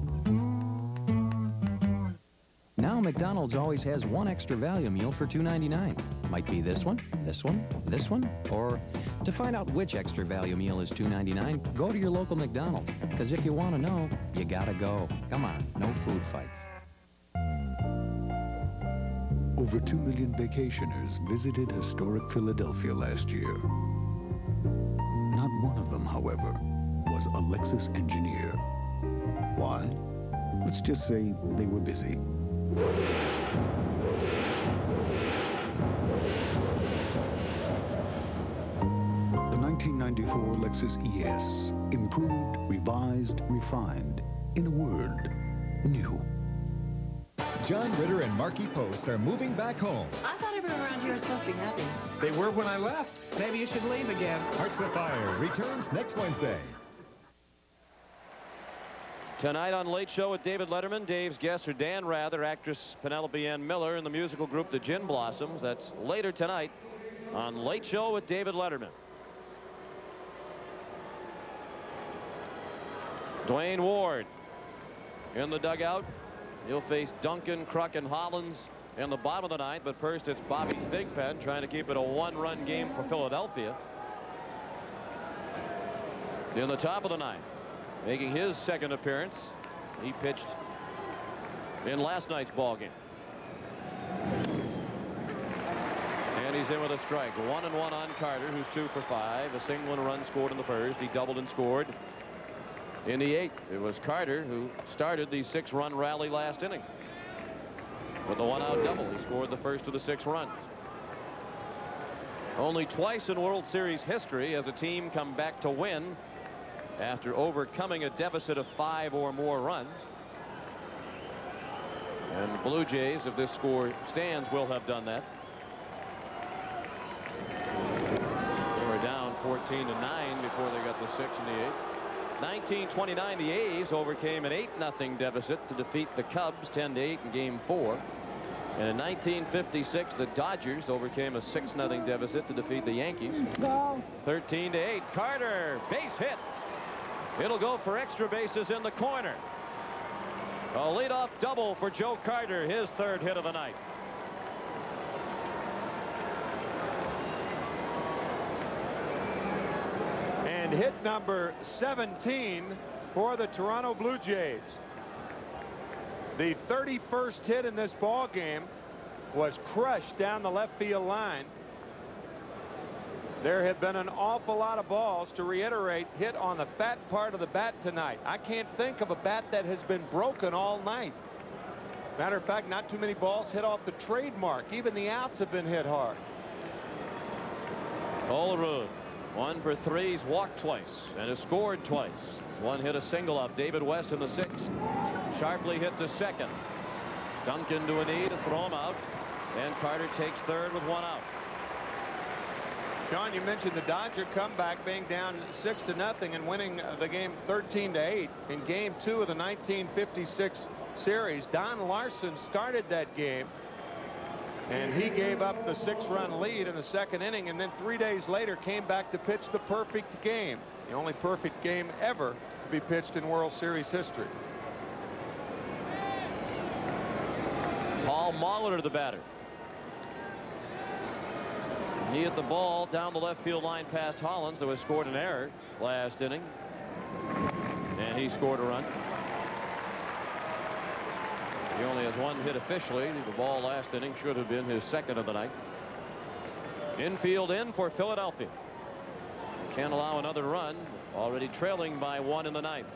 Now Now McDonald's always has one extra value meal for $2.99. Might be this one, this one, this one, or to find out which extra value meal is $2.99, go to your local McDonald's. Because if you want to know, you gotta go. Come on, no food fights. Over 2 million vacationers visited historic Philadelphia last year. Not one of them, however, was a Lexus engineer. Why? Let's just say they were busy. The 1994 Lexus ES, improved, revised, refined. In a word, new. John Ritter and Marky Post are moving back home. I thought everyone around here was supposed to be happy. They were when I left. Maybe you should leave again. Hearts Afire returns next Wednesday. Tonight on Late Show with David Letterman, Dave's guests are Dan Rather, actress Penelope Ann Miller, and the musical group the Gin Blossoms. That's later tonight on Late Show with David Letterman. Dwayne Ward in the dugout. He'll face Duncan, Kruk, and Hollins in the bottom of the ninth, but first it's Bobby Thigpen trying to keep it a one-run game for Philadelphia. In the top of the ninth, making his second appearance, he pitched in last night's ball game. And he's in with a strike. 1-1 on Carter, who's 2 for 5. A single and a run scored in the first. He doubled and scored in the 8th. It was Carter who started the 6-run rally last inning with a 1-out double. He scored the first of the 6 runs. Only twice in World Series history has a team come back to win after overcoming a deficit of 5 or more runs. And the Blue Jays, if this score stands, will have done that. They were down 14-9 before they got the 6 in the 8th. 1929, the A's overcame an 8-0 deficit to defeat the Cubs 10-8 in Game 4. And in 1956, the Dodgers overcame a 6-0 deficit to defeat the Yankees 13-8. Carter, base hit. It'll go for extra bases in the corner. A leadoff double for Joe Carter, his 3rd hit of the night. And hit number 17 for the Toronto Blue Jays. The 31st hit in this ball game was crushed down the left field line. There have been an awful lot of balls, to reiterate, hit on the fat part of the bat tonight. I can't think of a bat that has been broken all night. Matter of fact, not too many balls hit off the trademark. Even the outs have been hit hard. Olerud, 1 for 3. He's walked twice and has scored twice. 1 hit a single off David West in the 6th. Sharply hit to second. Duncan to a knee to throw him out. And Carter takes 3rd with 1 out. John, you mentioned the Dodger comeback, being down 6-0 and winning the game 13-8 in Game 2 of the 1956 series. Don Larson started that game, and he gave up the 6-run lead in the 2nd inning, and then 3 days later came back to pitch the perfect game, the only perfect game ever to be pitched in World Series history. Paul Molitor, the batter. He hit the ball down the left field line past Hollins, who has scored an error last inning. And he scored a run. He only has 1 hit officially. The ball last inning should have been his 2nd of the night. Infield in for Philadelphia. Can't allow another run. Already trailing by 1 in the 9th.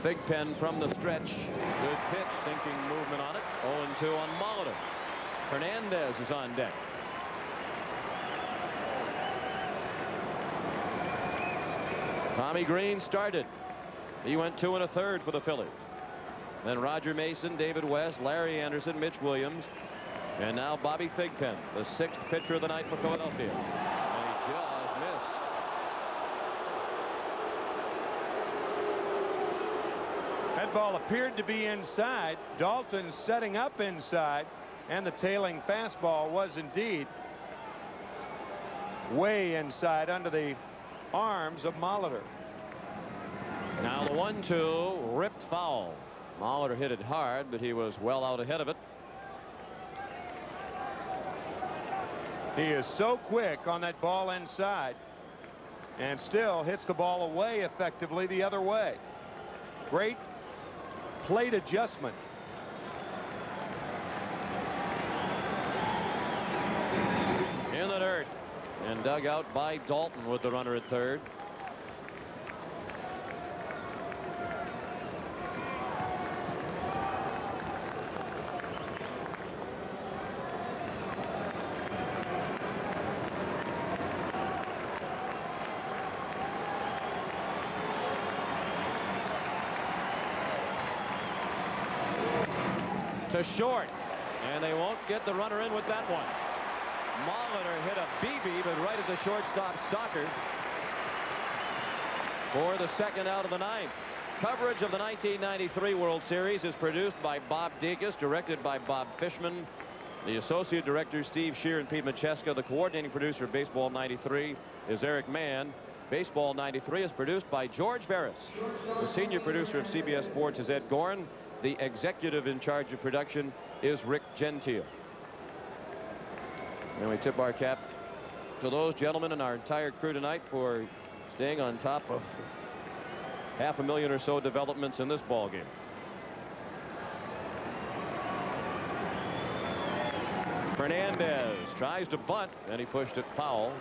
Thigpen from the stretch. Good pitch. Sinking movement on it. 0-2 on Molitor. Hernandez is on deck. Tommy Green started. He went 2 1/3 for the Phillies. Then Roger Mason, David West, Larry Anderson, Mitch Williams, and now Bobby Thigpen, the 6th pitcher of the night for Philadelphia. And he just missed. That ball appeared to be inside. Dalton setting up inside, and the tailing fastball was indeed way inside under the arms of Molitor. Now the 1-2 ripped foul. Molitor hit it hard, but he was well out ahead of it. He is so quick on that ball inside and still hits the ball away effectively the other way. Great plate adjustment. In the dirt and dug out by Dalton with the runner at third. To short, and they won't get the runner in with that one. Molitor hit a BB, but right at the shortstop stalker for the second out of the ninth. Coverage of the 1993 World Series is produced by Bob Degas, directed by Bob Fishman. The associate director, Steve Shear and Pete Macheska. The coordinating producer of Baseball 93 is Eric Mann. Baseball 93 is produced by George Ferris. The senior producer of CBS Sports is Ed Gorin. The executive in charge of production is Rick Gentile. And we tip our cap to those gentlemen and our entire crew tonight for staying on top of 500,000 or so developments in this ball game. Fernandez tries to bunt, and he pushed it foul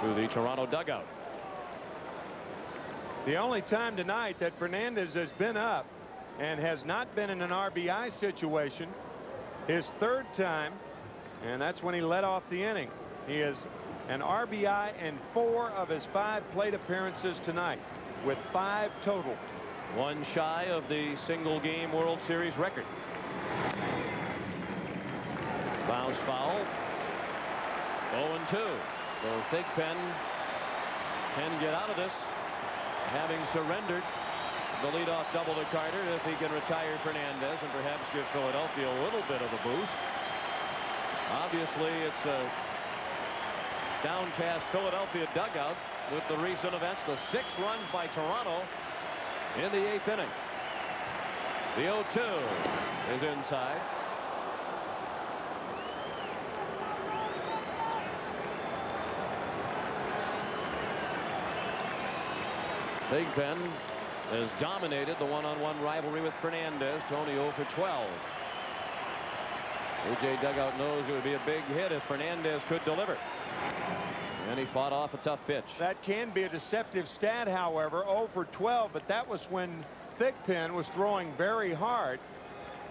to the Toronto dugout. The only time tonight that Fernandez has been up and has not been in an RBI situation, his third time, and that's when he led off the inning. He is an RBI in 4 of his 5 plate appearances tonight, with 5 total. One shy of the single game World Series record. Bounce foul. 0-2. So Thigpen can get out of this, having surrendered the leadoff double to Carter. If he can retire Fernandez and perhaps give Philadelphia a little bit of a boost. Obviously, it's a downcast Philadelphia dugout with the recent events. The 6 runs by Toronto in the 8th inning. The 0-2 is inside. Thigpen has dominated the one-on-one rivalry with Fernandez. Tony 0 for 12. AJ dugout knows it would be a big hit if Fernandez could deliver. And he fought off a tough pitch. That can be a deceptive stat, however. 0 for 12, but that was when Thigpen was throwing very hard.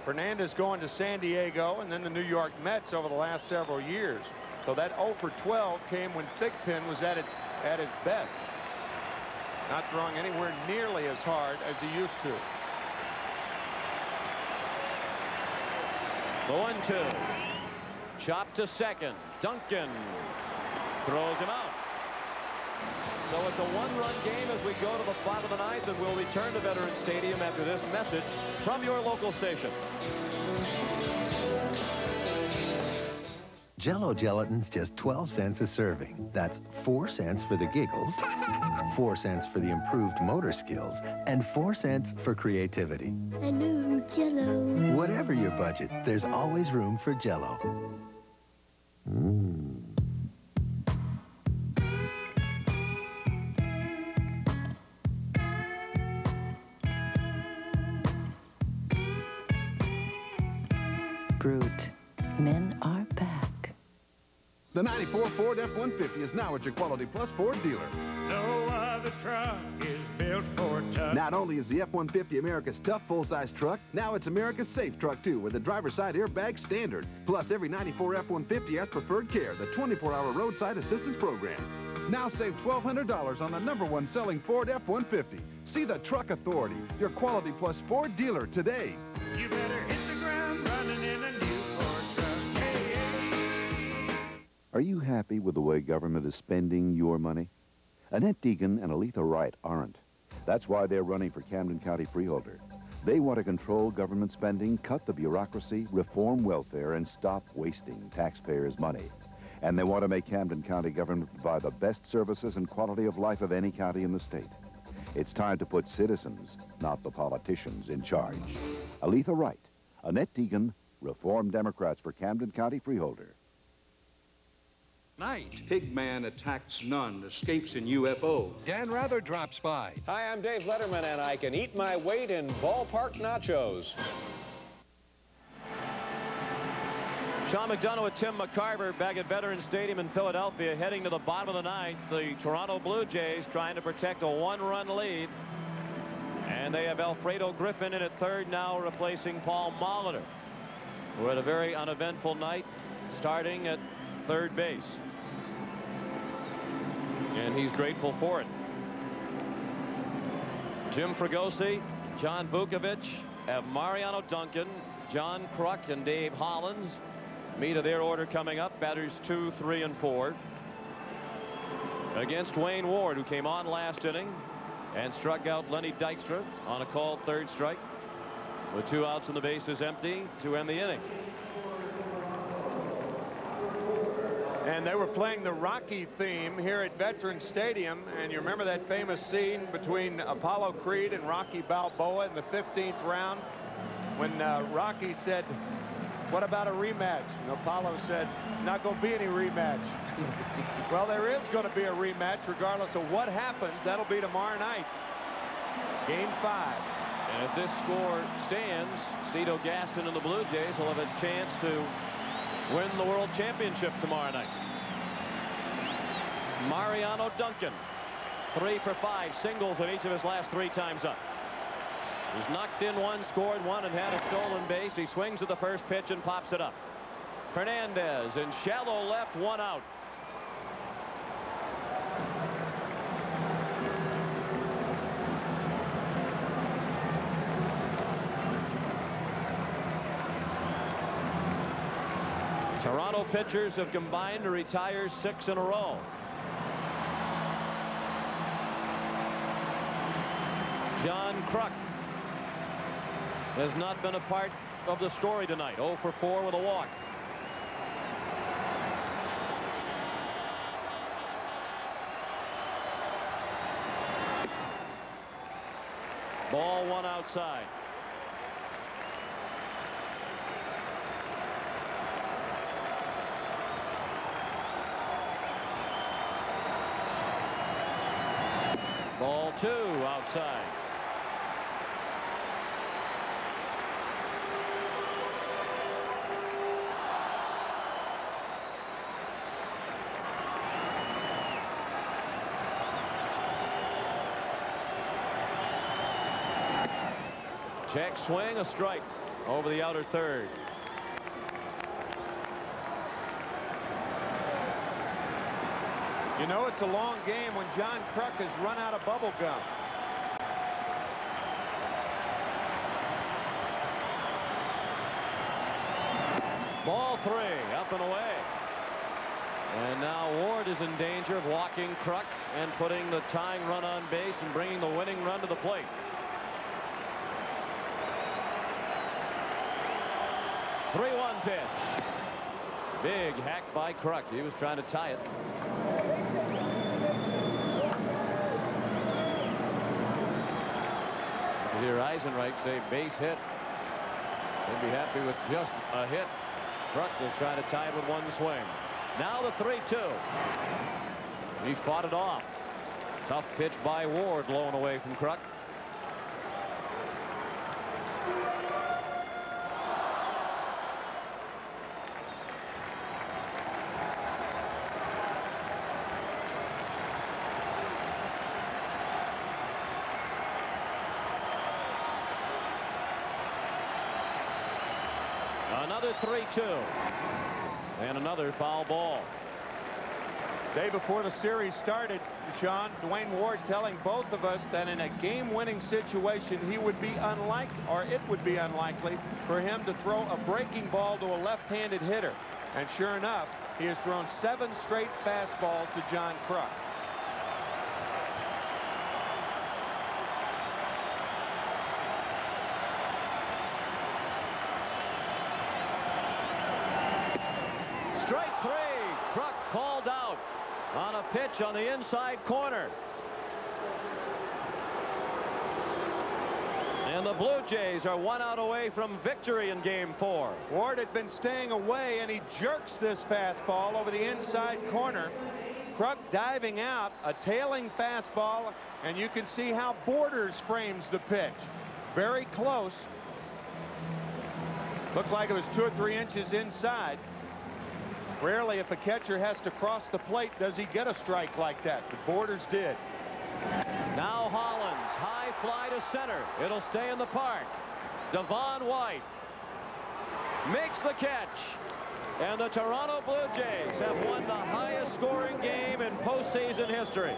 Fernandez going to San Diego and then the New York Mets over the last several years. So that 0 for 12 came when Thigpen was at his best. Not throwing anywhere nearly as hard as he used to. The 1-2. Chop to second. Duncan throws him out. So it's a 1-run game as we go to the bottom of the 9th, and we'll return to Veterans Stadium after this message from your local station. Jell-O gelatin's just 12 cents a serving. That's 4 cents for the giggles, 4 cents for the improved motor skills, and 4 cents for creativity. I love Jell-O. Whatever your budget, there's always room for Jell-O. Brute. Men are back. The 94 Ford F-150 is now at your Quality Plus Ford dealer. No other truck is built for tough. Not only is the F-150 America's tough full-size truck, now it's America's safe truck, too, with a driver's side airbag standard. Plus, every 94 F-150 has Preferred Care, the 24-hour roadside assistance program. Now save $1,200 on the #1 selling Ford F-150. See the Truck Authority, your Quality Plus Ford dealer today. You better hit the ground running in a new Ford truck. Hey, hey. Are you happy with the way government is spending your money? Annette Deegan and Aletha Wright aren't. That's why they're running for Camden County Freeholder. They want to control government spending, cut the bureaucracy, reform welfare, and stop wasting taxpayers' money. And they want to make Camden County government provide the best services and quality of life of any county in the state. It's time to put citizens, not the politicians, in charge. Aletha Wright, Annette Deegan, Reform Democrats for Camden County Freeholder. Night. Pigman attacks nun, escapes in UFO. Dan Rather drops by. Hi, I'm Dave Letterman, and I can eat my weight in ballpark nachos. Sean McDonough with Tim McCarver back at Veterans Stadium in Philadelphia, heading to the bottom of the ninth. The Toronto Blue Jays trying to protect a one-run lead. And they have Alfredo Griffin in at third now, replacing Paul Molitor. We're at a very uneventful night, starting at third base. And he's grateful for it. Jim Fregosi, John Vukovich, have Mariano Duncan, John Kruk, and Dave Hollins. Meat of their order coming up. Batters 2, 3, and 4. Against Wayne Ward, who came on last inning and struck out Lenny Dykstra on a called third strike. With 2 outs and the bases empty to end the inning. And they were playing the Rocky theme here at Veterans Stadium. And you remember that famous scene between Apollo Creed and Rocky Balboa in the 15th round when Rocky said, "What about a rematch?" And Apollo said, "Not going to be any rematch." Well, there is going to be a rematch regardless of what happens. That'll be tomorrow night. Game 5. And if this score stands, Cito Gaston and the Blue Jays will have a chance to win the World Championship tomorrow night. Mariano Duncan, 3 for 5 singles in each of his last 3 times up. He's knocked in 1, scored 1, and had a stolen base. He swings at the first pitch and pops it up. Fernandez in shallow left, 1 out. Toronto pitchers have combined to retire 6 in a row. John Kruk has not been a part of the story tonight. 0 for 4 with a walk. Ball 1 outside. Ball 2 outside. Check swing, a strike over the outer third. You know, it's a long game when John Kruk has run out of bubble gum. Ball 3, up and away. And now Ward is in danger of walking Kruk and putting the tying run on base and bringing the winning run to the plate. Three-one pitch. Big hack by Kruk. He was trying to tie it. You hear Eisenreich say base hit. They'd be happy with just a hit. Kruk was trying to tie it with 1 swing. Now the 3-2. He fought it off. Tough pitch by Ward, blown away from Kruk. Another 3-2. And another foul ball. Day before the series started, Sean, Dwayne Ward telling both of us that in a game-winning situation, he would be unlikely, or it would be unlikely, for him to throw a breaking ball to a left-handed hitter. And sure enough, he has thrown 7 straight fastballs to John Kruk. Strike 3. Kruk called out on a pitch on the inside corner. And the Blue Jays are 1 out away from victory in Game 4. Ward had been staying away, and he jerks this fastball over the inside corner. Kruk diving out, a tailing fastball, and you can see how Borders frames the pitch. Very close. Looked like it was 2 or 3 inches inside. Rarely, if a catcher has to cross the plate, does he get a strike like that. But Borders did. Now Hollins, high fly to center. It'll stay in the park. Devon White makes the catch. And the Toronto Blue Jays have won the highest scoring game in postseason history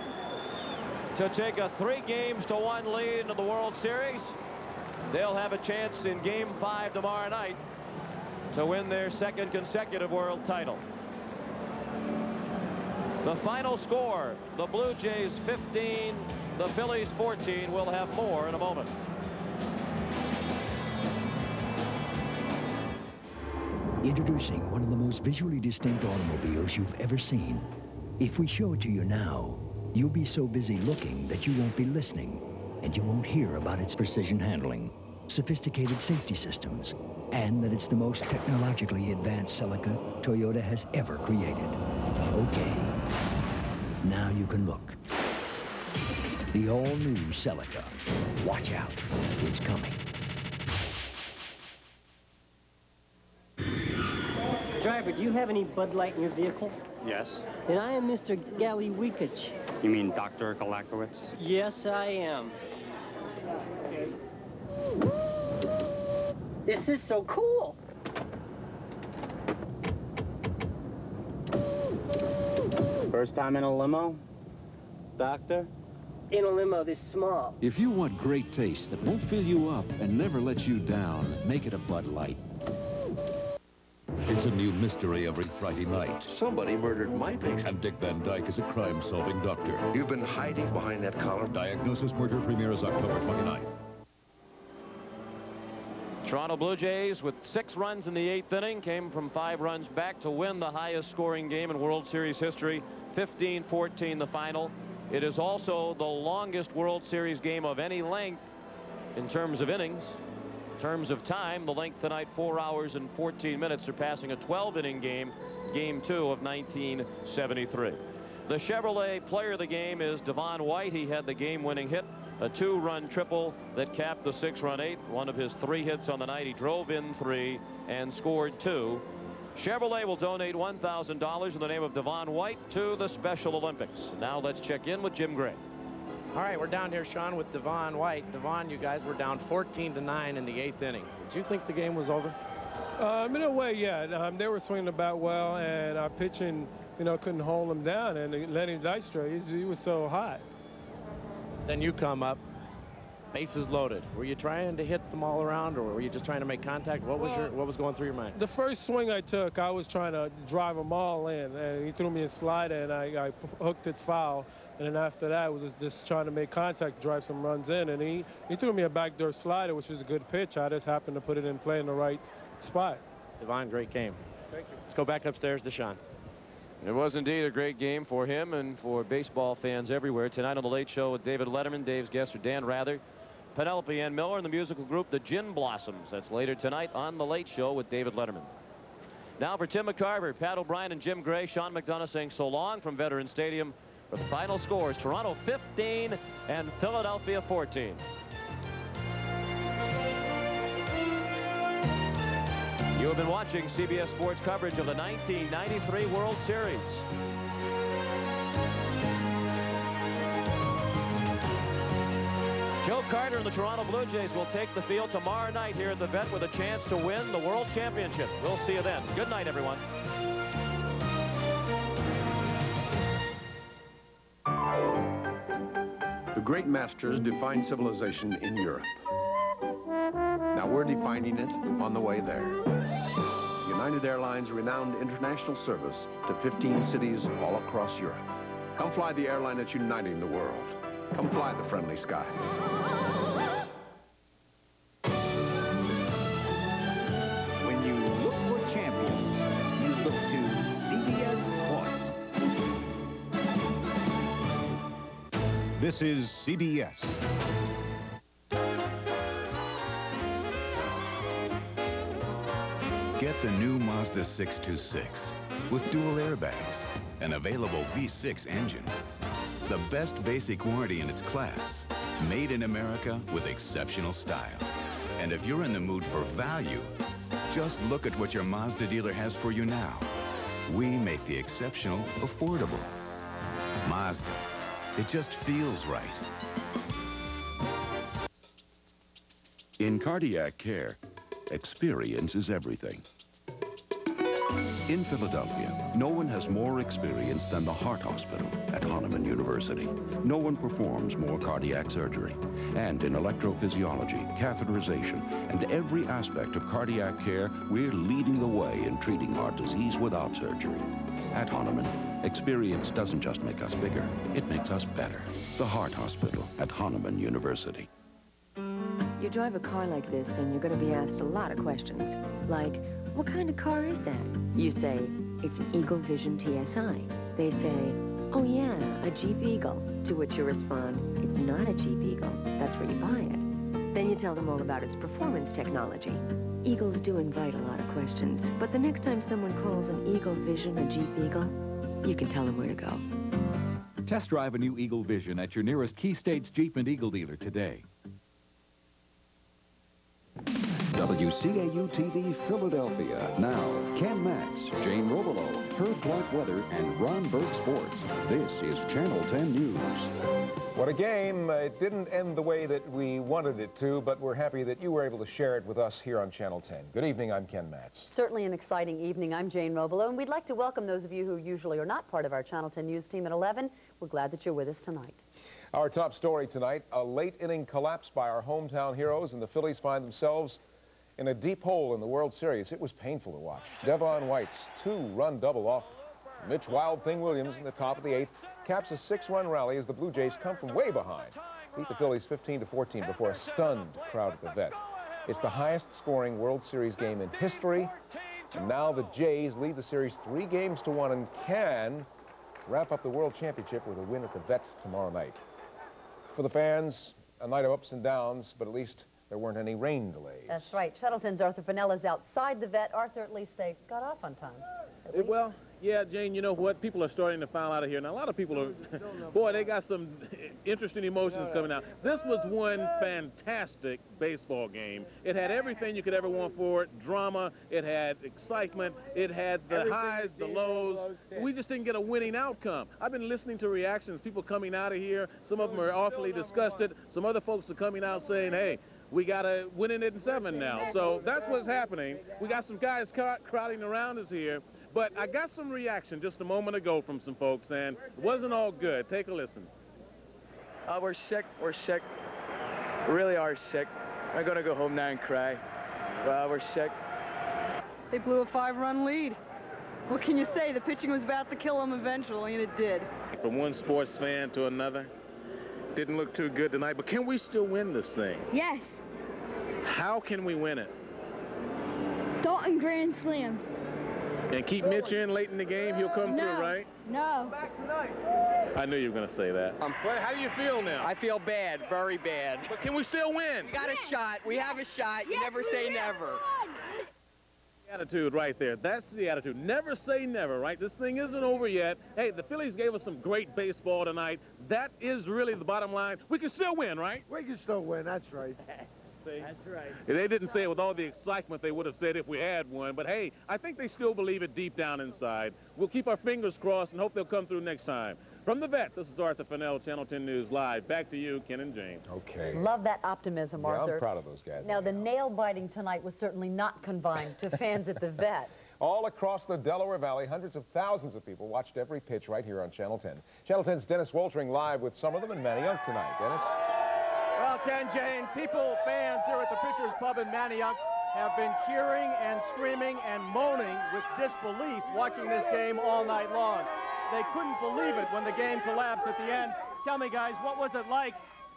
to take a 3-games-to-1 lead into the World Series. They'll have a chance in Game 5 tomorrow night to win their 2nd consecutive world title. The final score, the Blue Jays 15, the Phillies 14. We'll have more in a moment. Introducing one of the most visually distinct automobiles you've ever seen. If we show it to you now, you'll be so busy looking that you won't be listening, and you won't hear about its precision handling, sophisticated safety systems, and that it's the most technologically advanced Celica Toyota has ever created. Okay, now you can look. The all-new Celica. Watch out, it's coming. Driver, do you have any Bud Light in your vehicle? Yes. And I am Mr. Gallywikich. You mean Dr. Galakowitz? Yes, I am. This is so cool. First time in a limo? Doctor? In a limo this small. If you want great taste that won't fill you up and never let you down, make it a Bud Light. It's a new mystery every Friday night. Somebody murdered my patient. And Dick Van Dyke is a crime-solving doctor. You've been hiding behind that collar. Diagnosis Murder premieres October 29th. Toronto Blue Jays with 6 runs in the 8th inning came from 5 runs back to win the highest scoring game in World Series history. 15-14 the final. It is also the longest World Series game of any length in terms of innings. In terms of time, the length tonight 4 hours and 14 minutes, surpassing a 12-inning game, Game 2 of 1973. The Chevrolet player of the game is Devon White. He had the game-winning hit, a 2-run triple that capped the 6-run 8th. One of his 3 hits on the night. He drove in 3 and scored 2. Chevrolet will donate $1,000 in the name of Devon White to the Special Olympics. Now let's check in with Jim Gray. All right, we're down here, Sean, with Devon White. Devon, you guys were down 14-9 in the 8th inning. Did you think the game was over? In a way, yeah. They were swinging the bat well, and our pitching, couldn't hold them down. And Lenny Dykstra, he was so hot. Then you come up, bases loaded. Were you trying to hit them all around, or were you just trying to make contact? What was going through your mind? The first swing I took, I was trying to drive them all in, and he threw me a slider, and I hooked it foul. And then after that, I was just trying to make contact, drive some runs in. And he threw me a backdoor slider, which was a good pitch. I just happened to put it in play in the right spot. Devon, great game. Thank you. Let's go back upstairs to Sean. It was indeed a great game for him and for baseball fans everywhere. Tonight on The Late Show with David Letterman, Dave's guests are Dan Rather, Penelope Ann Miller, and the musical group The Gin Blossoms. That's later tonight on The Late Show with David Letterman. Now for Tim McCarver, Pat O'Brien, and Jim Gray, Sean McDonough saying so long from Veterans Stadium. For the final scores, Toronto 15 and Philadelphia 14. You have been watching CBS Sports coverage of the 1993 World Series. Joe Carter and the Toronto Blue Jays will take the field tomorrow night here at the Vet with a chance to win the World Championship. We'll see you then. Good night, everyone. The great masters defined civilization in Europe. Now we're defining it on the way there. United Airlines' renowned international service to 15 cities all across Europe. Come fly the airline that's uniting the world. Come fly the friendly skies. When you look for champions, you look to CBS Sports. This is CBS. Get the new Mazda 626 with dual airbags, an available V6 engine, the best basic warranty in its class, made in America with exceptional style. And if you're in the mood for value, just look at what your Mazda dealer has for you now. We make the exceptional affordable. Mazda, it just feels right. In cardiac care, experience is everything. In Philadelphia, no one has more experience than the Heart Hospital at Hahnemann University. No one performs more cardiac surgery. And in electrophysiology, catheterization, and every aspect of cardiac care, we're leading the way in treating heart disease without surgery. At Hahnemann, experience doesn't just make us bigger, it makes us better. The Heart Hospital at Hahnemann University. You drive a car like this and you're going to be asked a lot of questions, like, what kind of car is that? You say, it's an Eagle Vision TSI. They say, oh yeah, a Jeep Eagle. To which you respond, it's not a Jeep Eagle. That's where you buy it. Then you tell them all about its performance technology. Eagles do invite a lot of questions, but the next time someone calls an Eagle Vision a Jeep Eagle, you can tell them where to go. Test drive a new Eagle Vision at your nearest Key States Jeep and Eagle dealer today. WCAU-TV Philadelphia. Now, Ken Matz, Jane Robelo, Herb Clark Weather, and Ron Berg Sports. This is Channel 10 News. What a game. It didn't end the way that we wanted it to, but we're happy that you were able to share it with us here on Channel 10. Good evening, I'm Ken Matz. Certainly an exciting evening. I'm Jane Robelo, and we'd like to welcome those of you who usually are not part of our Channel 10 News team at 11. We're glad that you're with us tonight. Our top story tonight, a late-inning collapse by our hometown heroes, and the Phillies find themselves in a deep hole in the World Series. It was painful to watch. Devon White's two-run double off Mitch Wild Thing Williams in the top of the 8th caps a 6-run rally as the Blue Jays come from way behind. Beat the Phillies 15-14 before a stunned crowd at the Vet. It's the highest-scoring World Series game in history, and now the Jays lead the series 3-1 and can wrap up the World Championship with a win at the Vet tomorrow night. For the fans, a night of ups and downs, but at least there weren't any rain delays. That's right. Channel 10's Arthur Fennell is outside the Vet. Arthur, at least they got off on time. Well, yeah, Jane, you know what? People are starting to find out of here. Now, a lot of people are, boy, they got some interesting emotions coming out. This was one fantastic baseball game. It had everything you could ever want for it. Drama. It had excitement. It had the highs, the lows. We just didn't get a winning outcome. I've been listening to reactions, people coming out of here. Some of them are awfully disgusted. Some other folks are coming out saying, hey, we got to win it in 7 now. So that's what's happening. We got some guys crowding around us here. But I got some reaction just a moment ago from some folks, and it wasn't all good. Take a listen. We're sick. We're sick. We really are sick. I'm going to go home now and cry. We're sick. They blew a 5-run lead. What can you say? The pitching was about to kill them eventually, and it did. From one sports fan to another, didn't look too good tonight, but can we still win this thing? Yes. How can we win it? Dalton grand slam. And keep Mitch in late in the game, he'll come through, right? No. I knew you were going to say that. How do you feel now? I feel bad, very bad. But can we still win? We got a shot. We have a shot. You never say never. Attitude right there. That's the attitude. Never say never, right? This thing isn't over yet. Hey, the Phillies gave us some great baseball tonight. That is really the bottom line. We can still win, right? We can still win. That's right. That's right. They didn't say it with all the excitement they would have said if we had one, but hey, I think they still believe it deep down inside. We'll keep our fingers crossed and hope they'll come through next time. From the Vet, this is Arthur Fennell, Channel 10 News Live. Back to you, Ken and Jane. Okay. Love that optimism, Arthur. I'm proud of those guys. Now, the nail-biting tonight was certainly not confined to fans at the Vet. All across the Delaware Valley, hundreds of thousands of people watched every pitch right here on Channel 10. Channel 10's Dennis Woltering live with some of them and Manny Young tonight. Dennis? Well, Ken, Jane, fans here at the Pitcher's Pub in Manayunk have been cheering and screaming and moaning with disbelief watching this game all night long. They couldn't believe it when the game collapsed at the end. Tell me, guys, what was it like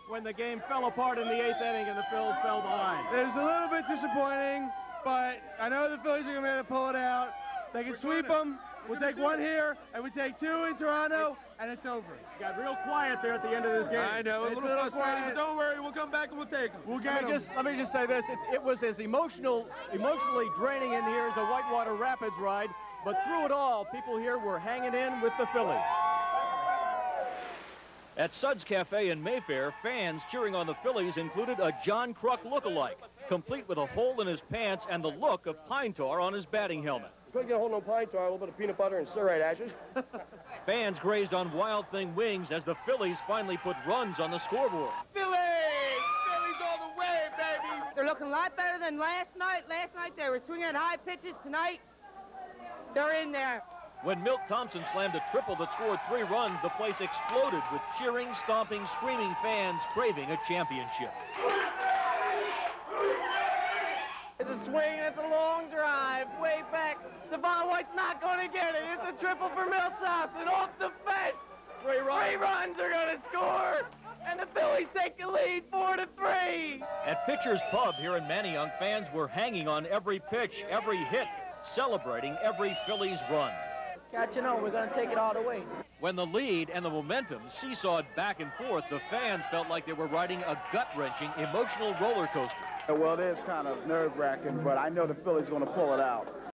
when the game fell apart in the 8th inning and the Phils fell behind? It was a little bit disappointing, but I know the Phillies are going to be able to pull it out. They can sweep them. We'll take one here, and we take two in Toronto, and it's over. You got real quiet there at the end of this game. I know, it's a little frustrating, but don't worry, we'll come back and we'll take them. We'll get let me just say this. It was as emotionally draining in here as a Whitewater Rapids ride, but through it all, people here were hanging in with the Phillies. At Suds Cafe in Mayfair, fans cheering on the Phillies included a John Kruk look-alike, complete with a hole in his pants and the look of pine tar on his batting helmet. Couldn't get a hold of no pine tar, a little bit of peanut butter and steroid ashes. Fans grazed on Wild Thing wings as the Phillies finally put runs on the scoreboard. Phillies! Phillies all the way, baby! They're looking a lot better than last night. Last night they were swinging at high pitches. Tonight, they're in there. When Milt Thompson slammed a triple that scored 3 runs, the place exploded with cheering, stomping, screaming fans craving a championship. It's a swing, it's a long drive, way back. Devon White's not going to get it. It's a triple for Milt Thompson off the fence. 3 runs are going to score, and the Phillies take the lead 4-3. At Pitcher's Pub here in Manayunk, fans were hanging on every pitch, every hit, celebrating every Phillies run. Got you know, we're going to take it all the way. When the lead and the momentum seesawed back and forth, the fans felt like they were riding a gut-wrenching, emotional roller coaster. Well, it is kind of nerve-wracking, but I know the Phillies going to pull it out.